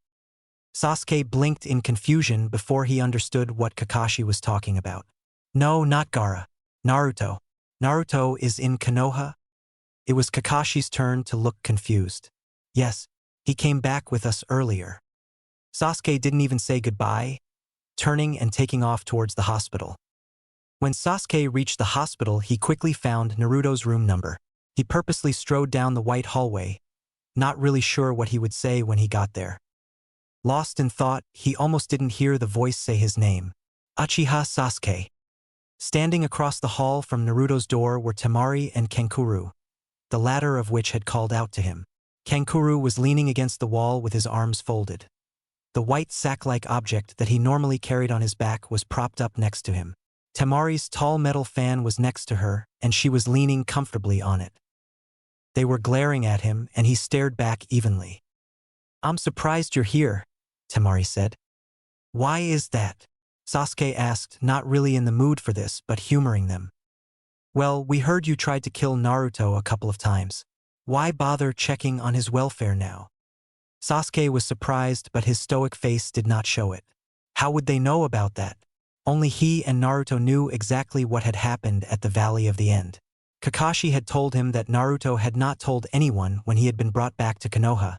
Sasuke blinked in confusion before he understood what Kakashi was talking about. No, not Gaara. Naruto. Naruto is in Konoha? It was Kakashi's turn to look confused. Yes, he came back with us earlier. Sasuke didn't even say goodbye, turning and taking off towards the hospital. When Sasuke reached the hospital, he quickly found Naruto's room number. He purposely strode down the white hallway, not really sure what he would say when he got there. Lost in thought, he almost didn't hear the voice say his name. Uchiha Sasuke. Standing across the hall from Naruto's door were Temari and Kankuro, the latter of which had called out to him. Kankuro was leaning against the wall with his arms folded. The white sack-like object that he normally carried on his back was propped up next to him. Temari's tall metal fan was next to her, and she was leaning comfortably on it. They were glaring at him, and he stared back evenly. I'm surprised you're here, Temari said. Why is that? Sasuke asked, not really in the mood for this, but humoring them. Well, we heard you tried to kill Naruto a couple of times. Why bother checking on his welfare now? Sasuke was surprised, but his stoic face did not show it. How would they know about that? Only he and Naruto knew exactly what had happened at the Valley of the End. Kakashi had told him that Naruto had not told anyone when he had been brought back to Konoha,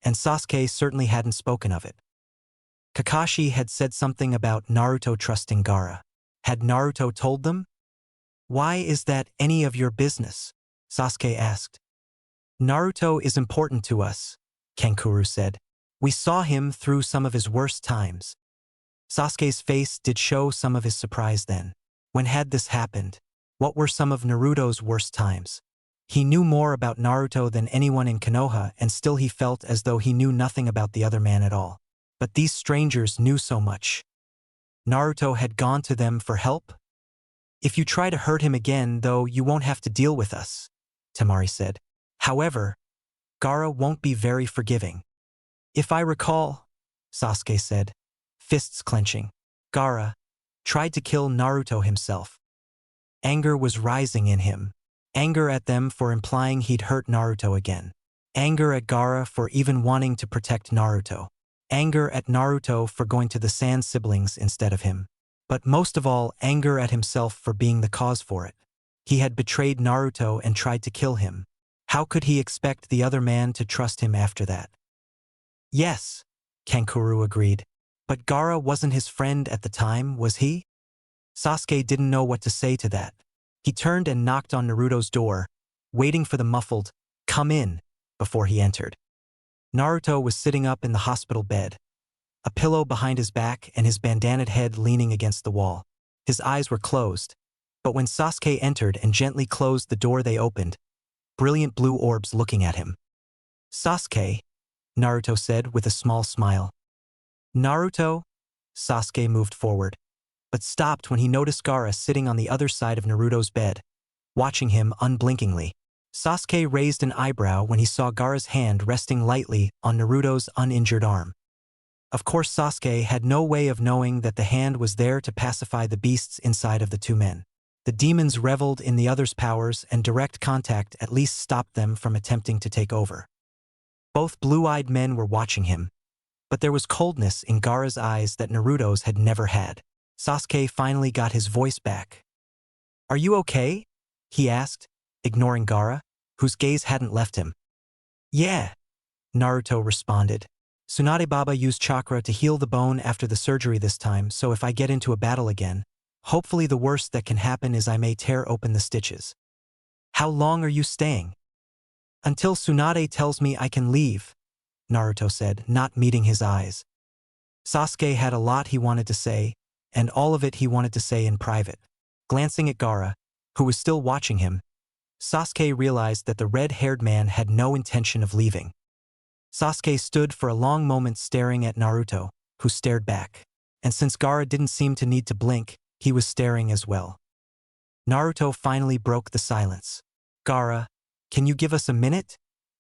and Sasuke certainly hadn't spoken of it. Kakashi had said something about Naruto trusting Gaara. Had Naruto told them? Why is that any of your business? Sasuke asked. Naruto is important to us, Kankuro said. We saw him through some of his worst times. Sasuke's face did show some of his surprise then. When had this happened? What were some of Naruto's worst times? He knew more about Naruto than anyone in Konoha, and still he felt as though he knew nothing about the other man at all. But these strangers knew so much. Naruto had gone to them for help? If you try to hurt him again, though, you won't have to deal with us, Temari said. However, Gaara won't be very forgiving. If I recall, Sasuke said, fists clenching, Gaara tried to kill Naruto himself. Anger was rising in him. Anger at them for implying he'd hurt Naruto again. Anger at Gaara for even wanting to protect Naruto. Anger at Naruto for going to the Sand siblings instead of him. But most of all, anger at himself for being the cause for it. He had betrayed Naruto and tried to kill him. How could he expect the other man to trust him after that? Yes, Kankuro agreed. But Gaara wasn't his friend at the time, was he? Sasuke didn't know what to say to that. He turned and knocked on Naruto's door, waiting for the muffled, "Come in," before he entered. Naruto was sitting up in the hospital bed, a pillow behind his back and his bandanaed head leaning against the wall. His eyes were closed, but when Sasuke entered and gently closed the door, they opened, brilliant blue orbs looking at him. "Sasuke," Naruto said with a small smile. "Naruto?" Sasuke moved forward, but stopped when he noticed Gaara sitting on the other side of Naruto's bed, watching him unblinkingly. Sasuke raised an eyebrow when he saw Gaara's hand resting lightly on Naruto's uninjured arm. Of course, Sasuke had no way of knowing that the hand was there to pacify the beasts inside of the two men. The demons reveled in the other's powers, and direct contact at least stopped them from attempting to take over. Both blue-eyed men were watching him, but there was coldness in Gaara's eyes that Naruto's had never had. Sasuke finally got his voice back. "Are you okay?" he asked, ignoring Gaara, whose gaze hadn't left him. "Yeah," Naruto responded. "Tsunade Baba used chakra to heal the bone after the surgery this time, so if I get into a battle again, hopefully the worst that can happen is I may tear open the stitches." "How long are you staying?" "Until Tsunade tells me I can leave," Naruto said, not meeting his eyes. Sasuke had a lot he wanted to say, and all of it he wanted to say in private. Glancing at Gaara, who was still watching him, Sasuke realized that the red-haired man had no intention of leaving. Sasuke stood for a long moment staring at Naruto, who stared back. And since Gaara didn't seem to need to blink, he was staring as well. Naruto finally broke the silence. "Gaara, can you give us a minute?"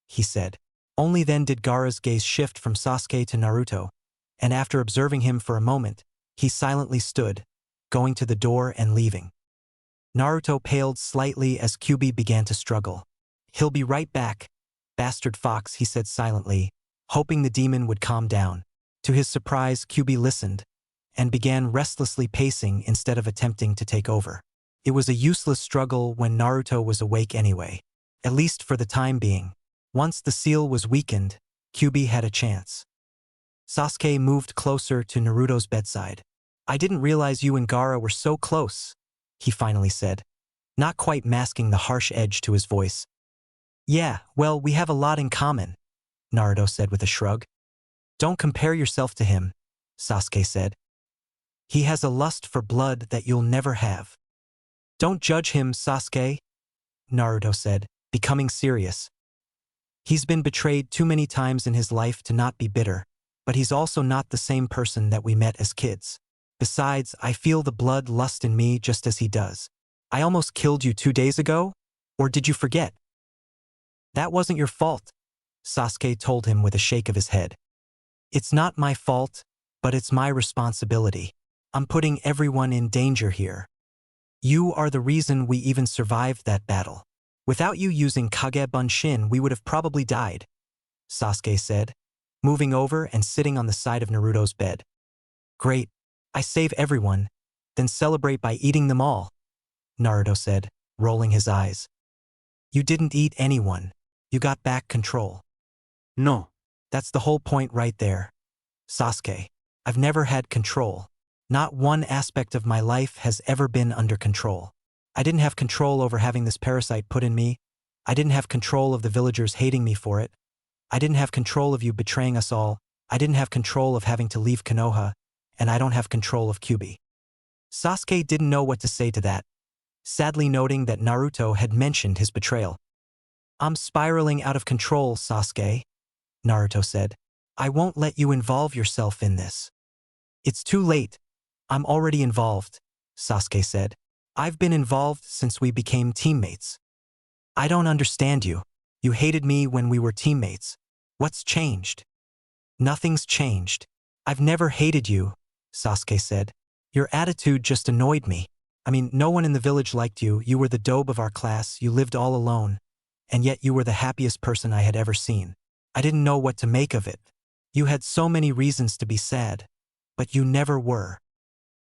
he said. Only then did Gaara's gaze shift from Sasuke to Naruto, and after observing him for a moment, he silently stood, going to the door and leaving. Naruto paled slightly as Kyuubi began to struggle. "He'll be right back, bastard fox," he said silently, hoping the demon would calm down. To his surprise, Kyuubi listened, and began restlessly pacing instead of attempting to take over. It was a useless struggle when Naruto was awake anyway, at least for the time being. Once the seal was weakened, Kyuubi had a chance. Sasuke moved closer to Naruto's bedside. "I didn't realize you and Gaara were so close," he finally said, not quite masking the harsh edge to his voice. "Yeah, well, we have a lot in common," Naruto said with a shrug. "Don't compare yourself to him," Sasuke said. "He has a lust for blood that you'll never have." "Don't judge him, Sasuke," Naruto said, becoming serious. "He's been betrayed too many times in his life to not be bitter, but he's also not the same person that we met as kids. Besides, I feel the blood lust in me just as he does. I almost killed you 2 days ago, or did you forget?" "That wasn't your fault," Sasuke told him with a shake of his head. "It's not my fault, but it's my responsibility. I'm putting everyone in danger here." You are the reason we even survived that battle. Without you using Kage Bunshin, we would have probably died, Sasuke said, moving over and sitting on the side of Naruto's bed. Great, I save everyone, then celebrate by eating them all, Naruto said, rolling his eyes. You didn't eat anyone. You got back control. No. That's the whole point right there. Sasuke, I've never had control. Not one aspect of my life has ever been under control. I didn't have control over having this parasite put in me. I didn't have control of the villagers hating me for it. I didn't have control of you betraying us all. I didn't have control of having to leave Konoha. And I don't have control of Kyuubi. Sasuke didn't know what to say to that, sadly noting that Naruto had mentioned his betrayal. I'm spiraling out of control, Sasuke, Naruto said. I won't let you involve yourself in this. It's too late. I'm already involved, Sasuke said. I've been involved since we became teammates. I don't understand you. You hated me when we were teammates. What's changed? Nothing's changed. I've never hated you, Sasuke said. Your attitude just annoyed me. I mean, no one in the village liked you. You were the dope of our class. You lived all alone. And yet you were the happiest person I had ever seen. I didn't know what to make of it. You had so many reasons to be sad. But you never were.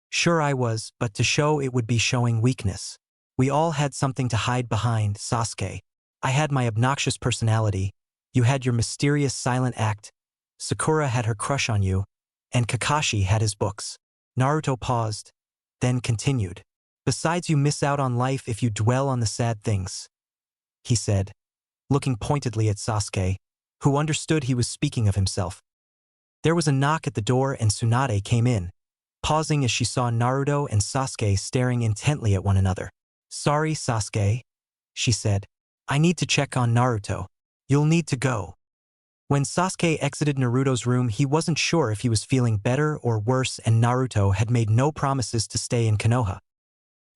Sure I was, but to show it would be showing weakness. We all had something to hide behind, Sasuke. I had my obnoxious personality. You had your mysterious silent act. Sakura had her crush on you. And Kakashi had his books. Naruto paused, then continued. Besides, you miss out on life if you dwell on the sad things, he said, looking pointedly at Sasuke, who understood he was speaking of himself. There was a knock at the door and Tsunade came in, pausing as she saw Naruto and Sasuke staring intently at one another. Sorry, Sasuke, she said. I need to check on Naruto. You'll need to go. When Sasuke exited Naruto's room, he wasn't sure if he was feeling better or worse, and Naruto had made no promises to stay in Konoha.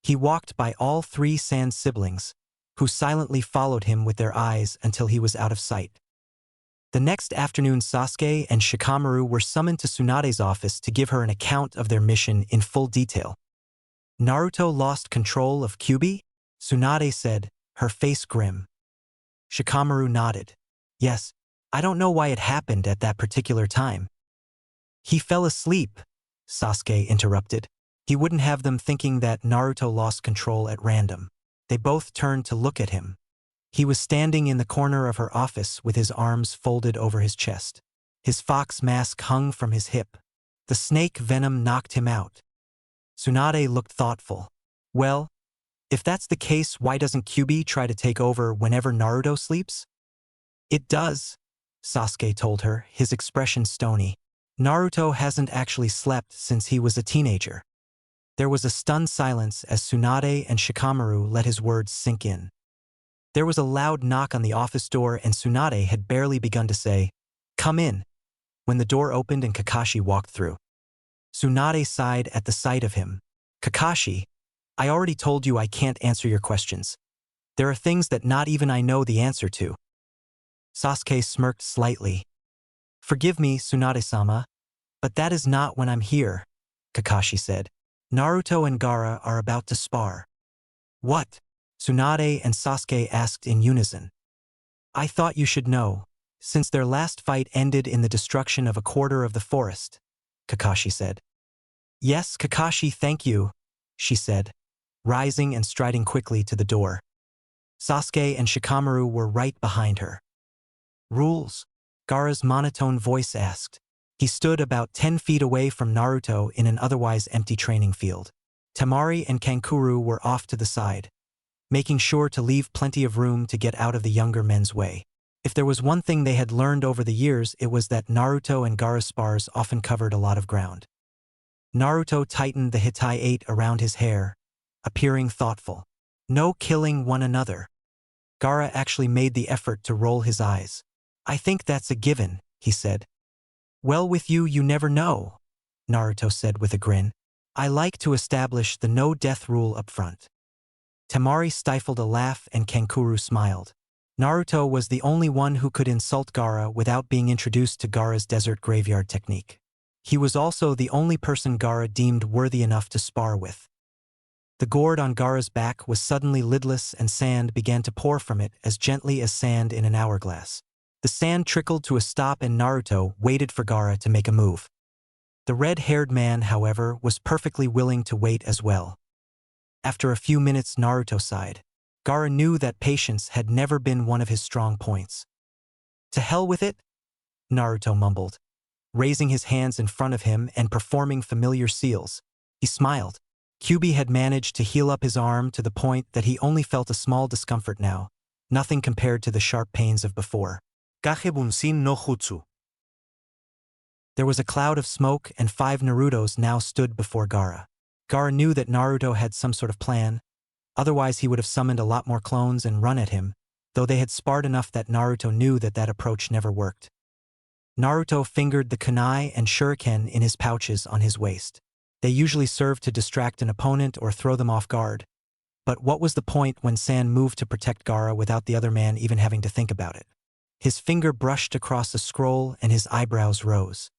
He walked by all three Sand siblings, who silently followed him with their eyes until he was out of sight. The next afternoon, Sasuke and Shikamaru were summoned to Tsunade's office to give her an account of their mission in full detail. Naruto lost control of Kyuubi? Tsunade said, her face grim. Shikamaru nodded. Yes, I don't know why it happened at that particular time. He fell asleep, Sasuke interrupted. He wouldn't have them thinking that Naruto lost control at random. They both turned to look at him. He was standing in the corner of her office with his arms folded over his chest. His fox mask hung from his hip. The snake venom knocked him out. Tsunade looked thoughtful. Well, if that's the case, why doesn't Kyuubi try to take over whenever Naruto sleeps? It does, Sasuke told her, his expression stony. Naruto hasn't actually slept since he was a teenager. There was a stunned silence as Tsunade and Shikamaru let his words sink in. There was a loud knock on the office door and Tsunade had barely begun to say, "Come in," when the door opened and Kakashi walked through. Tsunade sighed at the sight of him. Kakashi, I already told you I can't answer your questions. There are things that not even I know the answer to. Sasuke smirked slightly. Forgive me, Tsunade-sama, but that is not when I'm here, Kakashi said. Naruto and Gaara are about to spar. What? Tsunade and Sasuke asked in unison. I thought you should know, since their last fight ended in the destruction of a quarter of the forest, Kakashi said. Yes, Kakashi, thank you, she said, rising and striding quickly to the door. Sasuke and Shikamaru were right behind her. Rules? Gaara's monotone voice asked. He stood about 10 feet away from Naruto in an otherwise empty training field. Temari and Kankuro were off to the side, making sure to leave plenty of room to get out of the younger men's way. If there was one thing they had learned over the years, it was that Naruto and Gaara's spars often covered a lot of ground. Naruto tightened the hitai-8 around his hair, appearing thoughtful. No killing one another. Gaara actually made the effort to roll his eyes. I think that's a given, he said. Well, with you, you never know, Naruto said with a grin. I like to establish the no-death rule up front. Temari stifled a laugh and Kankuro smiled. Naruto was the only one who could insult Gaara without being introduced to Gaara's desert graveyard technique. He was also the only person Gaara deemed worthy enough to spar with. The gourd on Gaara's back was suddenly lidless and sand began to pour from it as gently as sand in an hourglass. The sand trickled to a stop and Naruto waited for Gaara to make a move. The red-haired man, however, was perfectly willing to wait as well. After a few minutes, Naruto sighed. Gaara knew that patience had never been one of his strong points. To hell with it, Naruto mumbled, raising his hands in front of him and performing familiar seals. He smiled. Kyuubi had managed to heal up his arm to the point that he only felt a small discomfort now, nothing compared to the sharp pains of before. Kagebunsin no jutsu. There was a cloud of smoke and 5 Narutos now stood before Gaara. Gaara knew that Naruto had some sort of plan, otherwise he would have summoned a lot more clones and run at him, though they had sparred enough that Naruto knew that that approach never worked. Naruto fingered the kunai and shuriken in his pouches on his waist. They usually served to distract an opponent or throw them off guard. But what was the point when San moved to protect Gaara without the other man even having to think about it? His finger brushed across a scroll and his eyebrows rose.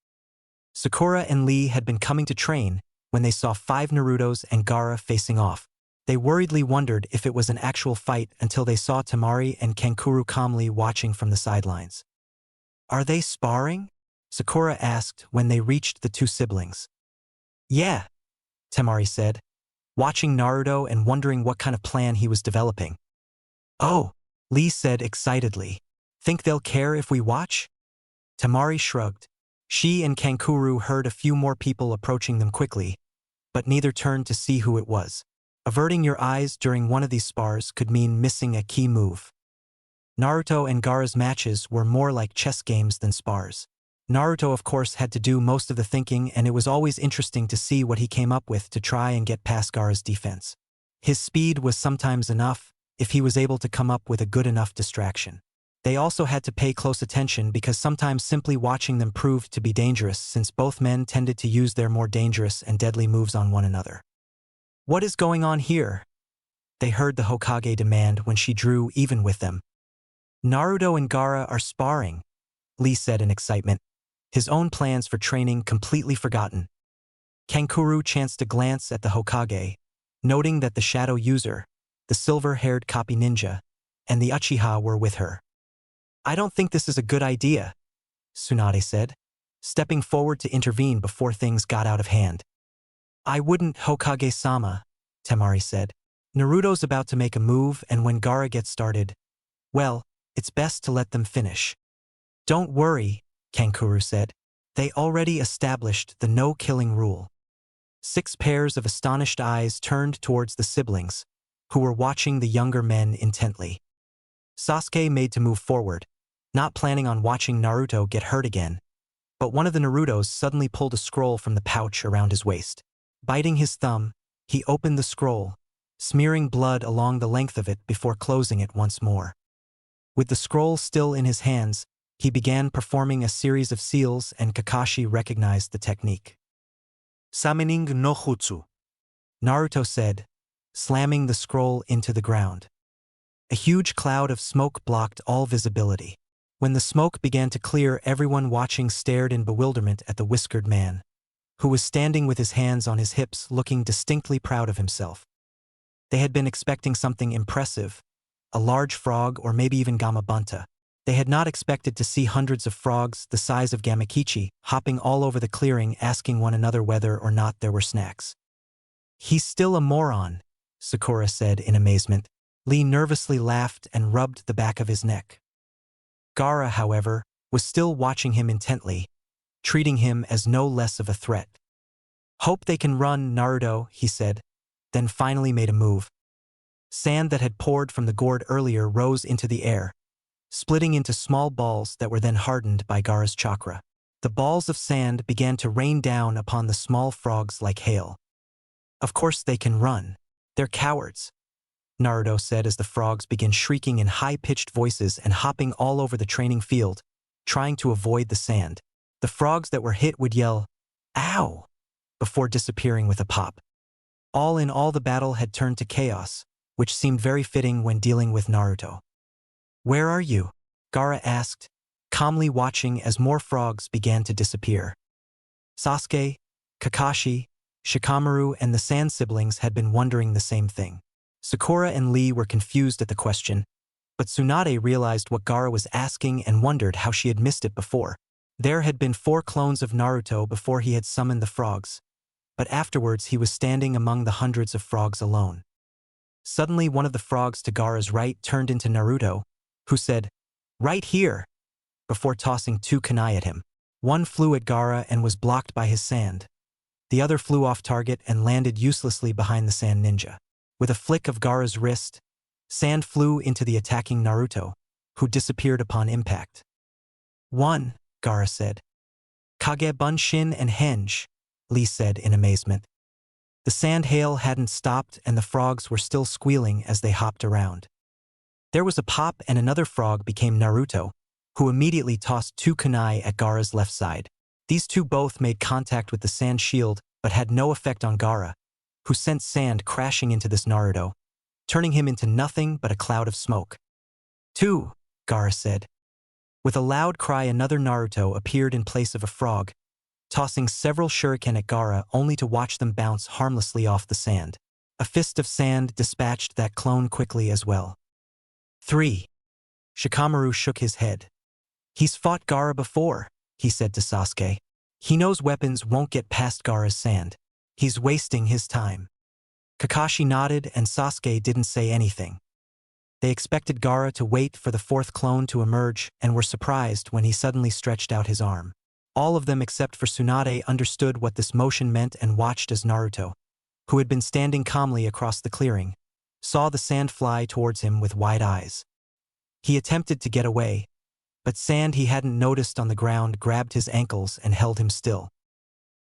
Sakura and Lee had been coming to train when they saw 5 Narutos and Gaara facing off. They worriedly wondered if it was an actual fight until they saw Temari and Kankuro calmly watching from the sidelines. "Are they sparring?" Sakura asked when they reached the 2 siblings. "Yeah," Temari said, watching Naruto and wondering what kind of plan he was developing. "Oh," Lee said excitedly. "Think they'll care if we watch?" Temari shrugged. She and Kankuro heard a few more people approaching them quickly, but neither turned to see who it was. Averting your eyes during one of these spars could mean missing a key move. Naruto and Gaara's matches were more like chess games than spars. Naruto, of course, had to do most of the thinking, and it was always interesting to see what he came up with to try and get past Gaara's defense. His speed was sometimes enough if he was able to come up with a good enough distraction. They also had to pay close attention because sometimes simply watching them proved to be dangerous since both men tended to use their more dangerous and deadly moves on one another. "What is going on here?" they heard the Hokage demand when she drew even with them. "Naruto and Gaara are sparring," Lee said in excitement, his own plans for training completely forgotten. Kankuro chanced a glance at the Hokage, noting that the shadow user, the silver-haired copy ninja, and the Uchiha were with her. "I don't think this is a good idea," Tsunade said, stepping forward to intervene before things got out of hand. "I wouldn't, Hokage-sama," Temari said. "Naruto's about to make a move, and when Gaara gets started, well, it's best to let them finish." "Don't worry," Kankuro said. "They already established the no-killing rule." 6 pairs of astonished eyes turned towards the siblings, who were watching the younger men intently. Sasuke made to move forward, not planning on watching Naruto get hurt again, but one of the Narutos suddenly pulled a scroll from the pouch around his waist. Biting his thumb, he opened the scroll, smearing blood along the length of it before closing it once more. With the scroll still in his hands, he began performing a series of seals, and Kakashi recognized the technique. Summoning no jutsu. Naruto said, slamming the scroll into the ground. A huge cloud of smoke blocked all visibility. When the smoke began to clear, everyone watching stared in bewilderment at the whiskered man, who was standing with his hands on his hips looking distinctly proud of himself. They had been expecting something impressive, a large frog or maybe even Gamabunta. They had not expected to see hundreds of frogs the size of Gamakichi hopping all over the clearing asking one another whether or not there were snacks. "He's still a moron," Sakura said in amazement. Lee nervously laughed and rubbed the back of his neck. Gaara, however, was still watching him intently, treating him as no less of a threat. "Hope they can run, Naruto," he said, then finally made a move. Sand that had poured from the gourd earlier rose into the air, splitting into small balls that were then hardened by Gaara's chakra. The balls of sand began to rain down upon the small frogs like hail. "Of course they can run. They're cowards," Naruto said as the frogs began shrieking in high-pitched voices and hopping all over the training field, trying to avoid the sand. The frogs that were hit would yell, "Ow!" before disappearing with a pop. All in all, the battle had turned to chaos, which seemed very fitting when dealing with Naruto. "Where are you?" Gaara asked, calmly watching as more frogs began to disappear. Sasuke, Kakashi, Shikamaru and the Sand siblings had been wondering the same thing. Sakura and Lee were confused at the question, but Tsunade realized what Gaara was asking and wondered how she had missed it before. There had been 4 clones of Naruto before he had summoned the frogs, but afterwards he was standing among the hundreds of frogs alone. Suddenly one of the frogs to Gaara's right turned into Naruto, who said, "Right here," before tossing 2 kunai at him. One flew at Gaara and was blocked by his sand. The other flew off target and landed uselessly behind the sand ninja. With a flick of Gaara's wrist, sand flew into the attacking Naruto, who disappeared upon impact. "One," Gaara said. "Kage Bunshin and Henge," Lee said in amazement. The sand hail hadn't stopped and the frogs were still squealing as they hopped around. There was a pop and another frog became Naruto, who immediately tossed 2 kunai at Gaara's left side. These 2 both made contact with the sand shield but had no effect on Gaara, who sent sand crashing into this Naruto, turning him into nothing but a cloud of smoke. "2," Gaara said. With a loud cry, another Naruto appeared in place of a frog, tossing several shuriken at Gaara only to watch them bounce harmlessly off the sand. A fist of sand dispatched that clone quickly as well. 3. Shikamaru shook his head. "He's fought Gaara before," he said to Sasuke. "He knows weapons won't get past Gaara's sand. He's wasting his time." Kakashi nodded and Sasuke didn't say anything. They expected Gaara to wait for the 4th clone to emerge and were surprised when he suddenly stretched out his arm. All of them except for Tsunade understood what this motion meant and watched as Naruto, who had been standing calmly across the clearing, saw the sand fly towards him with wide eyes. He attempted to get away, but sand he hadn't noticed on the ground grabbed his ankles and held him still.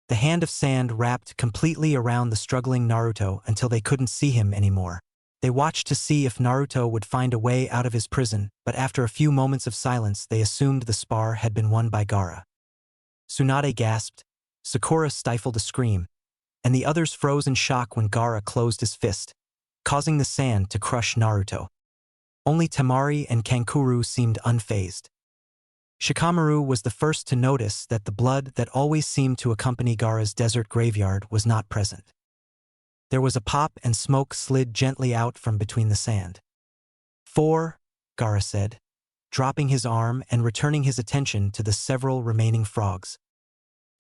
The hand of sand wrapped completely around the struggling Naruto until they couldn't see him anymore. They watched to see if Naruto would find a way out of his prison, but after a few moments of silence they assumed the spar had been won by Gaara. Tsunade gasped, Sakura stifled a scream, and the others froze in shock when Gaara closed his fist, causing the sand to crush Naruto. Only Temari and Kankuro seemed unfazed. Shikamaru was the first to notice that the blood that always seemed to accompany Gaara's desert graveyard was not present. There was a pop and smoke slid gently out from between the sand. 4, Gaara said, dropping his arm and returning his attention to the several remaining frogs.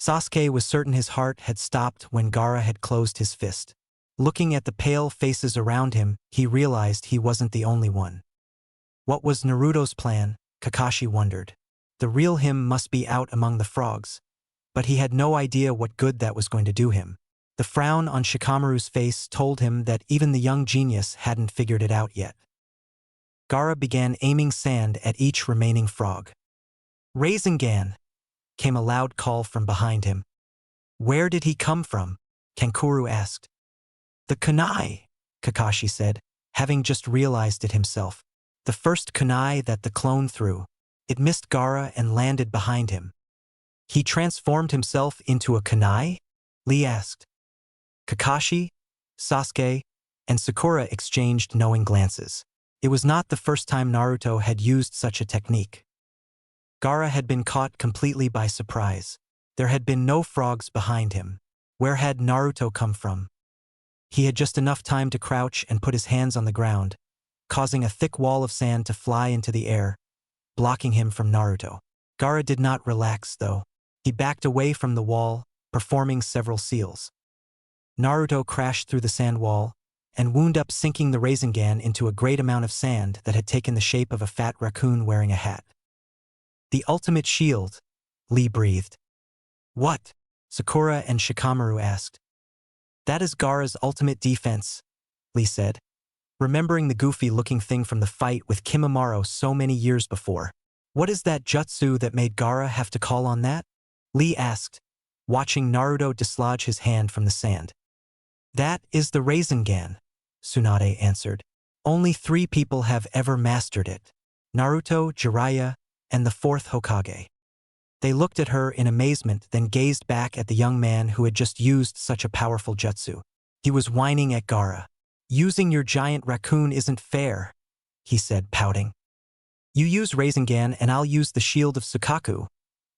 Sasuke was certain his heart had stopped when Gaara had closed his fist. Looking at the pale faces around him, he realized he wasn't the only one. What was Naruto's plan? Kakashi wondered. The real him must be out among the frogs, but he had no idea what good that was going to do him. The frown on Shikamaru's face told him that even the young genius hadn't figured it out yet. Gaara began aiming sand at each remaining frog. "Rasengan!" came a loud call from behind him. "Where did he come from?" Kankuro asked. "The kunai," Kakashi said, having just realized it himself. The first kunai that the clone threw. It missed Gaara and landed behind him. "He transformed himself into a kunai?" Lee asked. Kakashi, Sasuke, and Sakura exchanged knowing glances. It was not the first time Naruto had used such a technique. Gaara had been caught completely by surprise. There had been no frogs behind him. Where had Naruto come from? He had just enough time to crouch and put his hands on the ground, causing a thick wall of sand to fly into the air, blocking him from Naruto. Gaara did not relax, though. He backed away from the wall, performing several seals. Naruto crashed through the sand wall and wound up sinking the Rasengan into a great amount of sand that had taken the shape of a fat raccoon wearing a hat. "The ultimate shield," Lee breathed. "What?" Sakura and Shikamaru asked. "That is Gaara's ultimate defense," Lee said, remembering the goofy-looking thing from the fight with Kimimaro so many years before. "What is that jutsu that made Gaara have to call on that?" Lee asked, watching Naruto dislodge his hand from the sand. "That is the Rasengan," Tsunade answered. "Only 3 people have ever mastered it. Naruto, Jiraiya, and the 4th Hokage." They looked at her in amazement, then gazed back at the young man who had just used such a powerful jutsu. He was whining at Gaara. "Using your giant raccoon isn't fair," he said, pouting. "You use Rasengan and I'll use the shield of Sukaku,"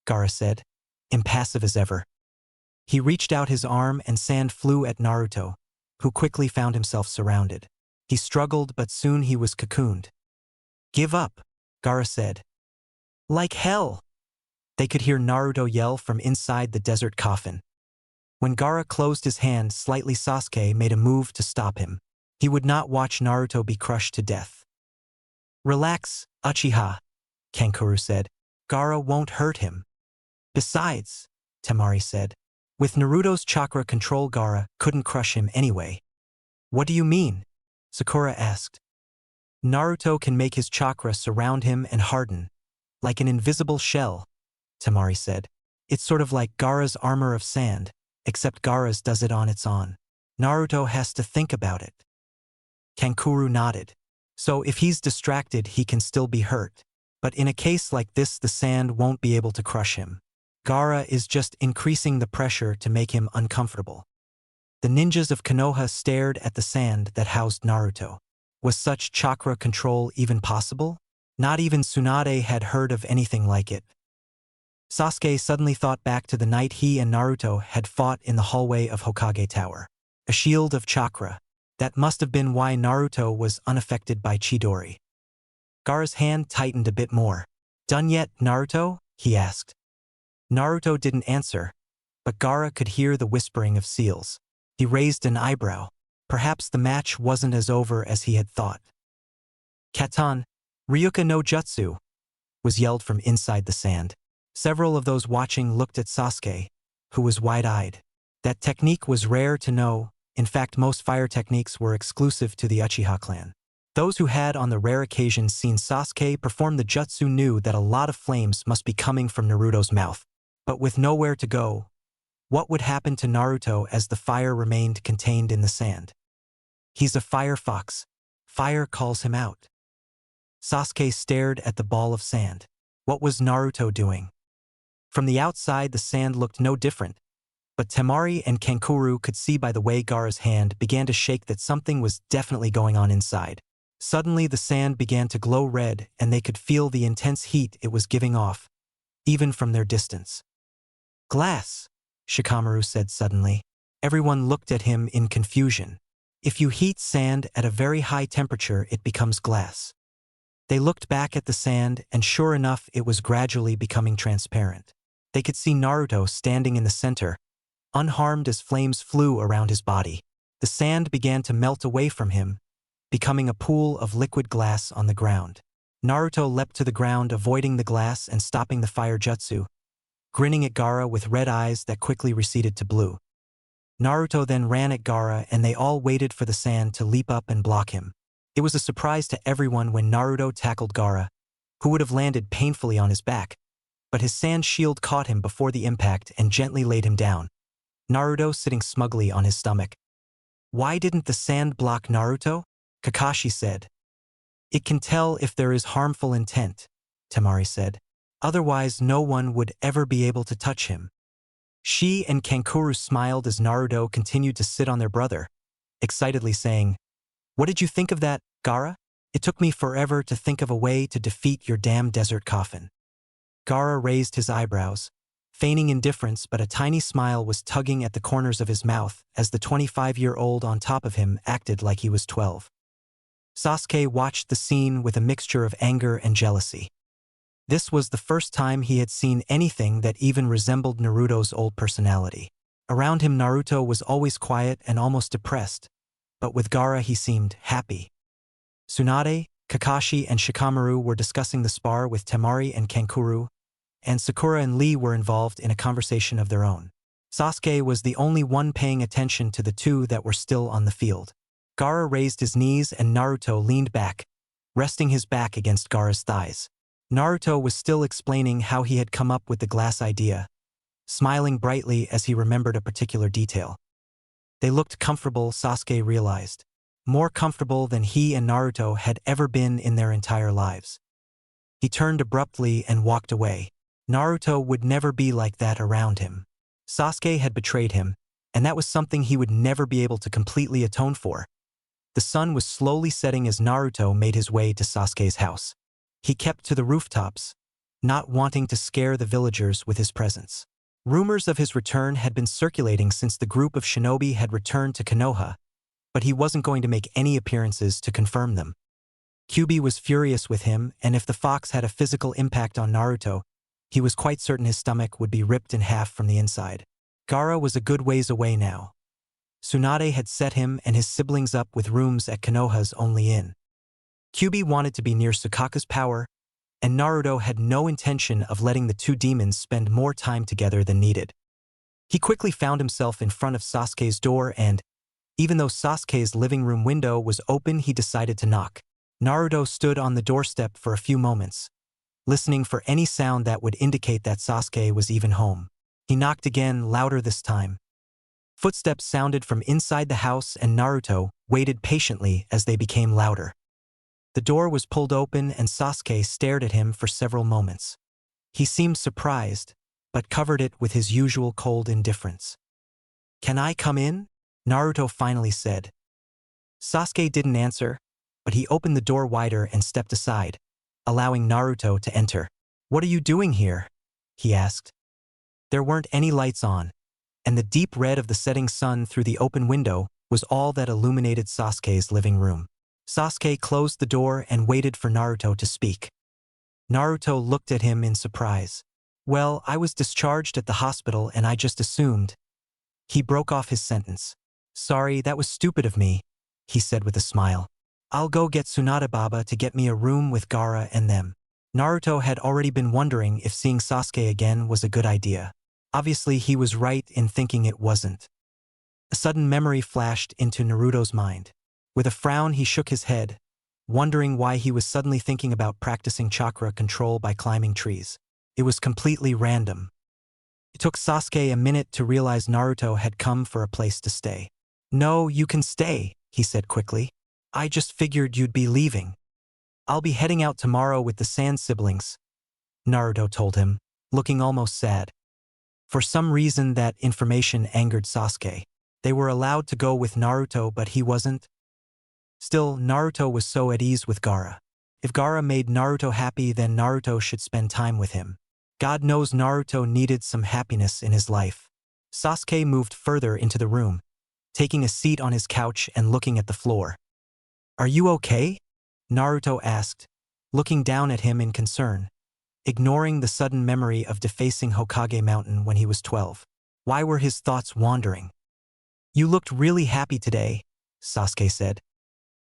Gaara said, impassive as ever. He reached out his arm and sand flew at Naruto, who quickly found himself surrounded. He struggled, but soon he was cocooned. "Give up," Gaara said. "Like hell!" They could hear Naruto yell from inside the desert coffin. When Gaara closed his hand slightly, Sasuke made a move to stop him. He would not watch Naruto be crushed to death. "Relax, Uchiha," Kankuro said. "Gaara won't hurt him." "Besides," Temari said, "with Naruto's chakra control, Gaara couldn't crush him anyway." "What do you mean?" Sakura asked. "Naruto can make his chakra surround him and harden, like an invisible shell," Temari said. "It's sort of like Gaara's armor of sand, except Gaara's does it on its own. Naruto has to think about it." Kankuro nodded. "So if he's distracted, he can still be hurt. But in a case like this, the sand won't be able to crush him. Gaara is just increasing the pressure to make him uncomfortable." The ninjas of Konoha stared at the sand that housed Naruto. Was such chakra control even possible? Not even Tsunade had heard of anything like it. Sasuke suddenly thought back to the night he and Naruto had fought in the hallway of Hokage Tower. A shield of chakra. That must have been why Naruto was unaffected by Chidori. Gaara's hand tightened a bit more. "Done yet, Naruto?" he asked. Naruto didn't answer, but Gaara could hear the whispering of seals. He raised an eyebrow. Perhaps the match wasn't as over as he had thought. "Katan, Ryuka no Jutsu," was yelled from inside the sand. Several of those watching looked at Sasuke, who was wide-eyed. That technique was rare to know. In fact, most fire techniques were exclusive to the Uchiha clan. Those who had on the rare occasions seen Sasuke perform the jutsu knew that a lot of flames must be coming from Naruto's mouth. But with nowhere to go, what would happen to Naruto as the fire remained contained in the sand? "He's a fire fox. Fire calls him out." Sasuke stared at the ball of sand. What was Naruto doing? From the outside, the sand looked no different, but Temari and Kankuro could see by the way Gaara's hand began to shake that something was definitely going on inside. Suddenly, the sand began to glow red, and they could feel the intense heat it was giving off, even from their distance. "Glass," Shikamaru said suddenly. Everyone looked at him in confusion. "If you heat sand at a very high temperature, it becomes glass." They looked back at the sand, and sure enough, it was gradually becoming transparent. They could see Naruto standing in the center, unharmed as flames flew around his body. The sand began to melt away from him, becoming a pool of liquid glass on the ground. Naruto leapt to the ground, avoiding the glass and stopping the fire jutsu, grinning at Gaara with red eyes that quickly receded to blue. Naruto then ran at Gaara, and they all waited for the sand to leap up and block him. It was a surprise to everyone when Naruto tackled Gaara, who would have landed painfully on his back, but his sand shield caught him before the impact and gently laid him down. Naruto sitting smugly on his stomach. "Why didn't the sand block Naruto?" Kakashi said. "It can tell if there is harmful intent," Temari said. "Otherwise, no one would ever be able to touch him." She and Kankuro smiled as Naruto continued to sit on their brother, excitedly saying, "What did you think of that, Gaara? It took me forever to think of a way to defeat your damn desert coffin." Gaara raised his eyebrows, feigning indifference, but a tiny smile was tugging at the corners of his mouth as the 25-year-old on top of him acted like he was 12. Sasuke watched the scene with a mixture of anger and jealousy. This was the first time he had seen anything that even resembled Naruto's old personality. Around him, Naruto was always quiet and almost depressed, but with Gaara he seemed happy. Tsunade, Kakashi, and Shikamaru were discussing the spar with Temari and Kankuro, and Sakura and Lee were involved in a conversation of their own. Sasuke was the only one paying attention to the two that were still on the field. Gaara raised his knees and Naruto leaned back, resting his back against Gaara's thighs. Naruto was still explaining how he had come up with the glass idea, smiling brightly as he remembered a particular detail. They looked comfortable, Sasuke realized. More comfortable than he and Naruto had ever been in their entire lives. He turned abruptly and walked away. Naruto would never be like that around him. Sasuke had betrayed him, and that was something he would never be able to completely atone for. The sun was slowly setting as Naruto made his way to Sasuke's house. He kept to the rooftops, not wanting to scare the villagers with his presence. Rumors of his return had been circulating since the group of shinobi had returned to Konoha, but he wasn't going to make any appearances to confirm them. Kyuubi was furious with him, and if the fox had a physical impact on Naruto, he was quite certain his stomach would be ripped in half from the inside. Gaara was a good ways away now. Tsunade had set him and his siblings up with rooms at Konoha's only inn. Kyuubi wanted to be near Sukaka's power, and Naruto had no intention of letting the two demons spend more time together than needed. He quickly found himself in front of Sasuke's door and, even though Sasuke's living room window was open, he decided to knock. Naruto stood on the doorstep for a few moments, listening for any sound that would indicate that Sasuke was even home. He knocked again, louder this time. Footsteps sounded from inside the house and Naruto waited patiently as they became louder. The door was pulled open and Sasuke stared at him for several moments. He seemed surprised, but covered it with his usual cold indifference. "Can I come in?" Naruto finally said. Sasuke didn't answer, but he opened the door wider and stepped aside, allowing Naruto to enter. "What are you doing here?" he asked. There weren't any lights on, and the deep red of the setting sun through the open window was all that illuminated Sasuke's living room. Sasuke closed the door and waited for Naruto to speak. Naruto looked at him in surprise. "Well, I was discharged at the hospital and I just assumed." He broke off his sentence. "Sorry, that was stupid of me," he said with a smile. "I'll go get Tsunade Baba to get me a room with Gaara and them." Naruto had already been wondering if seeing Sasuke again was a good idea. Obviously, he was right in thinking it wasn't. A sudden memory flashed into Naruto's mind. With a frown, he shook his head, wondering why he was suddenly thinking about practicing chakra control by climbing trees. It was completely random. It took Sasuke a minute to realize Naruto had come for a place to stay. "No, you can stay," he said quickly. "I just figured you'd be leaving." "I'll be heading out tomorrow with the Sand siblings," Naruto told him, looking almost sad. For some reason, that information angered Sasuke. They were allowed to go with Naruto, but he wasn't. Still, Naruto was so at ease with Gaara. If Gaara made Naruto happy, then Naruto should spend time with him. God knows Naruto needed some happiness in his life. Sasuke moved further into the room, taking a seat on his couch and looking at the floor. "Are you okay?" Naruto asked, looking down at him in concern, ignoring the sudden memory of defacing Hokage Mountain when he was 12. Why were his thoughts wandering? "You looked really happy today," Sasuke said.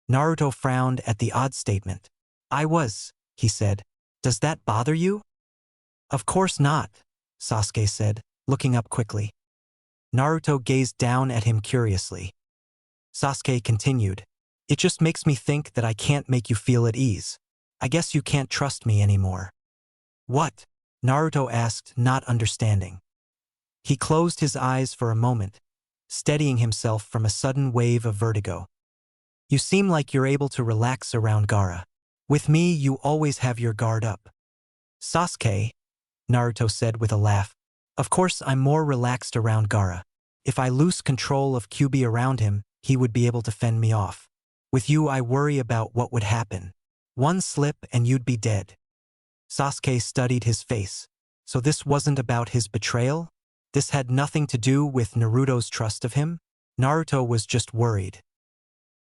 Naruto frowned at the odd statement. "I was," he said. "Does that bother you?" "Of course not," Sasuke said, looking up quickly. Naruto gazed down at him curiously. Sasuke continued, "It just makes me think that I can't make you feel at ease. I guess you can't trust me anymore." "What?" Naruto asked, not understanding. He closed his eyes for a moment, steadying himself from a sudden wave of vertigo. "You seem like you're able to relax around Gaara. With me, you always have your guard up." "Sasuke," Naruto said with a laugh, "of course I'm more relaxed around Gaara. If I lose control of Kyuubi around him, he would be able to fend me off. With you, I worry about what would happen. One slip and you'd be dead." Sasuke studied his face. So this wasn't about his betrayal? This had nothing to do with Naruto's trust of him? Naruto was just worried.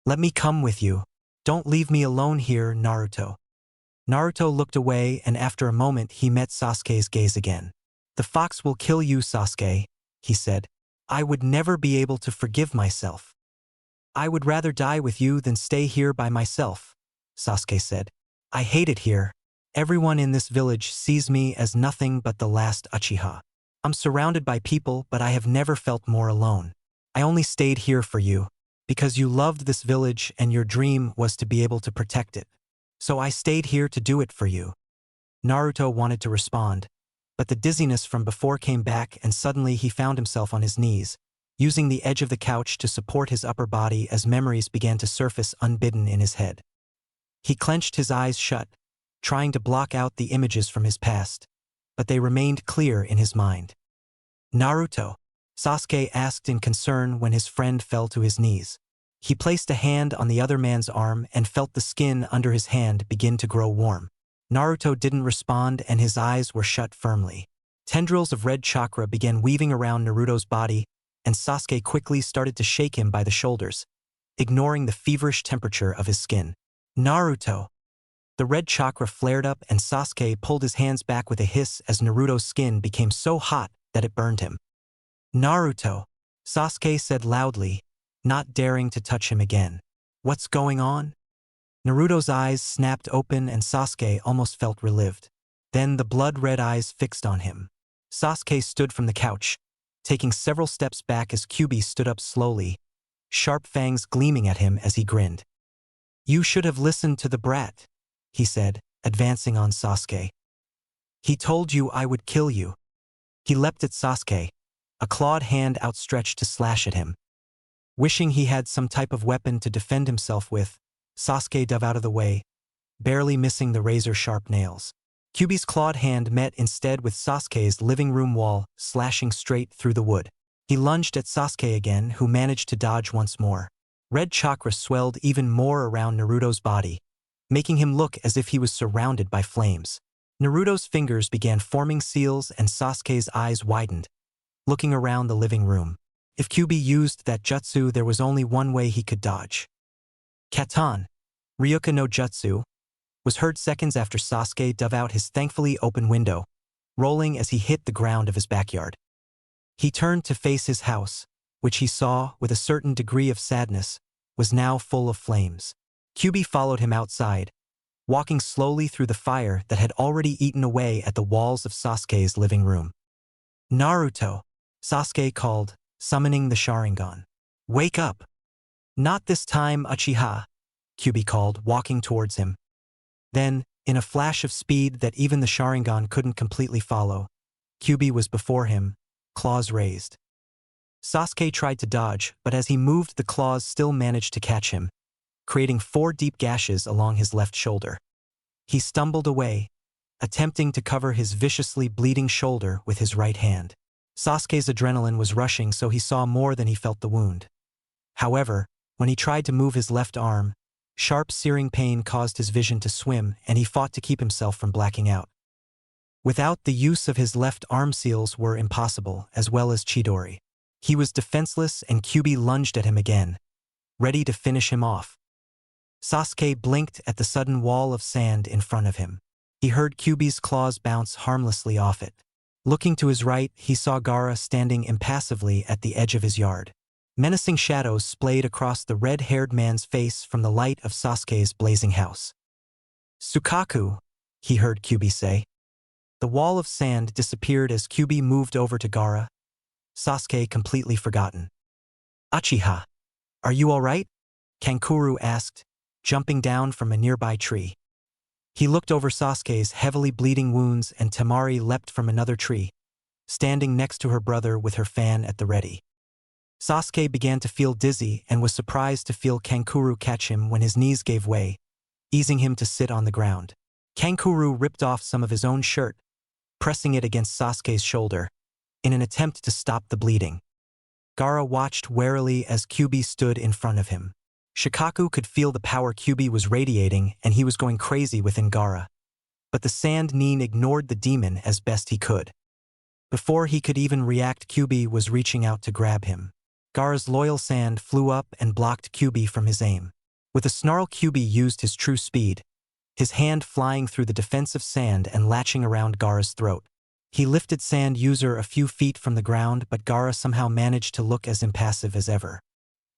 "Let me come with you. Don't leave me alone here, Naruto." Naruto looked away and after a moment he met Sasuke's gaze again. "The fox will kill you, Sasuke," he said. "I would never be able to forgive myself." "I would rather die with you than stay here by myself," Sasuke said. "I hate it here. Everyone in this village sees me as nothing but the last Uchiha. I'm surrounded by people, but I have never felt more alone. I only stayed here for you, because you loved this village and your dream was to be able to protect it. So I stayed here to do it for you." Naruto wanted to respond, but the dizziness from before came back and suddenly he found himself on his knees, using the edge of the couch to support his upper body as memories began to surface unbidden in his head. He clenched his eyes shut, trying to block out the images from his past, but they remained clear in his mind. "Naruto?" Sasuke asked in concern when his friend fell to his knees. He placed a hand on the other man's arm and felt the skin under his hand begin to grow warm. Naruto didn't respond and his eyes were shut firmly. Tendrils of red chakra began weaving around Naruto's body, and Sasuke quickly started to shake him by the shoulders, ignoring the feverish temperature of his skin. Naruto! The red chakra flared up and Sasuke pulled his hands back with a hiss as Naruto's skin became so hot that it burned him. Naruto! Sasuke said loudly, not daring to touch him again. What's going on? Naruto's eyes snapped open and Sasuke almost felt relieved. Then the blood-red eyes fixed on him. Sasuke stood from the couch, taking several steps back as Kyuubi stood up slowly, sharp fangs gleaming at him as he grinned. You should have listened to the brat, he said, advancing on Sasuke. He told you I would kill you. He leapt at Sasuke, a clawed hand outstretched to slash at him. Wishing he had some type of weapon to defend himself with, Sasuke dove out of the way, barely missing the razor-sharp nails. Kyuubi's clawed hand met instead with Sasuke's living room wall, slashing straight through the wood. He lunged at Sasuke again, who managed to dodge once more. Red chakra swelled even more around Naruto's body, making him look as if he was surrounded by flames. Naruto's fingers began forming seals and Sasuke's eyes widened, looking around the living room. If Kyuubi used that jutsu, there was only one way he could dodge. Katan, Ryuka no Jutsu, was heard seconds after Sasuke dove out his thankfully open window, rolling as he hit the ground of his backyard. He turned to face his house, which he saw, with a certain degree of sadness, was now full of flames. Kyuubi followed him outside, walking slowly through the fire that had already eaten away at the walls of Sasuke's living room. Naruto, Sasuke called, summoning the Sharingan. Wake up! Not this time, Uchiha, Kyuubi called, walking towards him. Then, in a flash of speed that even the Sharingan couldn't completely follow, Kyuubi was before him, claws raised. Sasuke tried to dodge, but as he moved the claws still managed to catch him, creating 4 deep gashes along his left shoulder. He stumbled away, attempting to cover his viciously bleeding shoulder with his right hand. Sasuke's adrenaline was rushing, so he saw more than he felt the wound. However, when he tried to move his left arm, sharp searing pain caused his vision to swim and he fought to keep himself from blacking out. Without the use of his left arm, seals were impossible, as well as Chidori. He was defenseless and Kyuubi lunged at him again, ready to finish him off. Sasuke blinked at the sudden wall of sand in front of him. He heard Kyuubi's claws bounce harmlessly off it. Looking to his right, he saw Gaara standing impassively at the edge of his yard. Menacing shadows splayed across the red-haired man's face from the light of Sasuke's blazing house. Sukaku, he heard Kyuubi say. The wall of sand disappeared as Kyuubi moved over to Gaara, Sasuke completely forgotten. Uchiha, are you all right? Kankuro asked, jumping down from a nearby tree. He looked over Sasuke's heavily bleeding wounds and Temari leapt from another tree, standing next to her brother with her fan at the ready. Sasuke began to feel dizzy and was surprised to feel Kankuro catch him when his knees gave way, easing him to sit on the ground. Kankuro ripped off some of his own shirt, pressing it against Sasuke's shoulder, in an attempt to stop the bleeding. Gaara watched warily as Kyuubi stood in front of him. Shikaku could feel the power Kyuubi was radiating and he was going crazy within Gaara. But the Sand Nin ignored the demon as best he could. Before he could even react, Kyuubi was reaching out to grab him. Gaara's loyal sand flew up and blocked Kyuubi from his aim. With a snarl, Kyuubi used his true speed, his hand flying through the defensive sand and latching around Gaara's throat. He lifted Sand User a few feet from the ground, but Gaara somehow managed to look as impassive as ever.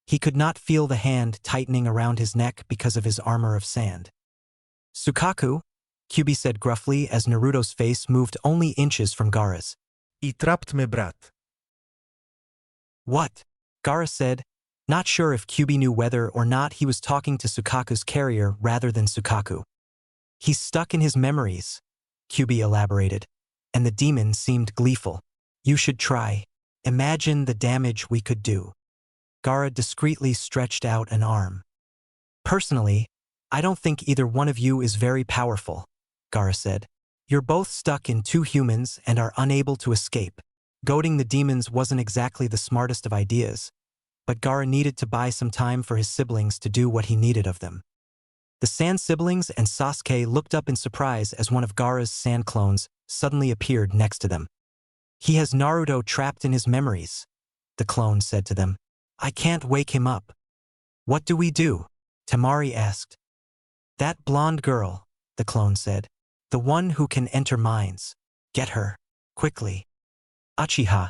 He could not feel the hand tightening around his neck because of his armor of sand. Sukaku, Kyuubi said gruffly as Naruto's face moved only inches from Gaara's. I trapped me brat. What? Gaara said, not sure if Kyuubi knew whether or not he was talking to Sukaku's carrier rather than Sukaku. He's stuck in his memories, Kyuubi elaborated, and the demon seemed gleeful. You should try. Imagine the damage we could do. Gaara discreetly stretched out an arm. Personally, I don't think either one of you is very powerful, Gaara said. You're both stuck in 2 humans and are unable to escape. Goading the demons wasn't exactly the smartest of ideas, but Gaara needed to buy some time for his siblings to do what he needed of them. The Sand siblings and Sasuke looked up in surprise as one of Gaara's sand clones suddenly appeared next to them. He has Naruto trapped in his memories, the clone said to them. I can't wake him up. What do we do? Temari asked. That blonde girl, the clone said. The one who can enter minds. Get her. Quickly. Uchiha.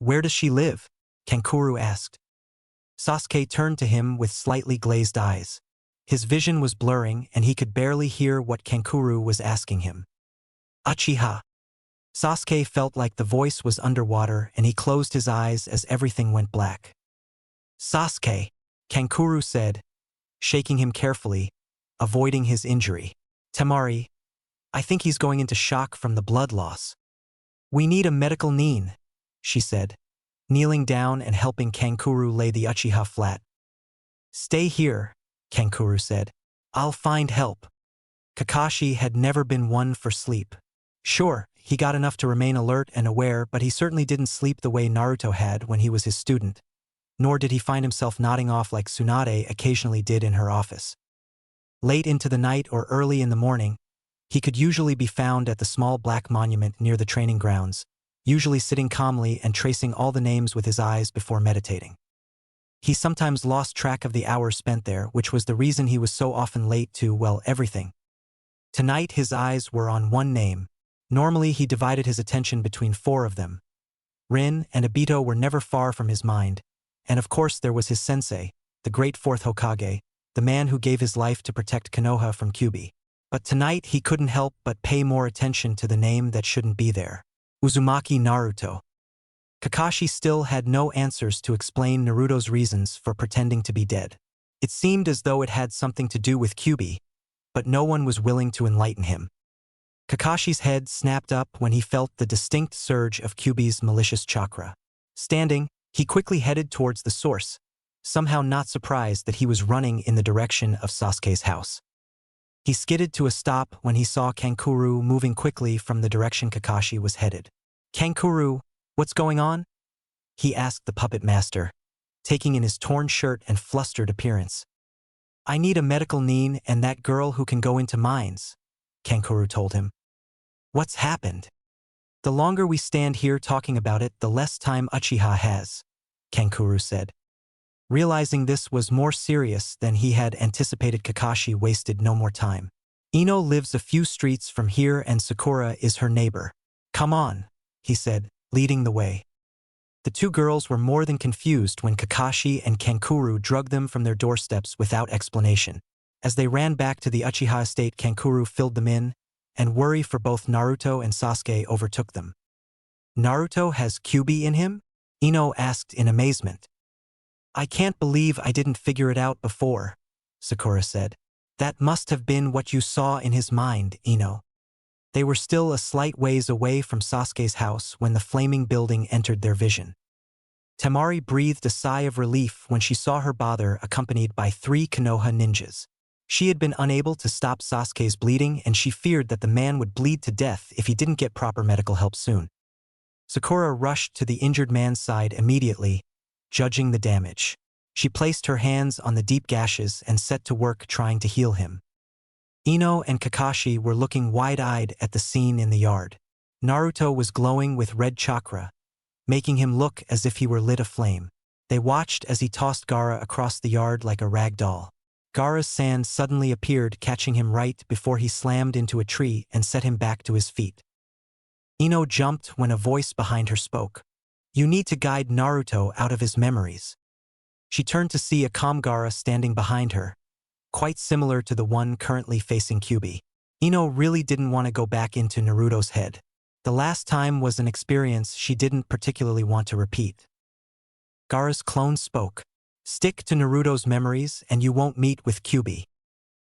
Where does she live? Kankuro asked. Sasuke turned to him with slightly glazed eyes. His vision was blurring and he could barely hear what Kankuro was asking him. Uchiha. Sasuke felt like the voice was underwater and he closed his eyes as everything went black. Sasuke, Kankuro said, shaking him carefully, avoiding his injury. Temari, I think he's going into shock from the blood loss. We need a medical nin, she said, kneeling down and helping Kankuro lay the Uchiha flat. Stay here, Kankuro said. I'll find help. Kakashi had never been one for sleep. Sure, he got enough to remain alert and aware, but he certainly didn't sleep the way Naruto had when he was his student. Nor did he find himself nodding off like Tsunade occasionally did in her office. Late into the night or early in the morning, he could usually be found at the small black monument near the training grounds, usually sitting calmly and tracing all the names with his eyes before meditating. He sometimes lost track of the hours spent there, which was the reason he was so often late to, well, everything. Tonight his eyes were on one name. Normally he divided his attention between 4 of them. Rin and Obito were never far from his mind, and of course there was his sensei, the great 4th Hokage, the man who gave his life to protect Konoha from Kyuubi. But tonight he couldn't help but pay more attention to the name that shouldn't be there. Uzumaki Naruto. Kakashi still had no answers to explain Naruto's reasons for pretending to be dead. It seemed as though it had something to do with Kyuubi, but no one was willing to enlighten him. Kakashi's head snapped up when he felt the distinct surge of Kyuubi's malicious chakra. Standing, he quickly headed towards the source, somehow not surprised that he was running in the direction of Sasuke's house. He skidded to a stop when he saw Kankuro moving quickly from the direction Kakashi was headed. Kankuro, what's going on? He asked the puppet master, taking in his torn shirt and flustered appearance. I need a medical nin and that girl who can go into minds, Kankuro told him. What's happened? The longer we stand here talking about it, the less time Uchiha has, Kankuro said. Realizing this was more serious than he had anticipated, Kakashi wasted no more time. Ino lives a few streets from here and Sakura is her neighbor. Come on, he said, leading the way. The 2 girls were more than confused when Kakashi and Kankuro drugged them from their doorsteps without explanation. As they ran back to the Uchiha estate, Kankuro filled them in, and worry for both Naruto and Sasuke overtook them. Naruto has Kyuubi in him? Ino asked in amazement. I can't believe I didn't figure it out before, Sakura said. That must have been what you saw in his mind, Ino. They were still a slight ways away from Sasuke's house when the flaming building entered their vision. Temari breathed a sigh of relief when she saw her father accompanied by 3 Konoha ninjas. She had been unable to stop Sasuke's bleeding and she feared that the man would bleed to death if he didn't get proper medical help soon. Sakura rushed to the injured man's side immediately, judging the damage. She placed her hands on the deep gashes and set to work trying to heal him. Ino and Kakashi were looking wide-eyed at the scene in the yard. Naruto was glowing with red chakra, making him look as if he were lit aflame. They watched as he tossed Gaara across the yard like a rag doll. Gaara's sand suddenly appeared, catching him right before he slammed into a tree and set him back to his feet. Ino jumped when a voice behind her spoke. You need to guide Naruto out of his memories. She turned to see a calm Gaara standing behind her, quite similar to the one currently facing Kyuubi. Ino really didn't want to go back into Naruto's head. The last time was an experience she didn't particularly want to repeat. Gaara's clone spoke. Stick to Naruto's memories and you won't meet with Kyuubi.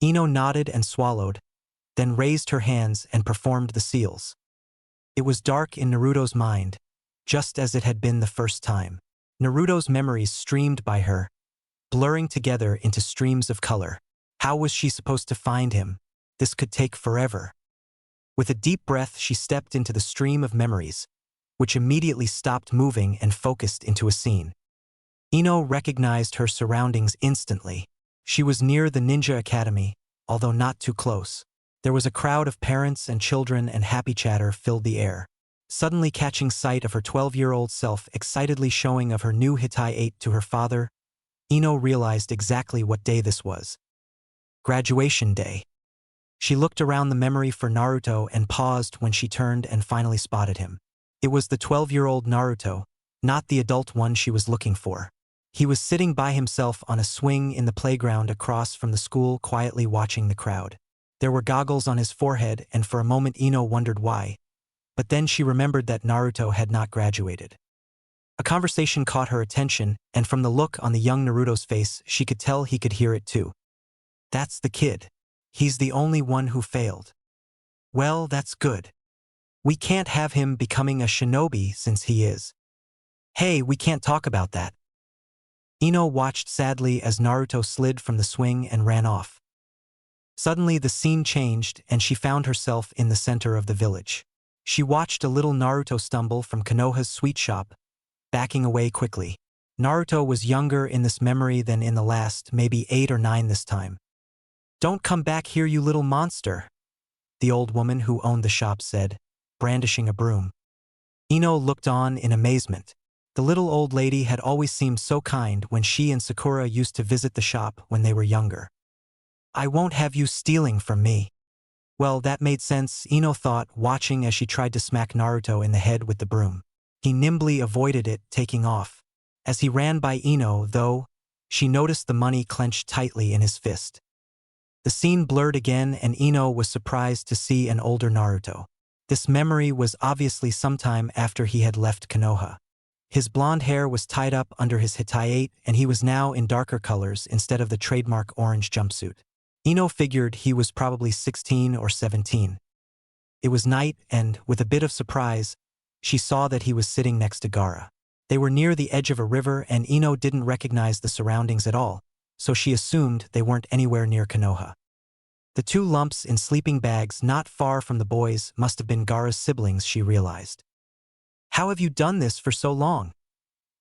Ino nodded and swallowed, then raised her hands and performed the seals. It was dark in Naruto's mind, just as it had been the first time. Naruto's memories streamed by her, blurring together into streams of color. How was she supposed to find him? This could take forever. With a deep breath, she stepped into the stream of memories, which immediately stopped moving and focused into a scene. Ino recognized her surroundings instantly. She was near the ninja academy, although not too close. There was a crowd of parents and children and happy chatter filled the air. Suddenly catching sight of her 12-year-old self excitedly showing of her new Hitai 8 to her father, Ino realized exactly what day this was. Graduation day. She looked around the memory for Naruto and paused when she turned and finally spotted him. It was the 12-year-old Naruto, not the adult one she was looking for. He was sitting by himself on a swing in the playground across from the school, quietly watching the crowd. There were goggles on his forehead, and for a moment Ino wondered why, but then she remembered that Naruto had not graduated. A conversation caught her attention, and from the look on the young Naruto's face, she could tell he could hear it too. That's the kid. He's the only one who failed. Well, that's good. We can't have him becoming a shinobi since he is. Hey, we can't talk about that. Ino watched sadly as Naruto slid from the swing and ran off. Suddenly the scene changed and she found herself in the center of the village. She watched a little Naruto stumble from Konoha's sweet shop, backing away quickly. Naruto was younger in this memory than in the last, maybe 8 or 9 this time. Don't come back here, you little monster, the old woman who owned the shop said, brandishing a broom. Ino looked on in amazement. The little old lady had always seemed so kind when she and Sakura used to visit the shop when they were younger. I won't have you stealing from me. Well, that made sense, Ino thought, watching as she tried to smack Naruto in the head with the broom. He nimbly avoided it, taking off. As he ran by Ino, though, she noticed the money clenched tightly in his fist. The scene blurred again and Ino was surprised to see an older Naruto. This memory was obviously sometime after he had left Konoha. His blonde hair was tied up under his Hitai and he was now in darker colors instead of the trademark orange jumpsuit. Ino figured he was probably 16 or 17. It was night and, with a bit of surprise, she saw that he was sitting next to Gaara. They were near the edge of a river and Ino didn't recognize the surroundings at all, so she assumed they weren't anywhere near Konoha. The 2 lumps in sleeping bags not far from the boys must have been Gaara's siblings, she realized. How have you done this for so long?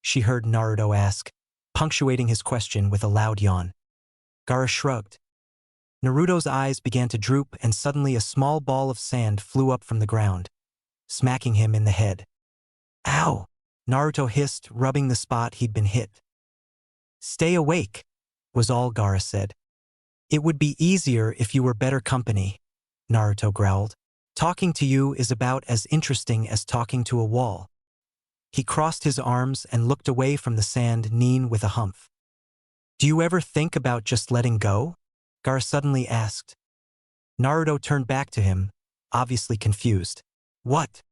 She heard Naruto ask, punctuating his question with a loud yawn. Gaara shrugged. Naruto's eyes began to droop and suddenly a small ball of sand flew up from the ground, smacking him in the head. Ow! Naruto hissed, rubbing the spot he'd been hit. Stay awake, was all Gaara said. It would be easier if you were better company, Naruto growled. Talking to you is about as interesting as talking to a wall. He crossed his arms and looked away from the sand, Neen with a humph. Do you ever think about just letting go? Gaara suddenly asked. Naruto turned back to him, obviously confused. What?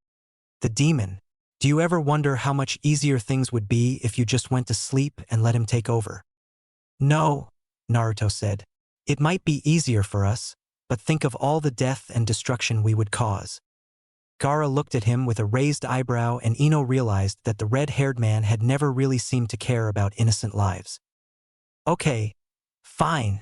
The demon. Do you ever wonder how much easier things would be if you just went to sleep and let him take over? No, Naruto said. It might be easier for us, but think of all the death and destruction we would cause. Gaara looked at him with a raised eyebrow and Ino realized that the red-haired man had never really seemed to care about innocent lives. Okay, fine,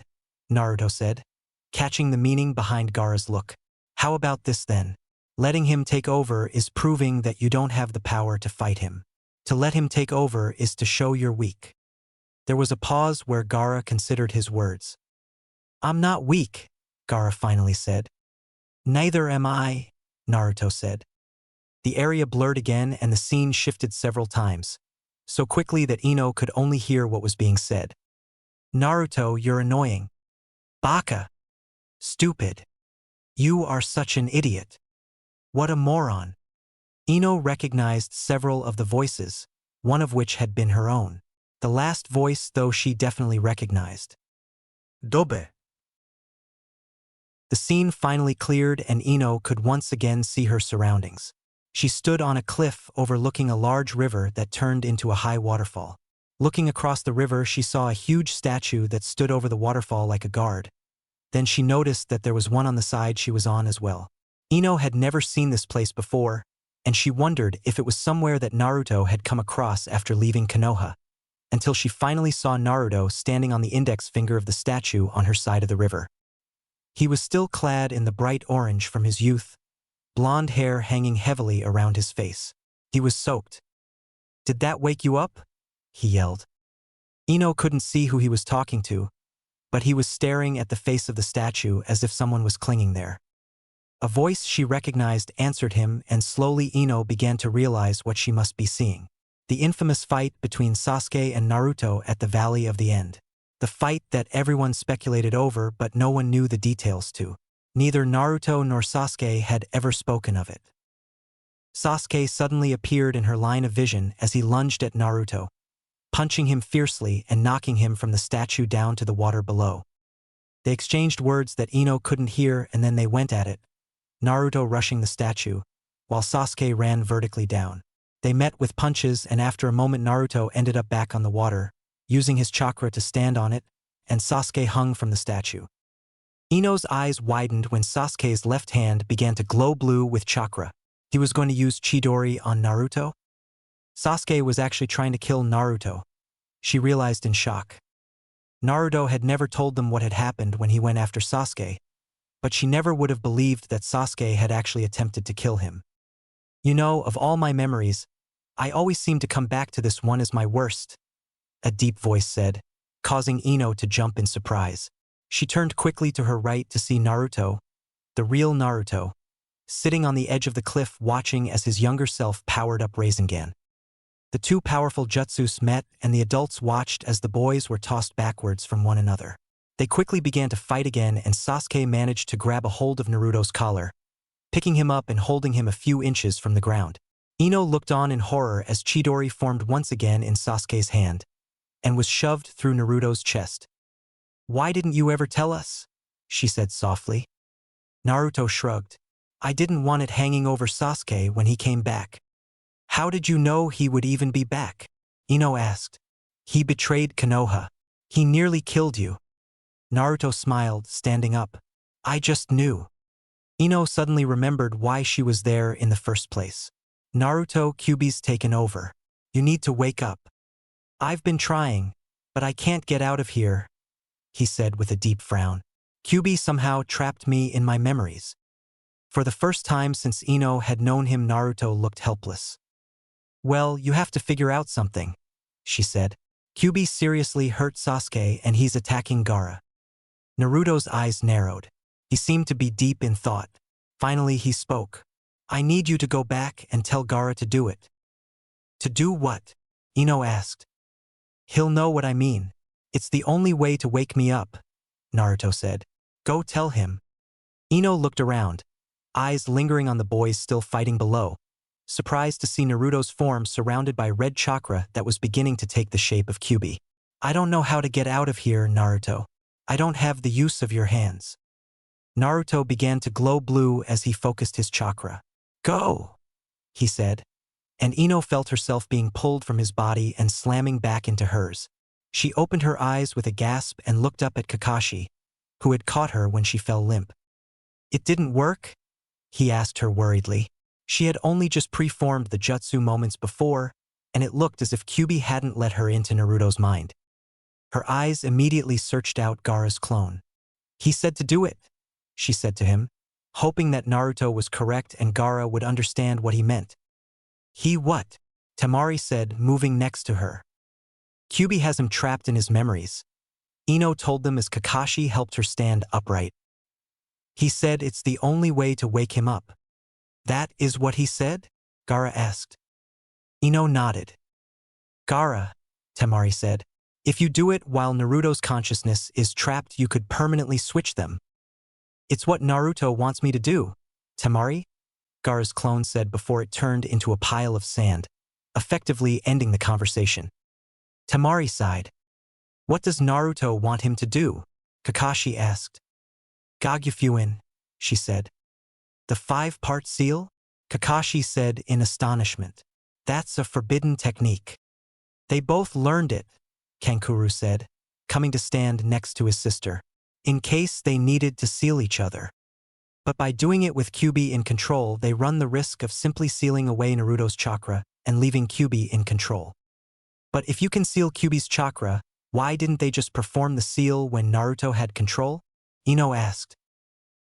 Naruto said, catching the meaning behind Gaara's look. How about this then? Letting him take over is proving that you don't have the power to fight him. To let him take over is to show you're weak. There was a pause where Gaara considered his words. I'm not weak, Gaara finally said. Neither am I, Naruto said. The area blurred again and the scene shifted several times, so quickly that Ino could only hear what was being said. Naruto, you're annoying. Baka. Stupid. You are such an idiot. What a moron. Ino recognized several of the voices, one of which had been her own. The last voice, though, she definitely recognized. Dobe. The scene finally cleared and Ino could once again see her surroundings. She stood on a cliff overlooking a large river that turned into a high waterfall. Looking across the river, she saw a huge statue that stood over the waterfall like a guard. Then she noticed that there was one on the side she was on as well. Ino had never seen this place before, and she wondered if it was somewhere that Naruto had come across after leaving Konoha, until she finally saw Naruto standing on the index finger of the statue on her side of the river. He was still clad in the bright orange from his youth, blonde hair hanging heavily around his face. He was soaked. Did that wake you up? He yelled. Ino couldn't see who he was talking to, but he was staring at the face of the statue as if someone was clinging there. A voice she recognized answered him, and slowly Ino began to realize what she must be seeing. The infamous fight between Sasuke and Naruto at the Valley of the End. The fight that everyone speculated over but no one knew the details to. Neither Naruto nor Sasuke had ever spoken of it. Sasuke suddenly appeared in her line of vision as he lunged at Naruto, punching him fiercely and knocking him from the statue down to the water below. They exchanged words that Ino couldn't hear, and then they went at it, Naruto rushing the statue, while Sasuke ran vertically down. They met with punches, and after a moment Naruto ended up back on the water, using his chakra to stand on it, and Sasuke hung from the statue. Ino's eyes widened when Sasuke's left hand began to glow blue with chakra. He was going to use Chidori on Naruto? Sasuke was actually trying to kill Naruto, she realized in shock. Naruto had never told them what had happened when he went after Sasuke, but she never would have believed that Sasuke had actually attempted to kill him. You know, of all my memories, I always seem to come back to this one as my worst, a deep voice said, causing Ino to jump in surprise. She turned quickly to her right to see Naruto, the real Naruto, sitting on the edge of the cliff watching as his younger self powered up Rasengan. The two powerful jutsus met, and the adults watched as the boys were tossed backwards from one another. They quickly began to fight again, and Sasuke managed to grab a hold of Naruto's collar, picking him up and holding him a few inches from the ground. Ino looked on in horror as Chidori formed once again in Sasuke's hand, and was shoved through Naruto's chest. "Why didn't you ever tell us?" she said softly. Naruto shrugged. "I didn't want it hanging over Sasuke when he came back." "How did you know he would even be back?" Ino asked. "He betrayed Konoha. He nearly killed you." Naruto smiled, standing up. "I just knew." Ino suddenly remembered why she was there in the first place. "Naruto, Kyuubi's taken over. You need to wake up." "I've been trying, but I can't get out of here," he said with a deep frown. "Kyuubi somehow trapped me in my memories." For the first time since Ino had known him, Naruto looked helpless. "Well, you have to figure out something," she said. "Kyuubi seriously hurt Sasuke and he's attacking Gaara." Naruto's eyes narrowed. He seemed to be deep in thought. Finally he spoke. "I need you to go back and tell Gaara to do it." "To do what?" Ino asked. "He'll know what I mean. It's the only way to wake me up," Naruto said. "Go tell him." Ino looked around, eyes lingering on the boys still fighting below, surprised to see Naruto's form surrounded by red chakra that was beginning to take the shape of Kyuubi. "I don't know how to get out of here, Naruto. I don't have the use of your hands." Naruto began to glow blue as he focused his chakra. "Go," he said, and Ino felt herself being pulled from his body and slamming back into hers. She opened her eyes with a gasp and looked up at Kakashi, who had caught her when she fell limp. "It didn't work?" he asked her worriedly. She had only just preformed the jutsu moments before, and it looked as if Kyuubi hadn't let her into Naruto's mind. Her eyes immediately searched out Gaara's clone. "He said to do it," she said to him, hoping that Naruto was correct and Gaara would understand what he meant. "He what?" Temari said, moving next to her. "Kyuubi has him trapped in his memories," Ino told them as Kakashi helped her stand upright. "He said it's the only way to wake him up." "That is what he said?" Gaara asked. Ino nodded. "Gaara," Temari said, "if you do it while Naruto's consciousness is trapped, you could permanently switch them." "It's what Naruto wants me to do, Temari," Gaara's clone said before it turned into a pile of sand, effectively ending the conversation. Temari sighed. "What does Naruto want him to do?" Kakashi asked. "Gagyufuin," she said. "The 5-part seal?" Kakashi said in astonishment. "That's a forbidden technique." "They both learned it," Kankuro said, coming to stand next to his sister, "in case they needed to seal each other. But by doing it with Kyuubi in control, they run the risk of simply sealing away Naruto's chakra and leaving Kyuubi in control." "But if you can seal Kyuubi's chakra, why didn't they just perform the seal when Naruto had control?" Ino asked.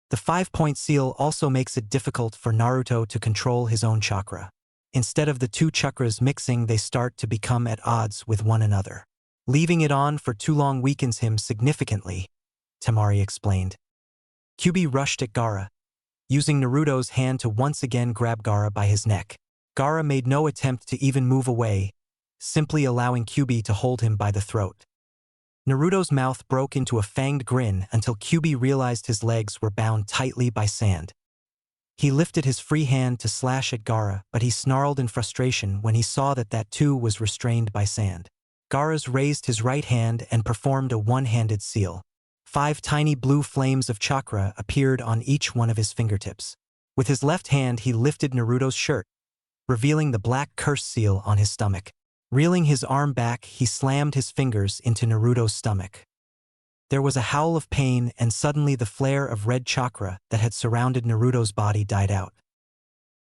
"The 5-point seal also makes it difficult for Naruto to control his own chakra. Instead of the two chakras mixing, they start to become at odds with one another. Leaving it on for too long weakens him significantly," Temari explained. Kyuubi rushed at Gaara, using Naruto's hand to once again grab Gaara by his neck. Gaara made no attempt to even move away, simply allowing Kyuubi to hold him by the throat. Naruto's mouth broke into a fanged grin until Kyuubi realized his legs were bound tightly by sand. He lifted his free hand to slash at Gaara, but he snarled in frustration when he saw that too was restrained by sand. Gaara raised his right hand and performed a one-handed seal. 5 tiny blue flames of chakra appeared on each one of his fingertips. With his left hand he lifted Naruto's shirt, revealing the black curse seal on his stomach. Reeling his arm back, he slammed his fingers into Naruto's stomach. There was a howl of pain, and suddenly the flare of red chakra that had surrounded Naruto's body died out.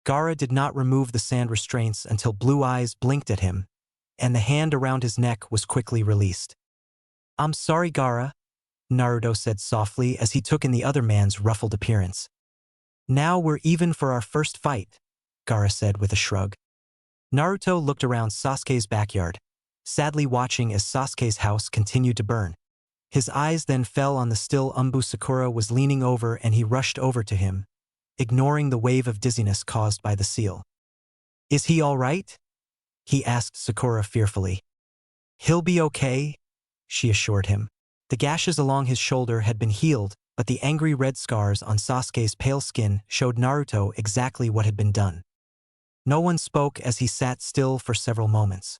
Gaara did not remove the sand restraints until blue eyes blinked at him, and the hand around his neck was quickly released. "I'm sorry, Gaara," Naruto said softly as he took in the other man's ruffled appearance. "Now we're even for our first fight," Gaara said with a shrug. Naruto looked around Sasuke's backyard, sadly watching as Sasuke's house continued to burn. His eyes then fell on the still Umbu Sakura was leaning over, and he rushed over to him, ignoring the wave of dizziness caused by the seal. "Is he all right?" he asked Sakura fearfully. "He'll be okay," she assured him. The gashes along his shoulder had been healed, but the angry red scars on Sasuke's pale skin showed Naruto exactly what had been done. No one spoke as he sat still for several moments.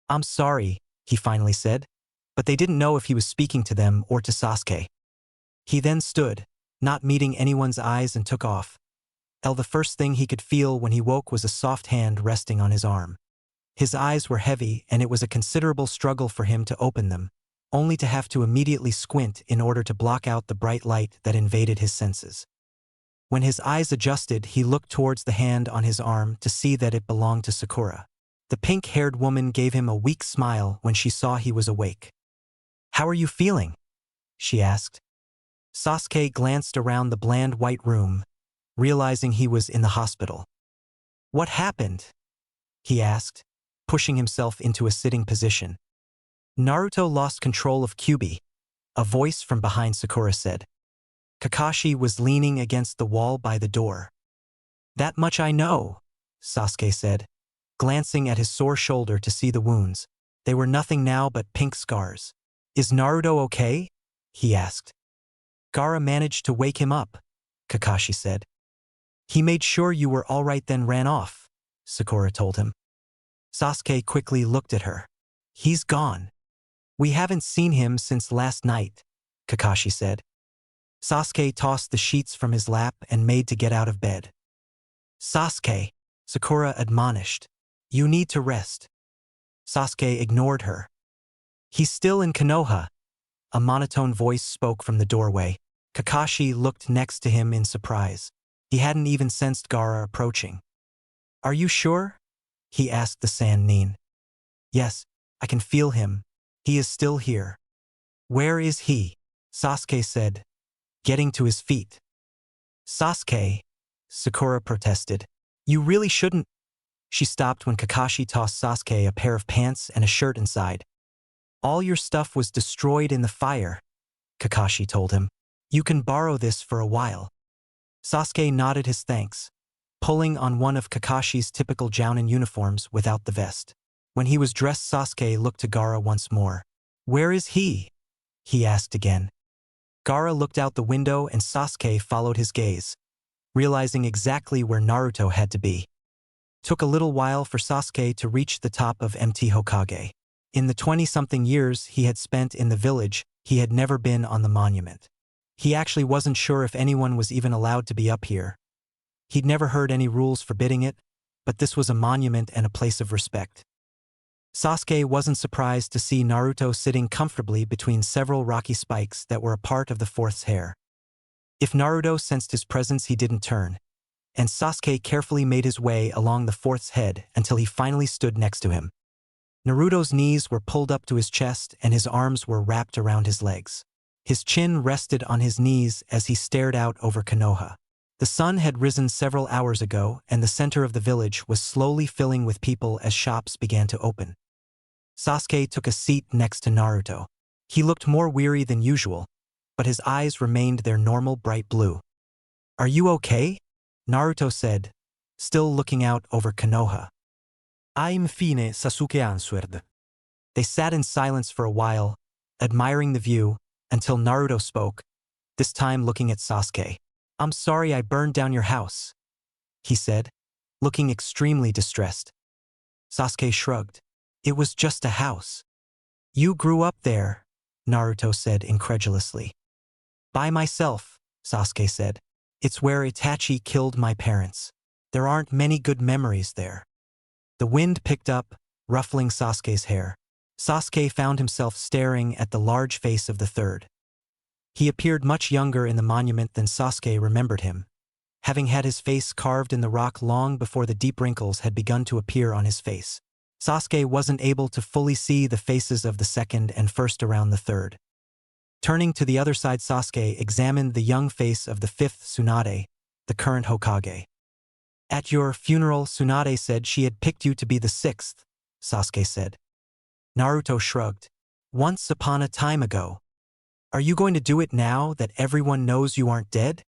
"I'm sorry," he finally said, but they didn't know if he was speaking to them or to Sasuke. He then stood, not meeting anyone's eyes, and took off. The first thing he could feel when he woke was a soft hand resting on his arm. His eyes were heavy, and it was a considerable struggle for him to open them, only to have to immediately squint in order to block out the bright light that invaded his senses. When his eyes adjusted, he looked towards the hand on his arm to see that it belonged to Sakura. The pink-haired woman gave him a weak smile when she saw he was awake. "How are you feeling?" she asked. Sasuke glanced around the bland white room, realizing he was in the hospital. "What happened?" he asked, pushing himself into a sitting position. "Naruto lost control of Kyuubi," a voice from behind Sakura said. Kakashi was leaning against the wall by the door. "That much I know," Sasuke said, glancing at his sore shoulder to see the wounds. They were nothing now but pink scars. "Is Naruto okay?" he asked. "Gaara managed to wake him up," Kakashi said. "He made sure you were all right then ran off," Sakura told him. Sasuke quickly looked at her. "He's gone. We haven't seen him since last night," Kakashi said. Sasuke tossed the sheets from his lap and made to get out of bed. "Sasuke," Sakura admonished. "You need to rest." Sasuke ignored her. "He's still in Konoha," a monotone voice spoke from the doorway. Kakashi looked next to him in surprise. He hadn't even sensed Gaara approaching. "Are you sure?" he asked the Sand Nin. "Yes, I can feel him. He is still here." "Where is he?" Sasuke said, getting to his feet. "Sasuke," Sakura protested. "You really shouldn't." She stopped when Kakashi tossed Sasuke a pair of pants and a shirt inside. "All your stuff was destroyed in the fire," Kakashi told him. "You can borrow this for a while." Sasuke nodded his thanks, pulling on one of Kakashi's typical Jounin uniforms without the vest. When he was dressed, Sasuke looked to Gaara once more. "Where is he?" he asked again. Gaara looked out the window and Sasuke followed his gaze, realizing exactly where Naruto had to be. Took a little while for Sasuke to reach the top of Mt. Hokage. In the 20-something years he had spent in the village, he had never been on the monument. He actually wasn't sure if anyone was even allowed to be up here. He'd never heard any rules forbidding it, but this was a monument and a place of respect. Sasuke wasn't surprised to see Naruto sitting comfortably between several rocky spikes that were a part of the fourth's hair. If Naruto sensed his presence, he didn't turn, and Sasuke carefully made his way along the fourth's head until he finally stood next to him. Naruto's knees were pulled up to his chest and his arms were wrapped around his legs. His chin rested on his knees as he stared out over Konoha. The sun had risen several hours ago, and the center of the village was slowly filling with people as shops began to open. Sasuke took a seat next to Naruto. He looked more weary than usual, but his eyes remained their normal bright blue. Are you okay? Naruto said, still looking out over Konoha. Infine Sasuke answered. They sat in silence for a while, admiring the view, until Naruto spoke, this time looking at Sasuke. I'm sorry I burned down your house, he said, looking extremely distressed. Sasuke shrugged. It was just a house. You grew up there, Naruto said incredulously. By myself, Sasuke said. It's where Itachi killed my parents. There aren't many good memories there. The wind picked up, ruffling Sasuke's hair. Sasuke found himself staring at the large face of the third. He appeared much younger in the monument than Sasuke remembered him, having had his face carved in the rock long before the deep wrinkles had begun to appear on his face. Sasuke wasn't able to fully see the faces of the second and first around the third. Turning to the other side, Sasuke examined the young face of the fifth Tsunade, the current Hokage. At your funeral, Tsunade said she had picked you to be the sixth, Sasuke said. Naruto shrugged. Once upon a time ago. Are you going to do it now that everyone knows you aren't dead?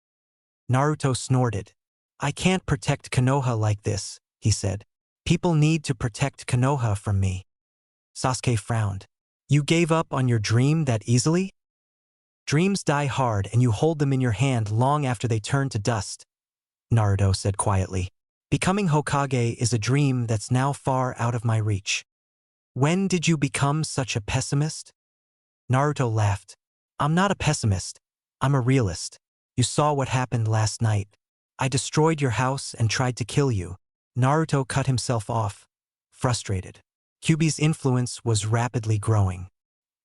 Naruto snorted. I can't protect Konoha like this, he said. People need to protect Konoha from me. Sasuke frowned. You gave up on your dream that easily? Dreams die hard and you hold them in your hand long after they turn to dust, Naruto said quietly. Becoming Hokage is a dream that's now far out of my reach. When did you become such a pessimist? Naruto laughed. I'm not a pessimist. I'm a realist. You saw what happened last night. I destroyed your house and tried to kill you. Naruto cut himself off, frustrated. Kyuubi's influence was rapidly growing.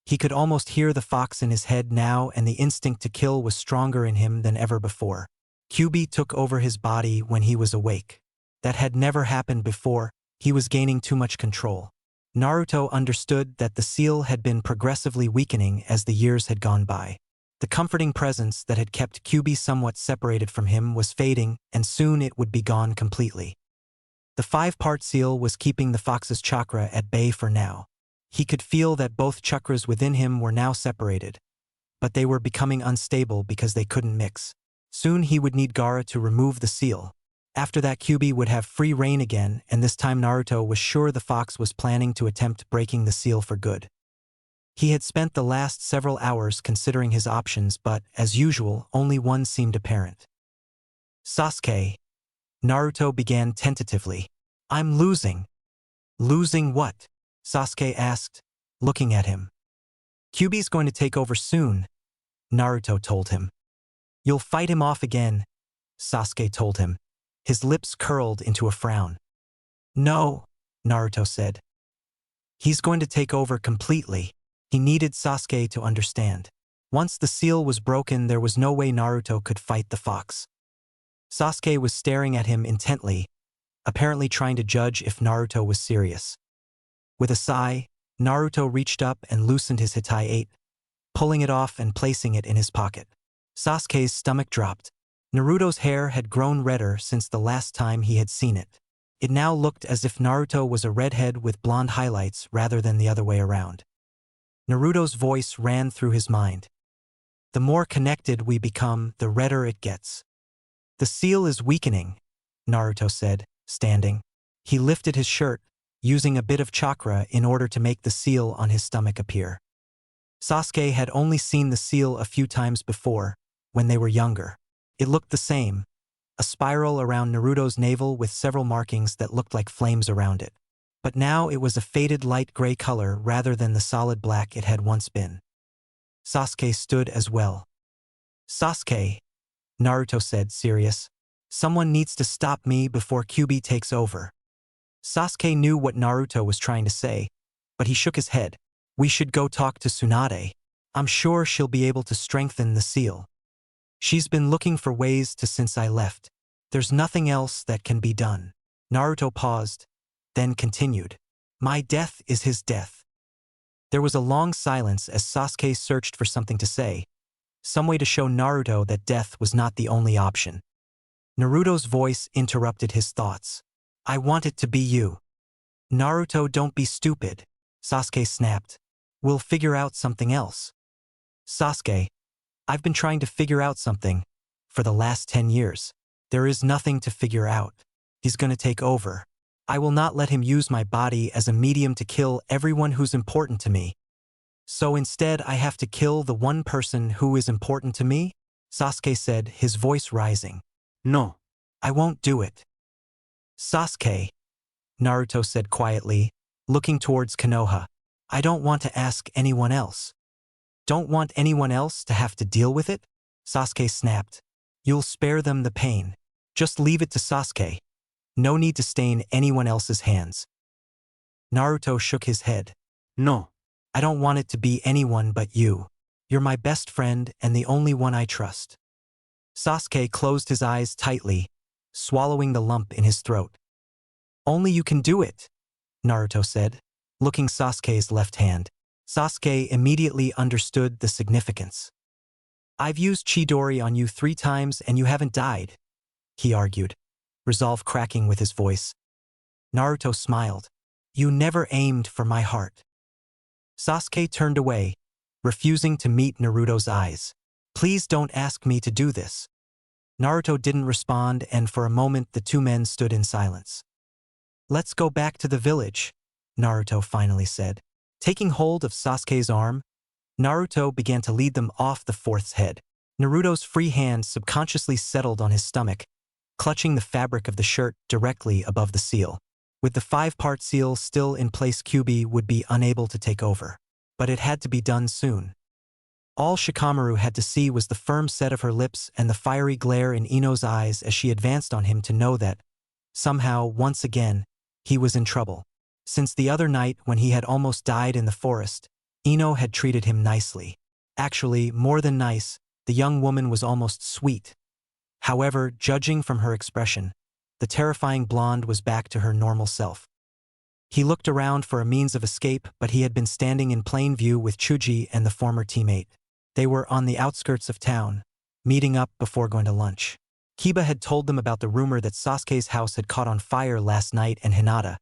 He could almost hear the fox in his head now, and the instinct to kill was stronger in him than ever before. Kyuubi took over his body when he was awake. That had never happened before. He was gaining too much control. Naruto understood that the seal had been progressively weakening as the years had gone by. The comforting presence that had kept Kyuubi somewhat separated from him was fading, and soon it would be gone completely. The five-part seal was keeping the fox's chakra at bay for now. He could feel that both chakras within him were now separated, but they were becoming unstable because they couldn't mix. Soon he would need Gaara to remove the seal. After that, Kyuubi would have free reign again, and this time Naruto was sure the fox was planning to attempt breaking the seal for good. He had spent the last several hours considering his options, but, as usual, only one seemed apparent. Sasuke. Naruto began tentatively. I'm losing. Losing what? Sasuke asked, looking at him. Kyuubi's going to take over soon, Naruto told him. You'll fight him off again, Sasuke told him. His lips curled into a frown. No, Naruto said. He's going to take over completely. He needed Sasuke to understand. Once the seal was broken, there was no way Naruto could fight the fox. Sasuke was staring at him intently, apparently trying to judge if Naruto was serious. With a sigh, Naruto reached up and loosened his hitai-8, pulling it off and placing it in his pocket. Sasuke's stomach dropped. Naruto's hair had grown redder since the last time he had seen it. It now looked as if Naruto was a redhead with blonde highlights rather than the other way around. Naruto's voice ran through his mind. The more connected we become, the redder it gets. The seal is weakening, Naruto said, standing. He lifted his shirt, using a bit of chakra in order to make the seal on his stomach appear. Sasuke had only seen the seal a few times before, when they were younger. It looked the same, a spiral around Naruto's navel with several markings that looked like flames around it. But now it was a faded light gray color rather than the solid black it had once been. Sasuke stood as well. Sasuke, Naruto said, serious. Someone needs to stop me before Kyuubi takes over. Sasuke knew what Naruto was trying to say, but he shook his head. We should go talk to Tsunade. I'm sure she'll be able to strengthen the seal. She's been looking for ways to since I left. There's nothing else that can be done. Naruto paused, then continued. My death is his death. There was a long silence as Sasuke searched for something to say, some way to show Naruto that death was not the only option. Naruto's voice interrupted his thoughts. I want it to be you. Naruto, don't be stupid, Sasuke snapped. We'll figure out something else. Sasuke, I've been trying to figure out something, for the last 10 years. There is nothing to figure out. He's gonna take over. I will not let him use my body as a medium to kill everyone who's important to me. So instead, I have to kill the one person who is important to me? Sasuke said, his voice rising. No. I won't do it. Sasuke, Naruto said quietly, looking towards Konoha. I don't want to ask anyone else. Don't want anyone else to have to deal with it? Sasuke snapped. You'll spare them the pain. Just leave it to Sasuke. No need to stain anyone else's hands. Naruto shook his head. No. I don't want it to be anyone but you. You're my best friend and the only one I trust. Sasuke closed his eyes tightly, swallowing the lump in his throat. Only you can do it, Naruto said, looking Sasuke's left hand. Sasuke immediately understood the significance. I've used Chidori on you 3 times and you haven't died, he argued, resolve cracking with his voice. Naruto smiled. You never aimed for my heart. Sasuke turned away, refusing to meet Naruto's eyes. Please don't ask me to do this. Naruto didn't respond, and for a moment the two men stood in silence. Let's go back to the village, Naruto finally said. Taking hold of Sasuke's arm, Naruto began to lead them off the fort's head. Naruto's free hand subconsciously settled on his stomach, clutching the fabric of the shirt directly above the seal. With the 5-part seal still in place, Kyuubi would be unable to take over. But it had to be done soon. All Shikamaru had to see was the firm set of her lips and the fiery glare in Ino's eyes as she advanced on him to know that, somehow, once again, he was in trouble. Since the other night when he had almost died in the forest, Ino had treated him nicely. Actually, more than nice, the young woman was almost sweet. However, judging from her expression, the terrifying blonde was back to her normal self. He looked around for a means of escape, but he had been standing in plain view with Chuji and the former teammate. They were on the outskirts of town, meeting up before going to lunch. Kiba had told them about the rumor that Sasuke's house had caught on fire last night, and Hinata,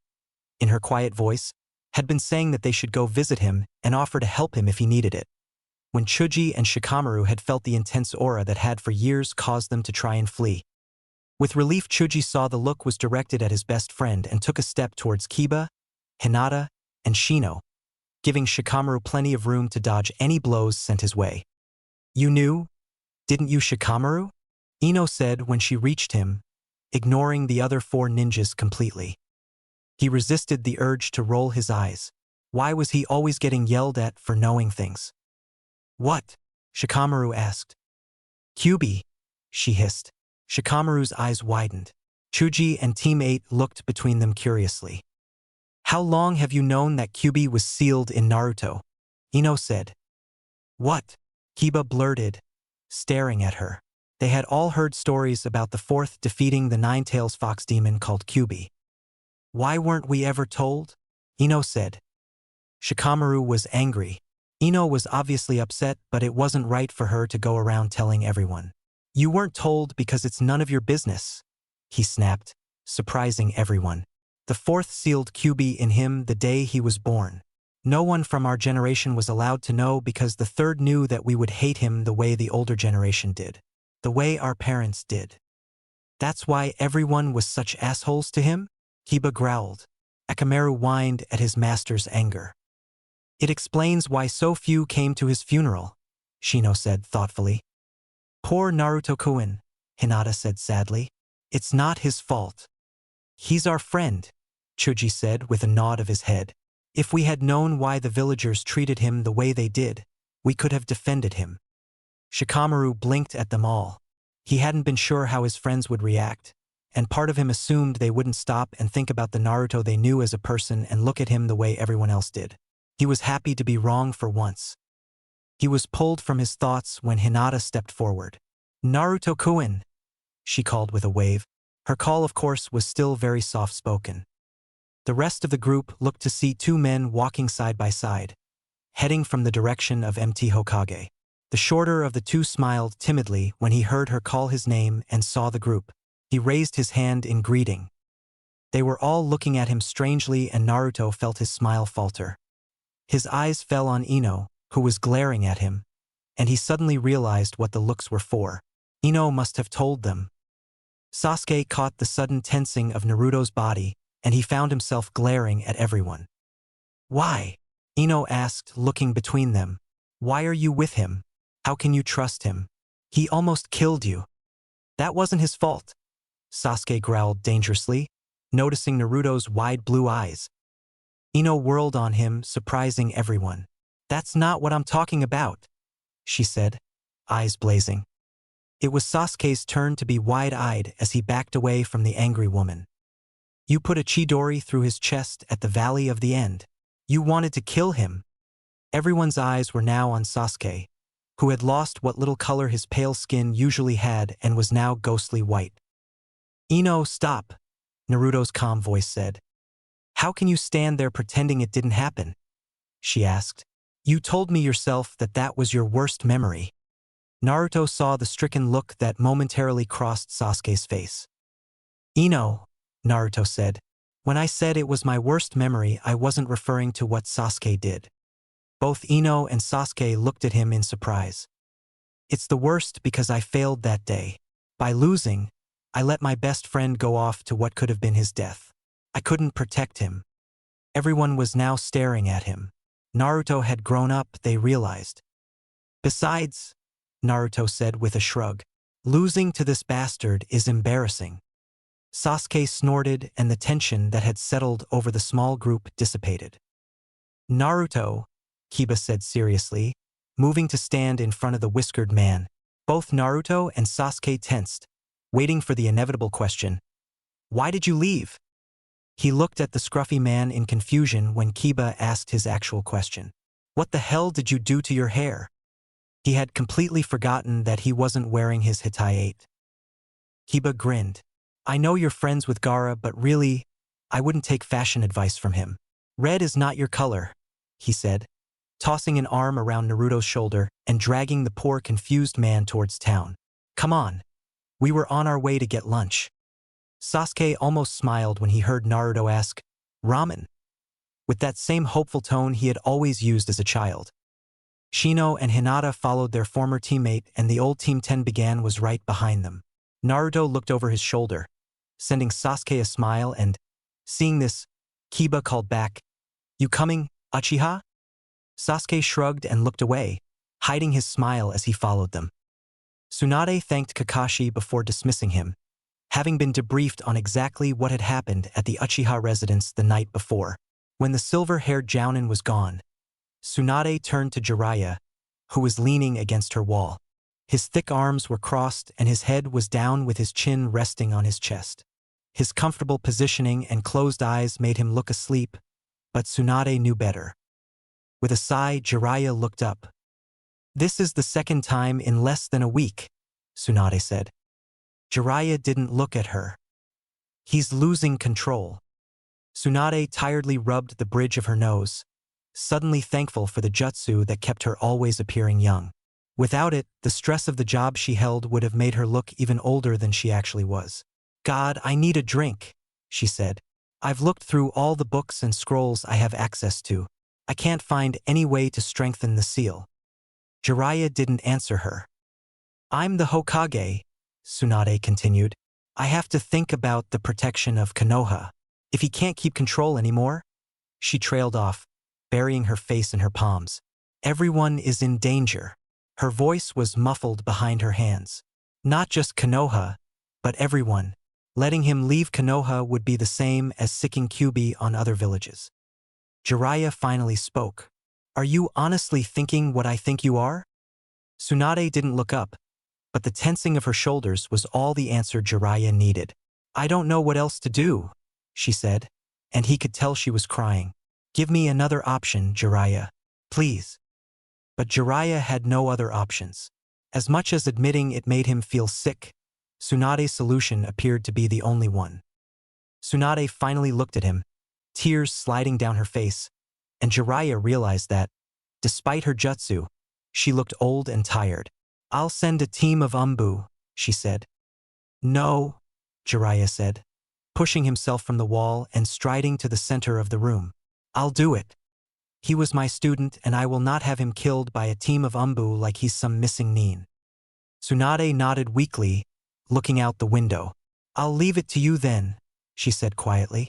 in her quiet voice, had been saying that they should go visit him and offer to help him if he needed it. When Chuji and Shikamaru had felt the intense aura that had for years caused them to try and flee. With relief, Chuji saw the look was directed at his best friend and took a step towards Kiba, Hinata, and Shino, giving Shikamaru plenty of room to dodge any blows sent his way. You knew, didn't you, Shikamaru? Ino said when she reached him, ignoring the other 4 ninjas completely. He resisted the urge to roll his eyes. Why was he always getting yelled at for knowing things? What? Shikamaru asked. Kyuubi, she hissed. Shikamaru's eyes widened. Chuji and Team 8 looked between them curiously. How long have you known that Kyuubi was sealed in Naruto? Ino said. What? Kiba blurted, staring at her. They had all heard stories about the 4th defeating the 9-tails fox demon called Kyuubi. Why weren't we ever told? Ino said. Shikamaru was angry. Ino was obviously upset, but it wasn't right for her to go around telling everyone. You weren't told because it's none of your business, he snapped, surprising everyone. The 4th sealed Kyuubi in him the day he was born. No one from our generation was allowed to know because the 3rd knew that we would hate him the way the older generation did. The way our parents did. That's why everyone was such assholes to him? Kiba growled. Akamaru whined at his master's anger. It explains why so few came to his funeral, Shino said thoughtfully. Poor Naruto-kun, Hinata said sadly. It's not his fault. He's our friend, Chuji said with a nod of his head. If we had known why the villagers treated him the way they did, we could have defended him. Shikamaru blinked at them all. He hadn't been sure how his friends would react, and part of him assumed they wouldn't stop and think about the Naruto they knew as a person and look at him the way everyone else did. He was happy to be wrong for once. He was pulled from his thoughts when Hinata stepped forward. Naruto-kun, she called with a wave. Her call, of course, was still very soft-spoken. The rest of the group looked to see 2 men walking side by side, heading from the direction of MT Hokage. The shorter of the 2 smiled timidly when he heard her call his name and saw the group. He raised his hand in greeting. They were all looking at him strangely, and Naruto felt his smile falter. His eyes fell on Ino, who was glaring at him, and he suddenly realized what the looks were for. Ino must have told them. Sasuke caught the sudden tensing of Naruto's body, and he found himself glaring at everyone. Why? Ino asked, looking between them. Why are you with him? How can you trust him? He almost killed you. That wasn't his fault. Sasuke growled dangerously, noticing Naruto's wide blue eyes. Ino whirled on him, surprising everyone. That's not what I'm talking about, she said, eyes blazing. It was Sasuke's turn to be wide-eyed as he backed away from the angry woman. You put a Chidori through his chest at the Valley of the End. You wanted to kill him. Everyone's eyes were now on Sasuke, who had lost what little color his pale skin usually had and was now ghostly white. Ino, stop, Naruto's calm voice said. How can you stand there pretending it didn't happen? She asked. You told me yourself that that was your worst memory. Naruto saw the stricken look that momentarily crossed Sasuke's face. Ino, Naruto said. When I said it was my worst memory, I wasn't referring to what Sasuke did. Both Ino and Sasuke looked at him in surprise. It's the worst because I failed that day. By losing, I let my best friend go off to what could have been his death. I couldn't protect him. Everyone was now staring at him. Naruto had grown up, they realized. Besides, Naruto said with a shrug, losing to this bastard is embarrassing. Sasuke snorted and the tension that had settled over the small group dissipated. Naruto, Kiba said seriously, moving to stand in front of the whiskered man. Both Naruto and Sasuke tensed, waiting for the inevitable question. Why did you leave? He looked at the scruffy man in confusion when Kiba asked his actual question. What the hell did you do to your hair? He had completely forgotten that he wasn't wearing his Hitayate. Kiba grinned. I know you're friends with Gaara, but really, I wouldn't take fashion advice from him. Red is not your color, he said, tossing an arm around Naruto's shoulder and dragging the poor confused man towards town. Come on. We were on our way to get lunch. Sasuke almost smiled when he heard Naruto ask, Ramen? With that same hopeful tone he had always used as a child. Shino and Hinata followed their former teammate and the old Team 10 began was right behind them. Naruto looked over his shoulder, sending Sasuke a smile and, seeing this, Kiba called back, You coming, Uchiha? Sasuke shrugged and looked away, hiding his smile as he followed them. Tsunade thanked Kakashi before dismissing him, having been debriefed on exactly what had happened at the Uchiha residence the night before. When the silver-haired Jounin was gone, Tsunade turned to Jiraiya, who was leaning against her wall. His thick arms were crossed and his head was down with his chin resting on his chest. His comfortable positioning and closed eyes made him look asleep, but Tsunade knew better. With a sigh, Jiraiya looked up. This is the second time in less than a week, Tsunade said. Jiraiya didn't look at her. He's losing control. Tsunade tiredly rubbed the bridge of her nose, suddenly thankful for the jutsu that kept her always appearing young. Without it, the stress of the job she held would have made her look even older than she actually was. God, I need a drink, she said. I've looked through all the books and scrolls I have access to. I can't find any way to strengthen the seal. Jiraiya didn't answer her. I'm the Hokage, Tsunade continued. I have to think about the protection of Konoha. If he can't keep control anymore? She trailed off, burying her face in her palms. Everyone is in danger. Her voice was muffled behind her hands. Not just Konoha, but everyone. Letting him leave Konoha would be the same as sicking Kyuubi on other villages. Jiraiya finally spoke. Are you honestly thinking what I think you are? Tsunade didn't look up, but the tensing of her shoulders was all the answer Jiraiya needed. I don't know what else to do, she said, and he could tell she was crying. Give me another option, Jiraiya. Please. But Jiraiya had no other options. As much as admitting it made him feel sick, Tsunade's solution appeared to be the only one. Tsunade finally looked at him, tears sliding down her face, and Jiraiya realized that, despite her jutsu, she looked old and tired. I'll send a team of Umbu, she said. No, Jiraiya said, pushing himself from the wall and striding to the center of the room. I'll do it. He was my student and I will not have him killed by a team of Umbu like he's some missing nin. Tsunade nodded weakly, looking out the window. I'll leave it to you then, she said quietly.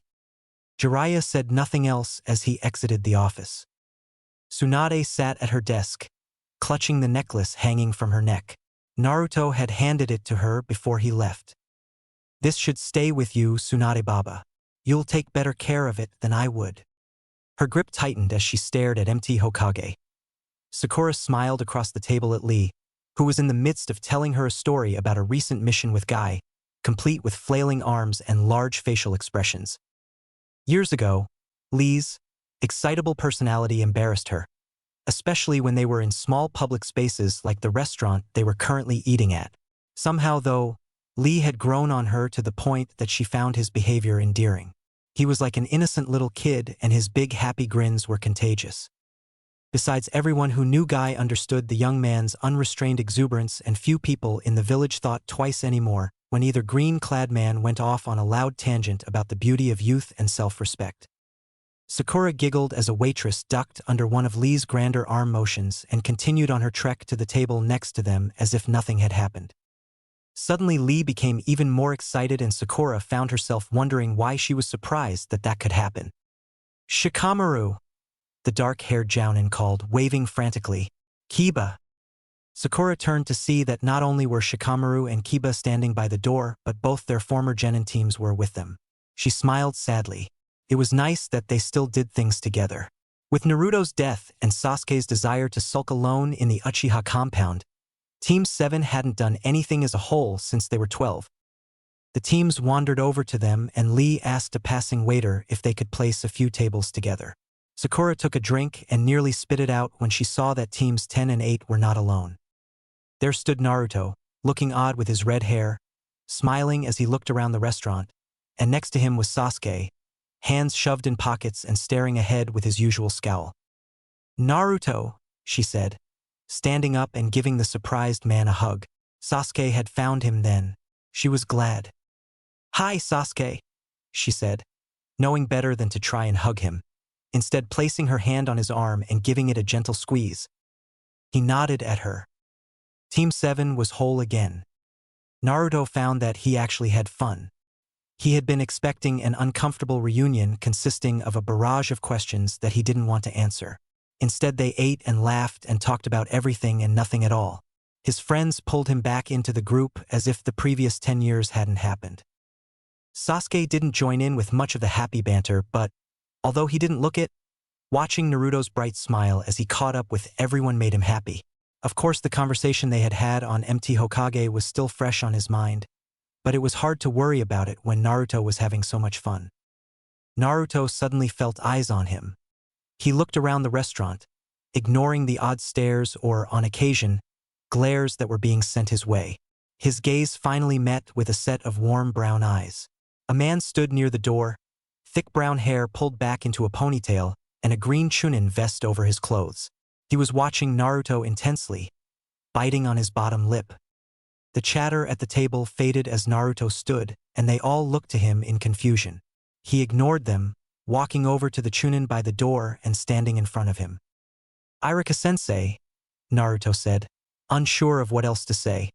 Jiraiya said nothing else as he exited the office. Tsunade sat at her desk, clutching the necklace hanging from her neck. Naruto had handed it to her before he left. This should stay with you, Tsunade Baba. You'll take better care of it than I would. Her grip tightened as she stared at empty Hokage. Sakura smiled across the table at Lee, who was in the midst of telling her a story about a recent mission with Guy, complete with flailing arms and large facial expressions. Years ago, Lee's excitable personality embarrassed her, especially when they were in small public spaces like the restaurant they were currently eating at. Somehow, though, Lee had grown on her to the point that she found his behavior endearing. He was like an innocent little kid, and his big happy grins were contagious. Besides, everyone who knew Guy understood the young man's unrestrained exuberance, and few people in the village thought twice anymore when either green-clad man went off on a loud tangent about the beauty of youth and self-respect. Sakura giggled as a waitress ducked under one of Lee's grander arm motions and continued on her trek to the table next to them as if nothing had happened. Suddenly Lee became even more excited, and Sakura found herself wondering why she was surprised that that could happen. "Shikamaru!" the dark-haired jounin called, waving frantically. "Kiba!" Sakura turned to see that not only were Shikamaru and Kiba standing by the door, but both their former genin teams were with them. She smiled sadly. It was nice that they still did things together. With Naruto's death and Sasuke's desire to sulk alone in the Uchiha compound, Team 7 hadn't done anything as a whole since they were 12. The teams wandered over to them, and Lee asked a passing waiter if they could place a few tables together. Sakura took a drink and nearly spit it out when she saw that teams 10 and 8 were not alone. There stood Naruto, looking odd with his red hair, smiling as he looked around the restaurant, and next to him was Sasuke, hands shoved in pockets and staring ahead with his usual scowl. "Naruto," she said, standing up and giving the surprised man a hug. Sasuke had found him then. She was glad. "Hi, Sasuke," she said, knowing better than to try and hug him, instead placing her hand on his arm and giving it a gentle squeeze. He nodded at her. Team 7 was whole again. Naruto found that he actually had fun. He had been expecting an uncomfortable reunion consisting of a barrage of questions that he didn't want to answer. Instead, they ate and laughed and talked about everything and nothing at all. His friends pulled him back into the group as if the previous 10 years hadn't happened. Sasuke didn't join in with much of the happy banter, but, although he didn't look it, watching Naruto's bright smile as he caught up with everyone made him happy. Of course, the conversation they had had on Empty Hokage was still fresh on his mind, but it was hard to worry about it when Naruto was having so much fun. Naruto suddenly felt eyes on him. He looked around the restaurant, ignoring the odd stares or, on occasion, glares that were being sent his way. His gaze finally met with a set of warm brown eyes. A man stood near the door, thick brown hair pulled back into a ponytail, and a green chunin vest over his clothes. He was watching Naruto intensely, biting on his bottom lip. The chatter at the table faded as Naruto stood, and they all looked to him in confusion. He ignored them, walking over to the chunin by the door and standing in front of him. "Iruka-sensei," Naruto said, unsure of what else to say.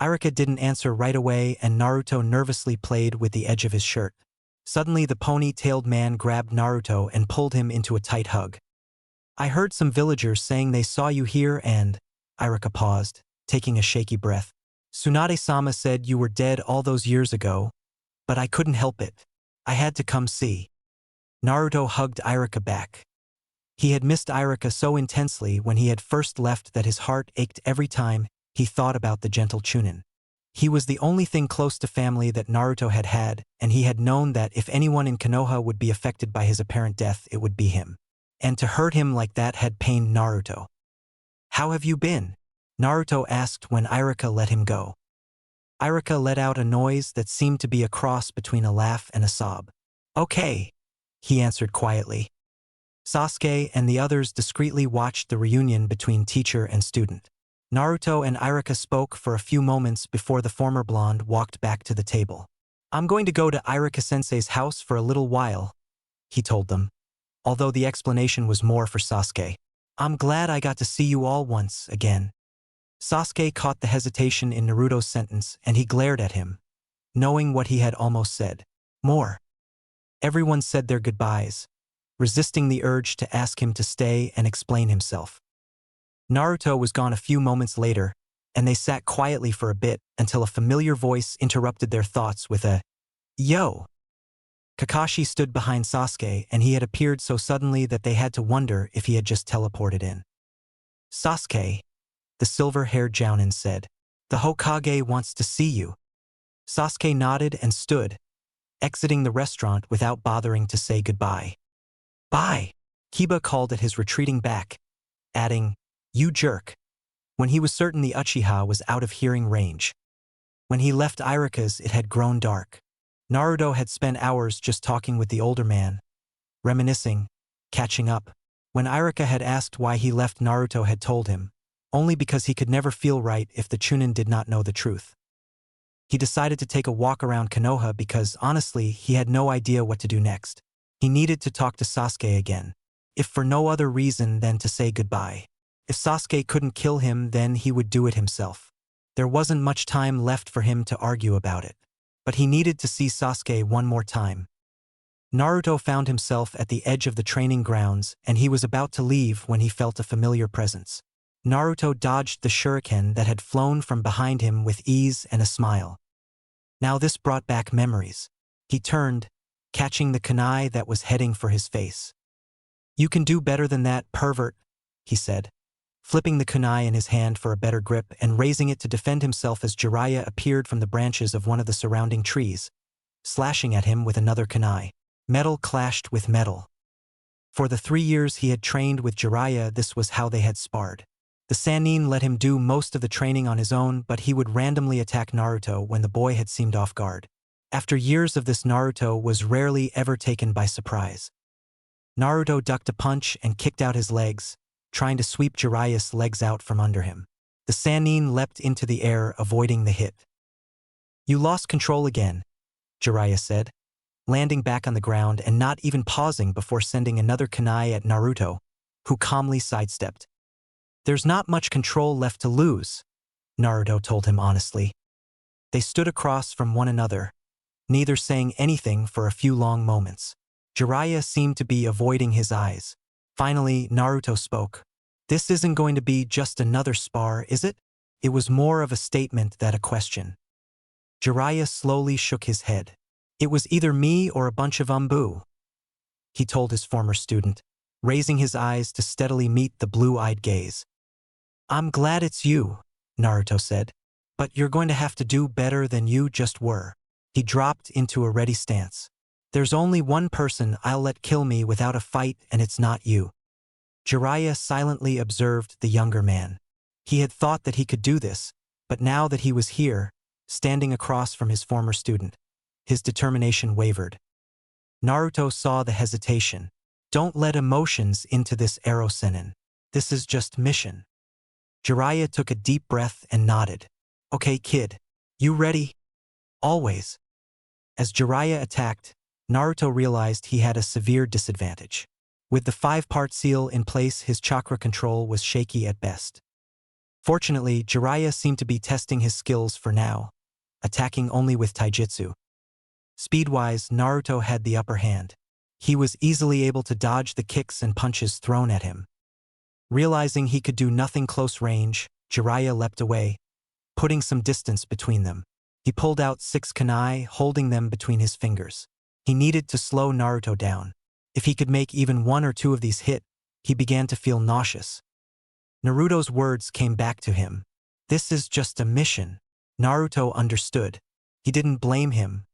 Iruka didn't answer right away, and Naruto nervously played with the edge of his shirt. Suddenly, the pony-tailed man grabbed Naruto and pulled him into a tight hug. "I heard some villagers saying they saw you here and—" Iruka paused, taking a shaky breath. "Tsunade-sama said you were dead all those years ago, but I couldn't help it. I had to come see." Naruto hugged Iruka back. He had missed Iruka so intensely when he had first left that his heart ached every time he thought about the gentle chunin. He was the only thing close to family that Naruto had had, and he had known that if anyone in Konoha would be affected by his apparent death, it would be him. And to hurt him like that had pained Naruto. "How have you been?" Naruto asked when Iruka let him go. Iruka let out a noise that seemed to be a cross between a laugh and a sob. "Okay," he answered quietly. Sasuke and the others discreetly watched the reunion between teacher and student. Naruto and Iruka spoke for a few moments before the former blonde walked back to the table. "I'm going to go to Iruka-sensei's house for a little while," he told them, although the explanation was more for Sasuke. "I'm glad I got to see you all once again." Sasuke caught the hesitation in Naruto's sentence and he glared at him, knowing what he had almost said. More. Everyone said their goodbyes, resisting the urge to ask him to stay and explain himself. Naruto was gone a few moments later, and they sat quietly for a bit until a familiar voice interrupted their thoughts with a, "Yo!" Kakashi stood behind Sasuke and he had appeared so suddenly that they had to wonder if he had just teleported in. "Sasuke," the silver-haired Jounin said, "the Hokage wants to see you." Sasuke nodded and stood, exiting the restaurant without bothering to say goodbye. "Bye," Kiba called at his retreating back, adding, "You jerk," when he was certain the Uchiha was out of hearing range. When he left Iruka's, it had grown dark. Naruto had spent hours just talking with the older man, reminiscing, catching up. When Iruka had asked why he left, Naruto had told him, only because he could never feel right if the Chunin did not know the truth. He decided to take a walk around Konoha because, honestly, he had no idea what to do next. He needed to talk to Sasuke again, if for no other reason than to say goodbye. If Sasuke couldn't kill him, then he would do it himself. There wasn't much time left for him to argue about it. But he needed to see Sasuke one more time. Naruto found himself at the edge of the training grounds and he was about to leave when he felt a familiar presence. Naruto dodged the shuriken that had flown from behind him with ease and a smile. Now this brought back memories. He turned, catching the kunai that was heading for his face. "You can do better than that, pervert," he said, flipping the kunai in his hand for a better grip and raising it to defend himself as Jiraiya appeared from the branches of one of the surrounding trees, slashing at him with another kunai. Metal clashed with metal. For the 3 years he had trained with Jiraiya, this was how they had sparred. The Sannin let him do most of the training on his own, but he would randomly attack Naruto when the boy had seemed off guard. After years of this, Naruto was rarely ever taken by surprise. Naruto ducked a punch and kicked out his legs, trying to sweep Jiraiya's legs out from under him. The Sannin leapt into the air, avoiding the hit. "You lost control again," Jiraiya said, landing back on the ground and not even pausing before sending another kunai at Naruto, who calmly sidestepped. "There's not much control left to lose," Naruto told him honestly. They stood across from one another, neither saying anything for a few long moments. Jiraiya seemed to be avoiding his eyes. Finally, Naruto spoke. "This isn't going to be just another spar, is it?" It was more of a statement than a question. Jiraiya slowly shook his head. "It was either me or a bunch of umbu," he told his former student, raising his eyes to steadily meet the blue-eyed gaze. "I'm glad it's you," Naruto said, "but you're going to have to do better than you just were." He dropped into a ready stance. "There's only one person I'll let kill me without a fight, and it's not you." Jiraiya silently observed the younger man. He had thought that he could do this, but now that he was here, standing across from his former student, his determination wavered. Naruto saw the hesitation. "Don't let emotions into this arrow senin. This is just mission." Jiraiya took a deep breath and nodded. "Okay, kid. You ready?" "Always." As Jiraiya attacked, Naruto realized he had a severe disadvantage. With the 5-part seal in place, his chakra control was shaky at best. Fortunately, Jiraiya seemed to be testing his skills for now, attacking only with taijutsu. Speed-wise, Naruto had the upper hand. He was easily able to dodge the kicks and punches thrown at him. Realizing he could do nothing close range, Jiraiya leapt away, putting some distance between them. He pulled out 6 kunai, holding them between his fingers. He needed to slow Naruto down. If he could make even 1 or 2 of these hit, he began to feel nauseous. Naruto's words came back to him. "This is just a mission." Naruto understood. He didn't blame him.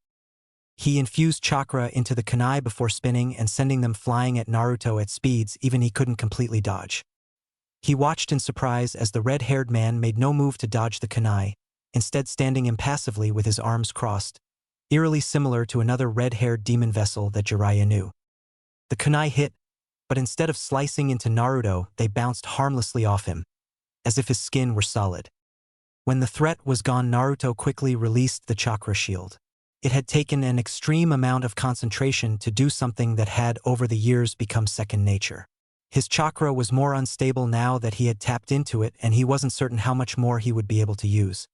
He infused chakra into the kunai before spinning and sending them flying at Naruto at speeds even he couldn't completely dodge. He watched in surprise as the red-haired man made no move to dodge the kunai, instead standing impassively with his arms crossed, eerily similar to another red-haired demon vessel that Jiraiya knew. The kunai hit, but instead of slicing into Naruto, they bounced harmlessly off him, as if his skin were solid. When the threat was gone, Naruto quickly released the chakra shield. It had taken an extreme amount of concentration to do something that had over the years become second nature. His chakra was more unstable now that he had tapped into it, and he wasn't certain how much more he would be able to use.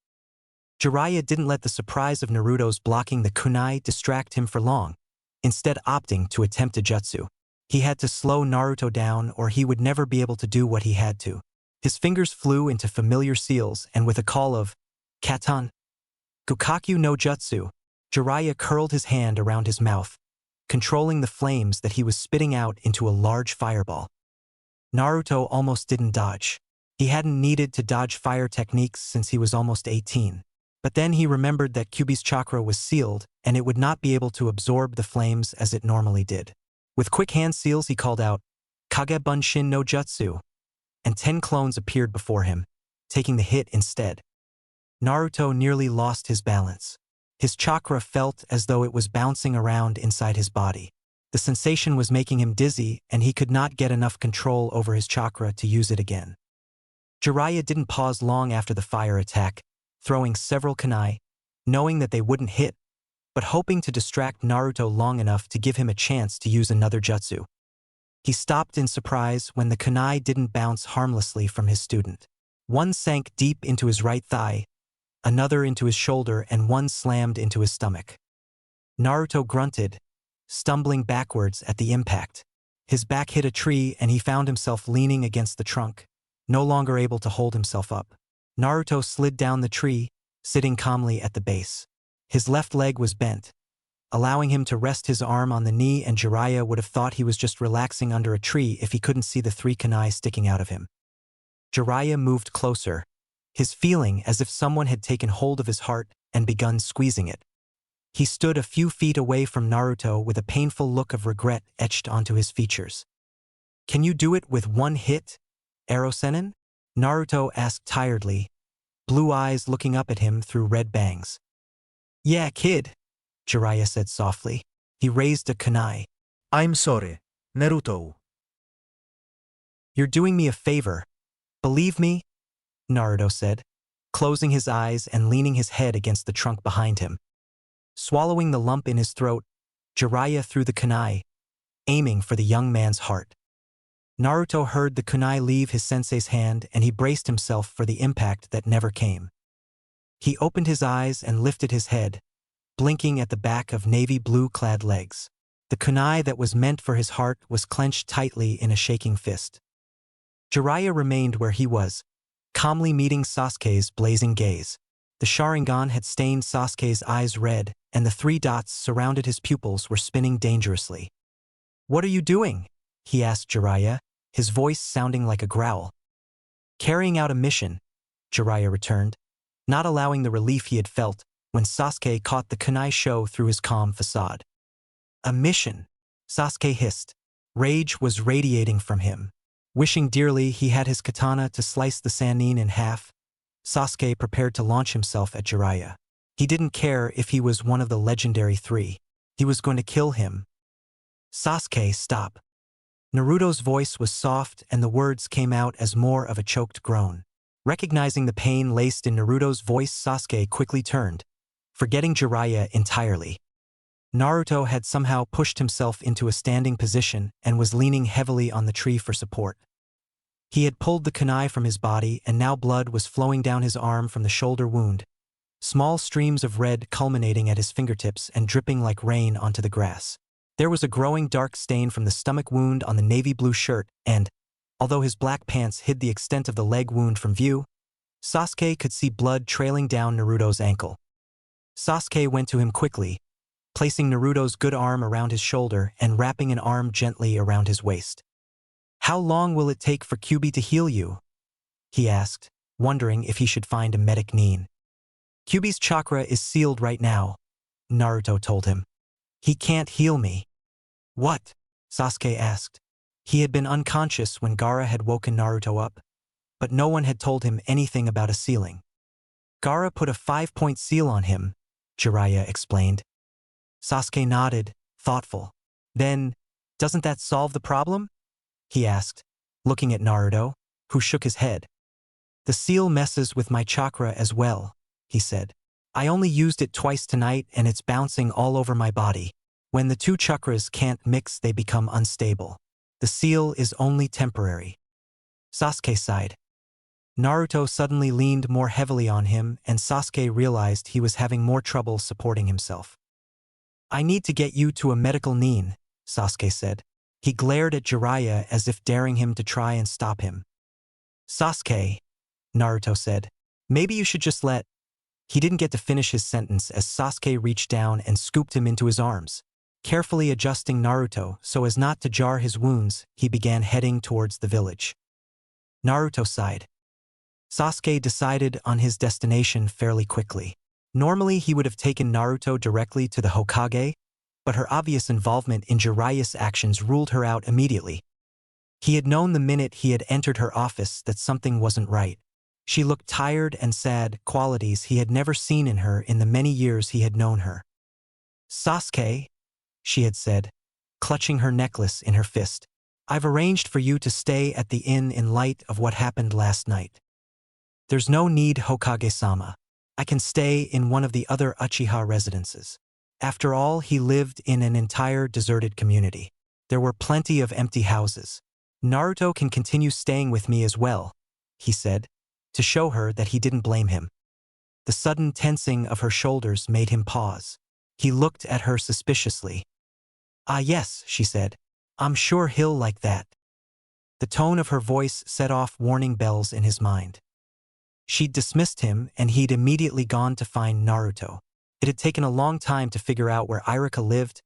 Jiraiya didn't let the surprise of Naruto's blocking the kunai distract him for long, instead opting to attempt a jutsu. He had to slow Naruto down or he would never be able to do what he had to. His fingers flew into familiar seals, and with a call of Katan, Gokakyu no Jutsu, Jiraiya curled his hand around his mouth, controlling the flames that he was spitting out into a large fireball. Naruto almost didn't dodge. He hadn't needed to dodge fire techniques since he was almost 18. But then he remembered that Kyuubi's chakra was sealed and it would not be able to absorb the flames as it normally did. With quick hand seals he called out, Kage Bunshin no Jutsu, and 10 clones appeared before him, taking the hit instead. Naruto nearly lost his balance. His chakra felt as though it was bouncing around inside his body. The sensation was making him dizzy, and he could not get enough control over his chakra to use it again. Jiraiya didn't pause long after the fire attack, throwing several kunai, knowing that they wouldn't hit, but hoping to distract Naruto long enough to give him a chance to use another jutsu. He stopped in surprise when the kunai didn't bounce harmlessly from his student. One sank deep into his right thigh, another into his shoulder, and one slammed into his stomach. Naruto grunted, stumbling backwards at the impact. His back hit a tree and he found himself leaning against the trunk, no longer able to hold himself up. Naruto slid down the tree, sitting calmly at the base. His left leg was bent, allowing him to rest his arm on the knee, and Jiraiya would have thought he was just relaxing under a tree if he couldn't see the 3 kunai sticking out of him. Jiraiya moved closer, his feeling as if someone had taken hold of his heart and begun squeezing it. He stood a few feet away from Naruto with a painful look of regret etched onto his features. "Can you do it with one hit, Ero-sennin?" Naruto asked tiredly, blue eyes looking up at him through red bangs. "Yeah, kid," Jiraiya said softly. He raised a kunai. I'm sorry, Naruto. "You're doing me a favor. Believe me?" Naruto said, closing his eyes and leaning his head against the trunk behind him. Swallowing the lump in his throat, Jiraiya threw the kunai, aiming for the young man's heart. Naruto heard the kunai leave his sensei's hand and he braced himself for the impact that never came. He opened his eyes and lifted his head, blinking at the back of navy blue-clad legs. The kunai that was meant for his heart was clenched tightly in a shaking fist. Jiraiya remained where he was, calmly meeting Sasuke's blazing gaze. The Sharingan had stained Sasuke's eyes red, and the 3 dots surrounded his pupils were spinning dangerously. "What are you doing?" he asked Jiraiya, his voice sounding like a growl. "Carrying out a mission," Jiraiya returned, not allowing the relief he had felt when Sasuke caught the kunai show through his calm facade. "A mission," Sasuke hissed. Rage was radiating from him. Wishing dearly he had his katana to slice the Sannin in half, Sasuke prepared to launch himself at Jiraiya. He didn't care if he was one of the legendary 3. He was going to kill him. "Sasuke, stop." Naruto's voice was soft and the words came out as more of a choked groan. Recognizing the pain laced in Naruto's voice, Sasuke quickly turned, forgetting Jiraiya entirely. Naruto had somehow pushed himself into a standing position and was leaning heavily on the tree for support. He had pulled the kunai from his body and now blood was flowing down his arm from the shoulder wound, small streams of red culminating at his fingertips and dripping like rain onto the grass. There was a growing dark stain from the stomach wound on the navy blue shirt and, although his black pants hid the extent of the leg wound from view, Sasuke could see blood trailing down Naruto's ankle. Sasuke went to him quickly, placing Naruto's good arm around his shoulder and wrapping an arm gently around his waist. "How long will it take for Kyuubi to heal you?" he asked, wondering if he should find a medic nin. "Kyuubi's chakra is sealed right now," Naruto told him. "He can't heal me." "What?" Sasuke asked. He had been unconscious when Gaara had woken Naruto up, but no one had told him anything about a sealing. "Gaara put a 5-point seal on him," Jiraiya explained. Sasuke nodded, thoughtful. "Then, doesn't that solve the problem?" he asked, looking at Naruto, who shook his head. "The seal messes with my chakra as well," he said. "I only used it twice tonight and it's bouncing all over my body. When the 2 chakras can't mix, they become unstable. The seal is only temporary. Sasuke sighed. Naruto suddenly leaned more heavily on him, and Sasuke realized he was having more trouble supporting himself. I need to get you to a medical nin, Sasuke said. He glared at Jiraiya as if daring him to try and stop him. Sasuke, Naruto said. Maybe you should just let. He didn't get to finish his sentence as Sasuke reached down and scooped him into his arms. Carefully adjusting Naruto so as not to jar his wounds, he began heading towards the village. Naruto sighed. Sasuke decided on his destination fairly quickly. Normally he would have taken Naruto directly to the Hokage, but her obvious involvement in Jiraiya's actions ruled her out immediately. He had known the minute he had entered her office that something wasn't right. She looked tired and sad, qualities he had never seen in her in the many years he had known her. Sasuke, she had said, clutching her necklace in her fist. I've arranged for you to stay at the inn in light of what happened last night. There's no need, Hokage-sama. I can stay in one of the other Uchiha residences. After all, he lived in an entire deserted community. There were plenty of empty houses. Naruto can continue staying with me as well, he said, to show her that he didn't blame him. The sudden tensing of her shoulders made him pause. He looked at her suspiciously. Ah yes, she said. I'm sure he'll like that. The tone of her voice set off warning bells in his mind. She'd dismissed him and he'd immediately gone to find Naruto. It had taken a long time to figure out where Iruka lived,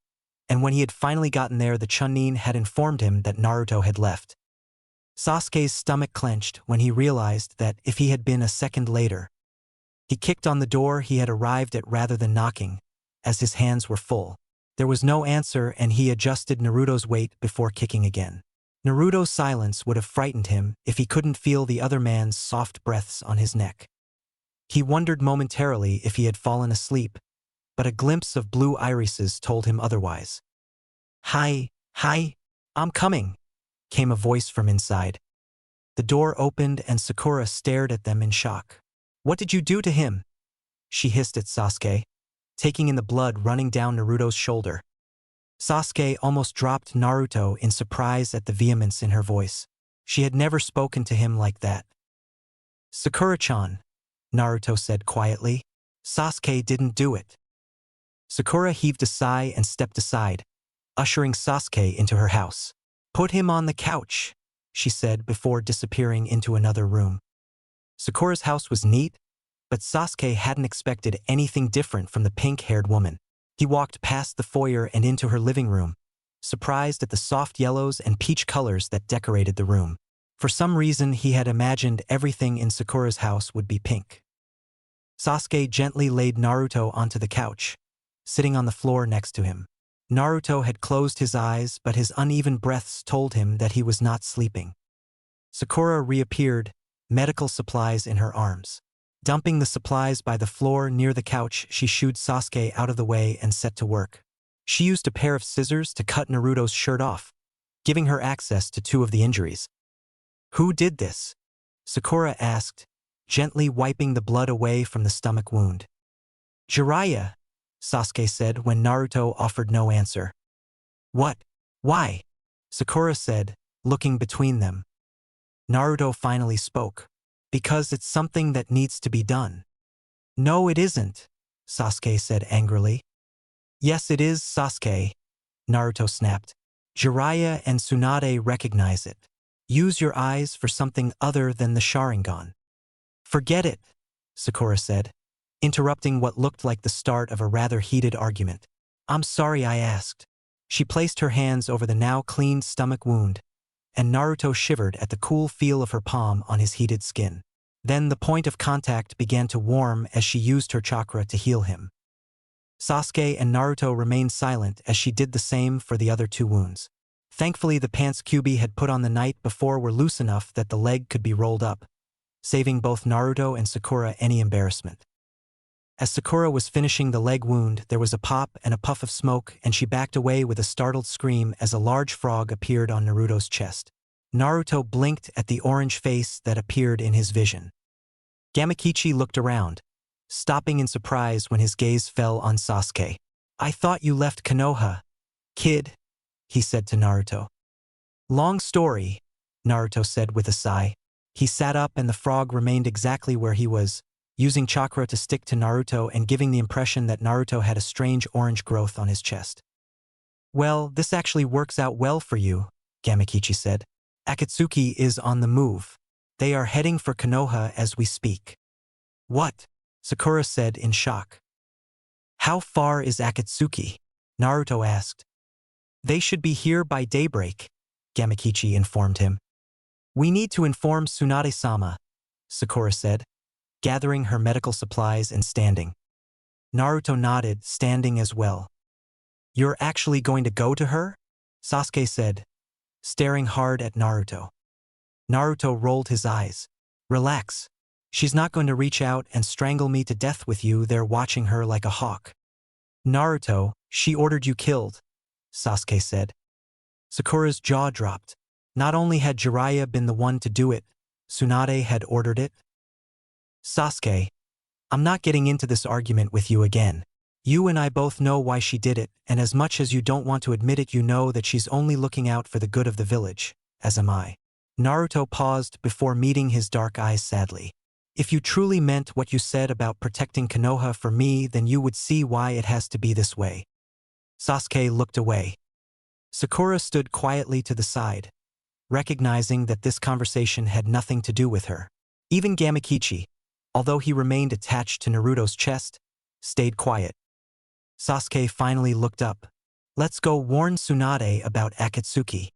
and when he had finally gotten there, the Chunin had informed him that Naruto had left. Sasuke's stomach clenched when he realized that if he had been a second later. He kicked on the door he had arrived at rather than knocking, as his hands were full. There was no answer and he adjusted Naruto's weight before kicking again. Naruto's silence would have frightened him if he couldn't feel the other man's soft breaths on his neck. He wondered momentarily if he had fallen asleep, but a glimpse of blue irises told him otherwise. Hi, I'm coming, came a voice from inside. The door opened and Sakura stared at them in shock. What did you do to him? She hissed at Sasuke, taking in the blood running down Naruto's shoulder. Sasuke almost dropped Naruto in surprise at the vehemence in her voice. She had never spoken to him like that. Sakura-chan, Naruto said quietly. Sasuke didn't do it. Sakura heaved a sigh and stepped aside, ushering Sasuke into her house. Put him on the couch, she said before disappearing into another room. Sakura's house was neat, but Sasuke hadn't expected anything different from the pink-haired woman. He walked past the foyer and into her living room, surprised at the soft yellows and peach colors that decorated the room. For some reason, he had imagined everything in Sakura's house would be pink. Sasuke gently laid Naruto onto the couch, sitting on the floor next to him. Naruto had closed his eyes, but his uneven breaths told him that he was not sleeping. Sakura reappeared, medical supplies in her arms. Dumping the supplies by the floor near the couch, she shooed Sasuke out of the way and set to work. She used a pair of scissors to cut Naruto's shirt off, giving her access to 2 of the injuries. Who did this? Sakura asked, gently wiping the blood away from the stomach wound. Jiraiya, Sasuke said when Naruto offered no answer. What? Why? Sakura said, looking between them. Naruto finally spoke. Because it's something that needs to be done. No, it isn't, Sasuke said angrily. Yes, it is, Sasuke, Naruto snapped. Jiraiya and Tsunade recognize it. Use your eyes for something other than the Sharingan. Forget it, Sakura said, interrupting what looked like the start of a rather heated argument. I'm sorry I asked. She placed her hands over the now cleaned stomach wound, and Naruto shivered at the cool feel of her palm on his heated skin. Then the point of contact began to warm as she used her chakra to heal him. Sasuke and Naruto remained silent as she did the same for the other 2 wounds. Thankfully, the pants Kyuubi had put on the night before were loose enough that the leg could be rolled up, saving both Naruto and Sakura any embarrassment. As Sakura was finishing the leg wound, there was a pop and a puff of smoke, and she backed away with a startled scream as a large frog appeared on Naruto's chest. Naruto blinked at the orange face that appeared in his vision. Gamakichi looked around, stopping in surprise when his gaze fell on Sasuke. I thought you left Konoha, kid, he said to Naruto. Long story, Naruto said with a sigh. He sat up and the frog remained exactly where he was, using chakra to stick to Naruto and giving the impression that Naruto had a strange orange growth on his chest. Well, this actually works out well for you, Gamakichi said. Akatsuki is on the move. They are heading for Konoha as we speak. What? Sakura said in shock. How far is Akatsuki? Naruto asked. They should be here by daybreak, Gamakichi informed him. We need to inform Tsunade-sama, Sakura said, gathering her medical supplies and standing. Naruto nodded, standing as well. You're actually going to go to her? Sasuke said, staring hard at Naruto. Naruto rolled his eyes. Relax. She's not going to reach out and strangle me to death with you there watching her like a hawk. Naruto, she ordered you killed, Sasuke said. Sakura's jaw dropped. Not only had Jiraiya been the one to do it, Tsunade had ordered it. Sasuke, I'm not getting into this argument with you again. You and I both know why she did it, and as much as you don't want to admit it, you know that she's only looking out for the good of the village, as am I. Naruto paused before meeting his dark eyes sadly. If you truly meant what you said about protecting Konoha for me, then you would see why it has to be this way. Sasuke looked away. Sakura stood quietly to the side, recognizing that this conversation had nothing to do with her. Even Gamakichi, although he remained attached to Naruto's chest, stayed quiet. Sasuke finally looked up. Let's go warn Tsunade about Akatsuki.